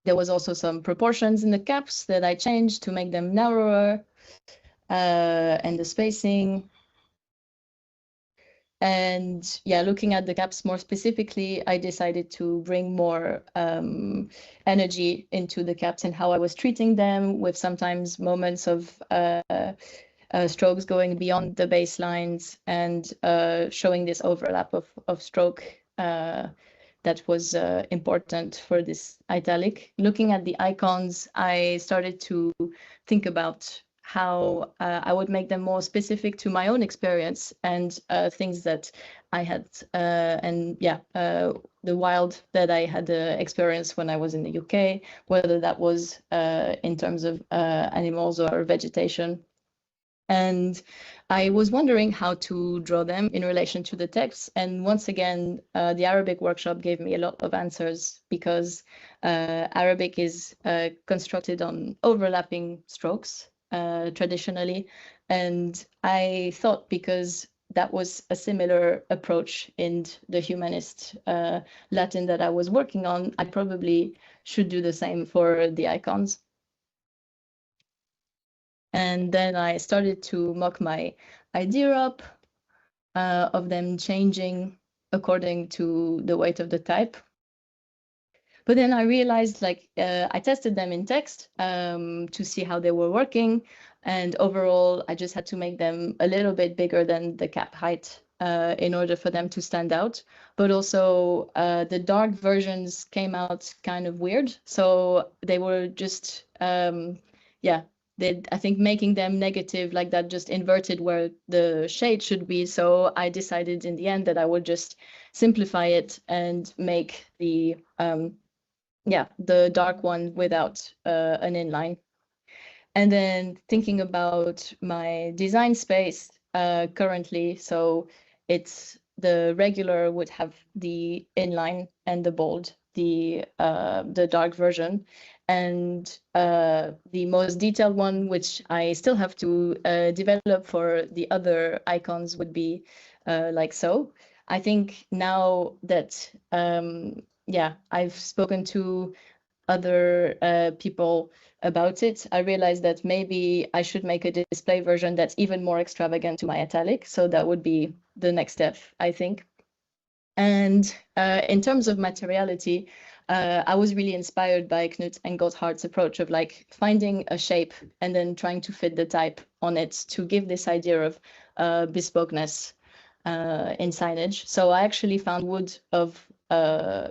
there was also some proportions in the caps that I changed to make them narrower, and the spacing. And yeah, looking at the caps more specifically, I decided to bring more energy into the caps and how I was treating them, with sometimes moments of strokes going beyond the baselines and showing this overlap of stroke that was important for this italic. Looking at the icons, I started to think about how I would make them more specific to my own experience and things that I had, the wild that I had experienced when I was in the UK, whether that was in terms of animals or vegetation. And I was wondering how to draw them in relation to the text. And once again, the Arabic workshop gave me a lot of answers because Arabic is constructed on overlapping strokes traditionally. And I thought because that was a similar approach in the humanist Latin that I was working on, I probably should do the same for the icons. And then I started to mock my idea up of them changing according to the weight of the type. But then I realized, I tested them in text to see how they were working. And overall, I just had to make them a little bit bigger than the cap height in order for them to stand out. But also, the dark versions came out kind of weird. So they were just, I think making them negative like that just inverted where the shade should be. So I decided in the end that I would just simplify it and make the dark one without an inline. And then thinking about my design space currently, so it's the regular would have the inline and the bold, the dark version. And the most detailed one, which I still have to develop for the other icons, would be like so. I think now that yeah, I've spoken to other people about it, I realized that maybe I should make a display version that's even more extravagant to my italic. So that would be the next step, I think. And in terms of materiality, I was really inspired by Knut and Gotthard's approach of like finding a shape and then trying to fit the type on it to give this idea of bespokeness in signage. So I actually found wood of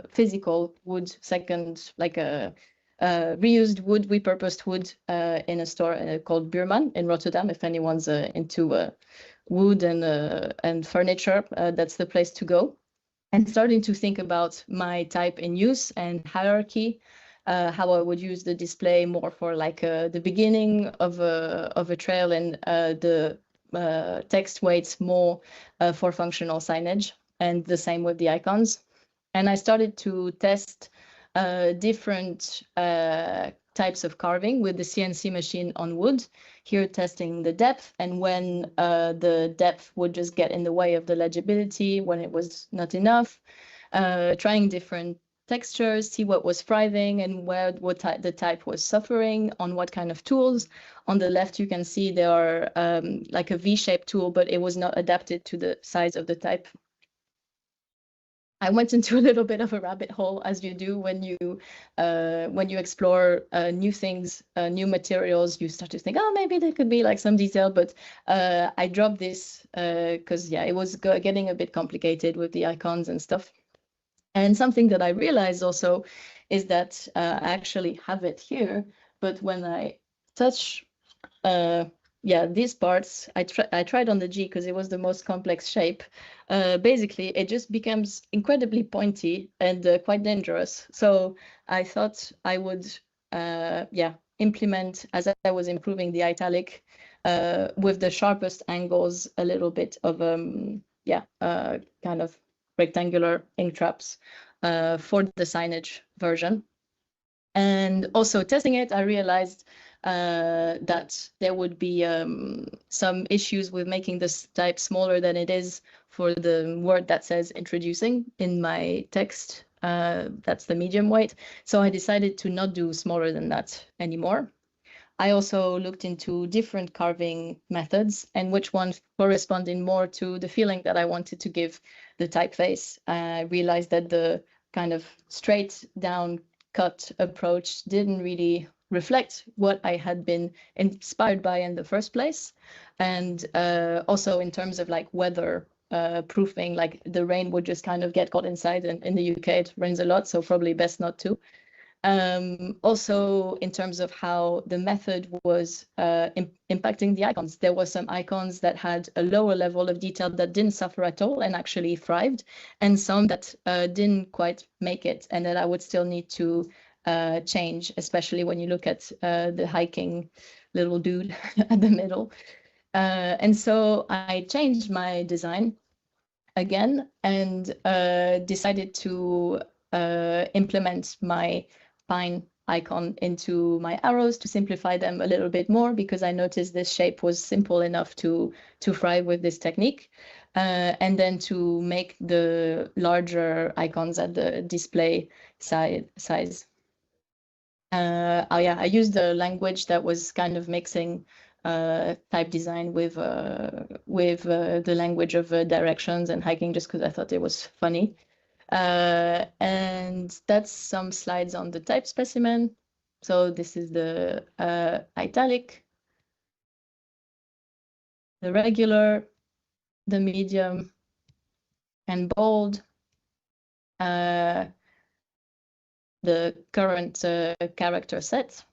physical wood, second, like a reused wood, repurposed wood in a store called Buurman in Rotterdam. If anyone's into wood and furniture, that's the place to go. And starting to think about my type in use and hierarchy, how I would use the display more for like the beginning of a trail and the text weights more for functional signage, and the same with the icons. And I started to test different types of carving with the CNC machine on wood, here testing the depth and when the depth would just get in the way of the legibility, when it was not enough, trying different textures, see what was thriving and where the type was suffering, on what kind of tools. On the left, you can see there are like a V-shaped tool, but it was not adapted to the size of the type. I went into a little bit of a rabbit hole, as you do when you explore new things, new materials. You start to think, oh, maybe there could be like some detail, but I dropped this because yeah, it was getting a bit complicated with the icons and stuff. And something that I realized also is that I actually have it here, but when I touch yeah, these parts, I tried on the G because it was the most complex shape. Basically, it just becomes incredibly pointy and quite dangerous. So I thought I would, yeah, implement, as I was improving the italic, with the sharpest angles, a little bit of, yeah, kind of rectangular ink traps for the signage version. And also testing it, I realized that there would be some issues with making this type smaller than it is for the word that says introducing in my text. That's the medium weight. So I decided to not do smaller than that anymore. I also looked into different carving methods and which ones corresponded more to the feeling that I wanted to give the typeface. I realized that the kind of straight down cut approach didn't really reflect what I had been inspired by in the first place. And also in terms of like weather proofing, like the rain would just kind of get caught inside, and in the UK it rains a lot, so probably best not to. Also in terms of how the method was impacting the icons, there were some icons that had a lower level of detail that didn't suffer at all and actually thrived, and some that didn't quite make it and that I would still need to change, especially when you look at the hiking little dude at the middle. And so I changed my design again and decided to implement my pine icon into my arrows to simplify them a little bit more, because I noticed this shape was simple enough to thrive with this technique. And then to make the larger icons at the display size. Oh yeah, I used a language that was kind of mixing type design with the language of directions and hiking, just because I thought it was funny. And that's some slides on the type specimen. So this is the italic, the regular, the medium, and bold. The current character set.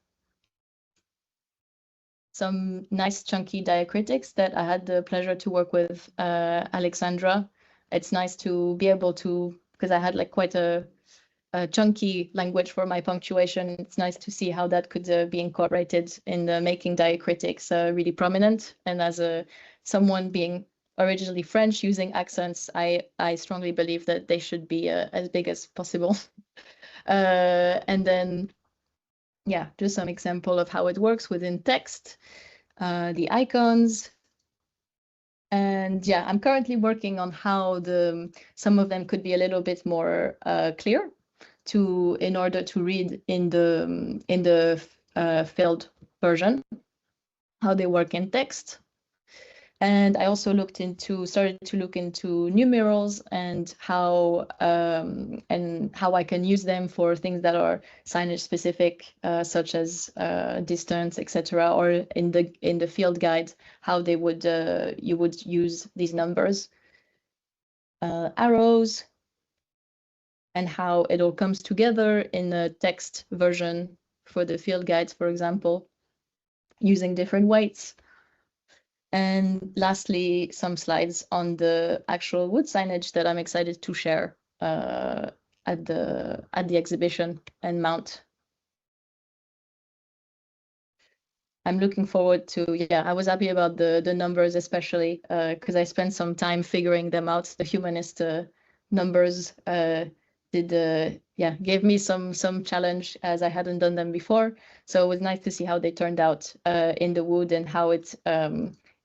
Some nice chunky diacritics that I had the pleasure to work with Alexandra. It's nice to be able to, because I had like quite a chunky language for my punctuation. It's nice to see how that could be incorporated in making diacritics really prominent. And as someone being originally French using accents, I strongly believe that they should be as big as possible. And then, yeah, just some example of how it works within text, the icons. And yeah, I'm currently working on how some of them could be a little bit more clear. in order to read in the filled version, how they work in text. And I also started to look into numerals and how I can use them for things that are signage specific, such as distance, etc., or in the field guide, how they would you would use these numbers, arrows, and how it all comes together in a text version for the field guides, for example, using different weights. And lastly, some slides on the actual wood signage that I'm excited to share at the exhibition and mount. I'm looking forward to, I was happy about the numbers, especially because I spent some time figuring them out. The humanist numbers gave me some challenge, as I hadn't done them before. So it was nice to see how they turned out in the wood, and how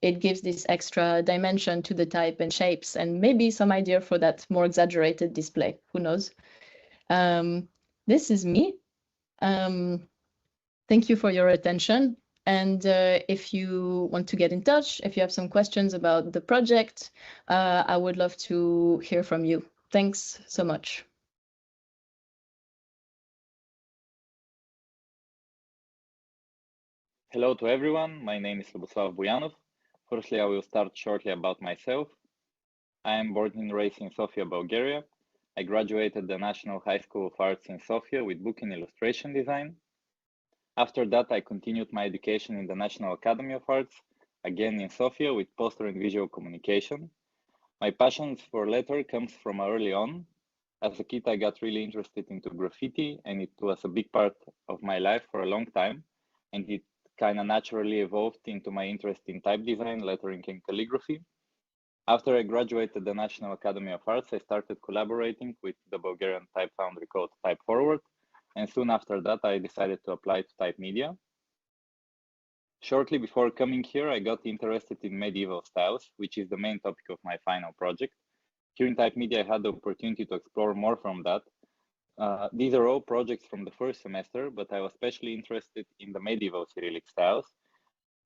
it gives this extra dimension to the type and shapes, and maybe some idea for that more exaggerated display. Who knows? This is me. Thank you for your attention. And if you want to get in touch, if you have some questions about the project, I would love to hear from you. Thanks so much. Hello to everyone. My name is Luboslav Buyanov. Firstly, I will start shortly about myself. I am born and raised in Sofia, Bulgaria. I graduated the National High School of Arts in Sofia with book and illustration design. After that, I continued my education in the National Academy of Arts, again in Sofia, with poster and visual communication. My passion for letter comes from early on. As a kid, I got really interested into graffiti, and it was a big part of my life for a long time. And it kind of naturally evolved into my interest in type design, lettering, and calligraphy. After I graduated the National Academy of Arts, I started collaborating with the Bulgarian type foundry called Type Forward. And soon after that, I decided to apply to Type Media. Shortly before coming here, I got interested in medieval styles, which is the main topic of my final project. Here in Type Media, I had the opportunity to explore more from that. These are all projects from the first semester, but I was especially interested in the medieval Cyrillic styles,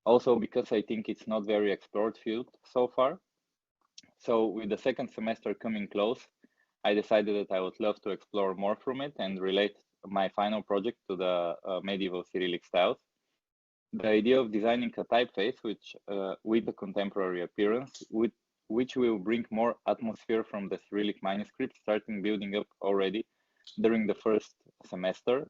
also because I think it's not very explored field so far. So with the second semester coming close, I decided that I would love to explore more from it and relate my final project to the medieval Cyrillic styles. The idea of designing a typeface with a contemporary appearance, which will bring more atmosphere from the Cyrillic manuscript, starting building up already during the first semester.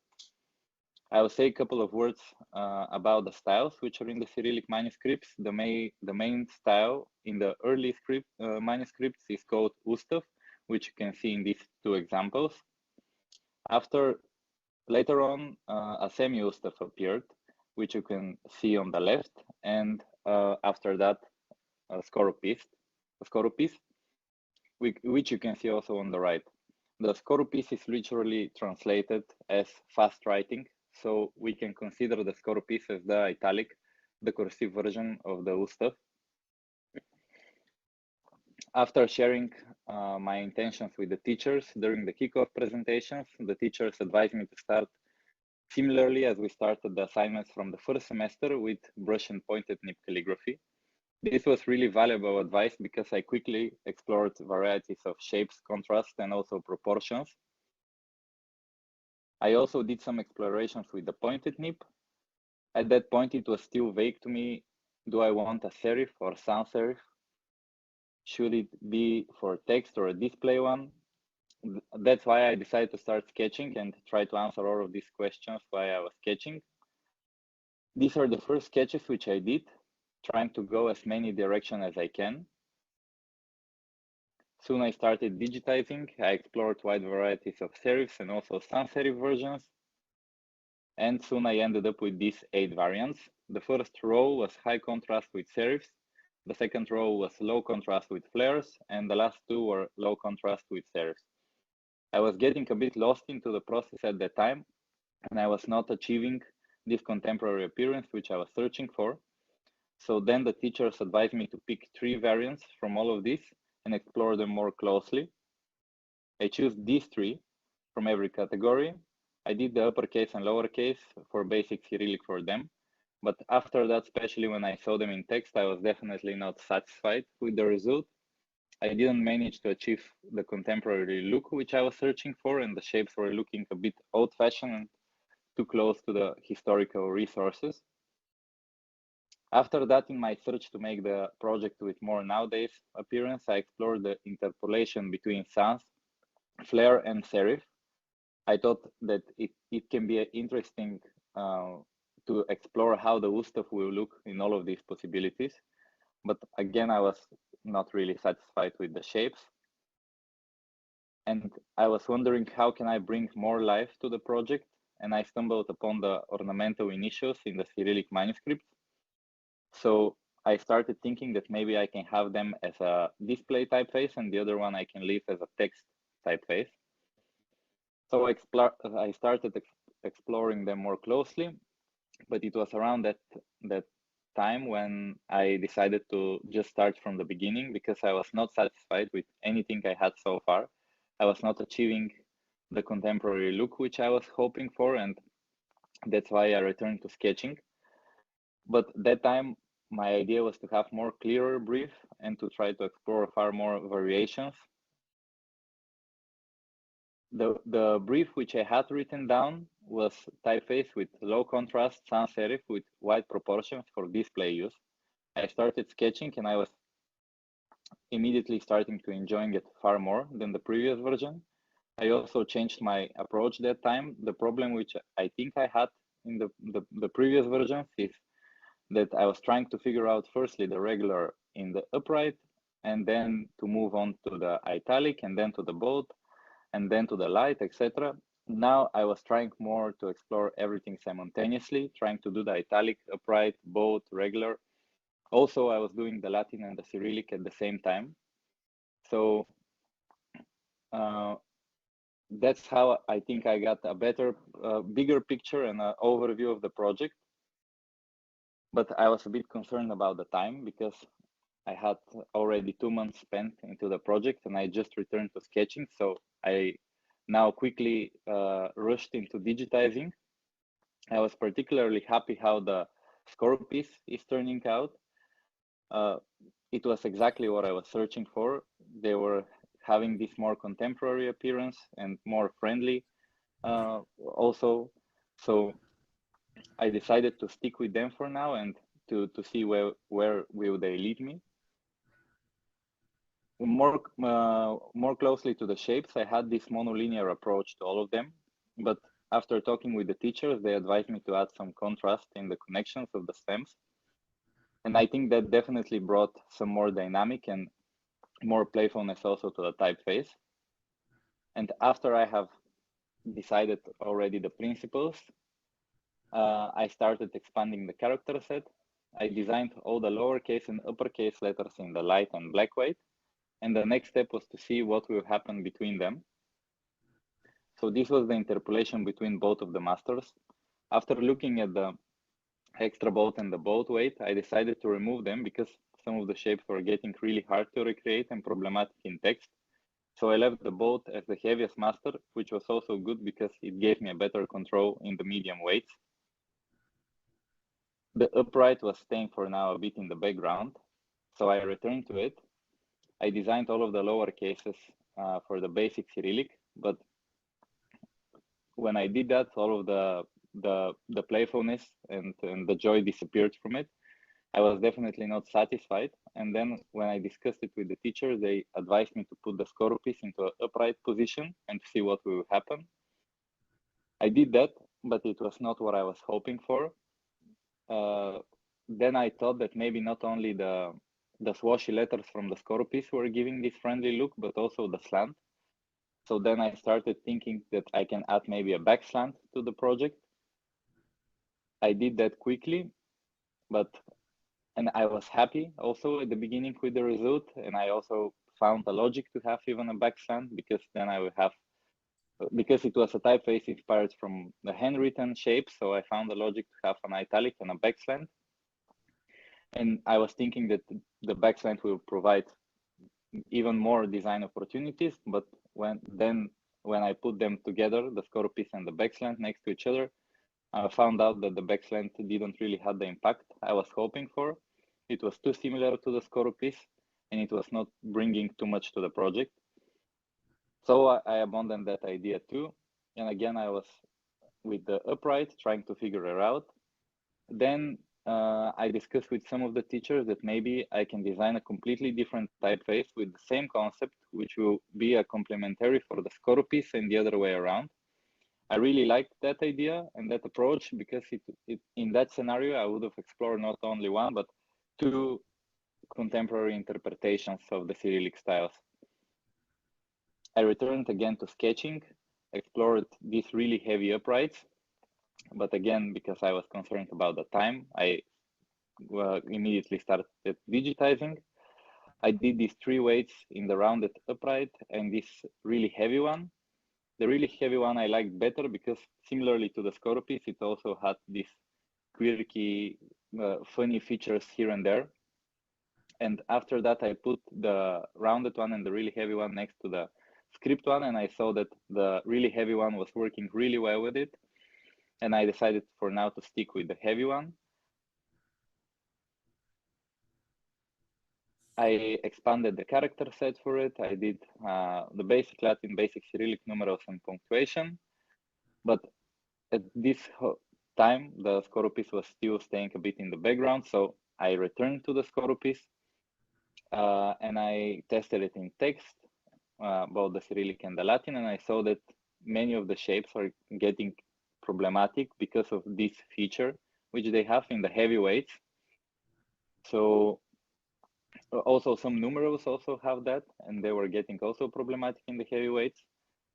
I will say a couple of words about the styles which are in the Cyrillic manuscripts. The main style in the early manuscripts is called Ustav, which you can see in these two examples. Later on, a semi-Ustav appeared, which you can see on the left, and after that, a scoropis, which you can see also on the right. The scoropis is literally translated as fast writing, so we can consider the scoropis as the italic, the cursive version of the Ustav. After sharing my intentions with the teachers during the kickoff presentations, the teachers advised me to start similarly as we started the assignments from the first semester with brush and pointed nib calligraphy. This was really valuable advice because I quickly explored varieties of shapes, contrast, and also proportions. I also did some explorations with the pointed nib. At that point, it was still vague to me. Do I want a serif or sans serif? Should it be for text or a display one? That's why I decided to start sketching and try to answer all of these questions while I was sketching. These are the first sketches which I did, trying to go as many directions as I can. Soon I started digitizing. I explored wide varieties of serifs and also sans serif versions. And soon I ended up with these 8 variants. The first row was high contrast with serifs. The second row was low contrast with flares, and the last 2 were low contrast with serifs. I was getting a bit lost into the process at that time, and I was not achieving this contemporary appearance which I was searching for. So then the teachers advised me to pick 3 variants from all of this and explore them more closely. I chose these 3, from every category. I did the uppercase and lowercase for basic Cyrillic for them. But after that, especially when I saw them in text, I was definitely not satisfied with the result. I didn't manage to achieve the contemporary look which I was searching for, and the shapes were looking a bit old-fashioned and too close to the historical resources. After that, in my search to make the project with more nowadays appearance, I explored the interpolation between sans, flare, and serif. I thought that it can be interesting to explore how the Ustav will look in all of these possibilities. But again, I was not really satisfied with the shapes. And I was wondering how can I bring more life to the project? And I stumbled upon the ornamental initials in the Cyrillic manuscript. So I started thinking that maybe I can have them as a display typeface and the other one I can leave as a text typeface. So I started exploring them more closely, but it was around that time when I decided to just start from the beginning because I was not satisfied with anything I had so far. I was not achieving the contemporary look which I was hoping for, and that's why I returned to sketching. But that time, my idea was to have more clearer brief and to try to explore far more variations. The brief which I had written down was typeface with low contrast sans serif with wide proportions for display use. I started sketching and I was immediately starting to enjoying it far more than the previous version. I also changed my approach that time. The problem which I think I had in the previous versions is that I was trying to figure out firstly the regular in the upright and then to move on to the italic and then to the bold and then to the light, etc. Now I was trying more to explore everything simultaneously, trying to do the italic, upright, bold, regular. Also, I was doing the Latin and the Cyrillic at the same time. So that's how I think I got a better, bigger picture and an overview of the project. But I was a bit concerned about the time because I had already 2 months spent into the project and I just returned to sketching. So I now quickly rushed into digitizing. I was particularly happy how the score piece is turning out. It was exactly what I was searching for. They were having this more contemporary appearance and more friendly also. So I decided to stick with them for now and to see where will they lead me. More closely to the shapes, I had this monolinear approach to all of them, but after talking with the teachers, they advised me to add some contrast in the connections of the stems. And I think that definitely brought some more dynamic and more playfulness also to the typeface. And after I have decided already the principles, I started expanding the character set. I designed all the lowercase and uppercase letters in the light and black white. And the next step was to see what will happen between them. So this was the interpolation between both of the masters. After looking at the extra bold and the bold weight, I decided to remove them because some of the shapes were getting really hard to recreate and problematic in text. So I left the bold as the heaviest master, which was also good because it gave me a better control in the medium weights. The upright was staying for now a bit in the background, so I returned to it. I designed all of the lower cases for the basic Cyrillic, but when I did that, all of the playfulness and the joy disappeared from it. I was definitely not satisfied. And then when I discussed it with the teacher, they advised me to put the score piece into an upright position and see what will happen. I did that, but it was not what I was hoping for. Then I thought that maybe not only the swashy letters from the score piece were giving this friendly look, but also the slant. So then I started thinking that I can add maybe a back slant to the project. I did that quickly, and I was happy also at the beginning with the result. And I also found a logic to have even a back slant because then I would have, because it was a typeface inspired from the handwritten shape. So I found a logic to have an italic and a back slant. And I was thinking that the back slant will provide even more design opportunities, but then when I put them together, the scope piece and the backslant next to each other, I found out that the backslant didn't really have the impact I was hoping for. It was too similar to the scope piece, and it was not bringing too much to the project. So I abandoned that idea too. And again, I was with the upright trying to figure it out. Then I discussed with some of the teachers that maybe I can design a completely different typeface with the same concept, which will be a complementary for the scope piece and the other way around. I really liked that idea and that approach because it in that scenario, I would have explored not only one, but two contemporary interpretations of the Cyrillic styles. I returned again to sketching, explored these really heavy uprights, but again, because I was concerned about the time, I immediately started digitizing. I did these 3 weights in the rounded upright and this really heavy one. The really heavy one I liked better because similarly to the scope piece, it also had these quirky, funny features here and there. And after that, I put the rounded one and the really heavy one next to the script one, and I saw that the really heavy one was working really well with it. And I decided for now to stick with the heavy one. I expanded the character set for it. I did the basic Latin, basic Cyrillic numerals and punctuation. But at this time, the scope piece was still staying a bit in the background. So I returned to the scope piece and I tested it in text, both the Cyrillic and the Latin. And I saw that many of the shapes are getting problematic because of this feature, which they have in the heavyweights. So also some numerals also have that, and they were getting also problematic in the heavyweights.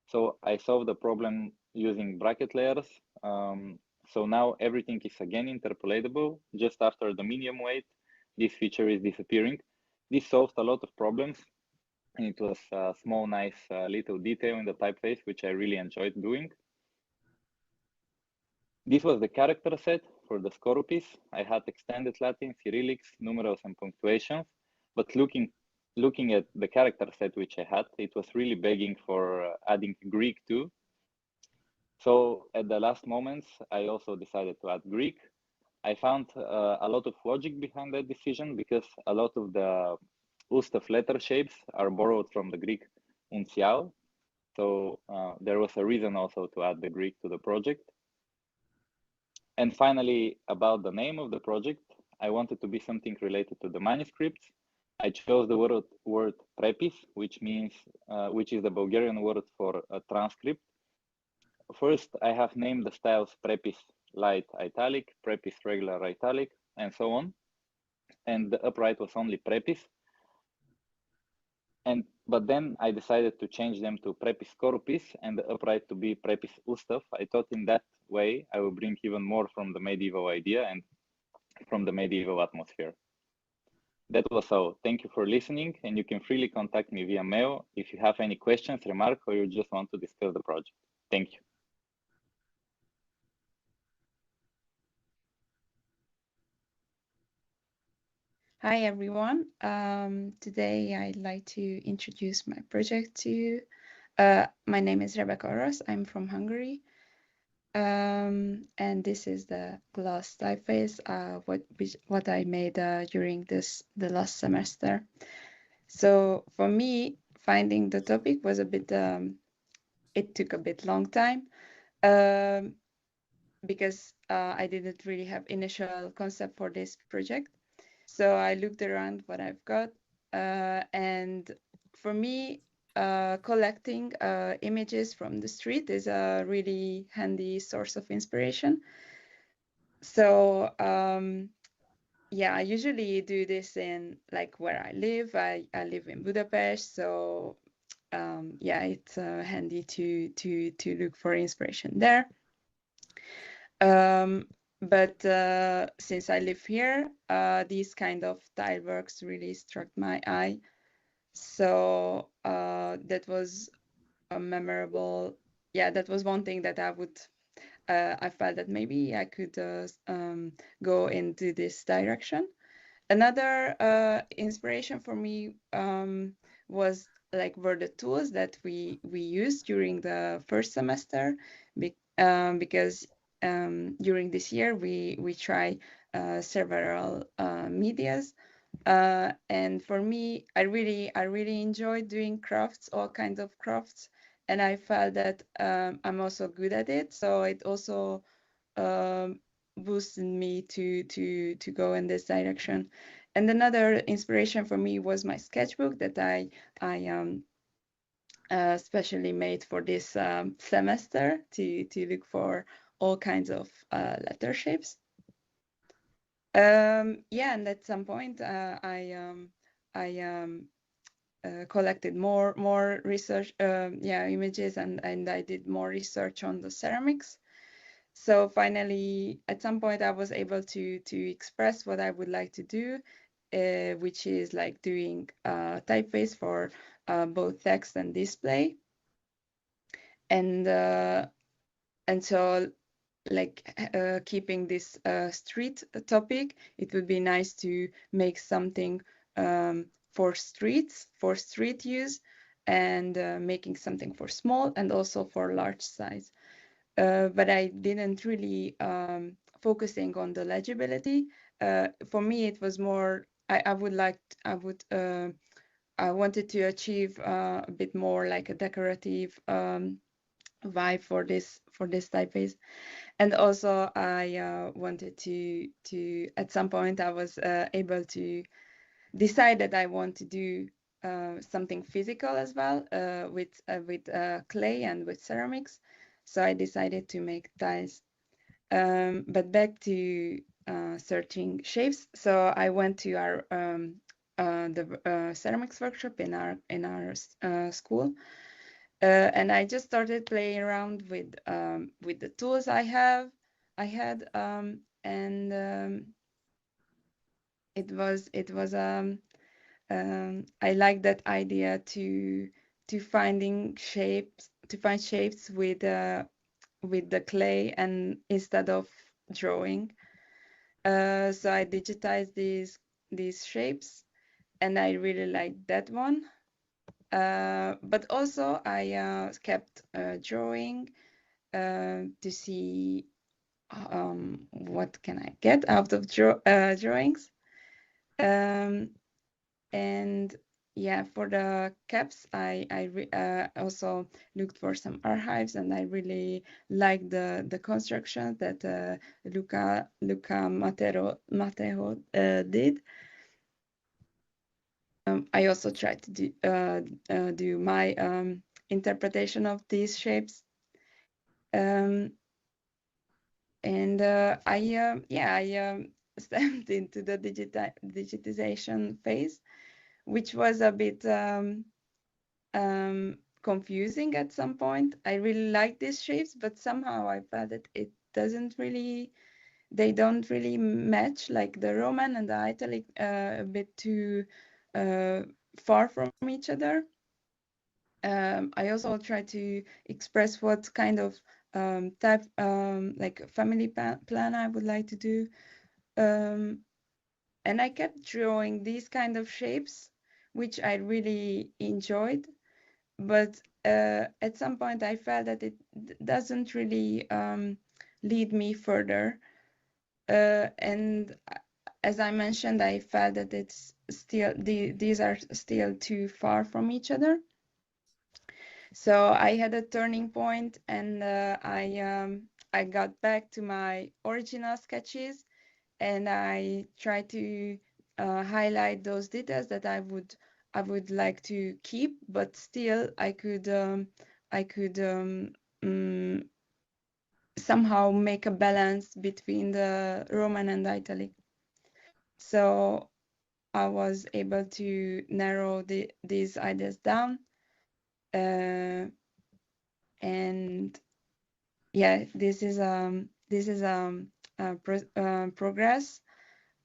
So I solved the problem using bracket layers. So now everything is again interpolatable. Just after the medium weight, this feature is disappearing. This solved a lot of problems, and it was a small, nice little detail in the typeface, which I really enjoyed doing. This was the character set for the scope piece. I had extended Latin, Cyrillics, numerals, and punctuations. But looking at the character set which I had, it was really begging for adding Greek too. So at the last moments, I also decided to add Greek. I found a lot of logic behind that decision because a lot of the Ustav letter shapes are borrowed from the Greek uncial. So there was a reason also to add the Greek to the project. And finally, about the name of the project, I wanted to be something related to the manuscripts. I chose the word prepis, which means, which is the Bulgarian word for a transcript. First, I have named the styles prepis light italic, prepis regular italic, and so on. And the upright was only prepis. But then I decided to change them to prepis corpis and the upright to be prepis ustav. I thought in that way I will bring even more from the medieval idea and from the medieval atmosphere. That was all. Thank you for listening, and you can freely contact me via mail if you have any questions, remarks, or you just want to discuss the project. Thank you. Hi, everyone. Today I'd like to introduce my project to you. My name is Rebecca Orosz. I'm from Hungary. And this is the glass typeface, what I made during the last semester. So for me, finding the topic was a bit, it took a bit long time because I didn't really have initial concept for this project. So I looked around what I've got, and for me, collecting images from the street is a really handy source of inspiration. So yeah, I usually do this in like where I live. I live in Budapest, so yeah, it's handy to look for inspiration there. But since I live here, these kind of tile works really struck my eye. So that was a memorable, yeah, that was one thing that I felt that maybe I could go into this direction. Another inspiration for me was were the tools that we used during the first semester, because during this year we try several medias, and for me, I really enjoyed doing crafts, all kinds of crafts, and I felt that I'm also good at it, so it also boosted me to go in this direction. And another inspiration for me was my sketchbook that I specially made for this semester to look for all kinds of letter shapes. Yeah, and at some point I collected more research, images, and I did more research on the ceramics. So finally, at some point, I was able to express what I would like to do, which is like doing typeface for both text and display. And so, like keeping this street topic, it would be nice to make something for streets, for street use, and making something for small and also for large size. But I didn't really focusing on the legibility. For me, it was more, I wanted to achieve a bit more like a decorative vibe for this typeface. And also I wanted to at some point I was able to decide that I want to do something physical as well, with clay and with ceramics. So I decided to make tiles. But back to searching shapes. So I went to our the ceramics workshop in our school, and I just started playing around with the tools I had, and it was I like that idea to find shapes with the clay and instead of drawing. So I digitized these shapes, and I really like that one. But also I kept drawing to see what can I get out of drawings. And yeah, for the caps, I also looked for some archives, and I really like the construction that Luca Mateo did. I also tried to do my interpretation of these shapes. And I stepped into the digitization phase, which was a bit confusing at some point. I really like these shapes, but somehow I felt that they don't really match, like the Roman and the Italic a bit too far from each other. I also try to express what kind of type, like family plan I would like to do. And I kept drawing these kind of shapes, which I really enjoyed. But at some point I felt that it doesn't really lead me further. And as I mentioned, I felt that it's still, these are still too far from each other. So I had a turning point, and I got back to my original sketches, and I tried to highlight those details that I would like to keep, but still I could somehow make a balance between the Roman and the Italic. So I was able to narrow these ideas down, and yeah, this is progress,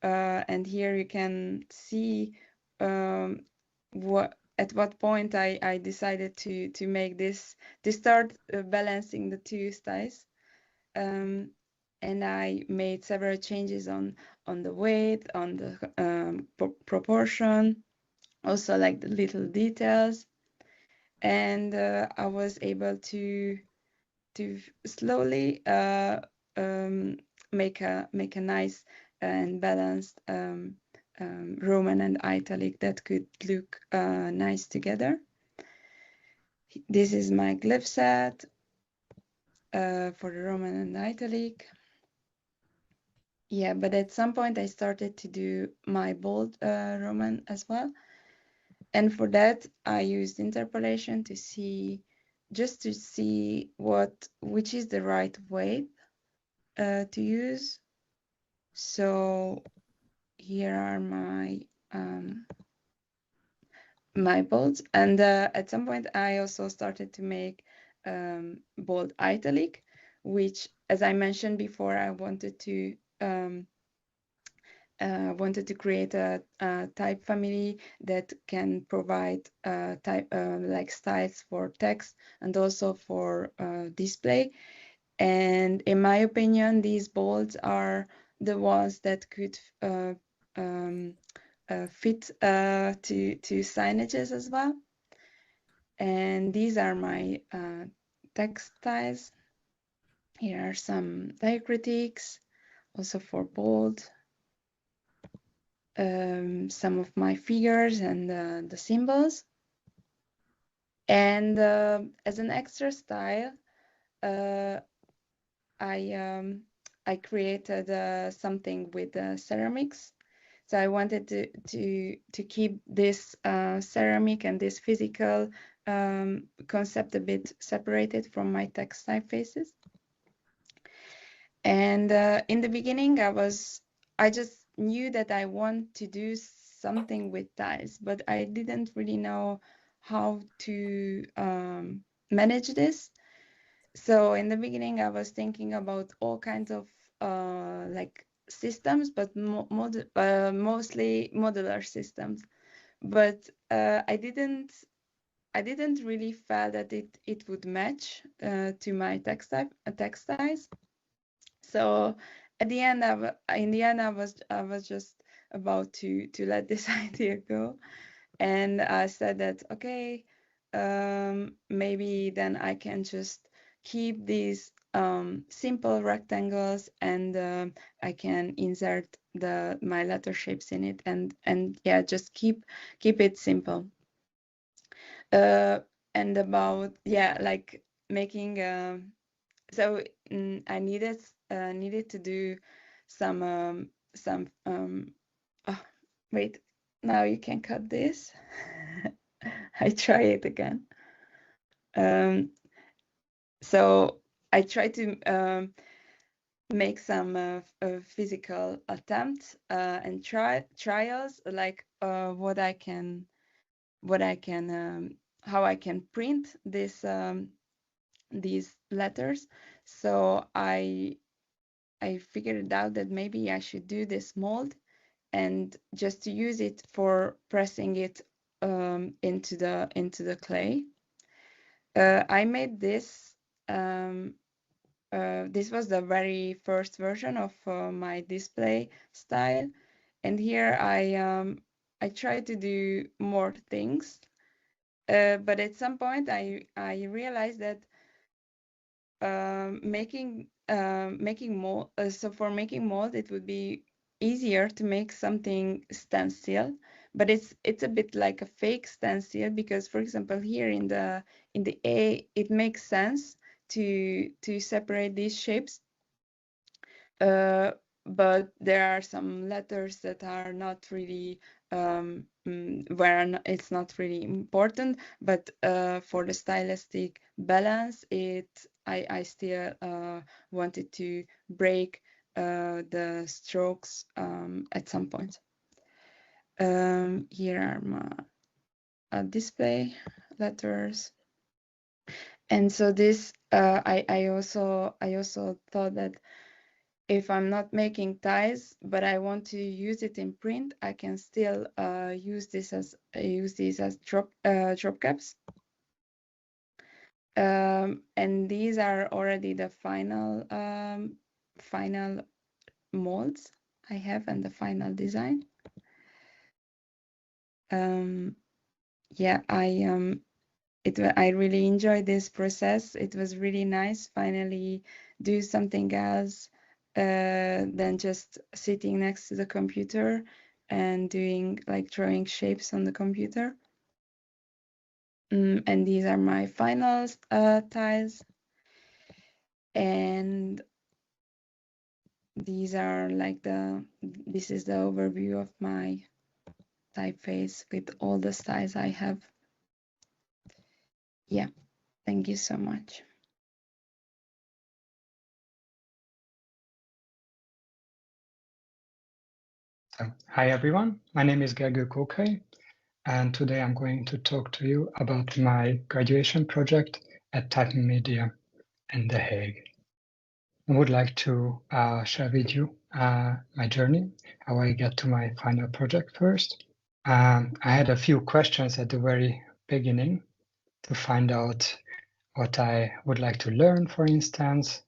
and here you can see at what point I decided to make this, to start balancing the two styles, and I made several changes on the weight, on the proportion, also like the little details. and I was able to slowly make a nice and balanced Roman and italic that could look nice together. This is my glyph set for the Roman and italic. Yeah, but at some point I started to do my bold Roman as well. And for that, I used interpolation to see, just to see which is the right way to use. So here are my my bolds, and at some point I also started to make bold italic, which, as I mentioned before, I wanted to create a type family that can provide type like styles for text and also for display. And in my opinion, these bolds are the ones that could fit to signages as well. And these are my text styles. Here are some diacritics, also for bold. Some of my figures and the symbols. And as an extra style, I created something with ceramics. So I wanted to keep this ceramic and this physical concept a bit separated from my text typefaces. And in the beginning, I just knew that I want to do something with tiles, but I didn't really know how to manage this. So in the beginning, I was thinking about all kinds of like systems, but mostly modular systems. But I didn't really feel that it would match to my text styles. So at the end, I was just about to let this idea go, and I said that okay, maybe then I can just keep these simple rectangles, and I can insert my letter shapes in it, and yeah, just keep it simple. And about like making. So I needed to do some oh, wait, now you can cut this. I try it again. So I try to make some physical attempts and trials, like how I can print this these letters. So I figured out that maybe I should do this mold and just to use it for pressing it into the clay. I made this. This was the very first version of my display style, and here I tried to do more things, but at some point I realized that making mold. So for making mold, it would be easier to make something stand still, but it's a bit like a fake stand still, because for example here in the A, it makes sense to separate these shapes, but there are some letters that are not really it's not really important, but for the stylistic balance, I still wanted to break the strokes at some point. Here are my display letters, and so this I also thought that if I'm not making ties, but I want to use it in print, I can still use these as drop caps. And these are already the final molds I have and the final design. Yeah, I really enjoyed this process. It was really nice finally do something else than just sitting next to the computer and doing like drawing shapes on the computer. And these are my final tiles. And these are like this is the overview of my typeface with all the styles I have. Yeah, thank you so much. Hi everyone, my name is Gergő Kókai, and today I'm going to talk to you about my graduation project at TypeLab Media in The Hague. I would like to share with you my journey, how I get to my final project first. I had a few questions at the very beginning to find out what I would like to learn, for instance,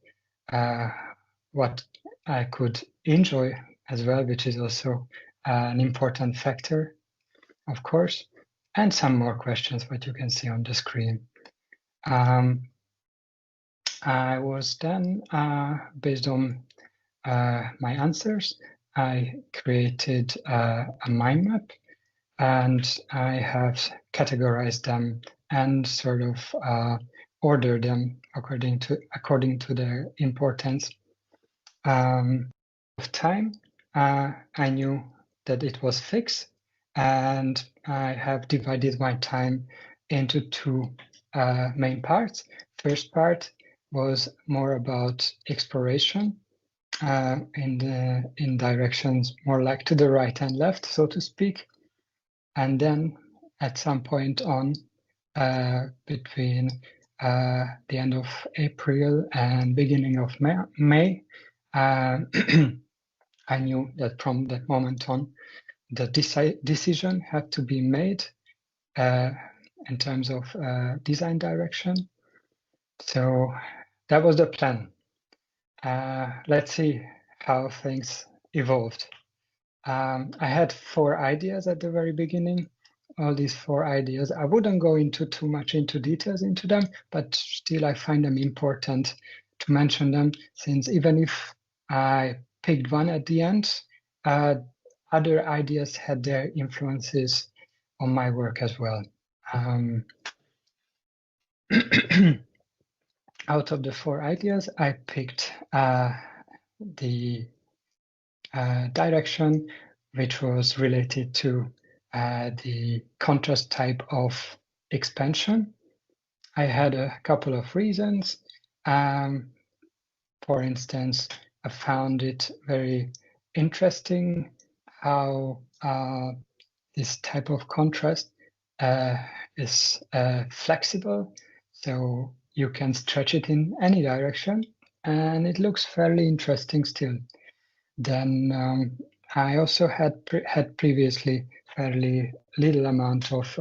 what I could enjoy as well, which is also an important factor, of course, and some more questions, what you can see on the screen. I was then, based on my answers, I created a mind map, and I have categorized them and sort of ordered them according to their importance. Of time, I knew that it was fixed, and I have divided my time into two main parts. First part was more about exploration in directions more like to the right and left, so to speak, and then at some point on between the end of April and beginning of May, I knew that from that moment on, the decision had to be made in terms of design direction. So that was the plan. Let's see how things evolved. I had 4 ideas at the very beginning. All these 4 ideas, I wouldn't go into too much into details into them, but still I find them important to mention them, since even if I picked one at the end, other ideas had their influences on my work as well. Out of the 4 ideas, I picked the direction which was related to the contrast type of expansion. I had a couple of reasons. For instance, I found it very interesting how this type of contrast is flexible, so you can stretch it in any direction, and it looks fairly interesting still. Then I also had previously fairly little amount of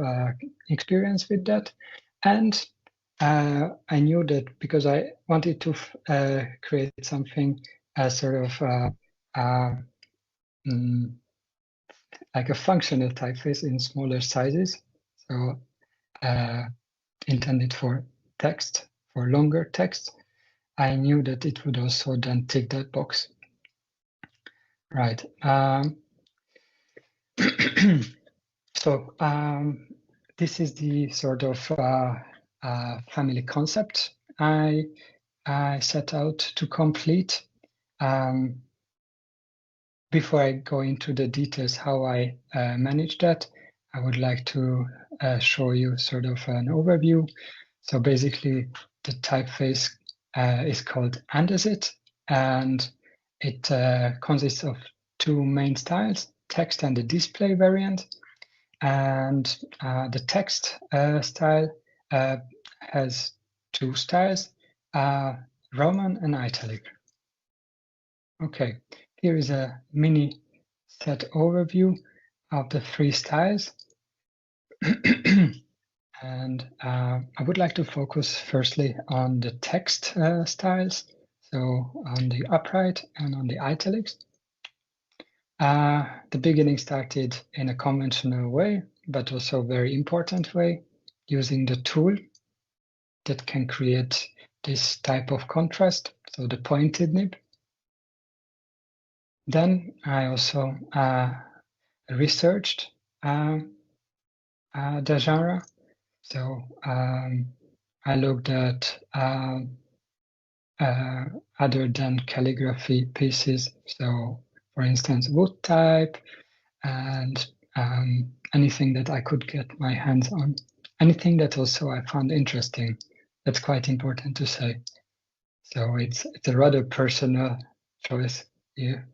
experience with that, and I knew that because I wanted to create something as sort of like a functional typeface in smaller sizes, so intended for text, for longer text, I knew that it would also then tick that box. Right. So this is the sort of family concept I set out to complete. Before I go into the details how I manage that, I would like to show you sort of an overview. So basically, the typeface is called Andesite, and it consists of 2 main styles, text and the display variant. And the text style has 2 styles, Roman and italic. Okay, here is a mini set overview of the 3 styles. And I would like to focus firstly on the text styles, so on the upright and on the italics. The beginning started in a conventional way, but also very important way. using the tool that can create this type of contrast, so the pointed nib. Then I also researched the genre. So I looked at other than calligraphy pieces. So for instance, wood type and anything that I could get my hands on. Anything that also I found interesting. That's quite important to say. So it's a rather personal choice here,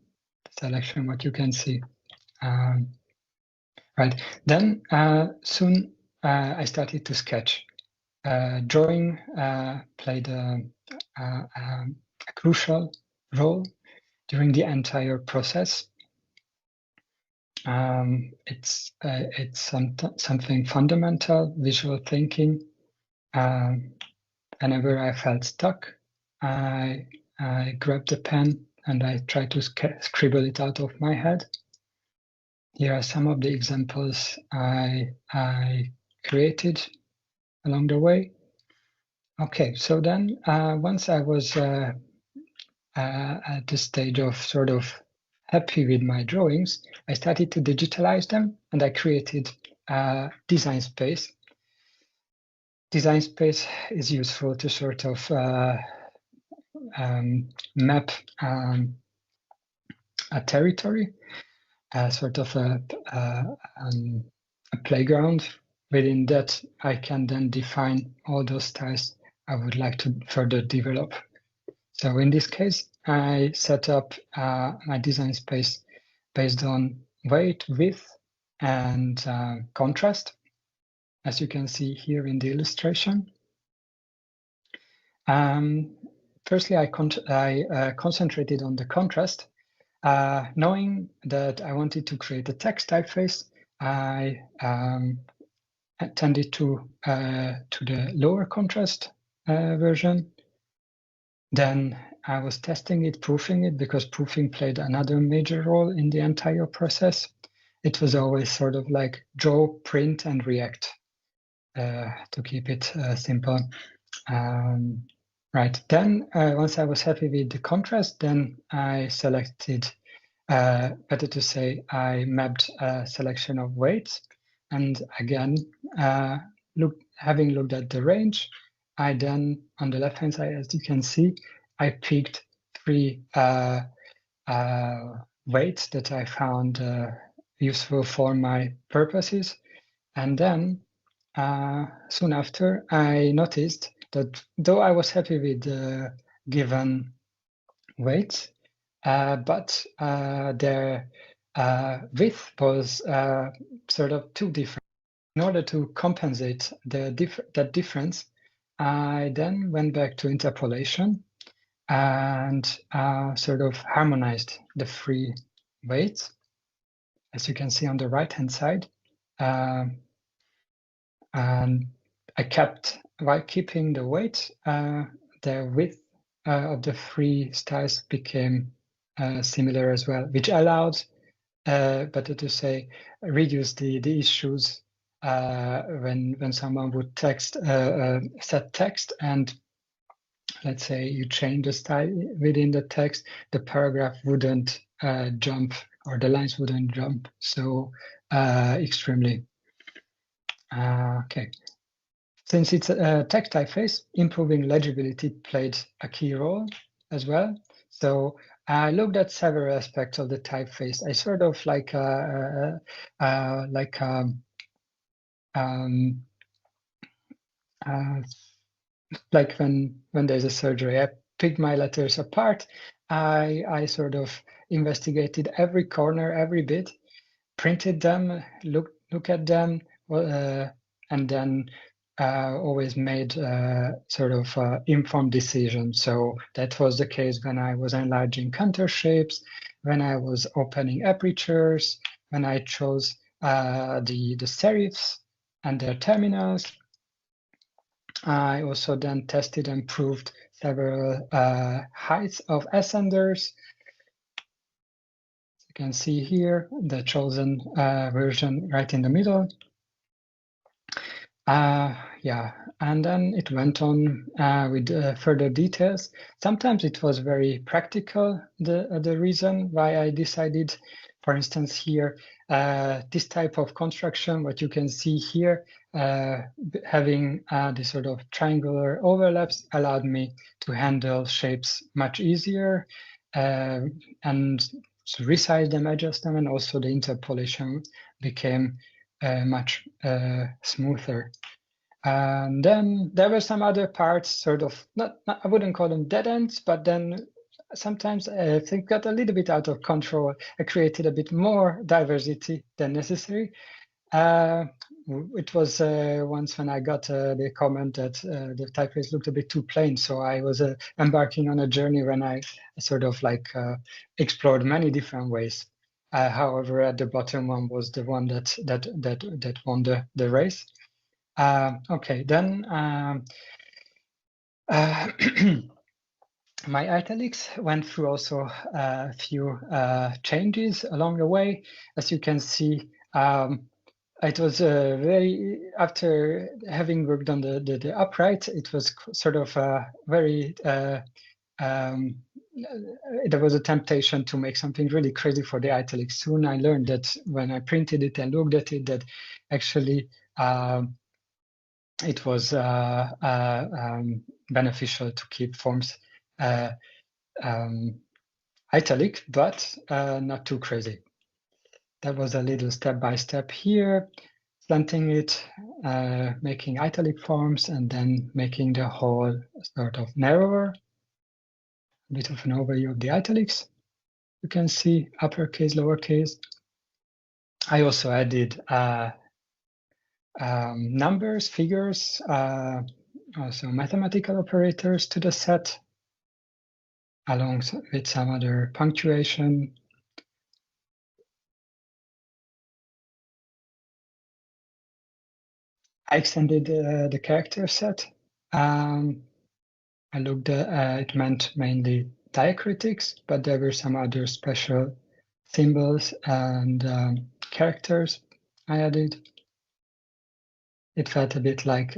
the selection, what you can see. Right, then soon I started to sketch. Drawing played a crucial role during the entire process. It's something fundamental, visual thinking. Whenever I felt stuck, I grabbed a pen and I tried to scribble it out of my head. Here are some of the examples I created along the way. Okay, so then once I was at the stage of sort of happy with my drawings, I started to digitalize them and I created Design Space. Design Space is useful to sort of map a territory, sort of a playground. Within that, I can then define all those styles I would like to further develop. So in this case, I set up my design space based on weight, width, and contrast, as you can see here in the illustration. Firstly, I concentrated on the contrast. Knowing that I wanted to create a text typeface, I tended to the lower contrast version. Then I was testing it, proofing it, because proofing played another major role in the entire process. It was always sort of like draw, print, and react, to keep it simple. Right, then once I was happy with the contrast, then I selected, better to say, I mapped a selection of weights. And again, having looked at the range, I then, on the left-hand side, as you can see, I picked 3 weights that I found useful for my purposes. And then soon after, I noticed that though I was happy with the given weights, but their width was sort of too different. In order to compensate that difference, I then went back to interpolation and sort of harmonized the 3 weights, as you can see on the right-hand side. And I kept, while keeping the weight, the width of the 3 styles became similar as well, which allowed, better to say, reduce the issues when someone would set text, and let's say you change the style within the text, the paragraph wouldn't jump, or the lines wouldn't jump so extremely. Okay. Since it's a text typeface, improving legibility played a key role as well. So I looked at several aspects of the typeface. I sort of like when there's a surgery, I picked my letters apart. I sort of investigated every corner, every bit, printed them, look at them, and then always made sort of informed decisions. So that was the case when I was enlarging contour shapes, when I was opening apertures, when I chose the serifs and their terminals. I also then tested and proved several heights of ascenders. You can see here the chosen version right in the middle. Yeah, and then it went on with further details. Sometimes it was very practical, the reason why I decided, for instance, here, this type of construction, what you can see here, having this sort of triangular overlaps allowed me to handle shapes much easier and to resize them, adjust them, and also the interpolation became much smoother. And then there were some other parts, sort of, not I wouldn't call them dead ends, but then sometimes things got a little bit out of control. I created a bit more diversity than necessary. It was once when I got the comment that the typeface looked a bit too plain, so I was embarking on a journey when I sort of like explored many different ways. However, at the bottom one was the one that won the race. Okay, then my italics went through also a few changes along the way. As you can see, it was very, after having worked on the upright, it was sort of very, there was a temptation to make something really crazy for the italics. Soon I learned that when I printed it and looked at it, that actually it was beneficial to keep forms italic, but not too crazy. That was a little step-by-step here, slanting it, making italic forms, and then making the whole sort of narrower. A bit of an overview of the italics. You can see uppercase, lowercase. I also added numbers, figures, also mathematical operators to the set, along with some other punctuation. I extended the character set. I looked at it meant mainly diacritics, but there were some other special symbols and characters I added. It felt a bit like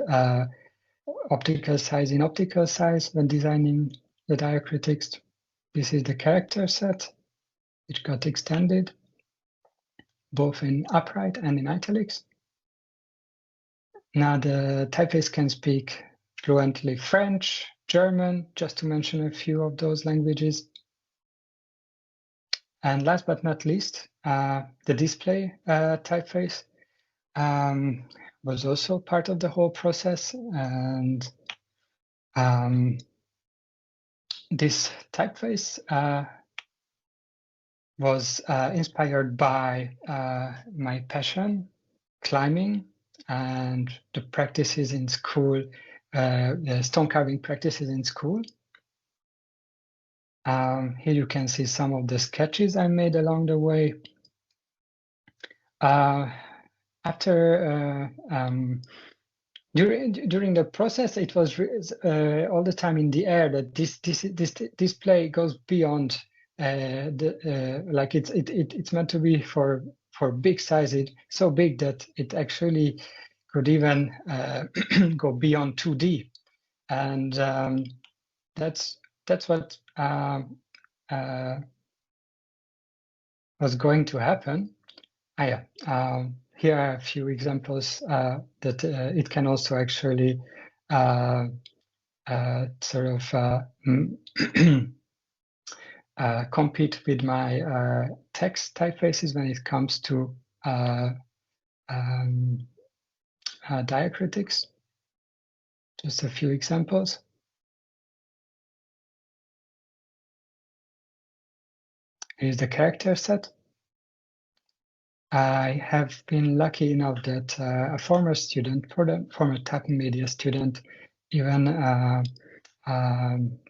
optical size in optical size when designing the diacritics. This is the character set, which got extended both in upright and in italics. Now the typeface can speak fluently French, German, just to mention a few of those languages. And last but not least, the display typeface was also part of the whole process. And this typeface was inspired by my passion, climbing, and the practices in school, the stone carving practices in school. Here you can see some of the sketches I made along the way. During the process, it was all the time in the air that this display goes beyond like it's meant to be for big size. It's so big that it actually could even go beyond 2D, and that's what was going to happen. Here are a few examples that it can also actually sort of compete with my text typefaces when it comes to diacritics. Just a few examples. Here's the character set. I have been lucky enough that a former student, former Typing Media student, even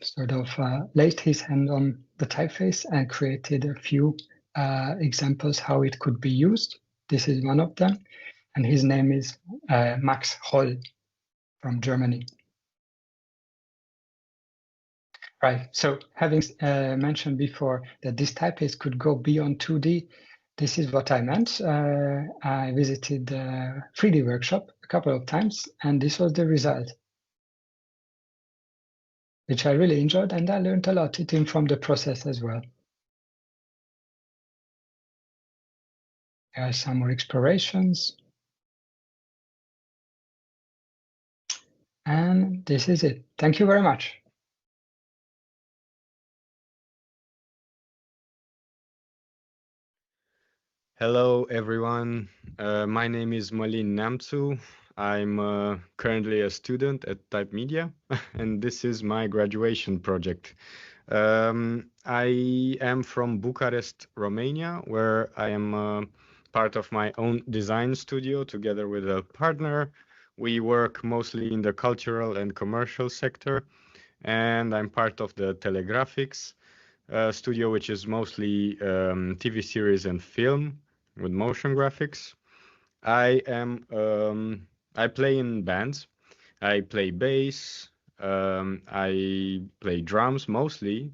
sort of laid his hand on the typeface and created a few examples how it could be used. This is one of them, and his name is Max Holl from Germany. Right, so having mentioned before that this typeface could go beyond 2D, this is what I meant. I visited the 3D workshop a couple of times, and this was the result, which I really enjoyed, and I learned a lot eating from the process as well. There are some more explorations. And this is it. Thank you very much. Hello, everyone. My name is Malin Namtsu. I'm currently a student at Type Media, and this is my graduation project. I am from Bucharest, Romania, where I am part of my own design studio together with a partner. We work mostly in the cultural and commercial sector, and I'm part of the telegraphics studio, which is mostly TV series and film with motion graphics. I play in bands. I play bass. I play drums mostly.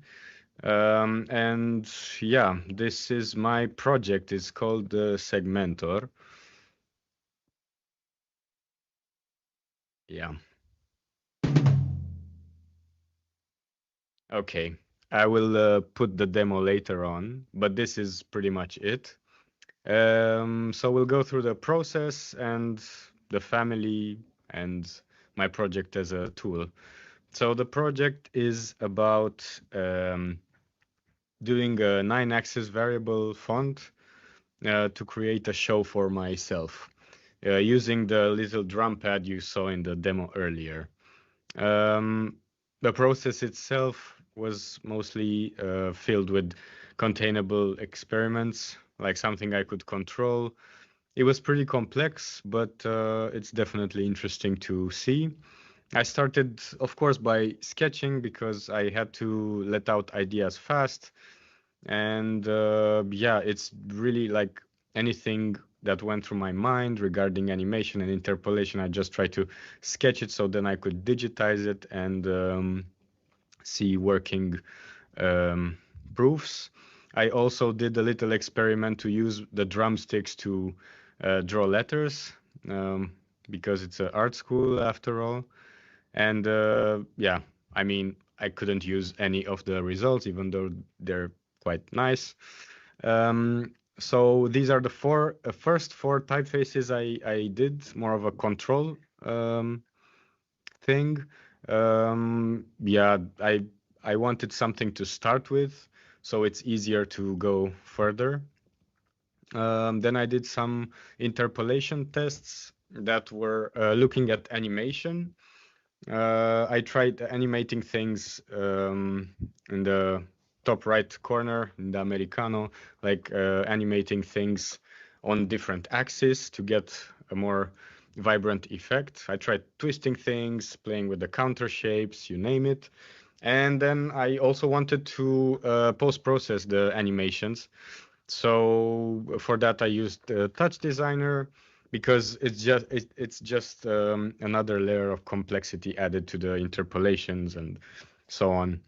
And yeah, this is my project. It's called Segmentor. Yeah. Okay. I will put the demo later on, but this is pretty much it. So we'll go through the process and the family and my project as a tool. So the project is about doing a 9-axis variable font to create a show for myself using the little drum pad you saw in the demo earlier. The process itself was mostly filled with containable experiments, like something I could control. It was pretty complex, but it's definitely interesting to see. I started, of course, by sketching because I had to let out ideas fast. And yeah, it's really like anything that went through my mind regarding animation and interpolation. I just tried to sketch it so then I could digitize it and see working proofs. I also did a little experiment to use the drumsticks to draw letters because it's an art school after all. And yeah, I mean, I couldn't use any of the results, even though they're quite nice. So these are the first four typefaces I did, more of a control thing. Yeah, I wanted something to start with, so it's easier to go further. Then I did some interpolation tests that were looking at animation. I tried animating things in the top right corner in the Americano, like animating things on different axes to get a more vibrant effect. I tried twisting things, playing with the counter shapes, you name it. And then I also wanted to post-process the animations. So for that, I used Touch Designer because it's just another layer of complexity added to the interpolations and so on.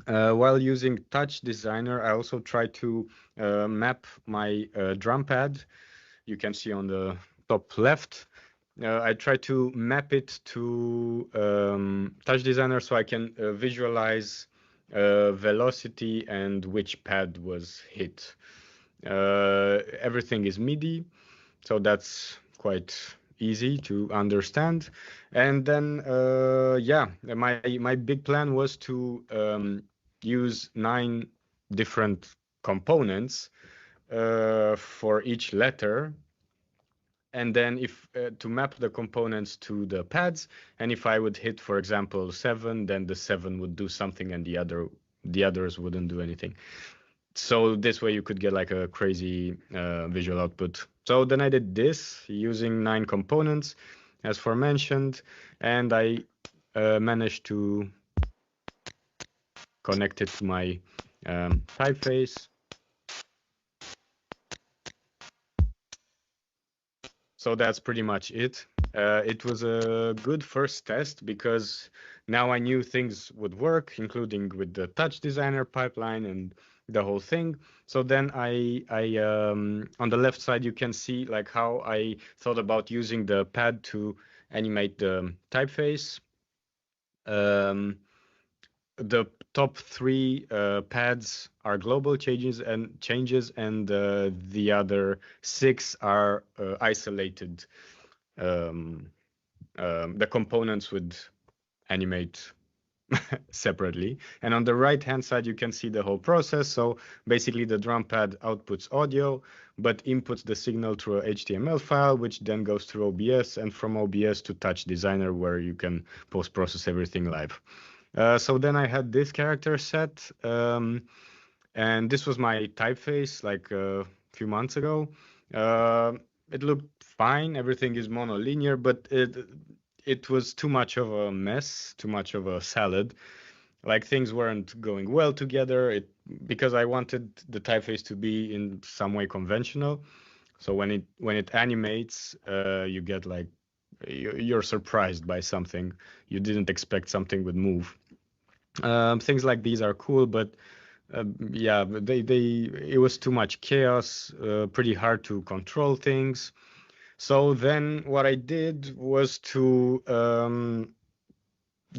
While using Touch Designer, I also tried to map my drum pad. You can see on the top left. I tried to map it to Touch Designer so I can visualize velocity and which pad was hit. Everything is MIDI, so that's quite easy to understand. And then, yeah, my big plan was to use 9 different components for each letter. And then if to map the components to the pads, and if I would hit, for example, 7, then the 7 would do something and the others wouldn't do anything. So this way you could get like a crazy visual output. So then I did this using 9 components, as aforementioned, and I managed to connect it to my typeface. So that's pretty much it. It was a good first test because now I knew things would work, including with the touch designer pipeline and the whole thing. So then I on the left side, you can see like how I thought about using the pad to animate the typeface. The top three pads are global changes, and the other 6 are isolated. The components would animate separately. And on the right hand side, you can see the whole process. So basically the drum pad outputs audio, but inputs the signal through a HTML file, which then goes through OBS, and from OBS to Touch Designer, where you can post-process everything live. So then I had this character set, and this was my typeface like a few months ago. It looked fine. Everything is monolinear, but it was too much of a mess, too much of a salad. Like things weren't going well together. Because I wanted the typeface to be in some way conventional. So when it animates, you get like you're surprised by something. You didn't expect something would move. Things like these are cool, but yeah, it was too much chaos, pretty hard to control things. So then what I did was to the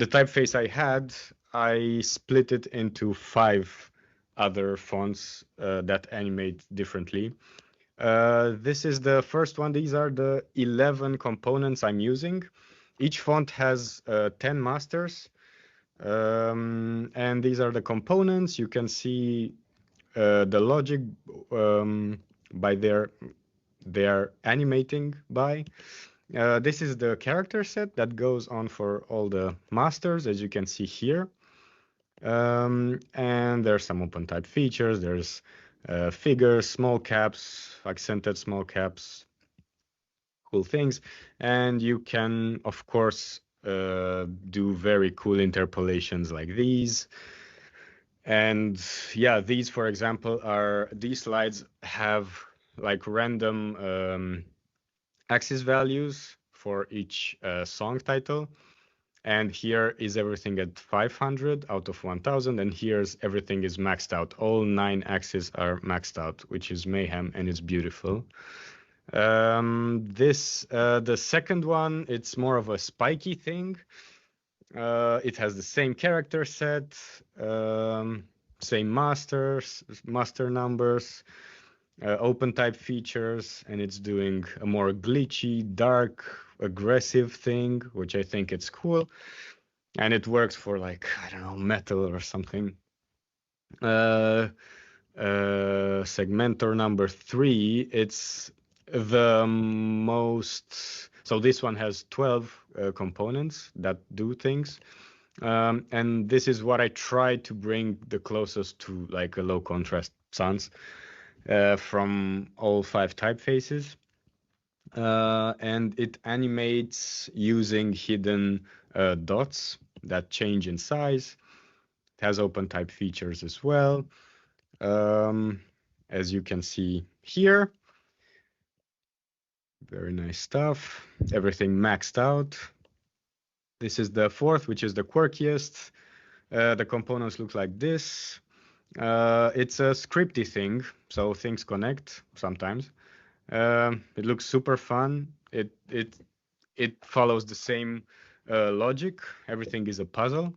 typeface I had, I split it into 5 other fonts that animate differently. This is the first one. These are the 11 components I'm using. Each font has 10 masters. And these are the components. You can see the logic by they're animating by. This is the character set that goes on for all the masters, as you can see here. And there's some open type features. There's figures, small caps, accented small caps, cool things. And you can, of course, do very cool interpolations like these. And yeah, these, for example, these slides have like random axis values for each song title. And here is everything at 500 out of 1000. And here's everything is maxed out. All 9 axes are maxed out, which is mayhem, and it's beautiful. The second one, it's more of a spiky thing. It has the same character set, same master numbers, open type features, and it's doing a more glitchy, dark, aggressive thing, which I think it's cool. And it works for like, I don't know, metal or something. Segmentor number 3, it's the most, so this one has 12 components that do things. And this is what I tried to bring the closest to like a low contrast sans from all 5 typefaces. And it animates using hidden dots that change in size. It has open type features as well. As you can see here. Very nice stuff. Everything maxed out. This is the 4th, which is the quirkiest. The components look like this. It's a scripty thing, so things connect sometimes. It looks super fun. It follows the same logic. Everything is a puzzle,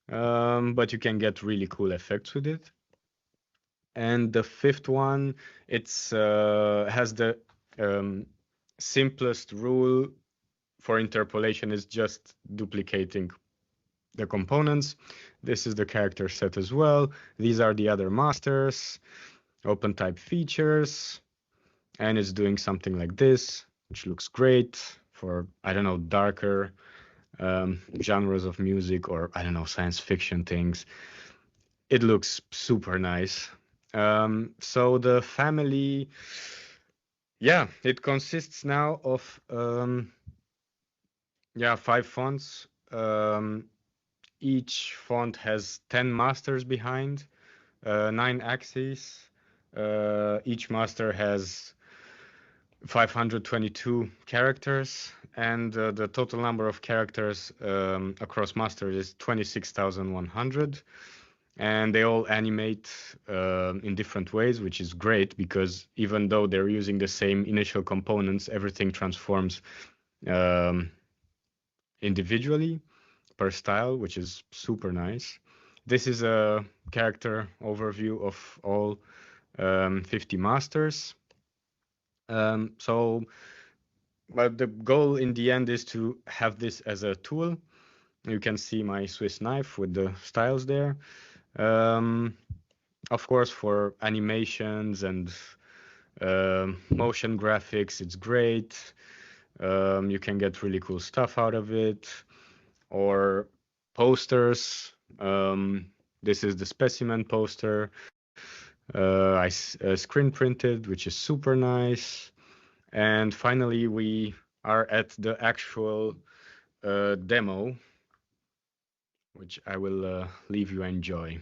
but you can get really cool effects with it. And the 5th one, it's has the simplest rule for interpolation is just duplicating the components. This is the character set as well. These are the other masters, open type features, and it's doing something like this, which looks great for, I don't know, darker genres of music, or I don't know, science fiction things. It looks super nice. So the family, yeah, it consists now of 5 fonts. Each font has 10 masters behind, 9 axes. Each master has 522 characters, and the total number of characters across masters is 26,100. And they all animate in different ways, which is great because even though they're using the same initial components, everything transforms individually per style, which is super nice. This is a character overview of all 50 masters. But the goal in the end is to have this as a tool. You can see my Swiss knife with the styles there. Of course, for animations and motion graphics, it's great. You can get really cool stuff out of it. Or posters. This is the specimen poster. I screen printed, which is super nice. And finally, we are at the actual demo, which I will leave you enjoy.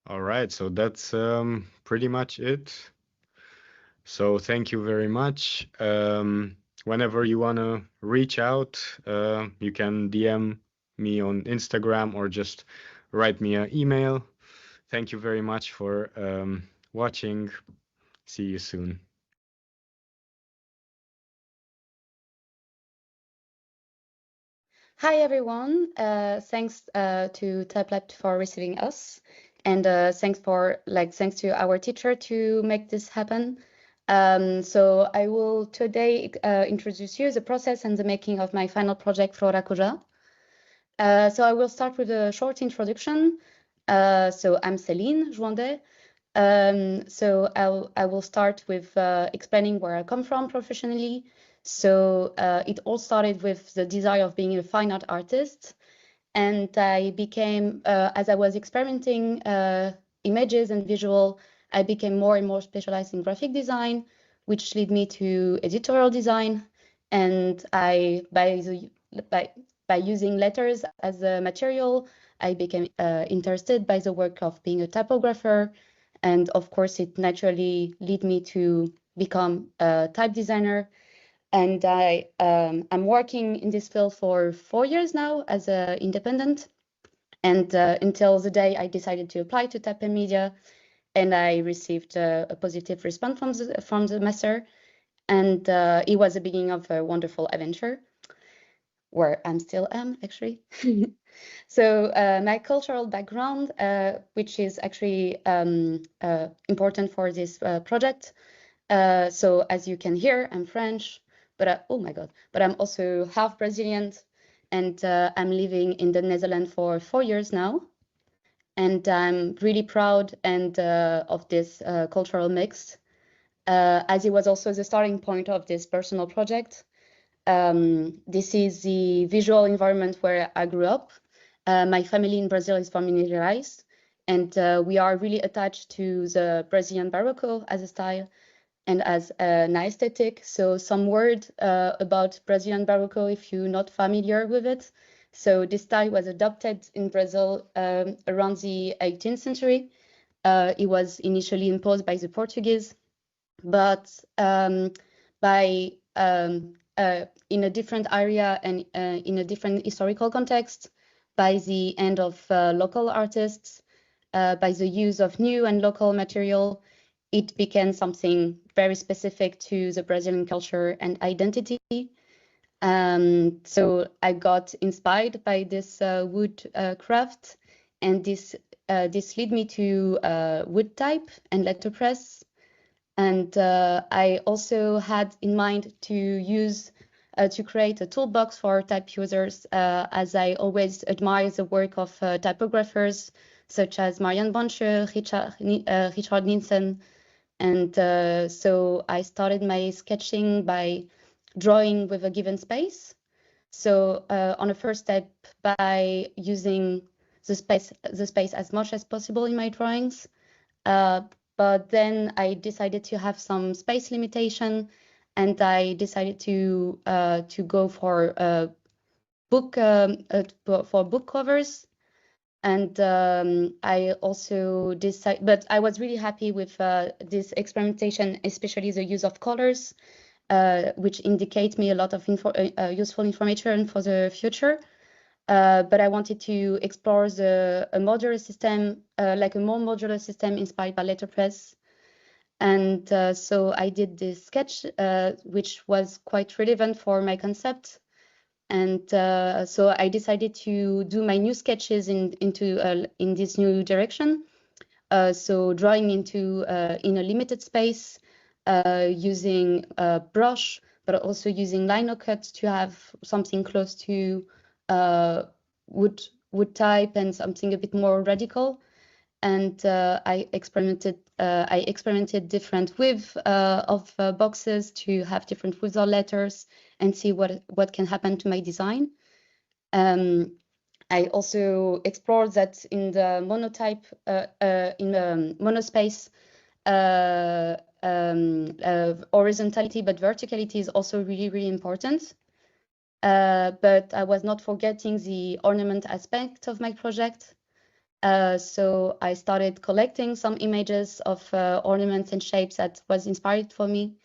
All right, so that's pretty much it. So thank you very much. Whenever you want to reach out, you can DM me on Instagram or just write me an email. Thank you very much for watching. See you soon. Hi everyone. Thanks to TypeLab for receiving us, and thanks to our teacher to make this happen. So I will today introduce you the process and the making of my final project, Flora Kuja. So I will start with a short introduction. So I'm Céline Jouandet. So I will start with explaining where I come from professionally. So it all started with the desire of being a fine art artist. And I became, as I was experimenting images and visual, I became more and more specialized in graphic design, which led me to editorial design. And by using letters as a material, I became interested by the work of being a typographer. And of course, it naturally led me to become a type designer. And I'm working in this field for 4 years now as an independent. And until the day I decided to apply to TypeLab Media, and I received a positive response from the master. And it was the beginning of a wonderful adventure. where I'm still am actually. So my cultural background, which is actually important for this project. So as you can hear, I'm French, but oh my God, but I'm also half Brazilian, and I'm living in the Netherlands for 4 years now. And I'm really proud and of this cultural mix, as it was also the starting point of this personal project. This is the visual environment where I grew up. My family in Brazil is from Minas Gerais, and we are really attached to the Brazilian Barroco as a style and as an aesthetic. So some word about Brazilian Barroco if you're not familiar with it. So this style was adopted in Brazil around the 18th century. It was initially imposed by the Portuguese, but by in a different area and in a different historical context, by the end of local artists, by the use of new and local material, it became something very specific to the Brazilian culture and identity. So I got inspired by this wood craft, and this led me to wood type and letterpress. And I also had in mind to use to create a toolbox for type users, as I always admire the work of typographers such as Marianne Boncher, Richard Nielsen. And so I started my sketching by drawing with a given space. So on a first step, by using the space as much as possible in my drawings. But then I decided to have some space limitation, and I decided to go for book covers. And I also decided, but I was really happy with this experimentation, especially the use of colors, which indicate me a lot of useful information for the future. But I wanted to explore a modular system, like a more modular system inspired by letterpress. And so I did this sketch, which was quite relevant for my concept. And so I decided to do my new sketches in this new direction. So drawing in a limited space, using a brush, but also using lino cuts to have something close to wood type and something a bit more radical. And I experimented different width of boxes to have different widths or letters and see what can happen to my design. I also explored that in the monotype, in the monospace, horizontality, but verticality is also really, really important. But I was not forgetting the ornament aspect of my project. So I started collecting some images of ornaments and shapes that was inspired for me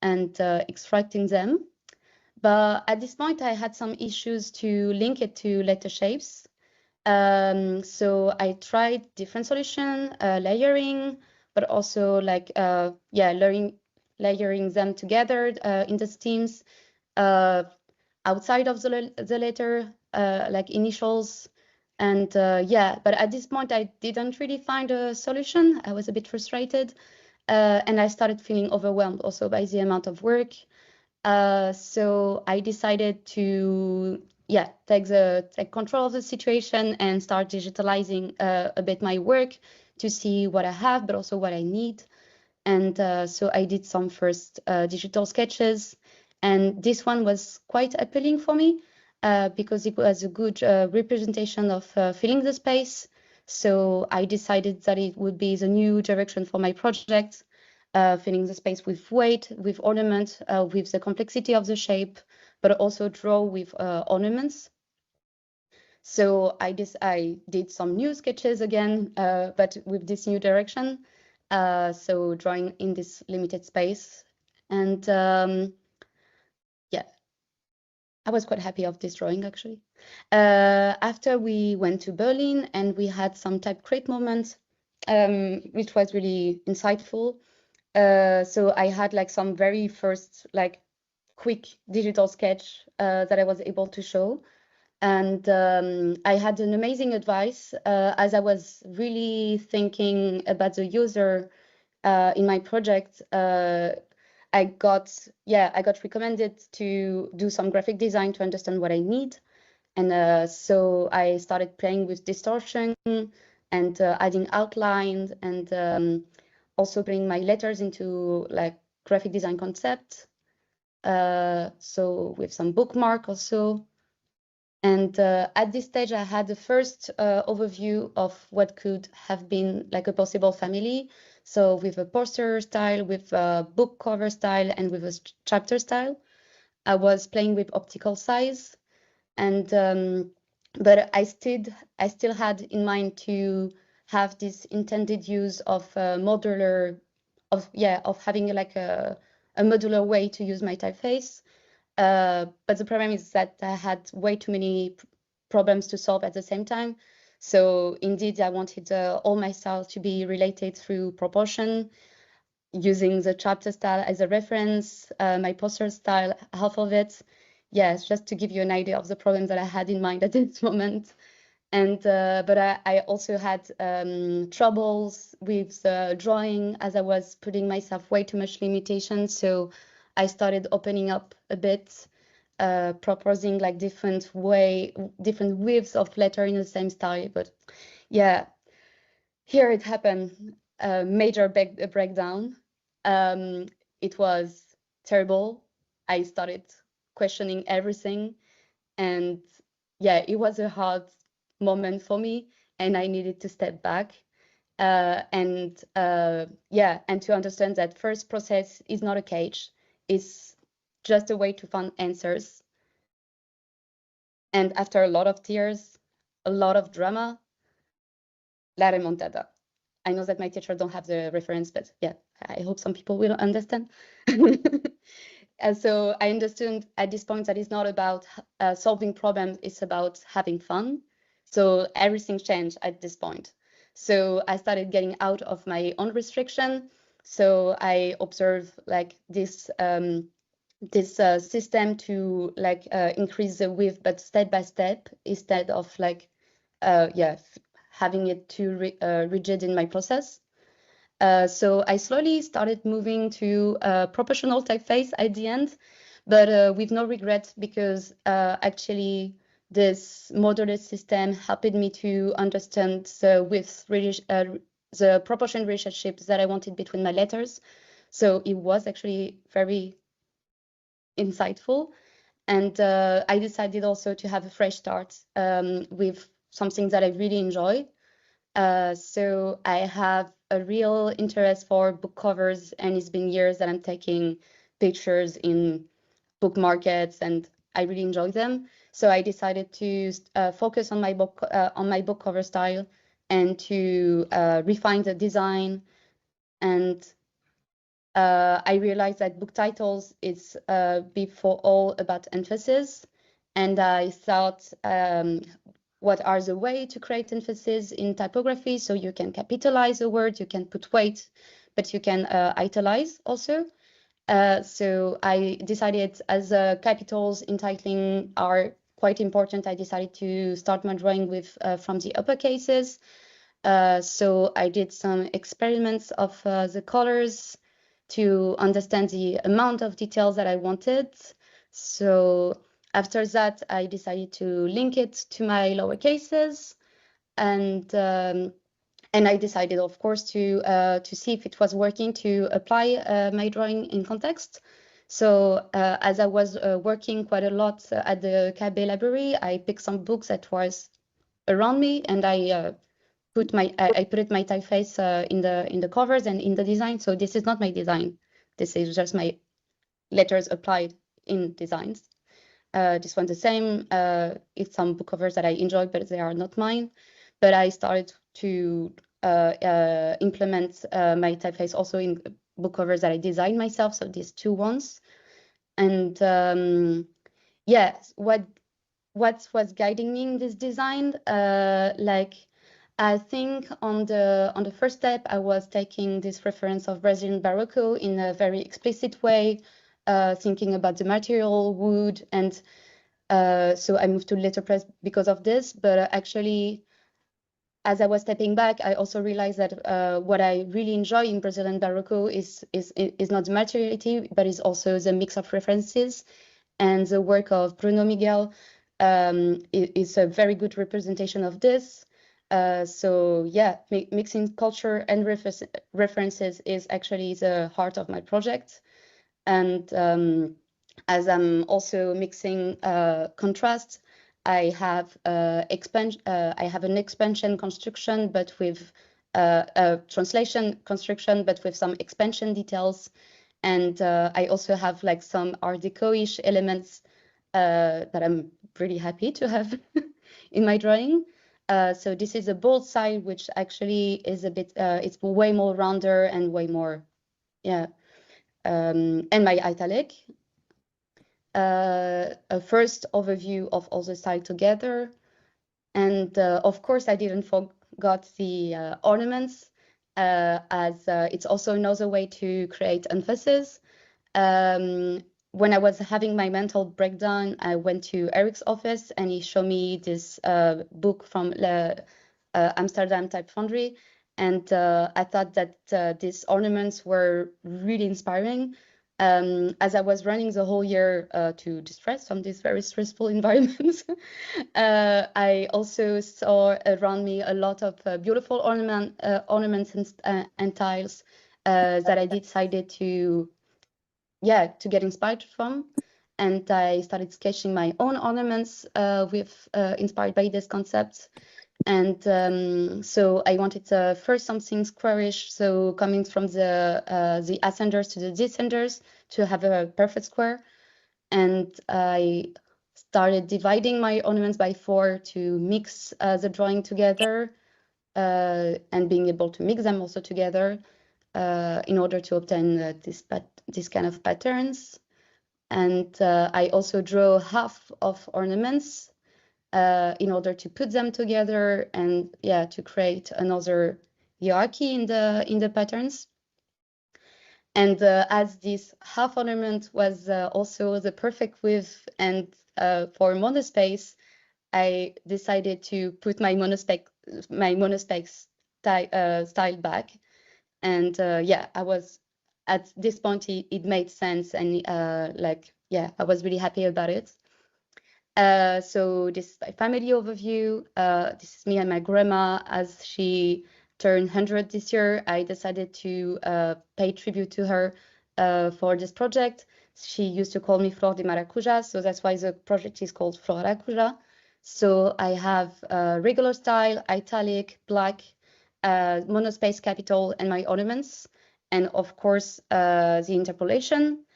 and extracting them. But at this point, I had some issues to link it to letter shapes. So I tried different solutions, layering, but also like, layering them together in the stems outside of the letter, like initials. And but at this point, I didn't really find a solution. I was a bit frustrated. And I started feeling overwhelmed also by the amount of work. So I decided to take control of the situation and start digitalizing a bit my work to see what I have, but also what I need. And so I did some first digital sketches, and this one was quite appealing for me because it was a good representation of filling the space. So I decided that it would be the new direction for my project. Filling the space with weight, with ornament, with the complexity of the shape, but also draw with ornaments. So I did some new sketches again, but with this new direction. So drawing in this limited space. And I was quite happy of this drawing actually. After we went to Berlin and we had some type crate moments, which was really insightful. So I had like some very first like quick digital sketch that I was able to show. And I had an amazing advice as I was really thinking about the user in my project. I got recommended to do some graphic design to understand what I need. And so I started playing with distortion and adding outlines and also putting my letters into like graphic design concept. So with some bookmark also. And at this stage, I had the first overview of what could have been like a possible family. So with a poster style, with a book cover style, and with a chapter style. I was playing with optical size, and but I still had in mind to have this intended use of modular, of having like a modular way to use my typeface. But the problem is that I had way too many problems to solve at the same time. So indeed, I wanted all my styles to be related through proportion, using the chapter style as a reference, my poster style, half of it. Yes, just to give you an idea of the problems that I had in mind at this moment. And but I also had troubles with drawing, as I was putting myself way too much limitations. So I started opening up a bit, proposing like different widths of letter in the same style. But yeah, here it happened, a major breakdown. It was terrible. I started questioning everything, and yeah, it was a hard moment for me, and I needed to step back and to understand that first process is not a cage, it's just a way to find answers. And after a lot of tears, a lot of drama, la remontada. I know that my teacher don't have the reference, but yeah, I hope some people will understand. And so I understood at this point that it's not about solving problems, it's about having fun. So everything changed at this point. So I started getting out of my own restriction. So I observed like this system to like increase the width, but step by step, instead of like having it too rigid in my process. So I slowly started moving to proportional typeface at the end, but with no regret, because actually this modular system helped me to understand the proportion relationships that I wanted between my letters. So it was actually very insightful. And I decided also to have a fresh start with something that I really enjoy. So I have a real interest for book covers, and it's been years that I'm taking pictures in book markets, and I really enjoy them. So I decided to focus on my book cover style and to refine the design. And I realized that book titles is before all about emphasis, and I thought, what are the way to create emphasis in typography? So you can capitalize a word, you can put weight, but you can italize also. So I decided, as capitals in titling are quite important, I decided to start my drawing with from the upper cases. So I did some experiments of the colors to understand the amount of details that I wanted. So after that, I decided to link it to my lower cases, and I decided, of course, to see if it was working to apply my drawing in context. So as I was working quite a lot at the KB library, I picked some books that was around me, and I put my typeface in the covers and in the design. So this is not my design. This is just my letters applied in designs. This one's the same. It's some book covers that I enjoy, but they are not mine. But I started to implement my typeface also in book covers that I designed myself. So these two ones. And what was guiding me in this design, like, I think on the first step, I was taking this reference of Brazilian Barroco in a very explicit way, thinking about the material, wood, and so I moved to letterpress because of this. But actually, as I was stepping back, I also realized that what I really enjoy in Brazilian Barroco is not the materiality, but is also the mix of references. And the work of Bruno Miguel is a very good representation of this. So yeah, mixing culture and references is actually the heart of my project. And as I'm also mixing contrast, I have an expansion construction, but with a translation construction, but with some expansion details. And I also have like some Art Deco-ish elements that I'm really happy to have in my drawing. So this is a bold side, which actually is a bit, it's way more rounder and way more, yeah. And my italic. A first overview of all the style together. And of course, I didn't forget the ornaments, as it's also another way to create emphasis. When I was having my mental breakdown, I went to Eric's office and he showed me this book from Amsterdam Type Foundry. And I thought that these ornaments were really inspiring. As I was running the whole year to distress from this very stressful environment, I also saw around me a lot of beautiful ornaments and tiles that I decided to get inspired from. And I started sketching my own ornaments inspired by this concept. And so I wanted first something squarish, so coming from the ascenders to the descenders to have a perfect square. And I started dividing my ornaments by 4 to mix the drawing together and being able to mix them also together in order to obtain this kind of patterns. And I also draw half of ornaments in order to put them together and to create another hierarchy in the patterns. And as this half ornament was also the perfect width and for monospace, I decided to put my monospace style back. And I was at this point it made sense, and I was really happy about it. So this is my family overview. This is me and my grandma as she turned 100 this year. I decided to pay tribute to her for this project. She used to call me Flor de Maracuja, so that's why the project is called Flor Maracuja. So I have regular style, italic, black, monospace capital, and my ornaments. And of course, the interpolation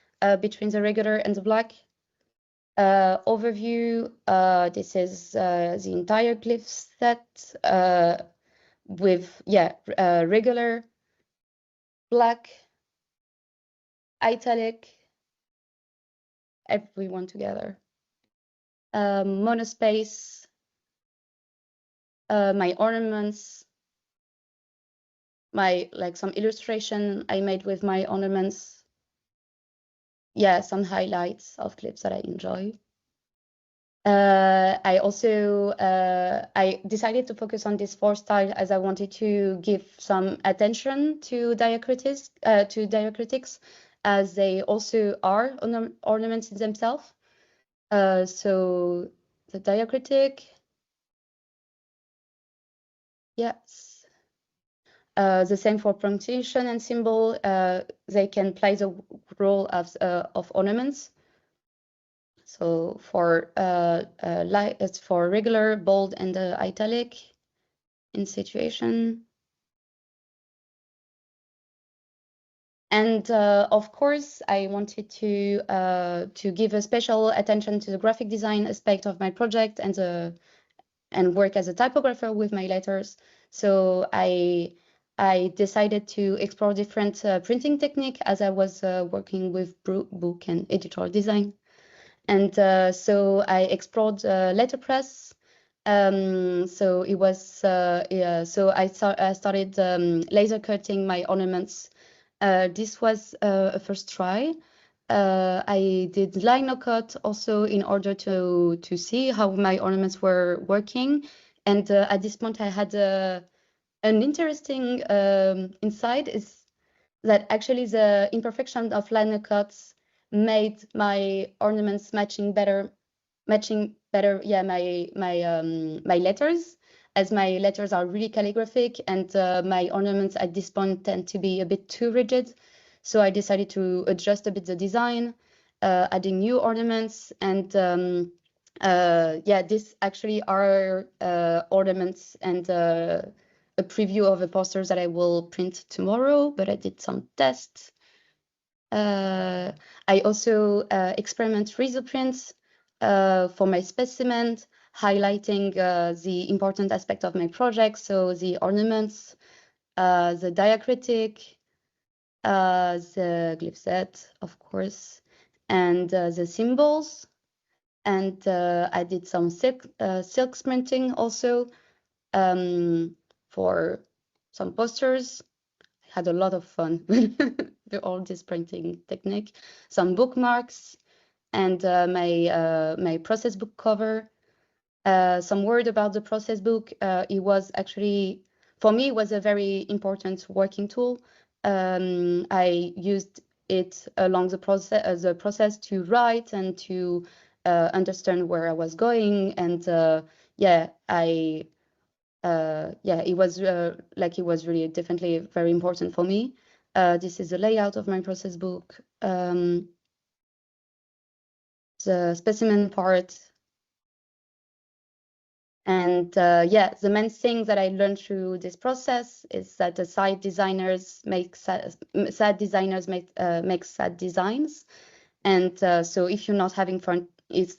between the regular and the black. Overview, this is the entire glyph set with regular, black, italic, everyone together. Monospace, my ornaments, some illustration I made with my ornaments. Some highlights of clips that I enjoy. I also I decided to focus on this 4 style as I wanted to give some attention to diacritics, as they also are ornaments in themselves. So the diacritic, yes. The same for punctuation and symbol. They can play the role of ornaments. So for it's for regular, bold, and italic in situation. And of course, I wanted to give a special attention to the graphic design aspect of my project and work as a typographer with my letters. So I decided to explore different printing technique as I was working with book and editorial design. And so I explored letterpress. So it was so I started laser cutting my ornaments. This was a first try. I did lino cut also in order to see how my ornaments were working. And at this point, I had an interesting insight is that actually the imperfection of lino cuts made my ornaments matching better. Yeah, my letters, as my letters are really calligraphic, and my ornaments at this point tend to be a bit too rigid. So I decided to adjust a bit the design, adding new ornaments, and yeah, this actually are ornaments and a preview of the posters that I will print tomorrow, but I did some tests. I also experiment risoprints for my specimen, highlighting the important aspect of my project, so the ornaments, the diacritic, the glyph set, of course, and the symbols. And I did some silk printing also for some posters. I had a lot of fun with all this printing technique. Some bookmarks and my process book cover. Some word about the process book. It was actually, for me, it was a very important working tool. I used it along the process to write and to understand where I was going. And yeah, it was it was really definitely very important for me. This is the layout of my process book. The specimen part. And yeah, the main thing that I learned through this process is that the sad designers make sad designs. And so if you're not having fun, it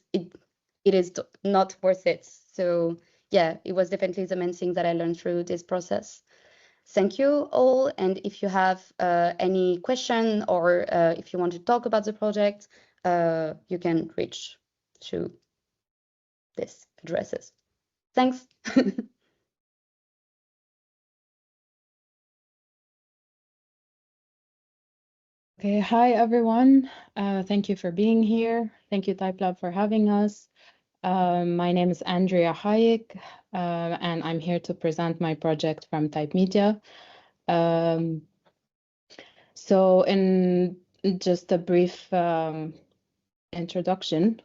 is not worth it. So yeah, it was definitely the main thing that I learned through this process. Thank you all. And if you have any question or if you want to talk about the project, you can reach through these addresses. Thanks. Okay, hi everyone. Thank you for being here. Thank you, TypeLab, for having us. My name is Andrea Hayek, and I'm here to present my project from Type Media. So in just a brief introduction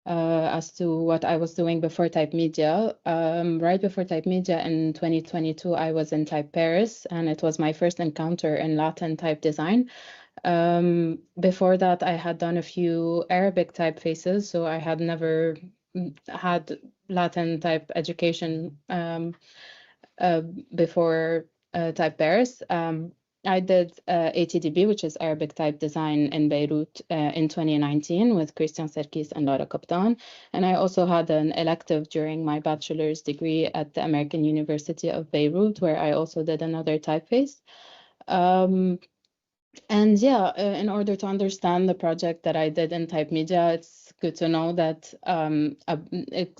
as to what I was doing before Type Media. Right before Type Media in 2022, I was in Type Paris, and it was my first encounter in Latin type design. Before that, I had done a few Arabic typefaces, so I had never had Latin type education before Type Paris. I did ATDB, which is Arabic type design in Beirut in 2019 with Christian Serkis and Laura Kaptan. And I also had an elective during my bachelor's degree at the American University of Beirut, where I also did another typeface. And yeah, in order to understand the project that I did in Type Media, it's good to know that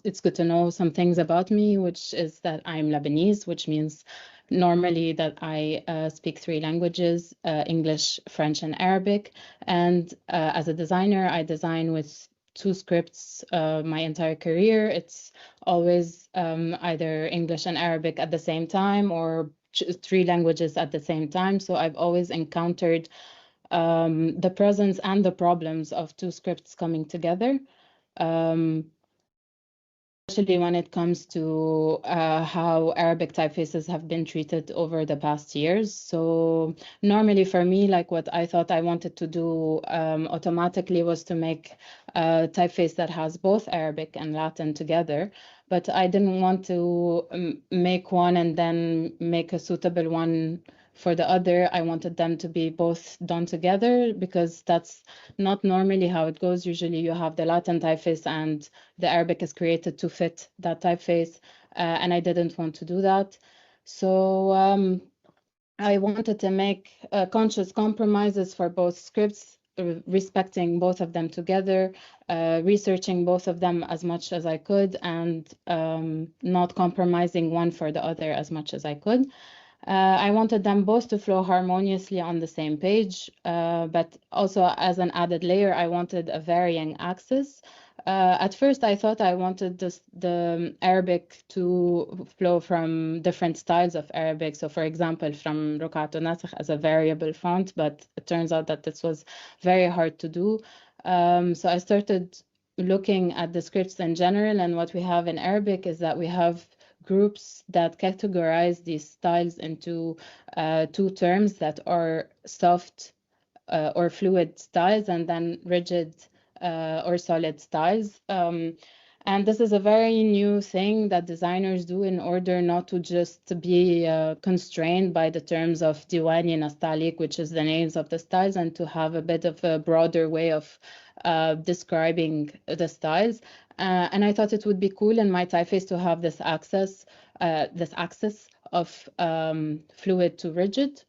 it's good to know some things about me, which is that I'm Lebanese, which means normally that I speak 3 languages, English, French, and Arabic. And as a designer, I design with 2 scripts my entire career. It's always either English and Arabic at the same time or 3 languages at the same time. So I've always encountered the presence and the problems of 2 scripts coming together. Especially when it comes to how Arabic typefaces have been treated over the past years. So normally for me, like what I thought I wanted to do automatically was to make a typeface that has both Arabic and Latin together. But I didn't want to make one and then make a suitable one for the other. I wanted them to be both done together because that's not normally how it goes. Usually you have the Latin typeface and the Arabic is created to fit that typeface, and I didn't want to do that. So I wanted to make conscious compromises for both scripts, respecting both of them together, researching both of them as much as I could, and not compromising one for the other as much as I could. I wanted them both to flow harmoniously on the same page, but also as an added layer, I wanted a varying axis. At first, I thought I wanted the Arabic to flow from different styles of Arabic. So, for example, from Ruqat to Nasakh as a variable font, but it turns out that this was very hard to do. So I started looking at the scripts in general, and what we have in Arabic is that we have groups that categorize these styles into two terms that are soft or fluid styles, and then rigid or solid styles. And this is a very new thing that designers do in order not to just be constrained by the terms of Diwani Nastaliq, which is the names of the styles, and to have a bit of a broader way of describing the styles. And I thought it would be cool in my typeface to have this axis of fluid to rigid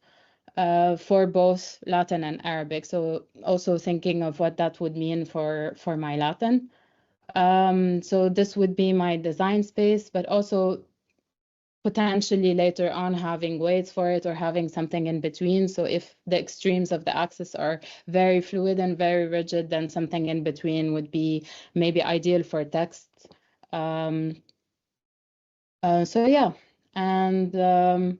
for both Latin and Arabic. So also thinking of what that would mean for my Latin. So this would be my design space, but also potentially later on having weights for it or having something in between. So if the extremes of the axis are very fluid and very rigid, then something in between would be maybe ideal for text. So yeah, and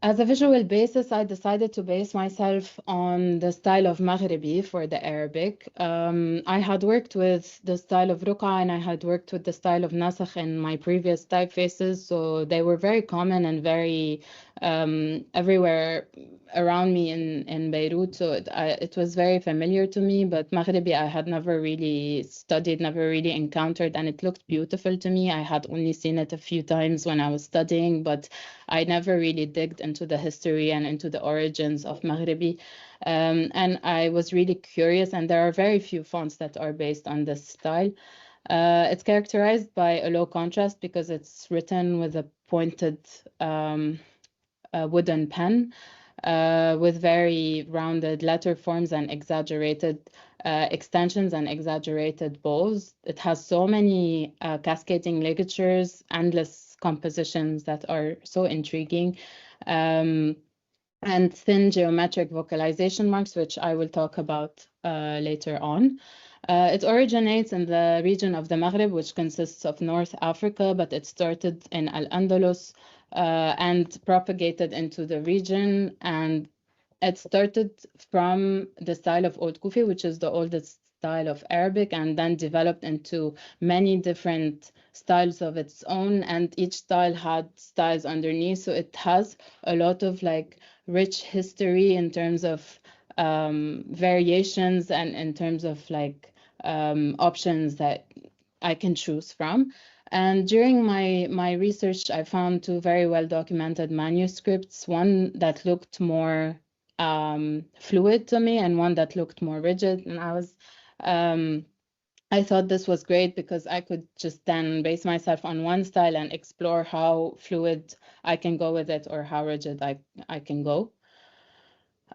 as a visual basis, I decided to base myself on the style of Maghribi for the Arabic. I had worked with the style of Ruqa and I had worked with the style of Nasakh in my previous typefaces, so they were very common and very everywhere around me in Beirut, so it was very familiar to me, but Maghribi I had never really studied, never really encountered, and it looked beautiful to me. I had only seen it a few times when I was studying, but I never really digged into the history and into the origins of Maghribi. And I was really curious, and there are very few fonts that are based on this style. It's characterized by a low contrast because it's written with a pointed wooden pen with very rounded letter forms and exaggerated extensions and exaggerated bows. It has so many cascading ligatures, endless compositions that are so intriguing, and thin geometric vocalization marks, which I will talk about later on. It originates in the region of the Maghreb, which consists of North Africa, but it started in Al-Andalus and propagated into the region. And it started from the style of Old Kufi, which is the oldest style of Arabic, and then developed into many different styles of its own. And each style had styles underneath. So it has a lot of like rich history in terms of variations and in terms of like options that I can choose from. And during my research, I found two very well documented manuscripts, one that looked more fluid to me and one that looked more rigid. And I thought this was great because I could just then base myself on one style and explore how fluid I can go with it or how rigid I can go.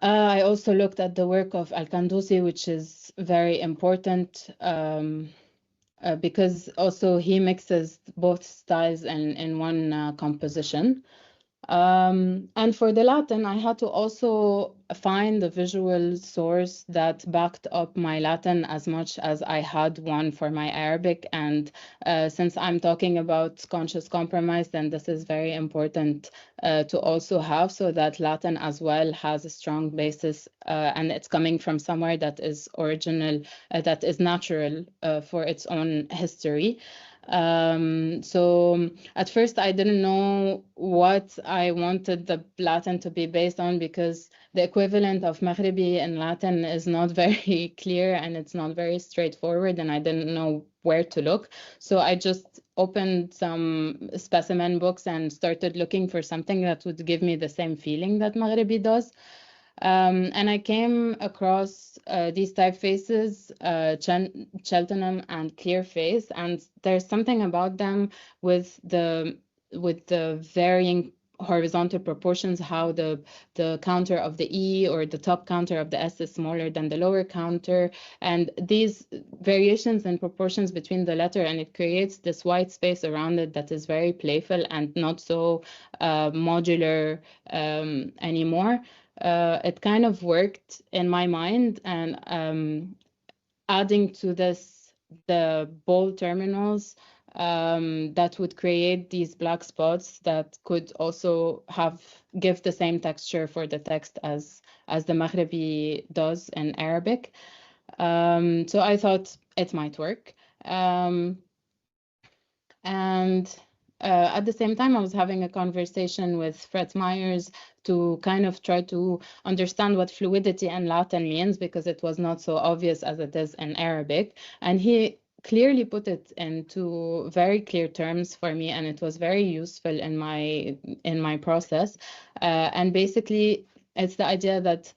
I also looked at the work of Al-Kandusi, which is very important because also he mixes both styles in one composition. And for the Latin, I had to also find a visual source that backed up my Latin as much as I had one for my Arabic. And since I'm talking about conscious compromise, then this is very important to also have, so that Latin as well has a strong basis and it's coming from somewhere that is original, that is natural for its own history. So at first I didn't know what I wanted the Latin to be based on because the equivalent of Maghribi in Latin is not very clear and it's not very straightforward, and I didn't know where to look. So I just opened some specimen books and started looking for something that would give me the same feeling that Maghribi does. And I came across these typefaces, Cheltenham and Clearface, and there's something about them with the varying horizontal proportions, how the counter of the E or the top counter of the S is smaller than the lower counter, and these variations in proportions between the letter, and it creates this white space around it that is very playful and not so modular anymore. It kind of worked in my mind, and adding to this the bold terminals that would create these black spots that could also give the same texture for the text as the Maghrebi does in Arabic. So I thought it might work. And at the same time, I was having a conversation with Fred Myers to kind of try to understand what fluidity in Latin means, because it was not so obvious as it is in Arabic. And he clearly put it into very clear terms for me, and it was very useful in my process. And basically, it's the idea that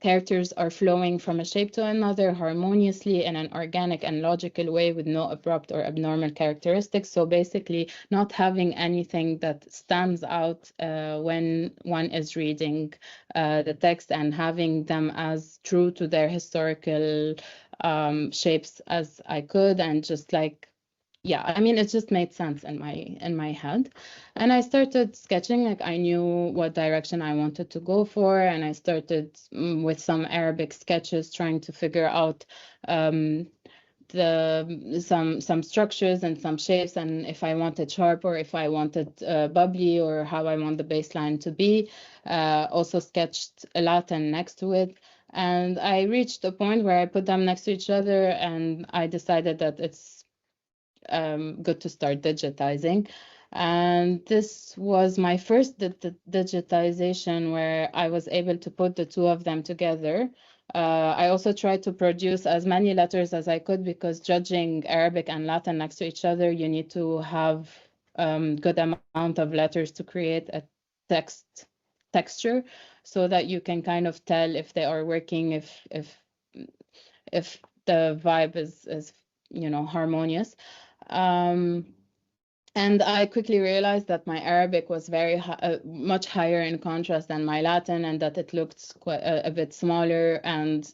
characters are flowing from a shape to another harmoniously in an organic and logical way with no abrupt or abnormal characteristics. So basically not having anything that stands out when one is reading the text, and having them as true to their historical shapes as I could, and just like, yeah, I mean, it just made sense in my head. And I started sketching, like I knew what direction I wanted to go for, and I started with some Arabic sketches, trying to figure out some structures and some shapes, and if I wanted sharp or if I wanted bubbly, or how I want the baseline to be. Also sketched Latin next to it. And I reached a point where I put them next to each other, and I decided that it's good to start digitizing. And this was my first digitization where I was able to put the two of them together. I also tried to produce as many letters as I could, because judging Arabic and Latin next to each other, you need to have good amount of letters to create a texture, so that you can kind of tell if they are working, if the vibe is harmonious. And I quickly realized that my Arabic was very much higher in contrast than my Latin, and that it looked quite a bit smaller, and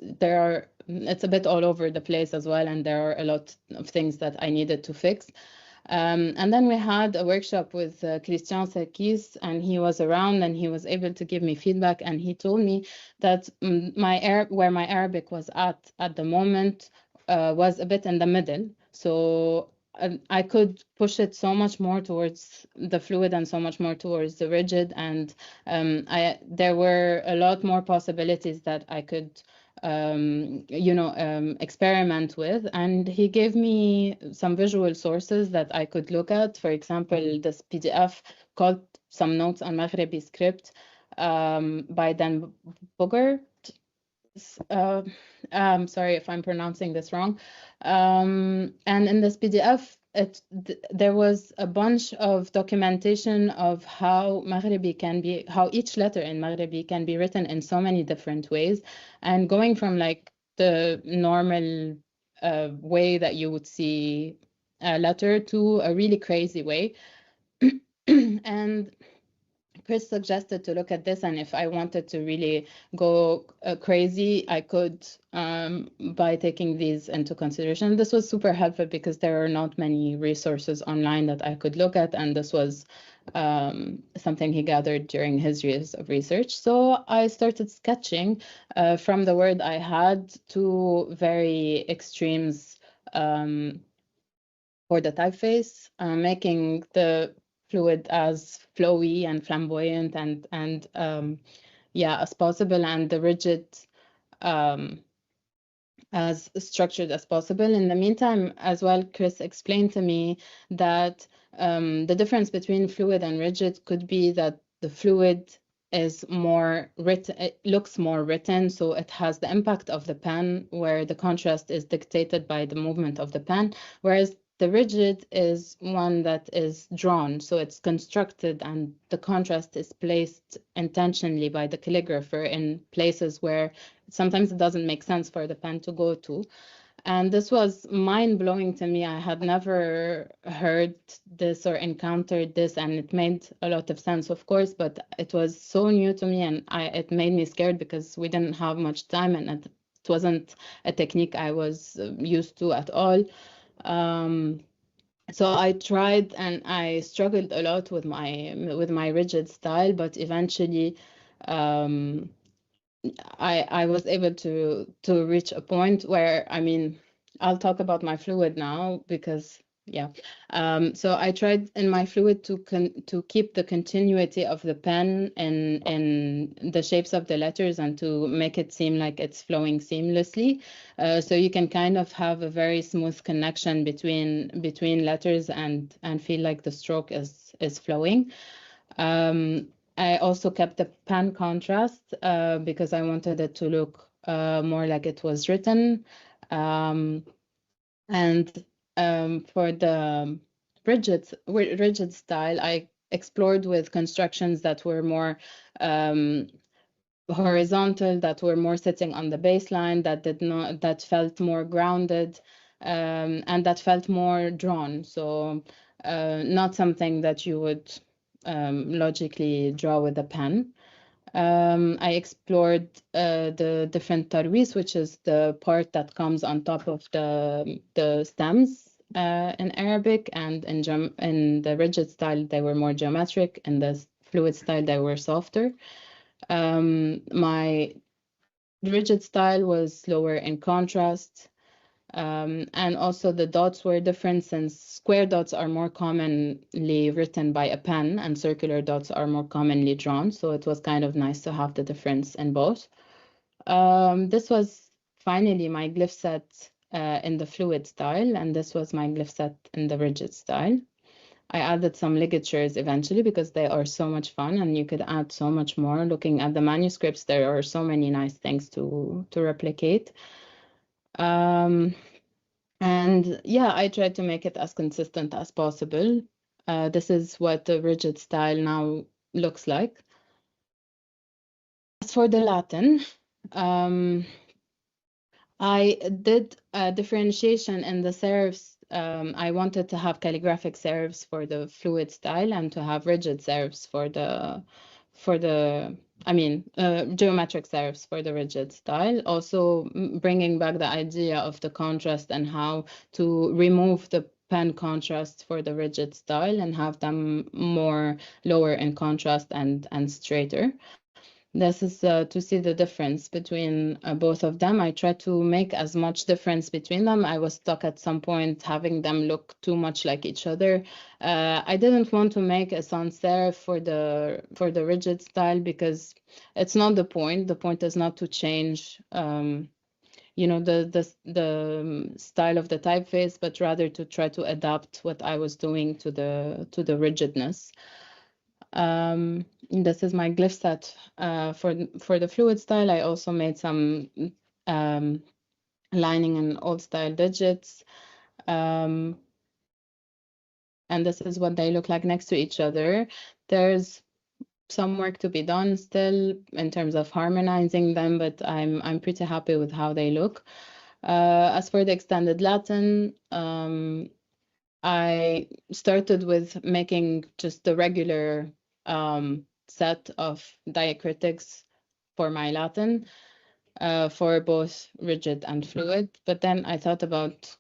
it's a bit all over the place as well, and there are a lot of things that I needed to fix. And then we had a workshop with Christian Serkis, and he was around, and he was able to give me feedback, and he told me that where my Arabic was at the moment was a bit in the middle. So I could push it so much more towards the fluid and so much more towards the rigid, and there were a lot more possibilities that I could experiment with. And he gave me some visual sources that I could look at. For example, this PDF called Some Notes on Maghrebi Script by Dan Bogert. I'm sorry if I'm pronouncing this wrong. And in this PDF, there was a bunch of documentation of how each letter in Maghrebi can be written in so many different ways, and going from like the normal way that you would see a letter to a really crazy way. And Chris suggested to look at this, and if I wanted to really go crazy, I could by taking these into consideration. This was super helpful because there are not many resources online that I could look at, and this was something he gathered during his years of research. So I started sketching from the word I had to very extremes for the typeface, making the fluid as flowy and flamboyant and as possible, and the rigid as structured as possible. In the meantime, as well, Chris explained to me that the difference between fluid and rigid could be that the fluid is more written, it looks more written, so it has the impact of the pen, where the contrast is dictated by the movement of the pen, whereas the rigid is one that is drawn, so it's constructed, and the contrast is placed intentionally by the calligrapher in places where sometimes it doesn't make sense for the pen to go to. And this was mind-blowing to me. I had never heard this or encountered this, and it made a lot of sense, of course, but it was so new to me, and it made me scared because we didn't have much time, and it wasn't a technique I was used to at all. So I tried, and I struggled a lot with my rigid style, but eventually I was able to reach a point where, I mean, I'll talk about my fluid now because yeah. So I tried in my fluid to keep the continuity of the pen in the shapes of the letters and to make it seem like it's flowing seamlessly. So you can kind of have a very smooth connection between letters and feel like the stroke is flowing. I also kept the pen contrast because I wanted it to look more like it was written. For the rigid style, I explored with constructions that were more horizontal, that were more sitting on the baseline, that felt more grounded, and that felt more drawn. So not something that you would logically draw with a pen. I explored the different tarwis, which is the part that comes on top of the stems in Arabic, and in the rigid style they were more geometric, in the fluid style they were softer. My rigid style was lower in contrast. And also the dots were different, since square dots are more commonly written by a pen and circular dots are more commonly drawn. So it was kind of nice to have the difference in both. This was finally my glyph set in the fluid style, and this was my glyph set in the rigid style. I added some ligatures eventually because they are so much fun and you could add so much more. Looking at the manuscripts, there are so many nice things to replicate. And yeah, I tried to make it as consistent as possible. This is what the rigid style now looks like. As for the Latin, I did a differentiation in the serifs. I wanted to have calligraphic serifs for the fluid style and to have rigid serifs for the geometric serifs for the rigid style. Also bringing back the idea of the contrast and how to remove the pen contrast for the rigid style and have them more lower in contrast and straighter. This is to see the difference between both of them. I tried to make as much difference between them. I was stuck at some point having them look too much like each other. I didn't want to make a sans serif for the rigid style because it's not the point. The point is not to change the style of the typeface, but rather to try to adapt what I was doing to the rigidness. This is my glyph set for the fluid style. I also made some lining and old style digits. And this is what they look like next to each other. There's some work to be done still in terms of harmonizing them, but I'm pretty happy with how they look. As for the extended Latin, I started with making just the regular set of diacritics for my Latin for both rigid and fluid. But then I thought about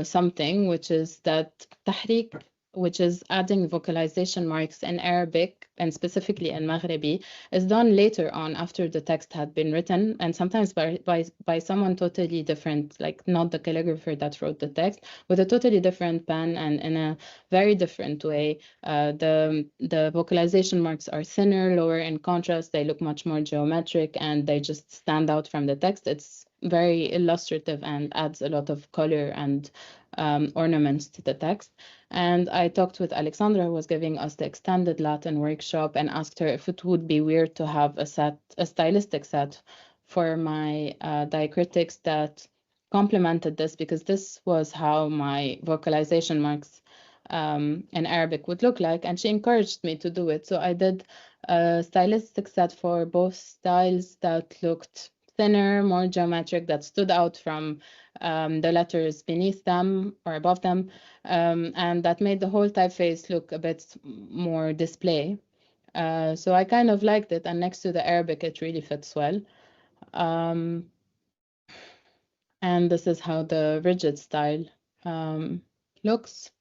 something, which is that tahrik, which is adding vocalization marks in Arabic and specifically in Maghrebi, is done later on after the text had been written, and sometimes by someone totally different, like not the calligrapher that wrote the text, with a totally different pen and in a very different way. The vocalization marks are thinner, lower in contrast, they look much more geometric, and they just stand out from the text. It's very illustrative and adds a lot of color and ornaments to the text. And I talked with Alexandra, who was giving us the extended Latin workshop, and asked her if it would be weird to have a stylistic set for my diacritics that complemented this, because this was how my vocalization marks in Arabic would look like. And she encouraged me to do it. So I did a stylistic set for both styles that looked thinner, more geometric, that stood out from the letters beneath them or above them, and that made the whole typeface look a bit more display. So I kind of liked it, and next to the Arabic, it really fits well. And this is how the rigid style looks.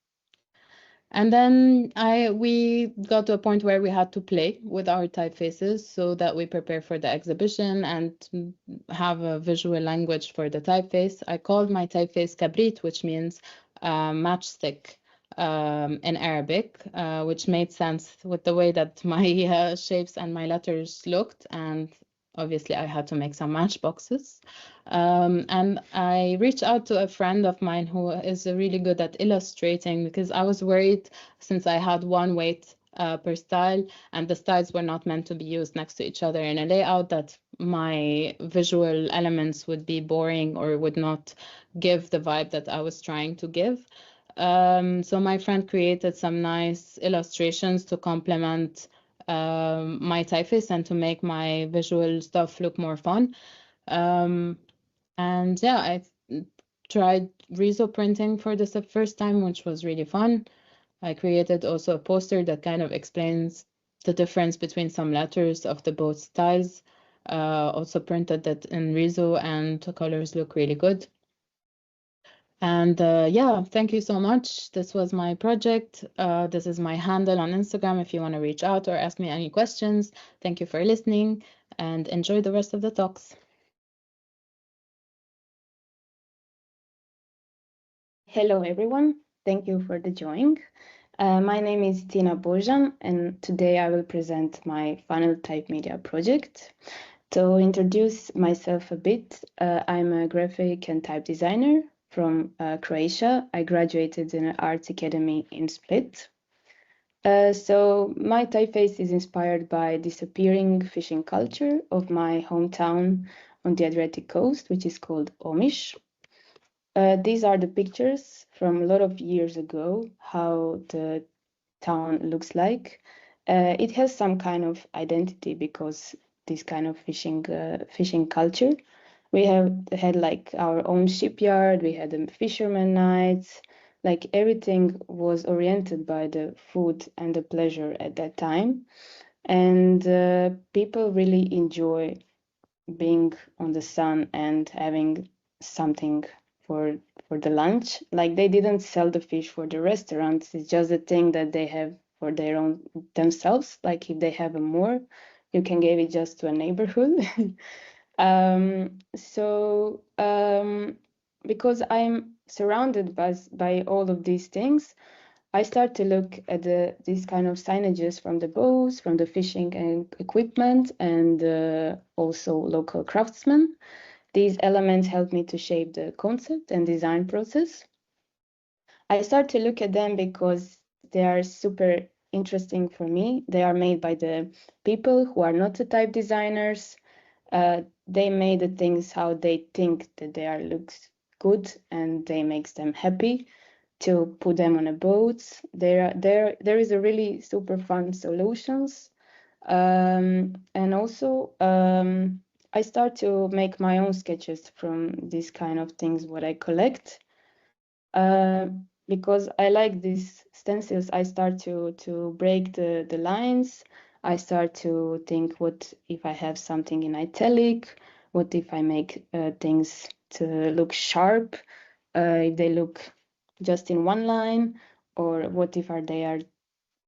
And then we got to a point where we had to play with our typefaces so that we prepare for the exhibition and have a visual language for the typeface. I called my typeface Kabrit, which means matchstick in Arabic, which made sense with the way that my shapes and my letters looked. And obviously, I had to make some matchboxes. And I reached out to a friend of mine who is really good at illustrating, because I was worried, since I had one weight per style and the styles were not meant to be used next to each other in a layout, that my visual elements would be boring or would not give the vibe that I was trying to give. So my friend created some nice illustrations to complement my typeface and to make my visual stuff look more fun. And yeah, I tried Rezo printing for this the first time, which was really fun. I created also a poster that kind of explains the difference between some letters of the both styles. Also printed that in Rezo, and the colors look really good. And yeah, thank you so much. This was my project. This is my handle on Instagram if you want to reach out or ask me any questions. Thank you for listening, and enjoy the rest of the talks. Hello, everyone. Thank you for the joining. My name is Tina Bojan, and today I will present my Funnel Type Media project. To introduce myself a bit, I'm a graphic and type designer from Croatia. I graduated in an arts academy in Split. So my typeface is inspired by disappearing fishing culture of my hometown on the Adriatic coast, which is called Omiš. These are the pictures from a lot of years ago, how the town looks like. It has some kind of identity because this kind of fishing culture. We had like our own shipyard, we had the fisherman nights, like everything was oriented by the food and the pleasure at that time. And people really enjoy being on the sun and having something for the lunch. Like they didn't sell the fish for the restaurants. It's just a thing that they have for their own themselves. Like if they have a more, you can give it just to a neighborhood. Because I'm surrounded by all of these things, I start to look at these kind of signages from the bows, from the fishing and equipment, and also local craftsmen. These elements help me to shape the concept and design process. I start to look at them because they are super interesting for me. They are made by the people who are not the type designers. They made the things how they think that they are looks good, and they makes them happy to put them on a boat. There is a really super fun solutions. And also I start to make my own sketches from these kind of things what I collect. Because I like these stencils, I start to break the lines. I start to think, what if I have something in italic? What if I make things to look sharp? If they look just in one line, or what if they are a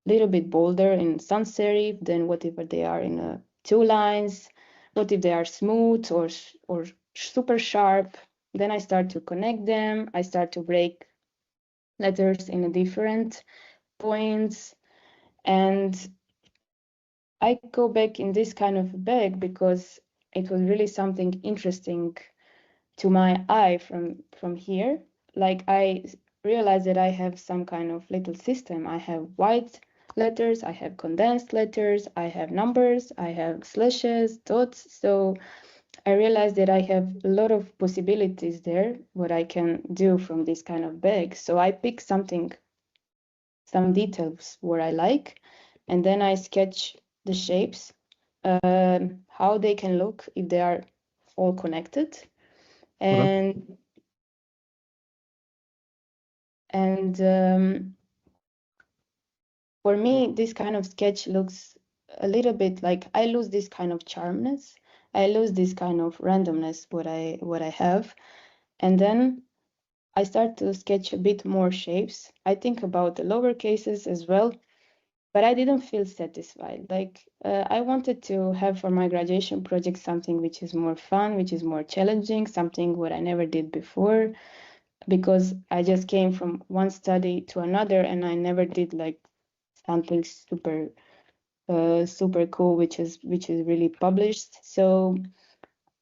little bit bolder in sans serif, then what if they are in two lines? What if they are smooth or super sharp? Then I start to connect them. I start to break letters in a different points, and I go back in this kind of bag because it was really something interesting to my eye from here. Like I realized that I have some kind of little system. I have white letters, I have condensed letters, I have numbers, I have slashes, dots. So I realized that I have a lot of possibilities there, what I can do from this kind of bag. So I pick some details where I like, and then I sketch the shapes, how they can look if they are all connected. And And for me, this kind of sketch looks a little bit like I lose this kind of charmness. I lose this kind of randomness what I have. And then I start to sketch a bit more shapes. I think about the lower cases as well, but I didn't feel satisfied. Like I wanted to have for my graduation project something which is more fun, which is more challenging, something what I never did before, because I just came from one study to another and I never did like something super cool, which is really published. So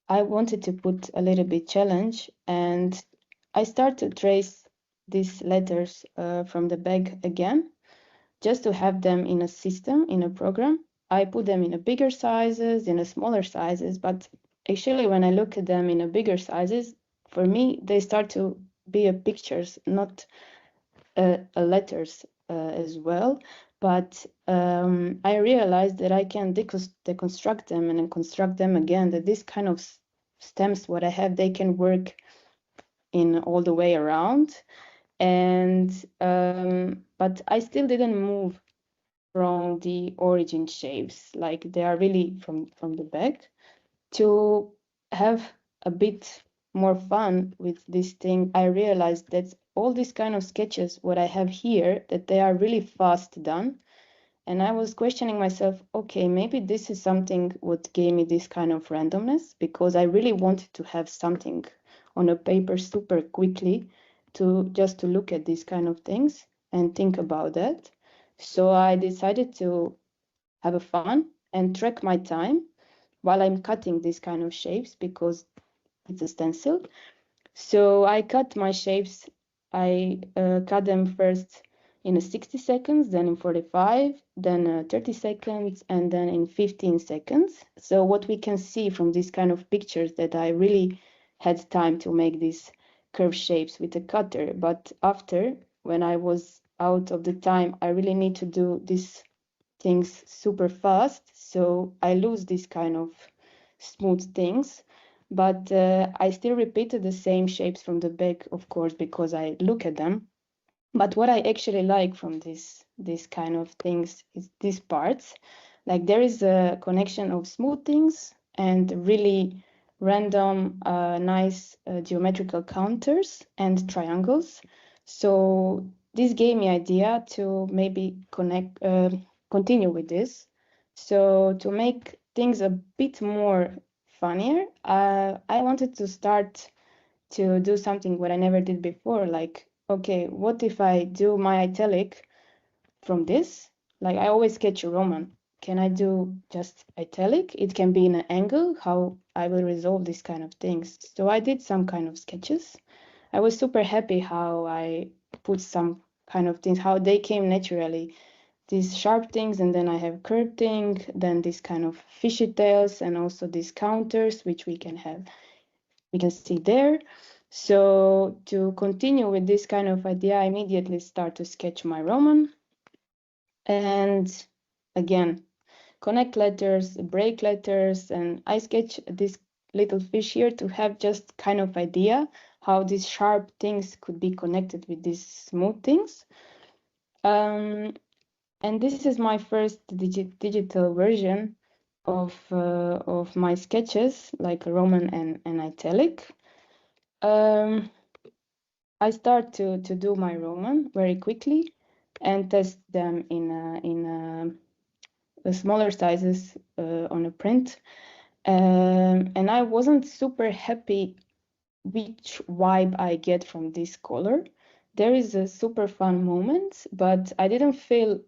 I wanted to put a little bit challenge, and I start to trace these letters from the bag again, just to have them in a system, in a program. I put them in a bigger sizes, in a smaller sizes, but actually when I look at them in a bigger sizes, for me, they start to be a pictures, not a letters as well. But I realized that I can deconstruct them and then construct them again, that this kind of stems, what I have, they can work in all the way around. And but I still didn't move from the origin shapes, like they are really from the back, to have a bit more fun with this thing. I realized that all these kind of sketches, what I have here, that they are really fast done. And I was questioning myself, okay, maybe this is something what gave me this kind of randomness, because I really wanted to have something on a paper super quickly to just to look at these kind of things and think about that. So I decided to have a fun and track my time while I'm cutting these kind of shapes, because it's a stencil. So I cut my shapes. I cut them first in 60 seconds, then in 45, then 30 seconds, and then in 15 seconds. So what we can see from these kind of pictures, that I really had time to make these curved shapes with a cutter. But after, when I was out of the time, I really need to do these things super fast. So I lose this kind of smooth things. But I still repeated the same shapes from the back, of course, because I look at them. But what I actually like from this kind of things is these parts. Like there is a connection of smooth things and really random, nice geometrical counters and triangles. So this gave me idea to maybe continue with this. So to make things a bit more funnier, I wanted to start to do something what I never did before. Like, okay, what if I do my italic from this? Like I always sketch a Roman. Can I do just italic? It can be in an angle, how I will resolve these kind of things. So I did some kind of sketches. I was super happy how I put some kind of things, how they came naturally. These sharp things, and then I have curved thing, then this kind of fishy tails, and also these counters, which we can see there. So to continue with this kind of idea, I immediately start to sketch my Roman. And again, connect letters, break letters, and I sketch this little fish here to have just kind of idea how these sharp things could be connected with these smooth things. And this is my first digital version of my sketches, like Roman and italic. I start to do my Roman very quickly and test them in smaller sizes on a print. And I wasn't super happy which vibe I get from this color. There is a super fun moment, but I didn't feel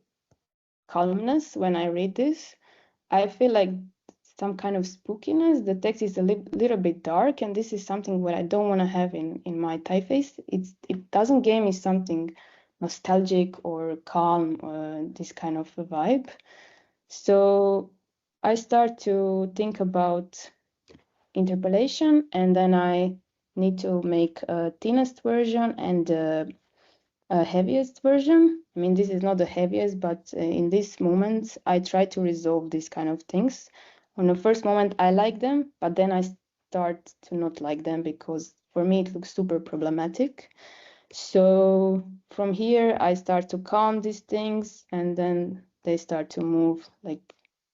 calmness when I read this. I feel like some kind of spookiness. The text is a little bit dark, and this is something what I don't want to have in my typeface. It doesn't give me something nostalgic or calm, this kind of a vibe. So I start to think about interpolation, and then I need to make a thinnest version and a heaviest version. I mean, this is not the heaviest, but in this moment, I try to resolve these kind of things. On the first moment, I like them, but then I start to not like them because for me, it looks super problematic. So from here, I start to count these things, and then they start to move like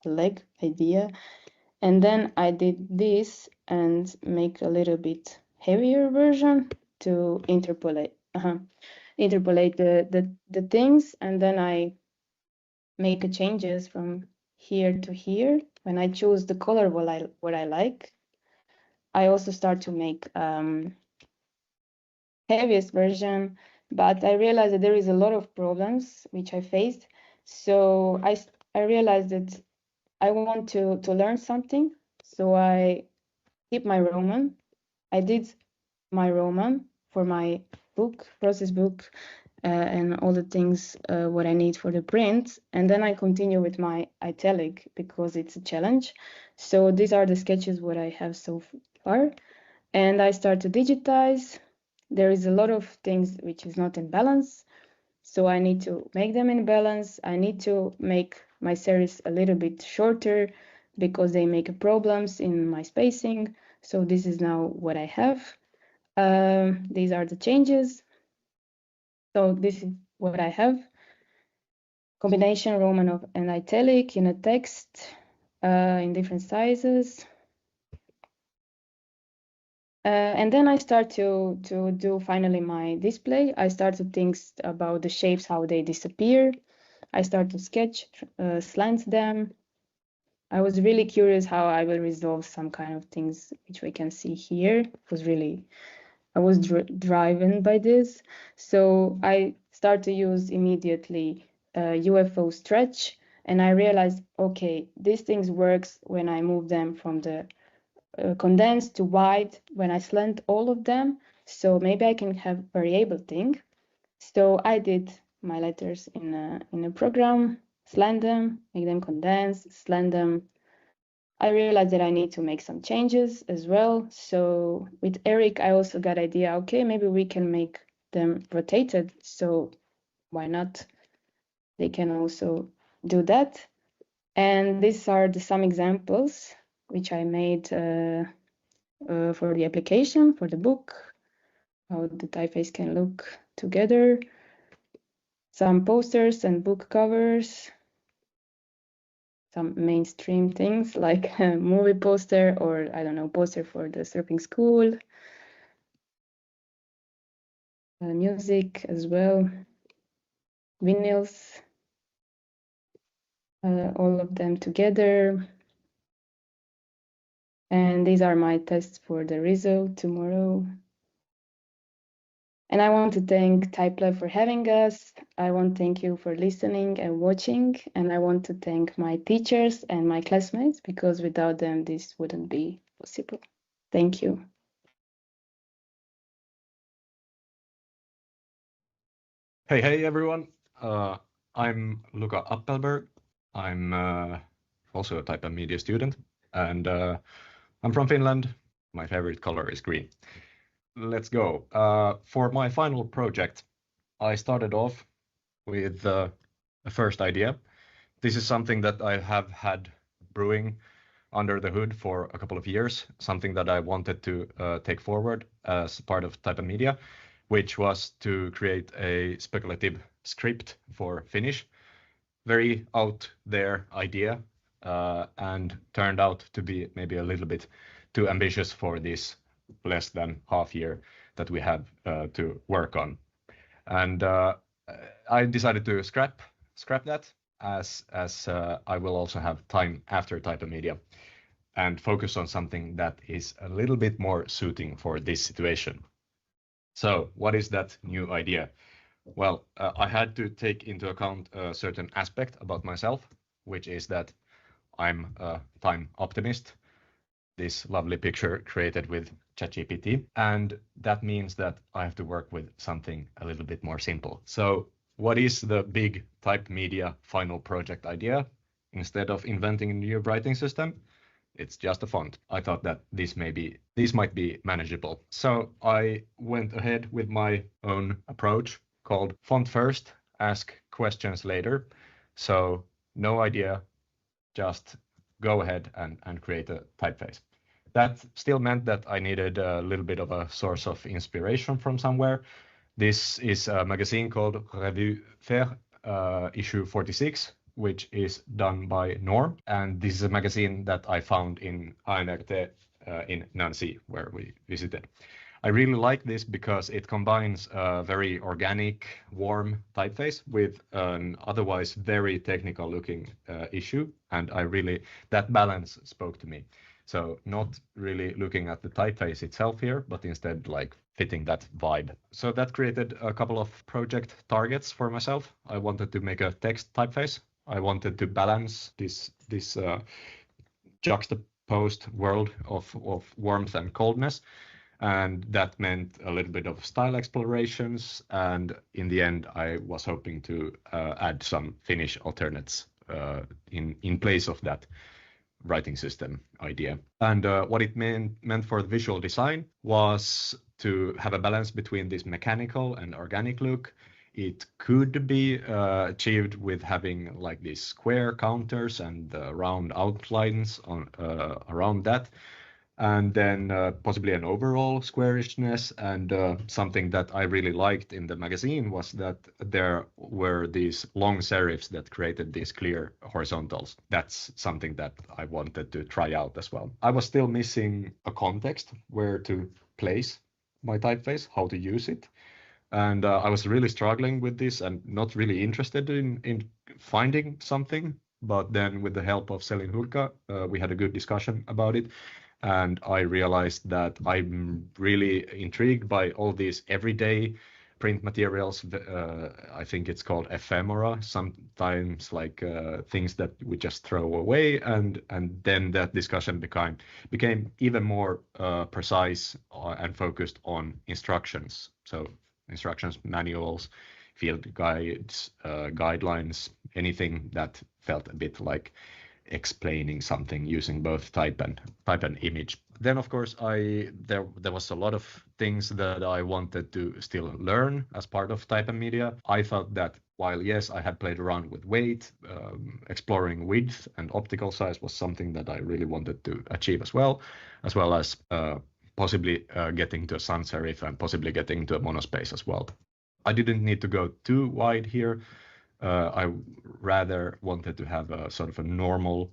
a leg idea. And then I did this and make a little bit heavier version to interpolate the things, and then I make changes from here to here. When I choose the color what I like, I also start to make heaviest version, but I realized that there is a lot of problems which I faced. So I realized that I want to learn something. So I keep my Roman. I did my Roman for my book, process book, and all the things what I need for the print. And then I continue with my italic because it's a challenge. So these are the sketches what I have so far. And I start to digitize. There is a lot of things which is not in balance. So I need to make them in balance. I need to make my series a little bit shorter because they make problems in my spacing. So this is now what I have. These are the changes. So this is what I have. Combination Roman and italic in a text in different sizes. And then I start to do finally my display. I start to think about the shapes, how they disappear. I start to sketch, slant them. I was really curious how I will resolve some kind of things which we can see here. I was driven by this. So I start to use immediately UFO stretch, and I realized, okay, these things works when I move them from the condensed to wide when I slant all of them. So maybe I can have variable thing. So I did my letters in a program, slant them, make them condense, slant them. I realized that I need to make some changes as well. So with Eric, I also got idea, okay, maybe we can make them rotated. So why not? They can also do that. And these are some examples which I made for the application, for the book, how the typeface can look together. Some posters and book covers, some mainstream things like a movie poster or, I don't know, poster for the surfing school. Music as well, vinyls, all of them together. And these are my tests for the result tomorrow. And I want to thank TypeLab for having us. I want to thank you for listening and watching. And I want to thank my teachers and my classmates, because without them, this wouldn't be possible. Thank you. Hey everyone. I'm Luca Appelberg. I'm also a TypeLab media student, and I'm from Finland. My favorite color is green. Let's go. For my final project, I started off with a first idea. This is something that I have had brewing under the hood for a couple of years, something that I wanted to take forward as part of TypeLab media, which was to create a speculative script for Finnish. Very out there idea, and turned out to be maybe a little bit too ambitious for this less than half year that we have to work on. And I decided to scrap that as I will also have time after TypeLab media and focus on something that is a little bit more suiting for this situation. So what is that new idea? Well, I had to take into account a certain aspect about myself, which is that I'm a time optimist. This lovely picture created with ChatGPT. And that means that I have to work with something a little bit more simple. So what is the big type media final project idea? Instead of inventing a new writing system, it's just a font. I thought that this might be manageable. So I went ahead with my own approach called font first, ask questions later. So no idea, just go ahead and create a typeface. That still meant that I needed a little bit of a source of inspiration from somewhere. This is a magazine called Revue Faire, issue 46, which is done by Norm. And this is a magazine that I found in ANRT in Nancy, where we visited. I really like this because it combines a very organic, warm typeface with an otherwise very technical looking issue. And that balance spoke to me. So not really looking at the typeface itself here, but instead like fitting that vibe. So that created a couple of project targets for myself. I wanted to make a text typeface. I wanted to balance this juxtaposed world of warmth and coldness. And that meant a little bit of style explorations. And in the end, I was hoping to add some Finnish alternates in place of that writing system idea. And what it meant for the visual design was to have a balance between this mechanical and organic look. It could be achieved with having like these square counters and round outlines around that. And then possibly an overall squarishness. And something that I really liked in the magazine was that there were these long serifs that created these clear horizontals. That's something that I wanted to try out as well. I was still missing a context where to place my typeface, how to use it. And I was really struggling with this and not really interested in finding something. But then with the help of Selin Hurka, we had a good discussion about it. And I realized that I'm really intrigued by all these everyday print materials. I think it's called ephemera, sometimes like things that we just throw away. And then that discussion became even more precise and focused on instructions. So instructions, manuals, field guides, guidelines, anything that felt a bit like explaining something using both type and image. Then of course there was a lot of things that I wanted to still learn as part of type and media. I felt that while yes, I had played around with weight, exploring width and optical size was something that I really wanted to achieve as well as possibly getting to a sans serif and possibly getting to a monospace as well. I didn't need to go too wide here. I rather wanted to have a sort of a normal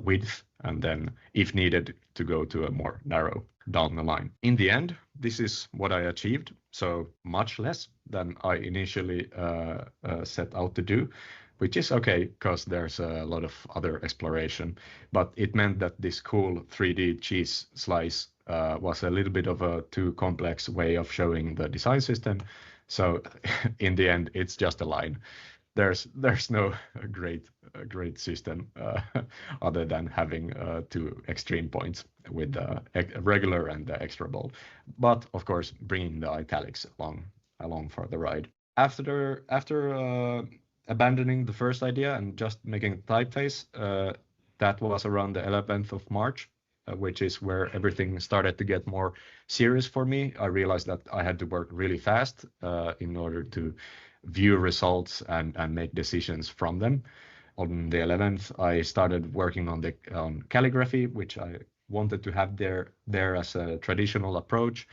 width and then, if needed, to go to a more narrow down the line. In the end, this is what I achieved, so much less than I initially set out to do, which is okay because there's a lot of other exploration. But it meant that this cool 3D cheese slice was a little bit of a too complex way of showing the design system. So in the end, it's just a line. There's no great system other than having two extreme points with the regular and the extra bold, but of course bringing the italics along for the ride. After abandoning the first idea and just making a typeface, that was around the 11th of March, which is where everything started to get more serious for me. I realized that I had to work really fast in order to view results and make decisions from them. On the 11th, I started working on calligraphy, which I wanted to have there as a traditional approach.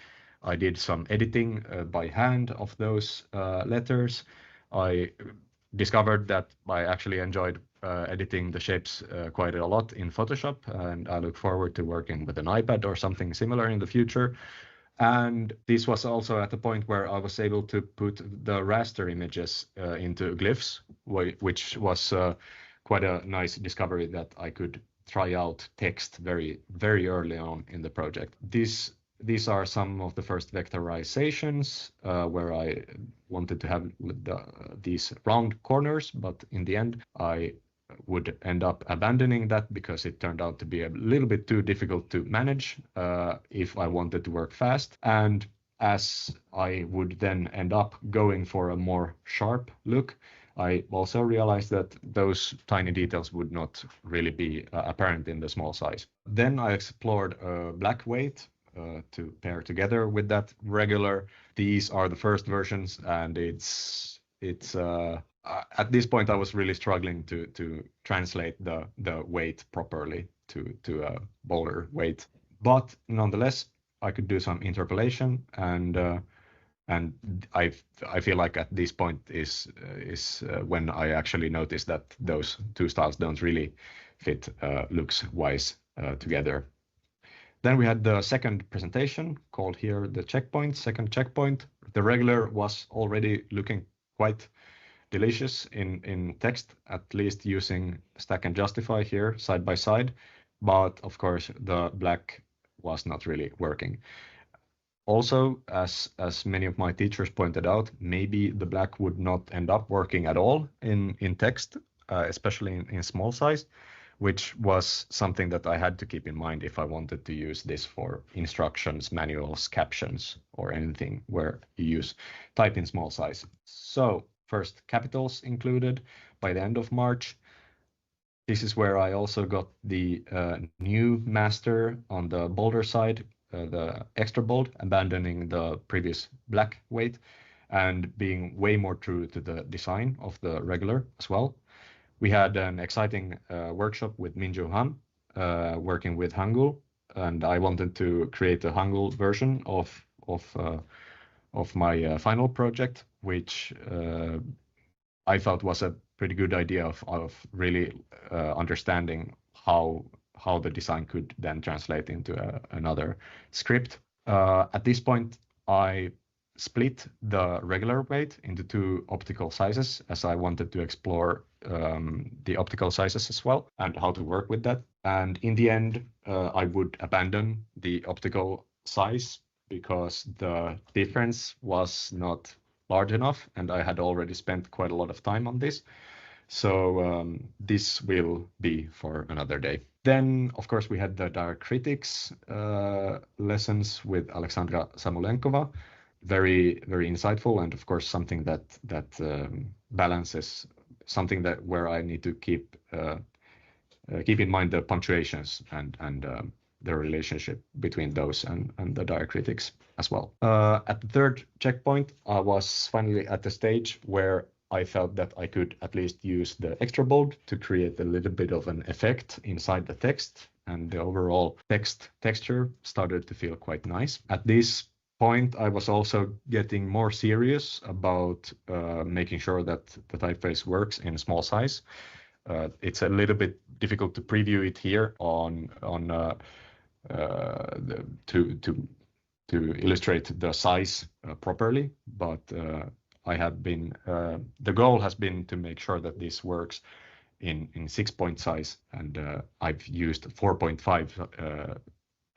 I did some editing by hand of those letters. I discovered that I actually enjoyed editing the shapes quite a lot in Photoshop, and I look forward to working with an iPad or something similar in the future. And this was also at the point where I was able to put the raster images into glyphs, which was quite a nice discovery that I could try out text very, very early on in the project. These are some of the first vectorizations where I wanted to have these round corners, but in the end, I would end up abandoning that because it turned out to be a little bit too difficult to manage if I wanted to work fast. And as I would then end up going for a more sharp look, I also realized that those tiny details would not really be apparent in the small size. Then I explored black weight to pair together with that regular. These are the first versions, and it's at this point I was really struggling to translate the weight properly to a bolder weight. But nonetheless, I could do some interpolation, and And I feel like at this point is when I actually noticed that those two styles don't really fit looks-wise together. Then we had the second presentation called here the checkpoint, second checkpoint. The regular was already looking quite delicious in text, at least using stack and justify here side by side. But of course, the black was not really working. Also, as many of my teachers pointed out, maybe the black would not end up working at all in text, especially in small size, which was something that I had to keep in mind if I wanted to use this for instructions, manuals, captions, or anything where you use type in small size. So first, capitals included by the end of March. This is where I also got the new master on the bolder side, the extra bold, abandoning the previous black weight and being way more true to the design of the regular as well. We had an exciting workshop with Minju Han, working with Hangul, and I wanted to create a Hangul version of my final project, which I thought was a pretty good idea of really understanding how the design could then translate into another script. At this point, I split the regular weight into two optical sizes, as I wanted to explore the optical sizes as well and how to work with that. And in the end, I would abandon the optical size because the difference was not large enough, and I had already spent quite a lot of time on this. So this will be for another day. Then, of course, we had the diacritics lessons with Alexandra Samolenkova. Very, very insightful, and of course, something that balances something that where I need to keep in mind the punctuations and the relationship between those and the diacritics as well. At the third checkpoint, I was finally at the stage where I felt that I could at least use the extra bold to create a little bit of an effect inside the text, and the overall texture started to feel quite nice. At this point, I was also getting more serious about making sure that the typeface works in small size. It's a little bit difficult to preview it here to illustrate the size properly, but the goal has been to make sure that this works in 6-point size, and I've used 4.5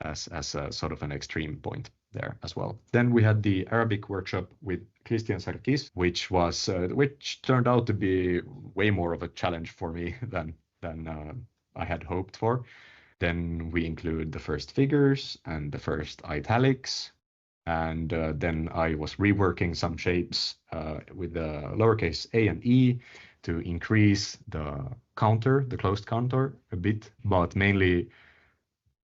as a sort of an extreme point there as well. Then we had the Arabic workshop with Christian Sarkis, which turned out to be way more of a challenge for me than I had hoped for. Then we include the first figures and the first italics, and then I was reworking some shapes with the lowercase a and e to increase the counter, the closed counter a bit, but mainly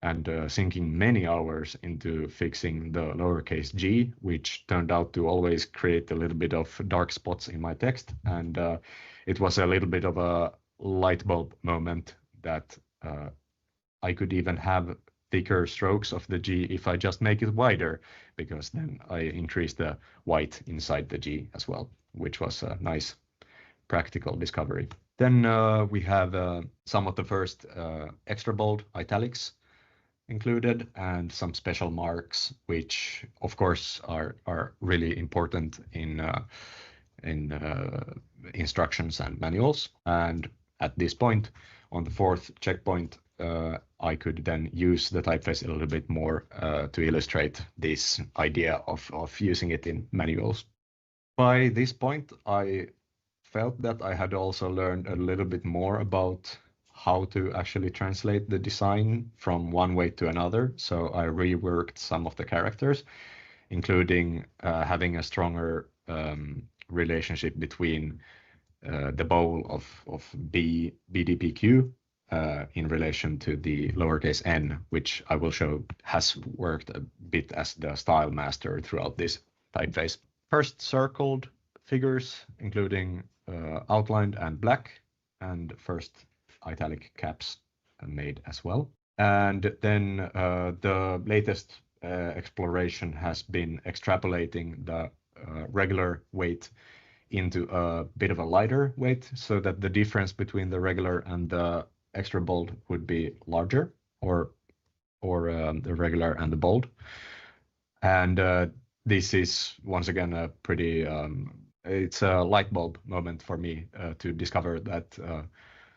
and sinking many hours into fixing the lowercase g, which turned out to always create a little bit of dark spots in my text. And it was a little bit of a light bulb moment that I could even have thicker strokes of the G if I just make it wider, because then I increase the white inside the G as well, which was a nice practical discovery. Then we have some of the first extra bold italics included and some special marks, which of course are really important in instructions and manuals. And at this point, on the fourth checkpoint, I could then use the typeface a little bit more to illustrate this idea of using it in manuals. By this point, I felt that I had also learned a little bit more about how to actually translate the design from one way to another. So I reworked some of the characters, including having a stronger relationship between the bowl of BDPQ in relation to the lowercase n, which I will show has worked a bit as the style master throughout this typeface. First circled figures, including outlined and black, and first italic caps made as well. And then the latest exploration has been extrapolating the regular weight into a bit of a lighter weight so that the difference between the regular and the extra bold would be larger, or the regular and the bold. And this is once again a pretty it's a light bulb moment for me to discover that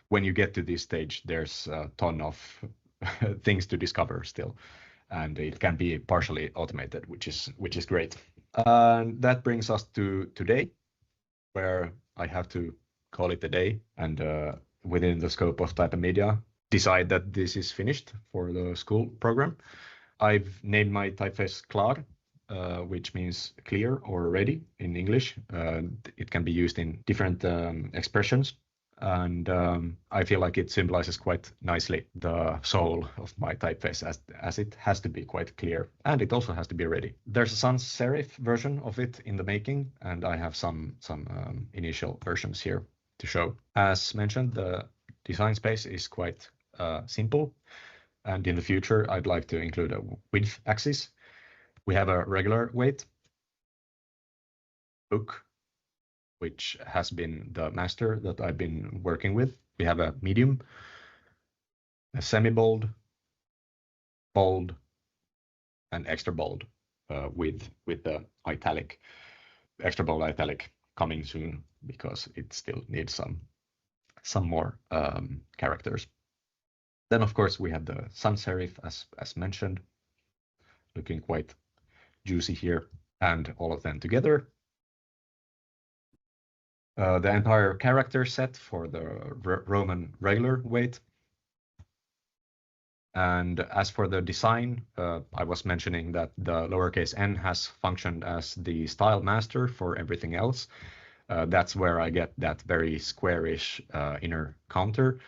when you get to this stage, there's a ton of things to discover still, and it can be partially automated, which is great. And that brings us to today, where I have to call it a day, and within the scope of TypeLab decide that this is finished for the school program. I've named my typeface Klar, which means clear or ready in English. It can be used in different expressions, and I feel like it symbolizes quite nicely the soul of my typeface, as it has to be quite clear, and it also has to be ready. There's a sans serif version of it in the making, and I have some initial versions here to show. As mentioned, the design space is quite simple, and in the future I'd like to include a width axis. We have a regular weight, book, which has been the master that I've been working with. We have a medium, a semi-bold, bold, and extra bold with the italic, extra bold italic coming soon because it still needs some more characters. Then of course we have the sans serif as mentioned, looking quite juicy here, and all of them together. The entire character set for the Roman regular weight. And as for the design, I was mentioning that the lowercase n has functioned as the style master for everything else. That's where I get that very squarish inner counter,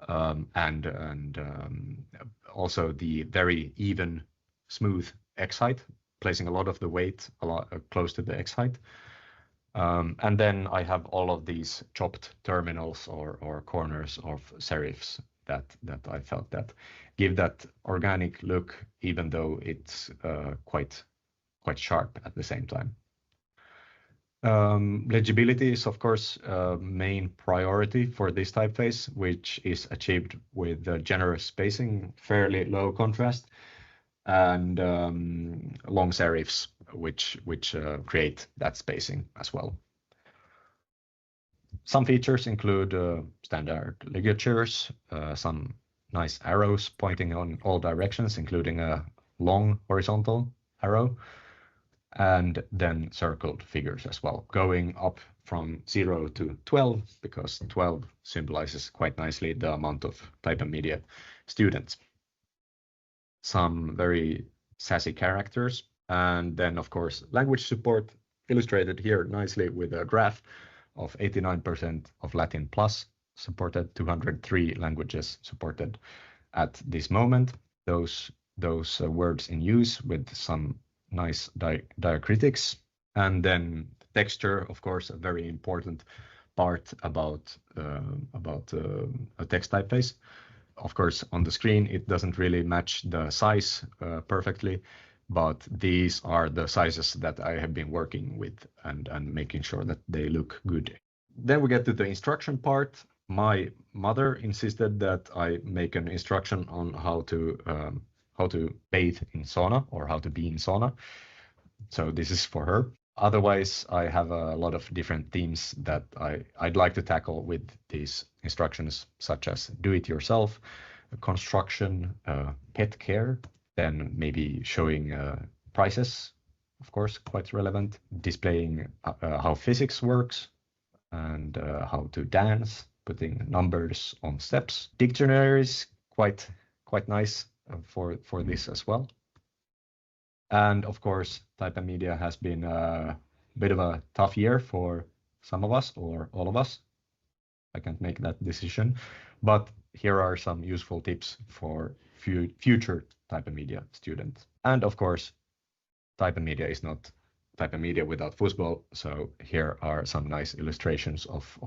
and also the very even, smooth x height, placing a lot of the weight close to the x height. And then I have all of these chopped terminals or corners of serifs that I felt that give that organic look, even though it's quite sharp at the same time. Legibility is of course a main priority for this typeface, which is achieved with generous spacing, fairly low contrast, and long serifs, which create that spacing as well. Some features include standard ligatures, some nice arrows pointing on all directions, including a long horizontal arrow, and then circled figures as well, going up from 0 to 12, because 12 symbolizes quite nicely the amount of TypeLab students. Some very sassy characters, and then of course language support, illustrated here nicely with a graph of 89% of Latin plus supported, 203 languages supported at this moment. Those words in use with some nice diacritics, and then texture, of course, a very important part about a text typeface. Of course, on the screen, it doesn't really match the size perfectly, but these are the sizes that I have been working with and making sure that they look good. Then we get to the instruction part. My mother insisted that I make an instruction on how to bathe in sauna, or how to be in sauna. So this is for her. Otherwise, I have a lot of different themes that I'd like to tackle with these instructions, such as do it yourself, construction, pet care, then maybe showing prices, of course, quite relevant, displaying how physics works, and how to dance, putting numbers on steps. Dictionaries, quite nice for this as well. And of course, TypeLab has been a bit of a tough year for some of us, or all of us. I can't make that decision, but here are some useful tips for future TypeLab students. And of course, TypeLab is not TypeLab without football, so here are some nice illustrations of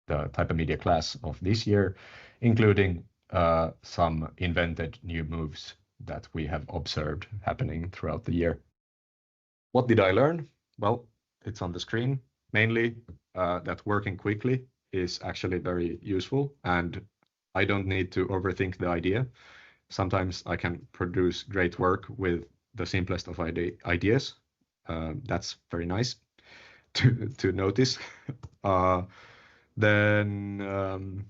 the TypeLab class of this year, including some invented new moves that we have observed happening throughout the year. What did I learn? Well, it's on the screen. Mainly that working quickly is actually very useful, and I don't need to overthink the idea. Sometimes I can produce great work with the simplest of ideas. That's very nice to notice. Then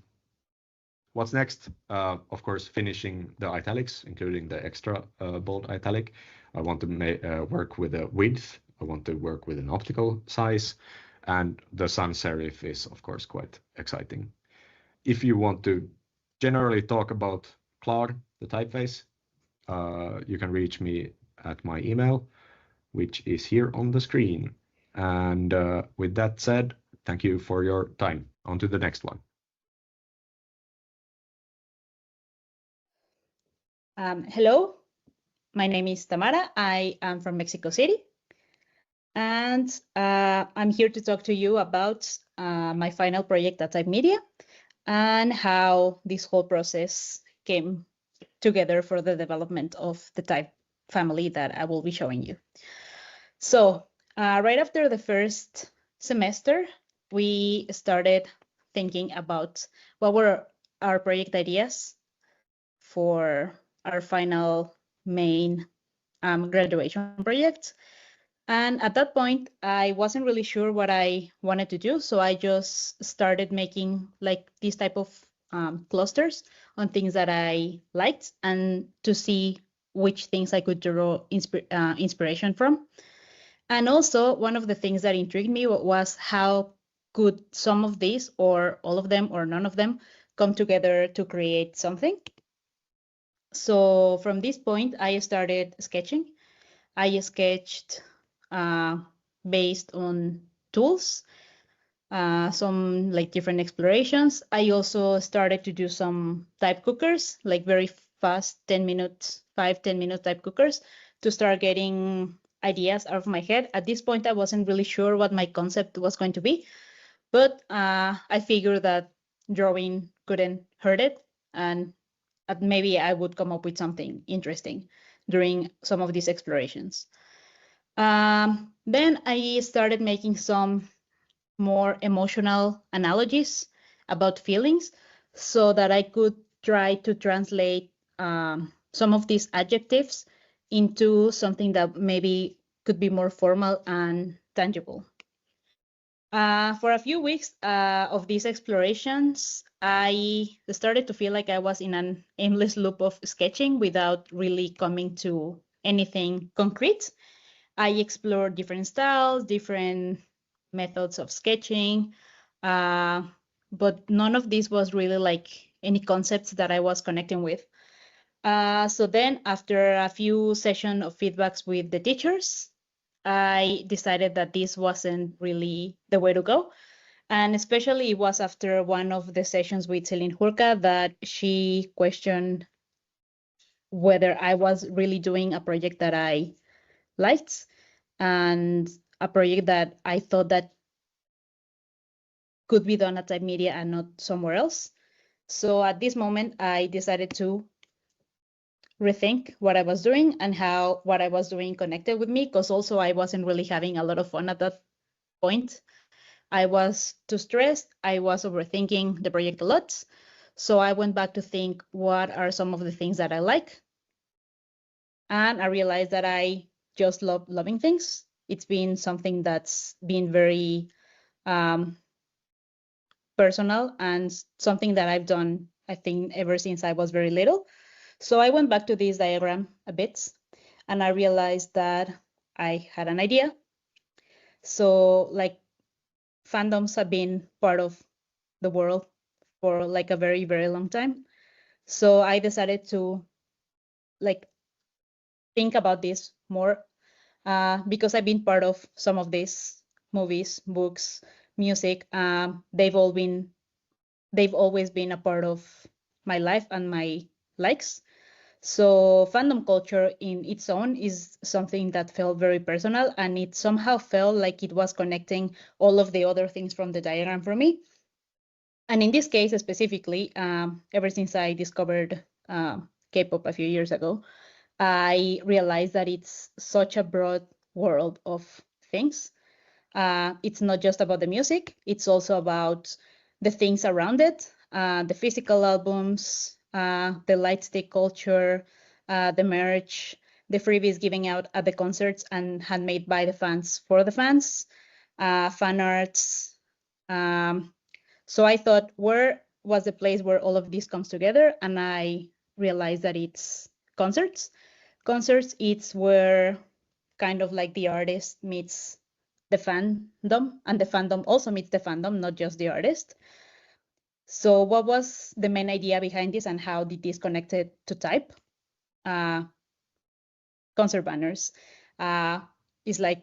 what's next? Of course, finishing the italics, including the extra bold italic. I want to work with a width. I want to work with an optical size. And the sans serif is, of course, quite exciting. If you want to generally talk about Claude, the typeface, you can reach me at my email, which is here on the screen. And with that said, thank you for your time. On to the next one. Hello, my name is Tamara. I am from Mexico City. And I'm here to talk to you about my final project at Type Media and how this whole process came together for the development of the Type family that I will be showing you. So right after the first semester, we started thinking about what were our project ideas for our final main graduation project. And at that point, I wasn't really sure what I wanted to do. So I just started making like these type of clusters on things that I liked and to see which things I could draw inspiration from. And also one of the things that intrigued me was how could some of these or all of them or none of them come together to create something. So from this point, I started sketching. I sketched based on tools, some like different explorations. I also started to do some type cookers, like very fast 10 minutes, 5-10 minute type cookers to start getting ideas out of my head. At this point, I wasn't really sure what my concept was going to be, but I figured that drawing couldn't hurt it, and maybe I would come up with something interesting during some of these explorations. Then I started making some more emotional analogies about feelings so that I could try to translate some of these adjectives into something that maybe could be more formal and tangible. For a few weeks of these explorations, I started to feel like I was in an aimless loop of sketching without really coming to anything concrete. I explored different styles, different methods of sketching, but none of this was really like any concepts that I was connecting with. So then after a few sessions of feedbacks with the teachers, I decided that this wasn't really the way to go. And especially it was after one of the sessions with Celine Hurka that she questioned whether I was really doing a project that I liked and a project that I thought that could be done at Type Media and not somewhere else. So at this moment, I decided to rethink what I was doing and how what I was doing connected with me, because also I wasn't really having a lot of fun at that point. I was too stressed. I was overthinking the project a lot. So I went back to think what are some of the things that I like. And I realized that I just love loving things. It's been something that's been very personal and something that I've done, I think, ever since I was very little. So I went back to this diagram a bit and I realized that I had an idea. So like fandoms have been part of the world for like a very, very long time. So I decided to like think about this more because I've been part of some of these movies, books, music. They've always been a part of my life and my likes. So fandom culture in its own is something that felt very personal, and it somehow felt like it was connecting all of the other things from the diagram for me. And in this case specifically, ever since I discovered K-pop a few years ago, I realized that it's such a broad world of things. It's not just about the music, it's also about the things around it, the physical albums, the light stick culture, the merch, the freebies giving out at the concerts and handmade by the fans for the fans, fan arts. So I thought, where was the place where all of this comes together? And I realized that it's concerts. Concerts, it's where kind of like the artist meets the fandom, and the fandom also meets the fandom, not just the artist. So what was the main idea behind this, and how did this connect it to Type? Concert banners is like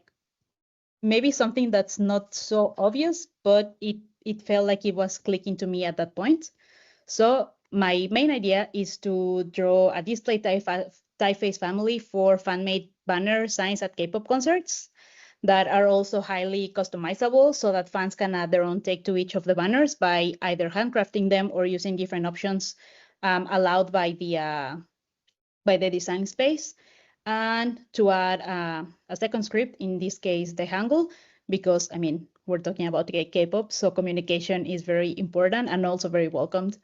maybe something that's not so obvious, but it felt like it was clicking to me at that point. So my main idea is to draw a display typeface family for fan-made banner signs at K-pop concerts that are also highly customizable, so that fans can add their own take to each of the banners by either handcrafting them or using different options allowed by the design space. And to add a second script, in this case, the Hangul, because, I mean, we're talking about K-pop, so communication is very important and also very welcomed.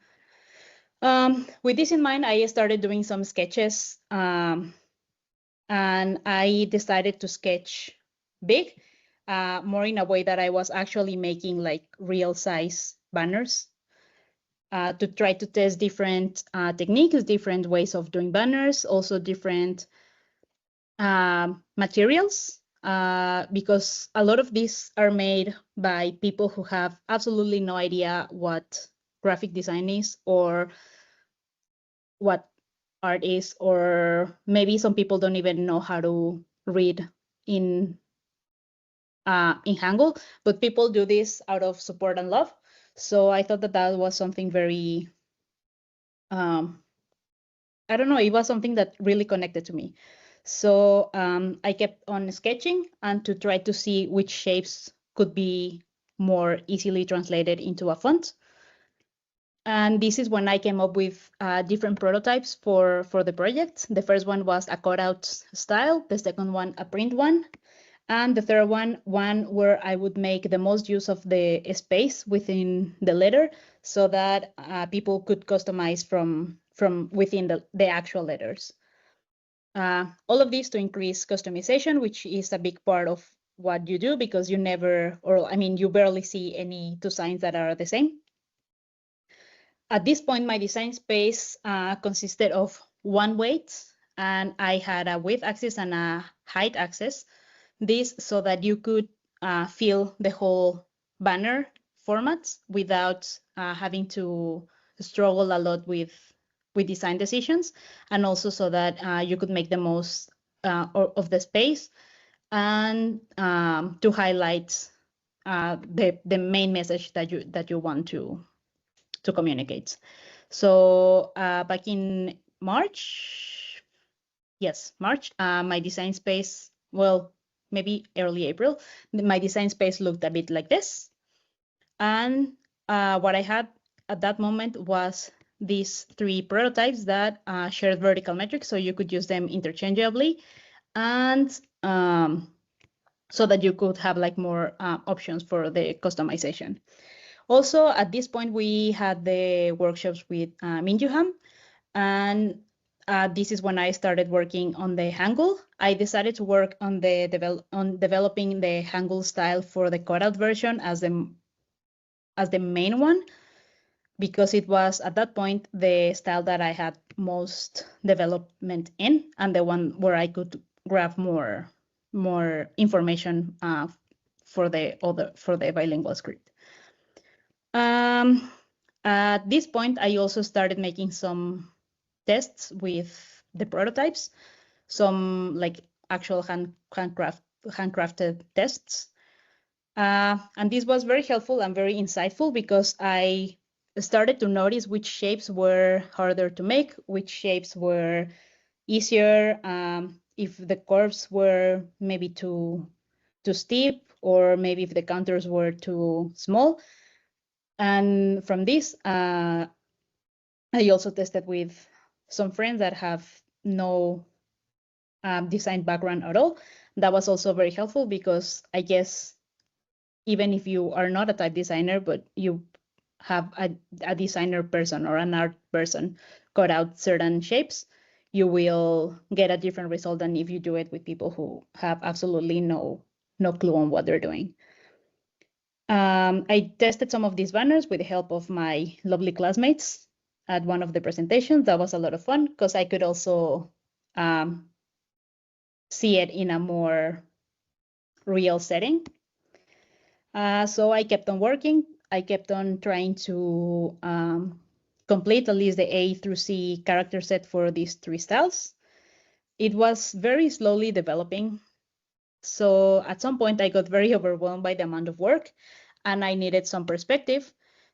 With this in mind, I started doing some sketches, and I decided to sketch big, more in a way that I was actually making like real size banners, to try to test different techniques, different ways of doing banners, also different materials, because a lot of these are made by people who have absolutely no idea what graphic design is or what art is, or maybe some people don't even know how to read in Hangul, but people do this out of support and love. So I thought that that was something very, I don't know, it was something that really connected to me. So I kept on sketching and to try to see which shapes could be more easily translated into a font. And this is when I came up with different prototypes for the project. The first one was a cutout style, the second one a print one, and the third one where I would make the most use of the space within the letter, so that people could customize from within the actual letters. All of this to increase customization, which is a big part of what you do, because you never, or I mean, you barely see any two signs that are the same. At this point, my design space consisted of one weight, and I had a width axis and a height axis. This so that you could fill the whole banner format without having to struggle a lot with design decisions, and also so that you could make the most of the space, and to highlight the main message that you want to communicate. So back in March, my design space, well, maybe early April, my design space looked a bit like this. And what I had at that moment was these three prototypes that shared vertical metrics, so you could use them interchangeably, and so that you could have like more options for the customization. Also, at this point, we had the workshops with Minjuham, and this is when I started working on the Hangul. I decided to work on developing the Hangul style for the cutout version as the main one, because it was at that point the style that I had most development in, and the one where I could grab more information for the bilingual script. At this point, I also started making some tests with the prototypes, some like actual handcrafted tests. And this was very helpful and very insightful, because I started to notice which shapes were harder to make, which shapes were easier, if the curves were maybe too steep, or maybe if the contours were too small. And from this, I also tested with some friends that have no design background at all, That was also very helpful because I guess even if you are not a type designer, but you have a designer person or an art person cut out certain shapes, you will get a different result than if you do it with people who have absolutely no clue on what they're doing. I tested some of these banners with the help of my lovely classmates at one of the presentations. That was a lot of fun because I could also see it in a more real setting. So I kept on working. I kept on trying to complete at least the A through C character set for these 3 styles. It was very slowly developing. So at some point I got very overwhelmed by the amount of work and I needed some perspective.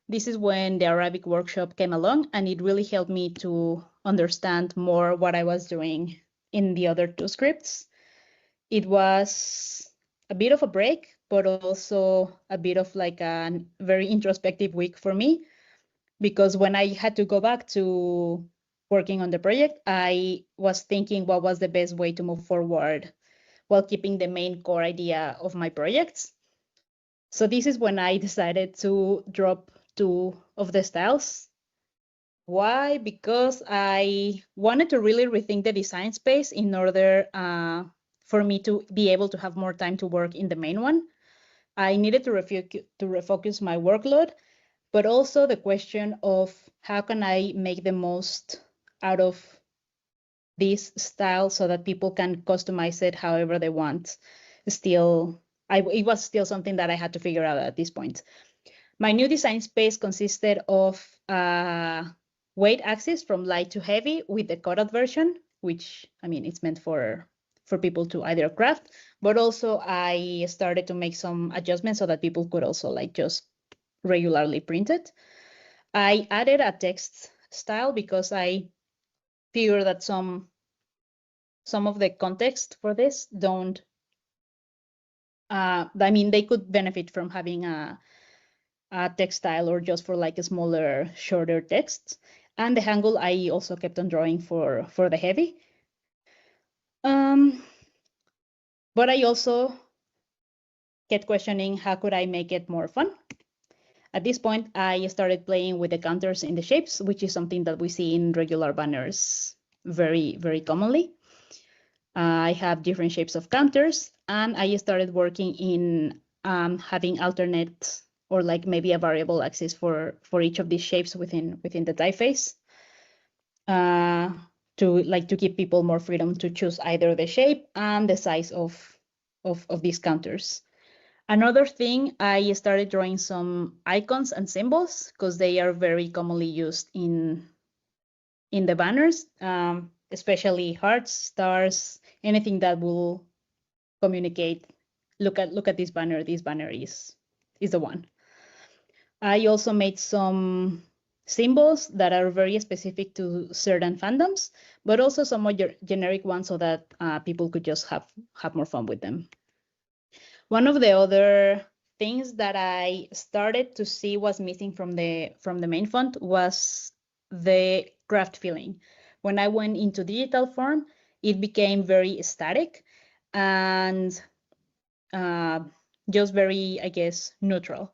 This is when the Arabic workshop came along and it really helped me to understand more what I was doing in the other 2 scripts. It was a bit of a break, but also a bit of like a very introspective week for me, because when I had to go back to working on the project, I was thinking what was the best way to move forward while keeping the main core idea of my projects. So this is when I decided to drop 2 of the styles. Why? Because I wanted to really rethink the design space in order for me to be able to have more time to work in the main one. I needed to refocus my workload, but also the question of how can I make the most out of this style so that people can customize it however they want. It was still something that I had to figure out at this point. My new design space consisted of weight axis from light to heavy with the cutout version, which I mean, it's meant for people to either craft, but also I started to make some adjustments so that people could also like just regularly print it. I added a text style because I figured that some of the context for this don't, I mean, they could benefit from having a text style or just for like a smaller, shorter text. And the Hangul I also kept on drawing for the heavy. But I also kept questioning how could I make it more fun. At this point, I started playing with the counters in the shapes, which is something that we see in regular banners very, very commonly. I have different shapes of counters, and I started working in having alternate or like maybe a variable axis for each of these shapes within the typeface to give people more freedom to choose either the shape and the size of these counters. Another thing, I started drawing some icons and symbols because they are very commonly used in the banners, especially hearts, stars, anything that will communicate. Look at this banner. This banner is the one. I also made some symbols that are very specific to certain fandoms, but also some more generic ones so that people could just have more fun with them. One of the other things that I started to see was missing from the main font was the craft feeling. When I went into digital form, it became very static and just very, I guess, neutral.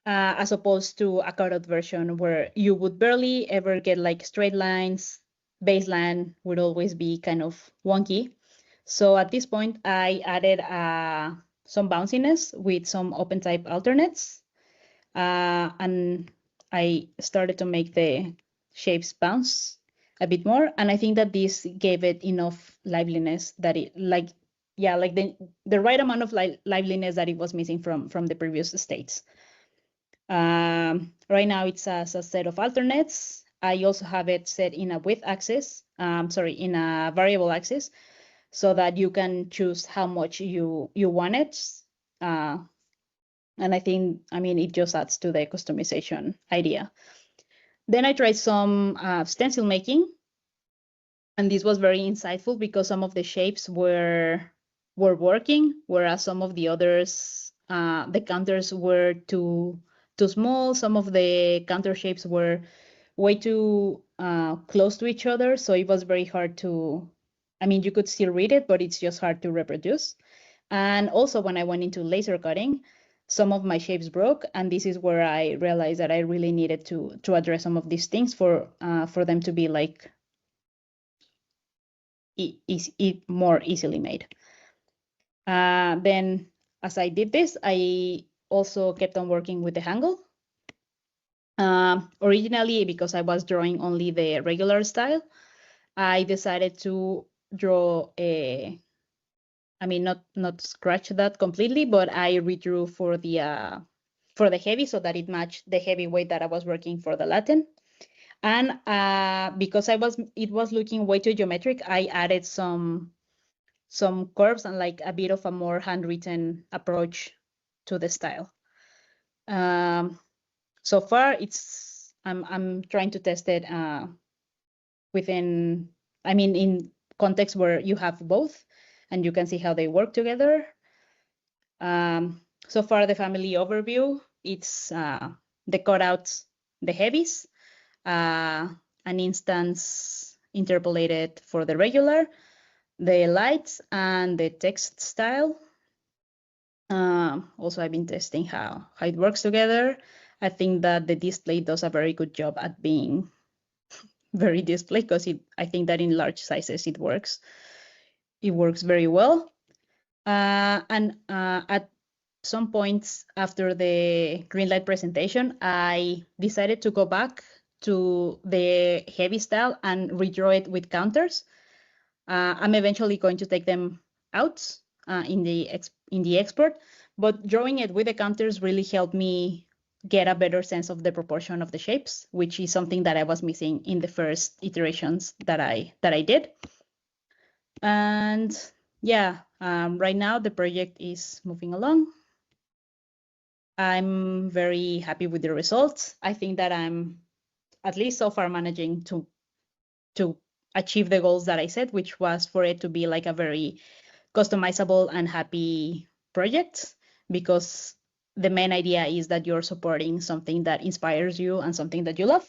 As opposed to a cutout version where you would barely ever get like straight lines, baseline would always be kind of wonky. So at this point, I added some bounciness with some open type alternates. And I started to make the shapes bounce a bit more. And I think that this gave it enough liveliness that it the right amount of liveliness that it was missing from the previous states. Right now it's as a set of alternates. I also have it set in a width axis, in a variable axis, so that you can choose how much you want it. And I think, I mean, it just adds to the customization idea. Then I tried some stencil making, and this was very insightful because some of the shapes were working, whereas some of the others, the counters were too small. Some of the counter shapes were way too close to each other, so it was very hard to I mean, you could still read it, but it's just hard to reproduce. And also when I went into laser cutting, some of my shapes broke, and this is where I realized that I really needed to address some of these things for them to be like more easily made. Then as I did this, I also kept on working with the Hangul. Originally, because I was drawing only the regular style, I decided to draw I mean, not scratch that completely, but I redrew for the heavy so that it matched the heavy weight that I was working for the Latin. And because it was looking way too geometric, I added some curves and like a bit of a more handwritten approach to the style. So far, I'm trying to test it within, I mean, in context where you have both and you can see how they work together. So far, the family overview, it's the cutouts, the heavies, an instance interpolated for the regular, the lights, and the text style. Also, I've been testing how it works together. I think that the display does a very good job at being very display, because I think that in large sizes it works. It works very well. And at some points after the green light presentation, I decided to go back to the heavy style and redraw it with counters. I'm eventually going to take them out in the export, but drawing it with the counters really helped me get a better sense of the proportion of the shapes, which is something that I was missing in the first iterations that I did. And yeah, right now the project is moving along. I'm very happy with the results. I think that I'm at least so far managing to achieve the goals that I set, which was for it to be like a very customizable and happy project, because the main idea is that you're supporting something that inspires you and something that you love.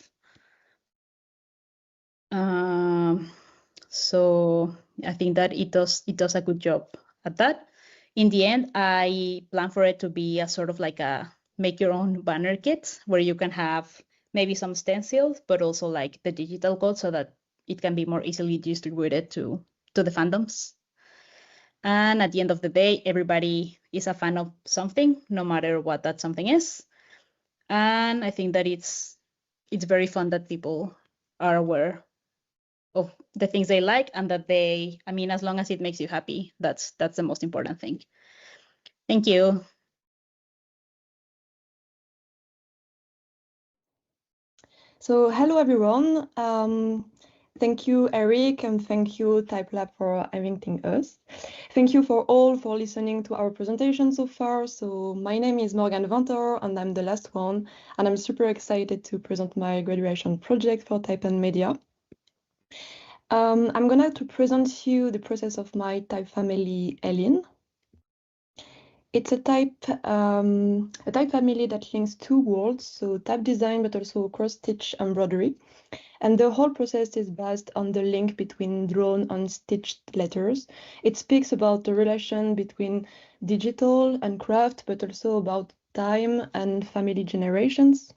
So I think that it does a good job at that. In the end, I plan for it to be a sort of like a make your own banner kit where you can have maybe some stencils, but also like the digital code so that it can be more easily distributed to the fandoms. And at the end of the day, everybody is a fan of something, no matter what that something is. And I think that it's very fun that people are aware of the things they like, and that I mean, as long as it makes you happy, that's the most important thing. Thank you. So hello everyone. Thank you, Eric, and thank you, TypeLab, for inviting us. Thank you for listening to our presentation so far. So my name is Morgan Venter, and I'm the last one, and I'm super excited to present my graduation project for Type and Media. I'm gonna to present you the process of my type family, Elin. It's a type family that links two worlds, so type design, but also cross-stitch embroidery. And the whole process is based on the link between drawn and stitched letters. It speaks about the relation between digital and craft, but also about time and family generations.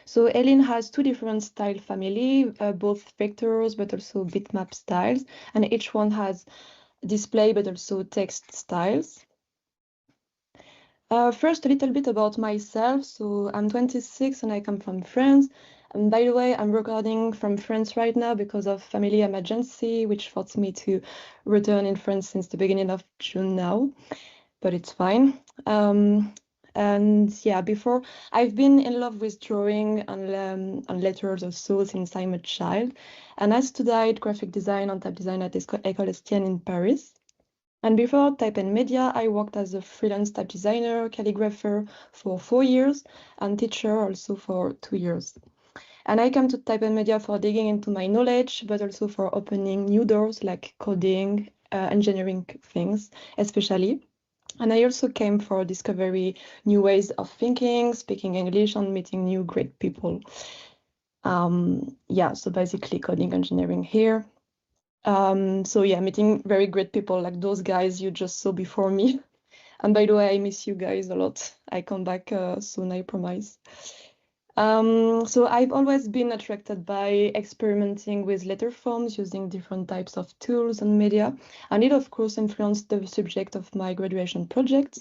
So Elin has two different style family, both vectors, but also bitmap styles. And each one has display, but also text styles. First, a little bit about myself. So I'm 26 and I come from France. And by the way, I'm recording from France right now because of family emergency, which forced me to return in France since the beginning of June now, but it's fine. And yeah, before I've been in love with drawing and letters also since I'm a child. And I studied graphic design and type design at École Estienne in Paris. And before Type and Media, I worked as a freelance type designer, calligrapher for 4 years, and teacher also for 2 years. And I came to Type and Media for digging into my knowledge, but also for opening new doors like coding, engineering things, especially. And I also came for discovery new ways of thinking, speaking English, and meeting new great people. Yeah, so basically coding engineering here. So yeah, meeting very great people like those guys you just saw before me. And by the way, I miss you guys a lot. I come back soon, I promise. So I've always been attracted by experimenting with letter forms using different types of tools and media, and it of course influenced the subject of my graduation project.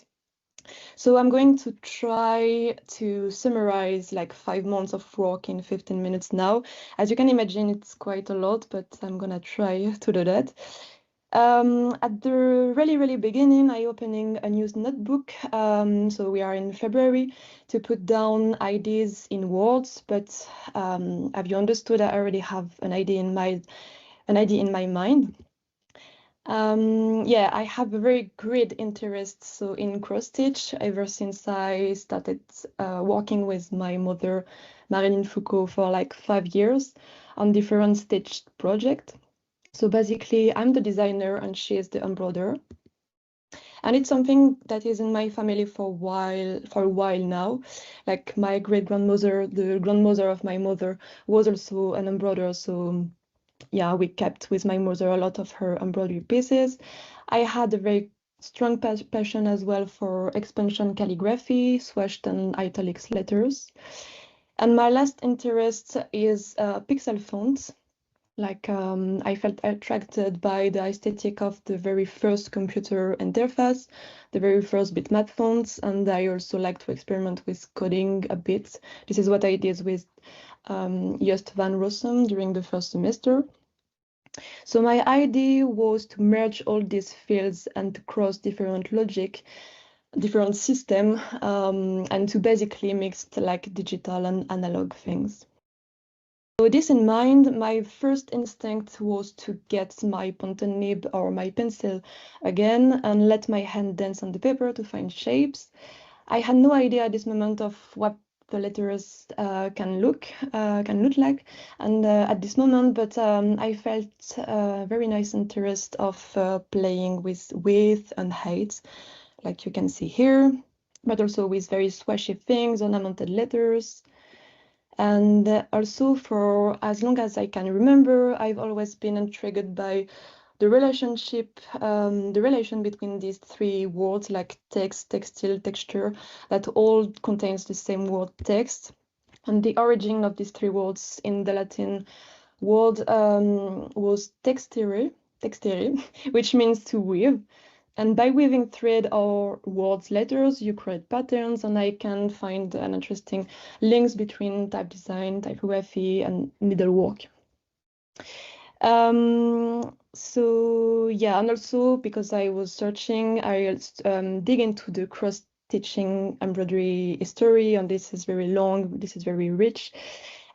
So I'm going to try to summarize like 5 months of work in 15 minutes now. As you can imagine, it's quite a lot, but I'm gonna try to do that. At the really beginning, I opening a new notebook. So we are in February to put down ideas in words. But have you understood? I already have an idea in my mind. Yeah, I have a very great interest in cross stitch ever since I started working with my mother, Marilyn Foucault, for like 5 years on different stitch projects. So basically, I'm the designer and she is the embroiderer. And it's something that is in my family for a while now. Like my great-grandmother, the grandmother of my mother, was also an embroiderer. So yeah, we kept with my mother a lot of her embroidery pieces. I had a very strong passion as well for expansion calligraphy, swatched and italics letters. And my last interest is pixel fonts. Like I felt attracted by the aesthetic of the very first computer interface, the very first bitmap fonts, and I also like to experiment with coding a bit. This is what I did with Just van Rossum during the first semester. So my idea was to merge all these fields and to cross different logic, different system, and to basically mix like digital and analog things. So with this in mind, my first instinct was to get my ponton nib or my pencil again and let my hand dance on the paper to find shapes. I had no idea at this moment of what the letters can look like, and at this moment, but I felt very nice interest of playing with width and height, like you can see here, but also with very swashy things, ornamented letters. And also for as long as I can remember, I've always been intrigued by the relation between these three words like text, textile, texture, that all contains the same word text. And the origin of these three words in the Latin word was textere, which means to weave. And by weaving thread or words letters, you create patterns, and I can find an interesting links between type design, typography, and needlework. So yeah, and also because I was searching, I dig into the cross-stitching embroidery history, and this is very long, this is very rich.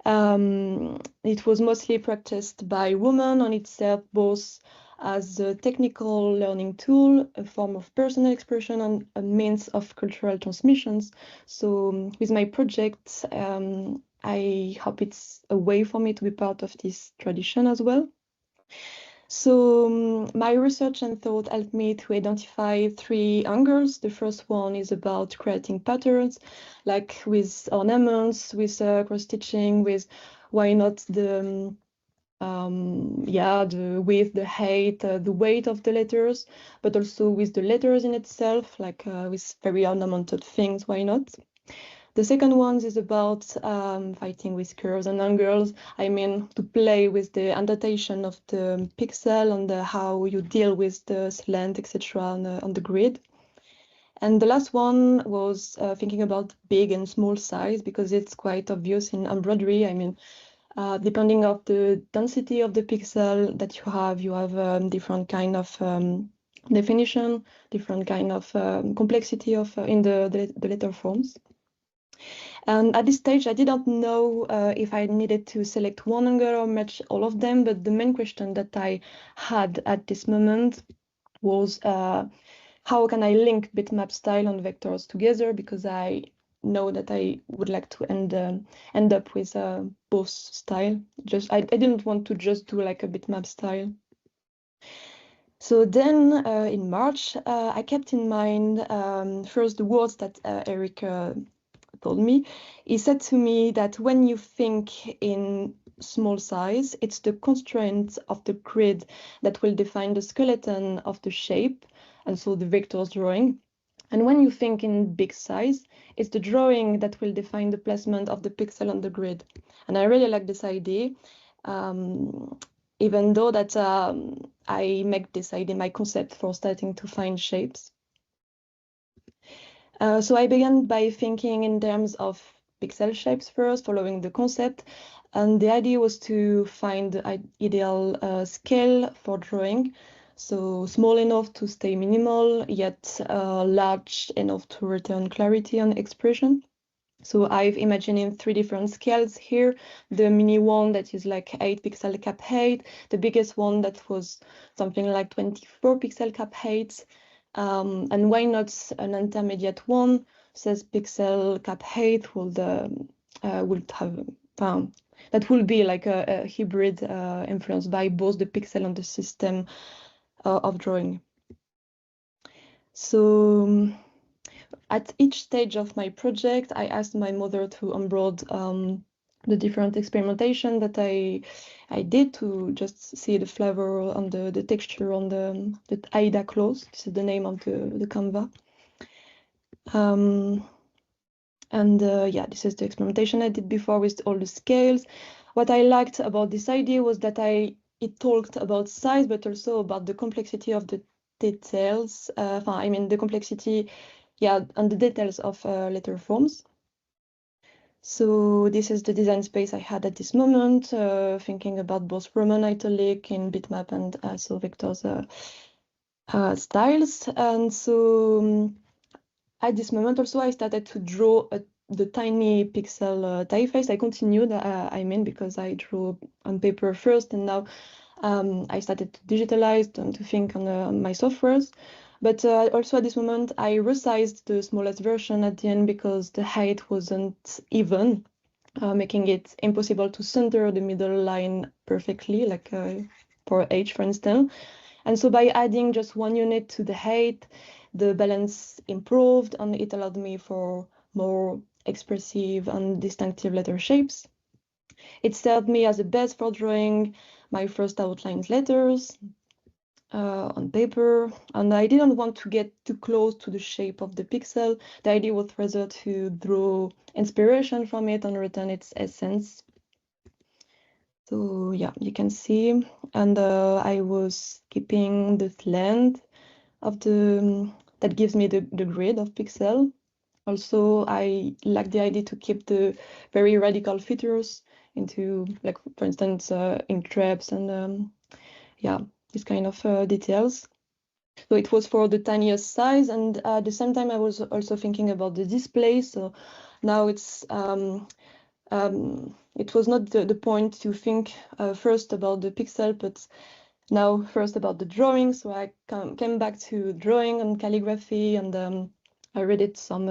It was mostly practiced by women on itself, both as a technical learning tool, a form of personal expression, and a means of cultural transmissions. So with my project, I hope it's a way for me to be part of this tradition as well. So my research and thought helped me to identify 3 angles. The first one is about creating patterns, like with ornaments, with cross-stitching, with why not the width, the height, the weight of the letters, but also with the letters in itself, like with very ornamented things, why not? The second one is about fighting with curves and angles. I mean, to play with the annotation of the pixel and how you deal with the slant, etc. on the grid. And the last one was thinking about big and small size, because it's quite obvious in embroidery. I mean, depending on the density of the pixel that you have different kind of definition, different kind of complexity of in the letter forms. And at this stage, I didn't know if I needed to select one angle or match all of them, but the main question that I had at this moment was how can I link bitmap style and vectors together, because I know that I would like to end up with both style. I didn't want to just do like a bitmap style. So then in March, I kept in mind first the words that Eric told me. He said to me that when you think in small size. It's the constraints of the grid that will define the skeleton of the shape, and so the vectors drawing. And when you think in big size, it's the drawing that will define the placement of the pixel on the grid. And I really like this idea, even though that I make this idea my concept for starting to find shapes. So I began by thinking in terms of pixel shapes first, following the concept. And the idea was to find the ideal scale for drawing. So small enough to stay minimal, yet large enough to return clarity and expression. So I've imagined in 3 different scales here. The mini one that is like 8 pixel cap height, the biggest one that was something like 24 pixel cap height, and why not an intermediate one, 6 pixel cap height would have that will be like a hybrid influenced by both the pixel and the system of drawing. So at each stage of my project, I asked my mother to onboard the different experimentation that I did to just see the flavor on the texture on the AIDA clause. This is the name of the Canva. Yeah, this is the experimentation I did before with all the scales. What I liked about this idea was that it talked about size, but also about the complexity of the details. I mean, the complexity, yeah, and the details of letter forms. So this is the design space I had at this moment, thinking about both Roman italic in bitmap and also vectors styles. And so at this moment also I started to draw the tiny pixel typeface. I continued, I mean, because I drew on paper first, and now I started to digitalize and to think on my softwares. But also at this moment, I resized the smallest version at the end because the height wasn't even, making it impossible to center the middle line perfectly, like for H, for instance. And so by adding just 1 unit to the height, the balance improved, and it allowed me for more expressive and distinctive letter shapes. It served me as a base for drawing my first outlined letters on paper, and I didn't want to get too close to the shape of the pixel. The idea was rather to draw inspiration from it and return its essence. So yeah, you can see, and I was keeping the length of that gives me the grid of pixel. Also, I like the idea to keep the very radical features into, like, for instance, ink traps and yeah, this kind of details. So it was for the tiniest size, and at the same time I was also thinking about the display. So now it's it was not the point to think first about the pixel, but now first about the drawing. So I came back to drawing and calligraphy, and I read it some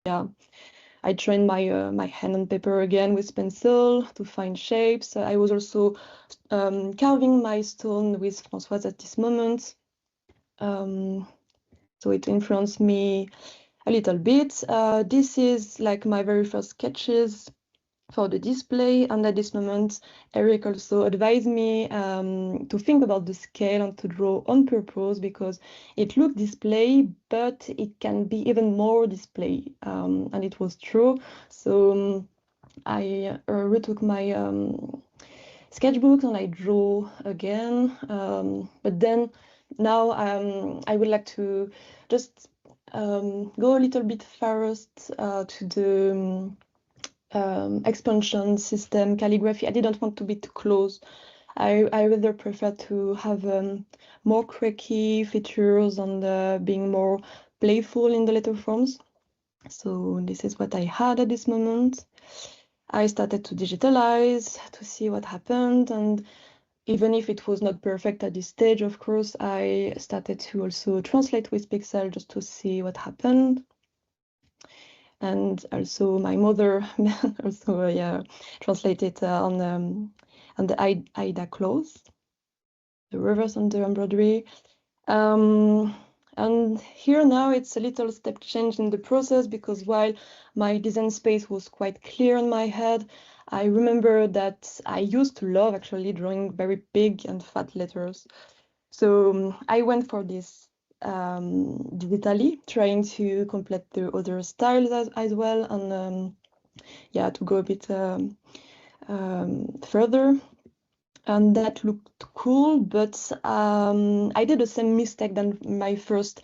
yeah, I trained my hand on paper again with pencil to find shapes. I was also carving my stone with Françoise at this moment. So it influenced me a little bit. This is like my very first sketches for the display, and at this moment Eric also advised me to think about the scale and to draw on purpose, because it looked display but it can be even more display, and it was true. So I retook my sketchbooks and I drew again, but then now I would like to just go a little bit first to the expansion system calligraphy. I didn't want to be too close. I rather prefer to have more quirky features and being more playful in the letter forms. So this is what I had at this moment. I started to digitalize to see what happened, and even if it was not perfect at this stage, of course, I started to also translate with Pixel just to see what happened. And also my mother also translated on the AIDA clause, the reverse on the embroidery. And here now it's a little step change in the process, because while my design space was quite clear in my head, I remember that I used to love actually drawing very big and fat letters. So I went for this digitally, trying to complete the other styles as well, and yeah, to go a bit further. And that looked cool, but I did the same mistake than my first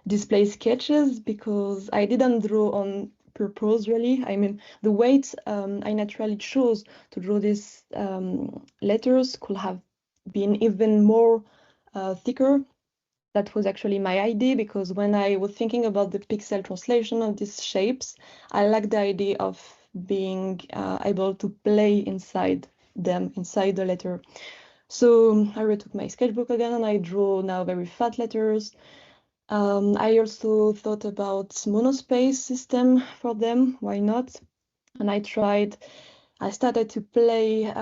display sketches, because I didn't draw on purpose really. I mean, the weight I naturally chose to draw these letters could have been even more thicker. That was actually my idea, because when I was thinking about the pixel translation of these shapes, I like the idea of being able to play inside them, inside the letter. So I retook my sketchbook again and I draw now very fat letters. I also thought about monospace system for them, why not? And I started to play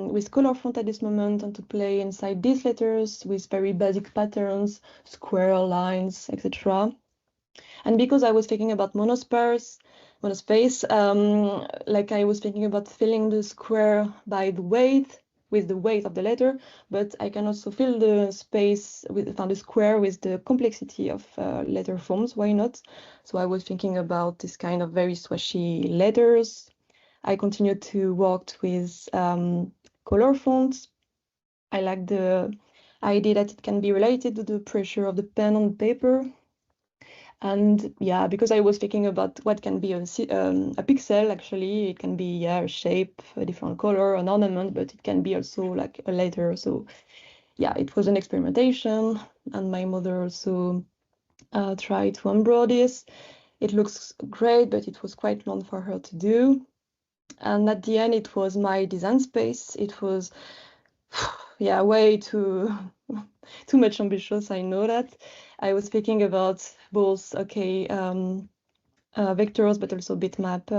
with color font at this moment, and to play inside these letters with very basic patterns, square lines, etc. And because I was thinking about monospace, like I was thinking about filling the square by the weight, with the weight of the letter, but I can also fill the space with the square with the complexity of letter forms, why not? So I was thinking about this kind of very swashy letters. I continued to work with color fonts. I like the idea that it can be related to the pressure of the pen on paper. And yeah, because I was thinking about what can be a pixel, actually, it can be a shape, a different color, an ornament, but it can be also like a letter. So yeah, it was an experimentation, and my mother also tried to embroider this. It looks great, but it was quite long for her to do. And at the end, it was my design space. It was, yeah, way too much ambitious. I know that. I was thinking about both, vectors, but also bitmap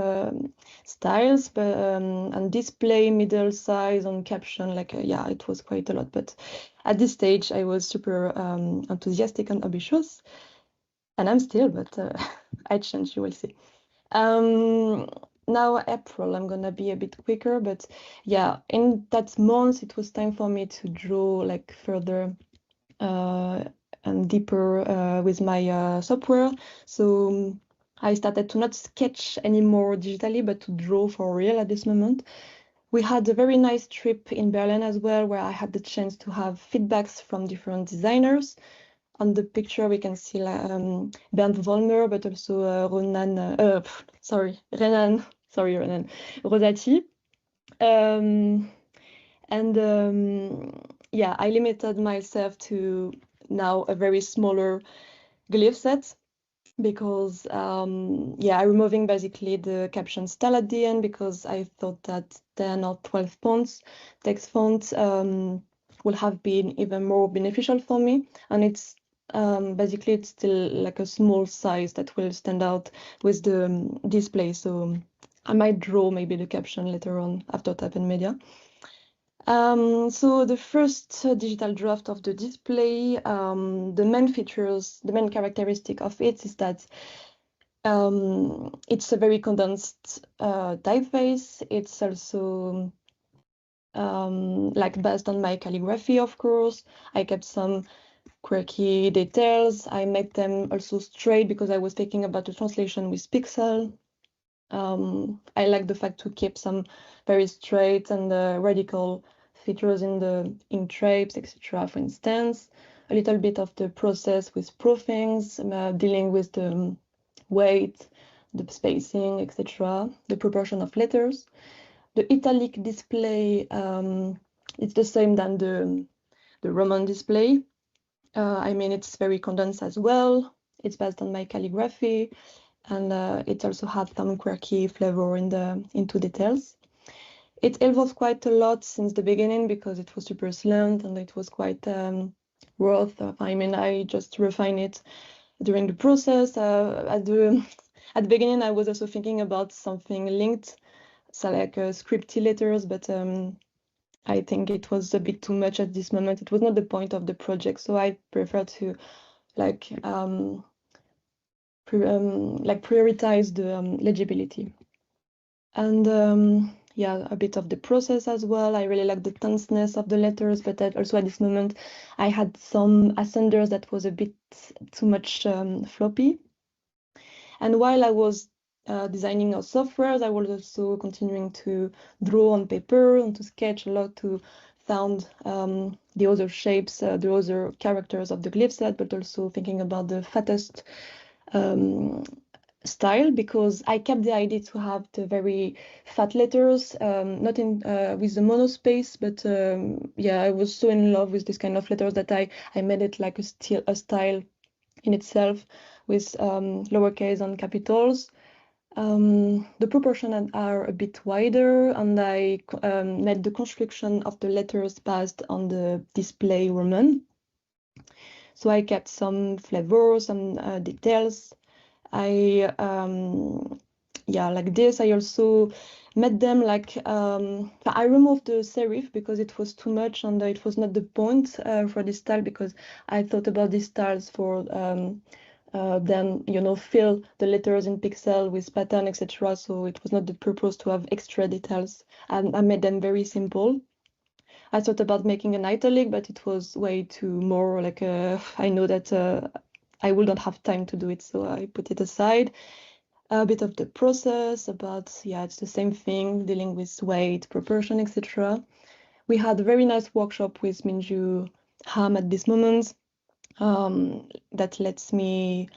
styles, but and display, middle size, and caption. Yeah, it was quite a lot. But at this stage, I was super enthusiastic and ambitious, and I'm still. But I changed. You will see. Now April, I'm gonna be a bit quicker, but yeah, in that month it was time for me to draw like further and deeper with my software. So I started to not sketch anymore digitally, but to draw for real at this moment. We had a very nice trip in Berlin as well, where I had the chance to have feedbacks from different designers. On the picture, we can see Bernd Vollmer, but also Renan Rosati. Yeah, I limited myself to now a very smaller glyph set, because yeah, I'm removing basically the caption style at the end, because I thought that 10 or 12 fonts, text fonts, will have been even more beneficial for me. And it's basically it's still like a small size that will stand out with the display. So I might draw maybe the caption later on after Type Media. So the first digital draft of the display, the main features, the main characteristic of it is that it's a very condensed typeface. It's also like based on my calligraphy, of course. I kept some quirky details. I made them also straight because I was thinking about the translation with pixel. I like the fact to keep some very straight and radical features in the ink drapes, etc. For instance, a little bit of the process with proofings, dealing with the weight, the spacing, etc. The proportion of letters. The italic display, it's the same than the Roman display. I mean, it's very condensed as well. It's based on my calligraphy, and it also had some quirky flavor into details. It evolved quite a lot since the beginning because it was super slant and it was quite I mean, I just refined it during the process. At the beginning, I was also thinking about something linked, so like scripty letters, but I think it was a bit too much at this moment. It was not the point of the project, so I prefer to like prioritize the legibility. And yeah, a bit of the process as well. I really like the tenseness of the letters, but also at this moment I had some ascenders that was a bit too much floppy. And while I was designing our softwares, I was also continuing to draw on paper and to sketch a lot to found the other shapes, the other characters of the glyph set, but also thinking about the fattest style, because I kept the idea to have the very fat letters, not in with the monospace, but yeah, I was so in love with this kind of letters that I made it like a style in itself with lowercase and capitals. The proportions are a bit wider, and I made the construction of the letters based on the display Roman. So I kept some flavors and details. Yeah, like this. I also made them like I removed the serif because it was too much, and it was not the point for this style, because I thought about these styles for then, you know, fill the letters in pixel with pattern, etc. So it was not the purpose to have extra details, and I made them very simple. I thought about making an italic, but it was way too more like I know that I wouldn't have time to do it, so I put it aside. A bit of the process about, yeah, it's the same thing, dealing with weight, proportion, etc. We had a very nice workshop with Minju Ham at this moment that lets me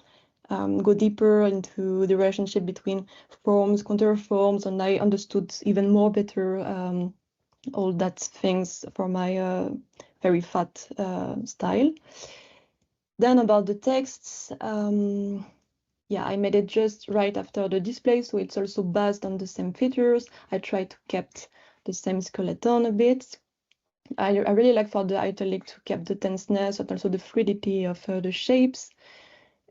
go deeper into the relationship between forms, counterforms, and I understood even more better all that things for my very fat style. Then about the texts, yeah, I made it just right after the display, so it's also based on the same features. I tried to keep the same skeleton a bit. I really like for the italic to keep the tenseness and also the fluidity of the shapes,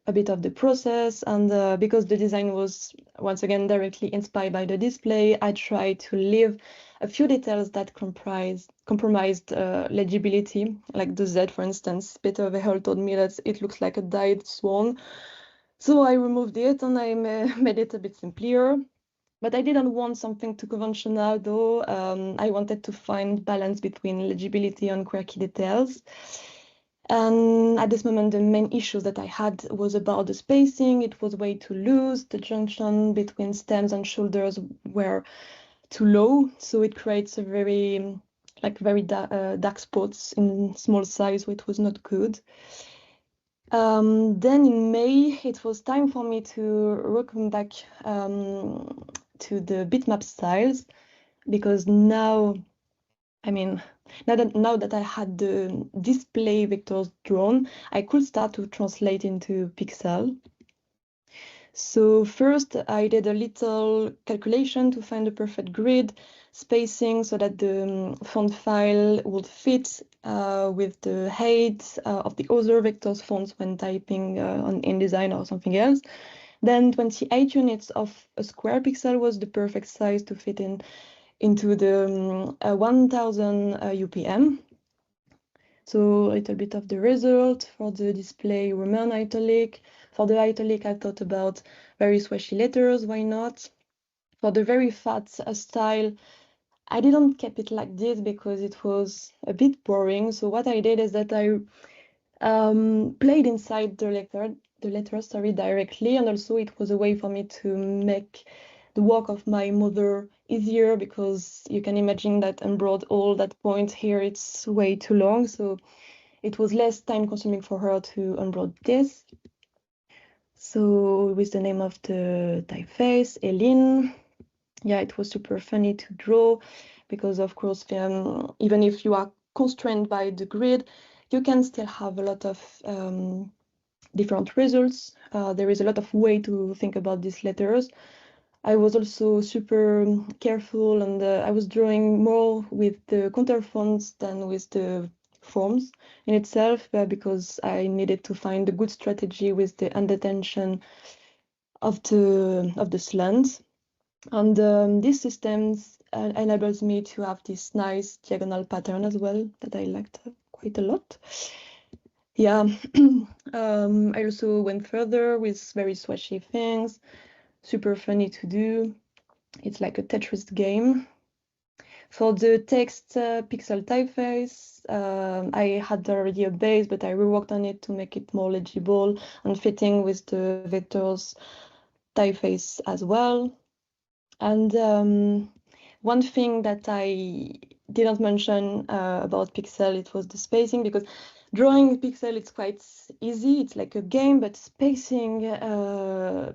a bit of the process, and because the design was once again directly inspired by the display, I tried to leave a few details that compromised legibility, like the Z, for instance. Peter Vehel told me that it looks like a dyed swan, so I removed it and I made it a bit simpler. But I didn't want something too conventional, though. I wanted to find balance between legibility and quirky details. And at this moment, the main issues that I had was about the spacing. It was way too loose. The junction between stems and shoulders were too low, so it creates a very dark spots in small size, so it was not good. Then in May, it was time for me to come back to the bitmap styles, because now, I mean, now that I had the display vectors drawn, I could start to translate into pixel. So first, I did a little calculation to find the perfect grid spacing so that the font file would fit with the height of the other vectors fonts when typing on InDesign or something else. Then 28 units of a square pixel was the perfect size to fit into the 1000 UPM. So a little bit of the result for the display Roman italic. For the italic, I thought about very swashy letters, why not? For the very fat style, I didn't keep it like this because it was a bit boring. So what I did is that I played inside the letter directly, and also it was a way for me to make the work of my mother easier, because you can imagine that embroidered all that point here, it's way too long, so it was less time consuming for her to embroider this. So with the name of the typeface, Eline, yeah, it was super funny to draw, because of course even if you are constrained by the grid, you can still have a lot of different results. There is a lot of way to think about these letters. I was also super careful, and I was drawing more with the counterfonts than with the forms in itself, because I needed to find a good strategy with the indentation of the slants. And this system enables me to have this nice diagonal pattern as well that I liked quite a lot. Yeah, I also went further with very swashy things, super funny to do. It's like a Tetris game. For the text pixel typeface, I had already a base, but I reworked on it to make it more legible and fitting with the vectors typeface as well. And one thing that I didn't mention about pixel, it was the spacing, because drawing pixel, it's quite easy. It's like a game, but spacing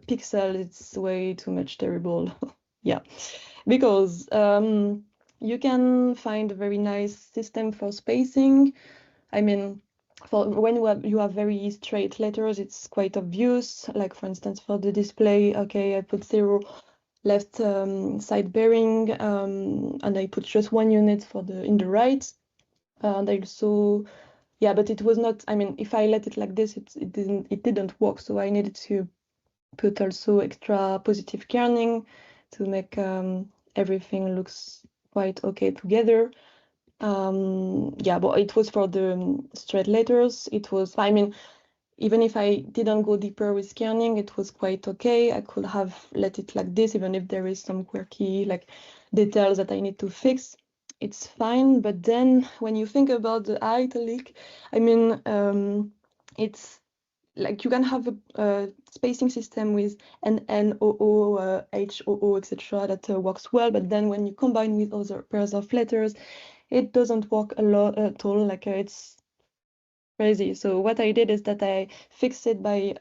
pixel, it's way too much terrible. Yeah, because you can find a very nice system for spacing. I mean, for when you have very straight letters, it's quite obvious. Like for instance, for the display, okay, I put 0 left side bearing, and I put just 1 unit for the in the right. And I also, yeah, but it was not. I mean, if I let it like this, it didn't work. So I needed to put also extra positive kerning to make everything looks quite okay together. Yeah, but it was for the straight letters. It was, I mean, even if I didn't go deeper with kerning, it was quite okay. I could have let it like this, even if there is some quirky like details that I need to fix. It's fine, but then when you think about the italic, I mean, it's like you can have a spacing system with NNOO, HOO, etc. that works well, but then when you combine with other pairs of letters, it doesn't work a lot at all. Like it's crazy. So what I did is that I fixed it by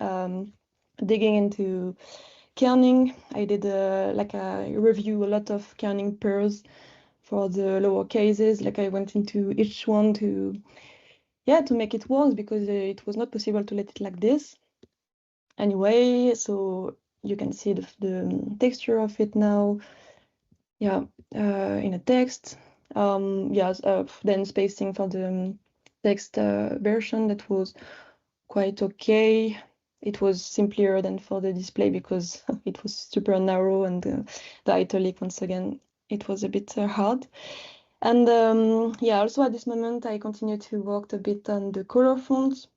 digging into kerning. I did like a review a lot of kerning pairs for the lower cases. Like I went into each one to, yeah, to make it work, because it was not possible to let it like this. Anyway, so you can see the texture of it now. Yeah, in a text. Yes, then spacing for the text version, that was quite okay. It was simpler than for the display because it was super narrow, and the italic, once again, it was a bit hard. And yeah, also at this moment, I continue to work a bit on the color fonts.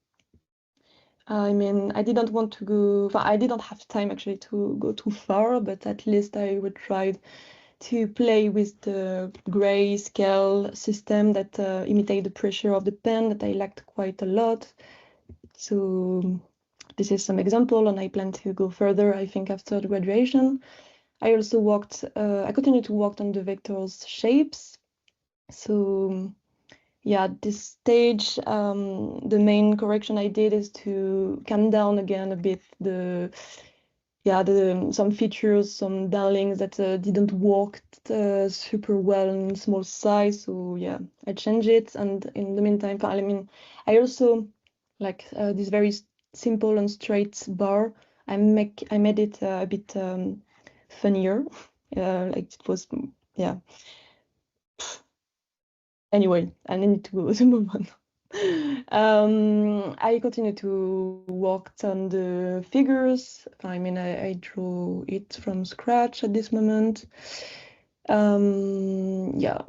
I mean, I didn't want to go, I didn't have time actually to go too far, but at least I would try to play with the grayscale system that imitate the pressure of the pen, that I liked quite a lot. So this is some example, and I plan to go further, I think, after the graduation. I also I continued to work on the vectors shapes. So yeah, at this stage, the main correction I did is to calm down again a bit some features, some darlings that didn't work super well in small size. So yeah, I changed it, and in the meantime, I mean, I also like this very simple and straight bar. I made it a bit funnier, like it was, yeah. Anyway, I need to go to move on. I continue to work on the figures. I mean, I drew it from scratch at this moment. Yeah,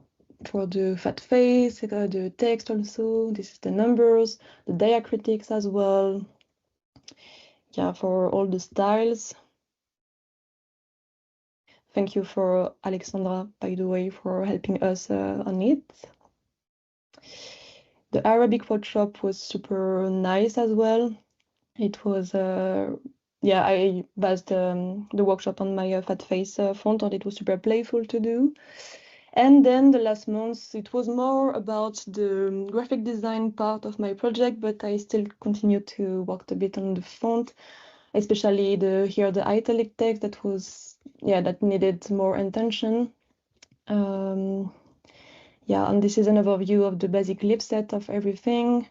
for the fat face, the text also, this is the numbers, the diacritics as well. Yeah, for all the styles. Thank you for Alexandra, by the way, for helping us on it. The Arabic workshop was super nice as well. It was, yeah, I based the workshop on my fat face font, and it was super playful to do. And then the last month, it was more about the graphic design part of my project, but I still continue to work a bit on the font, especially the italic text that was, yeah, that needed more attention. Yeah, and this is an overview of the basic lip set of everything.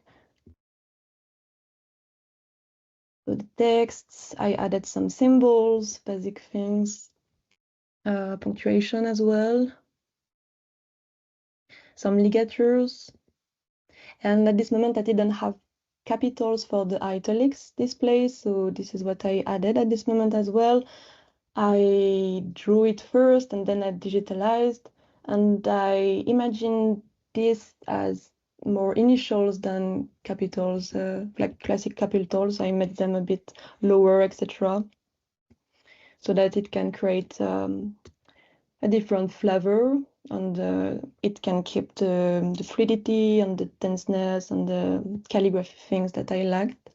So the texts, I added some symbols, basic things, punctuation as well, some ligatures. And at this moment, I didn't have capitals for the italics display, so this is what I added at this moment as well. I drew it first, and then I digitalized, and I imagined this as more initials than capitals, like classic capitals. I made them a bit lower, etc., so that it can create a different flavor, and it can keep the fluidity and the denseness and the calligraphy things that I liked.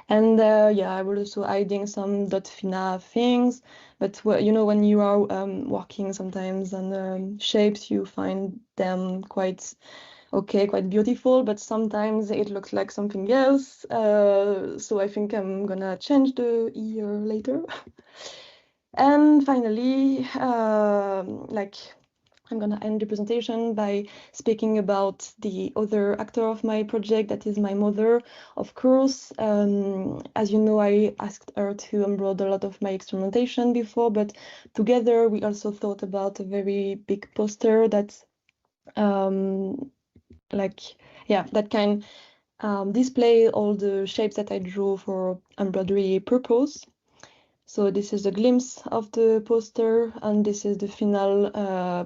And yeah, I was also adding some dot fina things, but you know, when you are working sometimes on shapes, you find them quite okay, quite beautiful, but sometimes it looks like something else. So I think I'm gonna change the ear later. And finally, like, I'm gonna end the presentation by speaking about the other actor of my project, that is my mother, of course. As you know, I asked her to embroider a lot of my experimentation before, but together we also thought about a very big poster that, like, yeah, that can display all the shapes that I drew for embroidery purpose. So this is a glimpse of the poster, and this is the final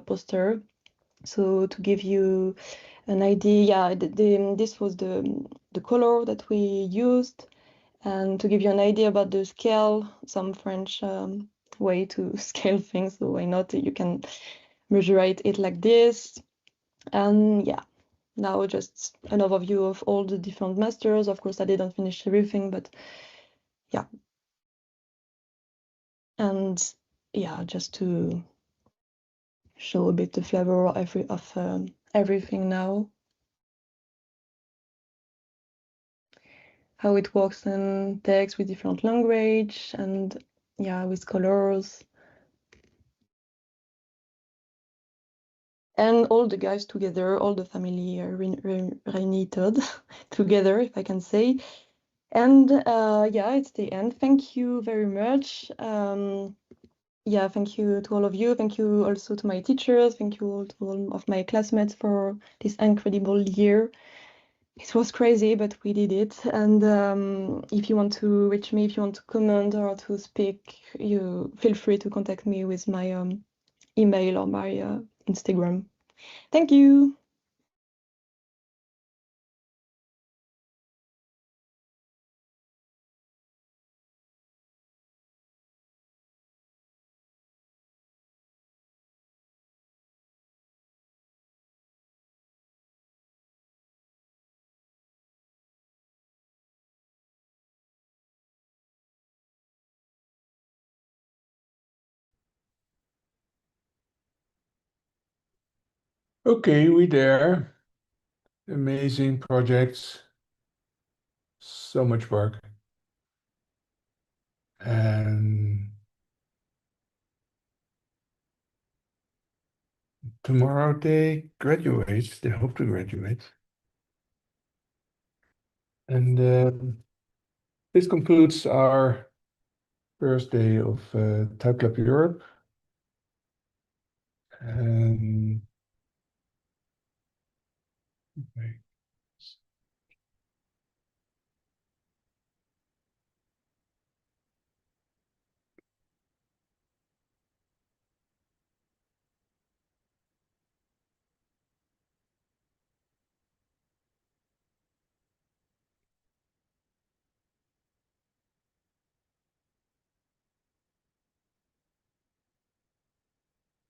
poster. So to give you an idea, yeah, this was the color that we used, and to give you an idea about the scale, some French way to scale things. So why not? You can measure it like this, and yeah. Now just an overview of all the different masters. Of course, I didn't finish everything, but yeah. And yeah, just to show a bit the flavor of everything now. How it works in text with different language, and yeah, with colors. And all the guys together, all the family are reunited together, if I can say. And yeah, it's the end. Thank you very much. Yeah, thank you to all of you. Thank you also to my teachers. Thank you all to all of my classmates for this incredible year. It was crazy, but we did it. And if you want to reach me, if you want to comment or to speak, you feel free to contact me with my email or my Instagram. Thank you. Okay, we there. Amazing projects. So much work. And tomorrow they graduate. They hope to graduate. And this concludes our first day of TypeLab Europe. And okay.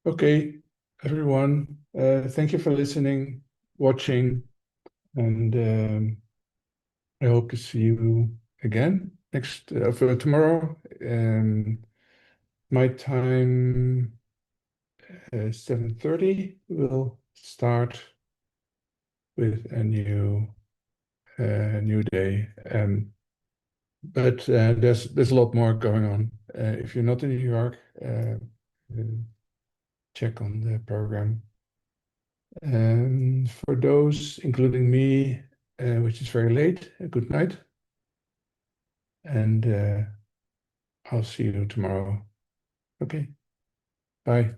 Okay, everyone, thank you for listening, watching, and I hope to see you again next for tomorrow. My time 7:30. We'll start with a new day. But there's a lot more going on. If you're not in New York, check on the program. And for those, including me, which is very late, good night. And I'll see you tomorrow. Okay, bye.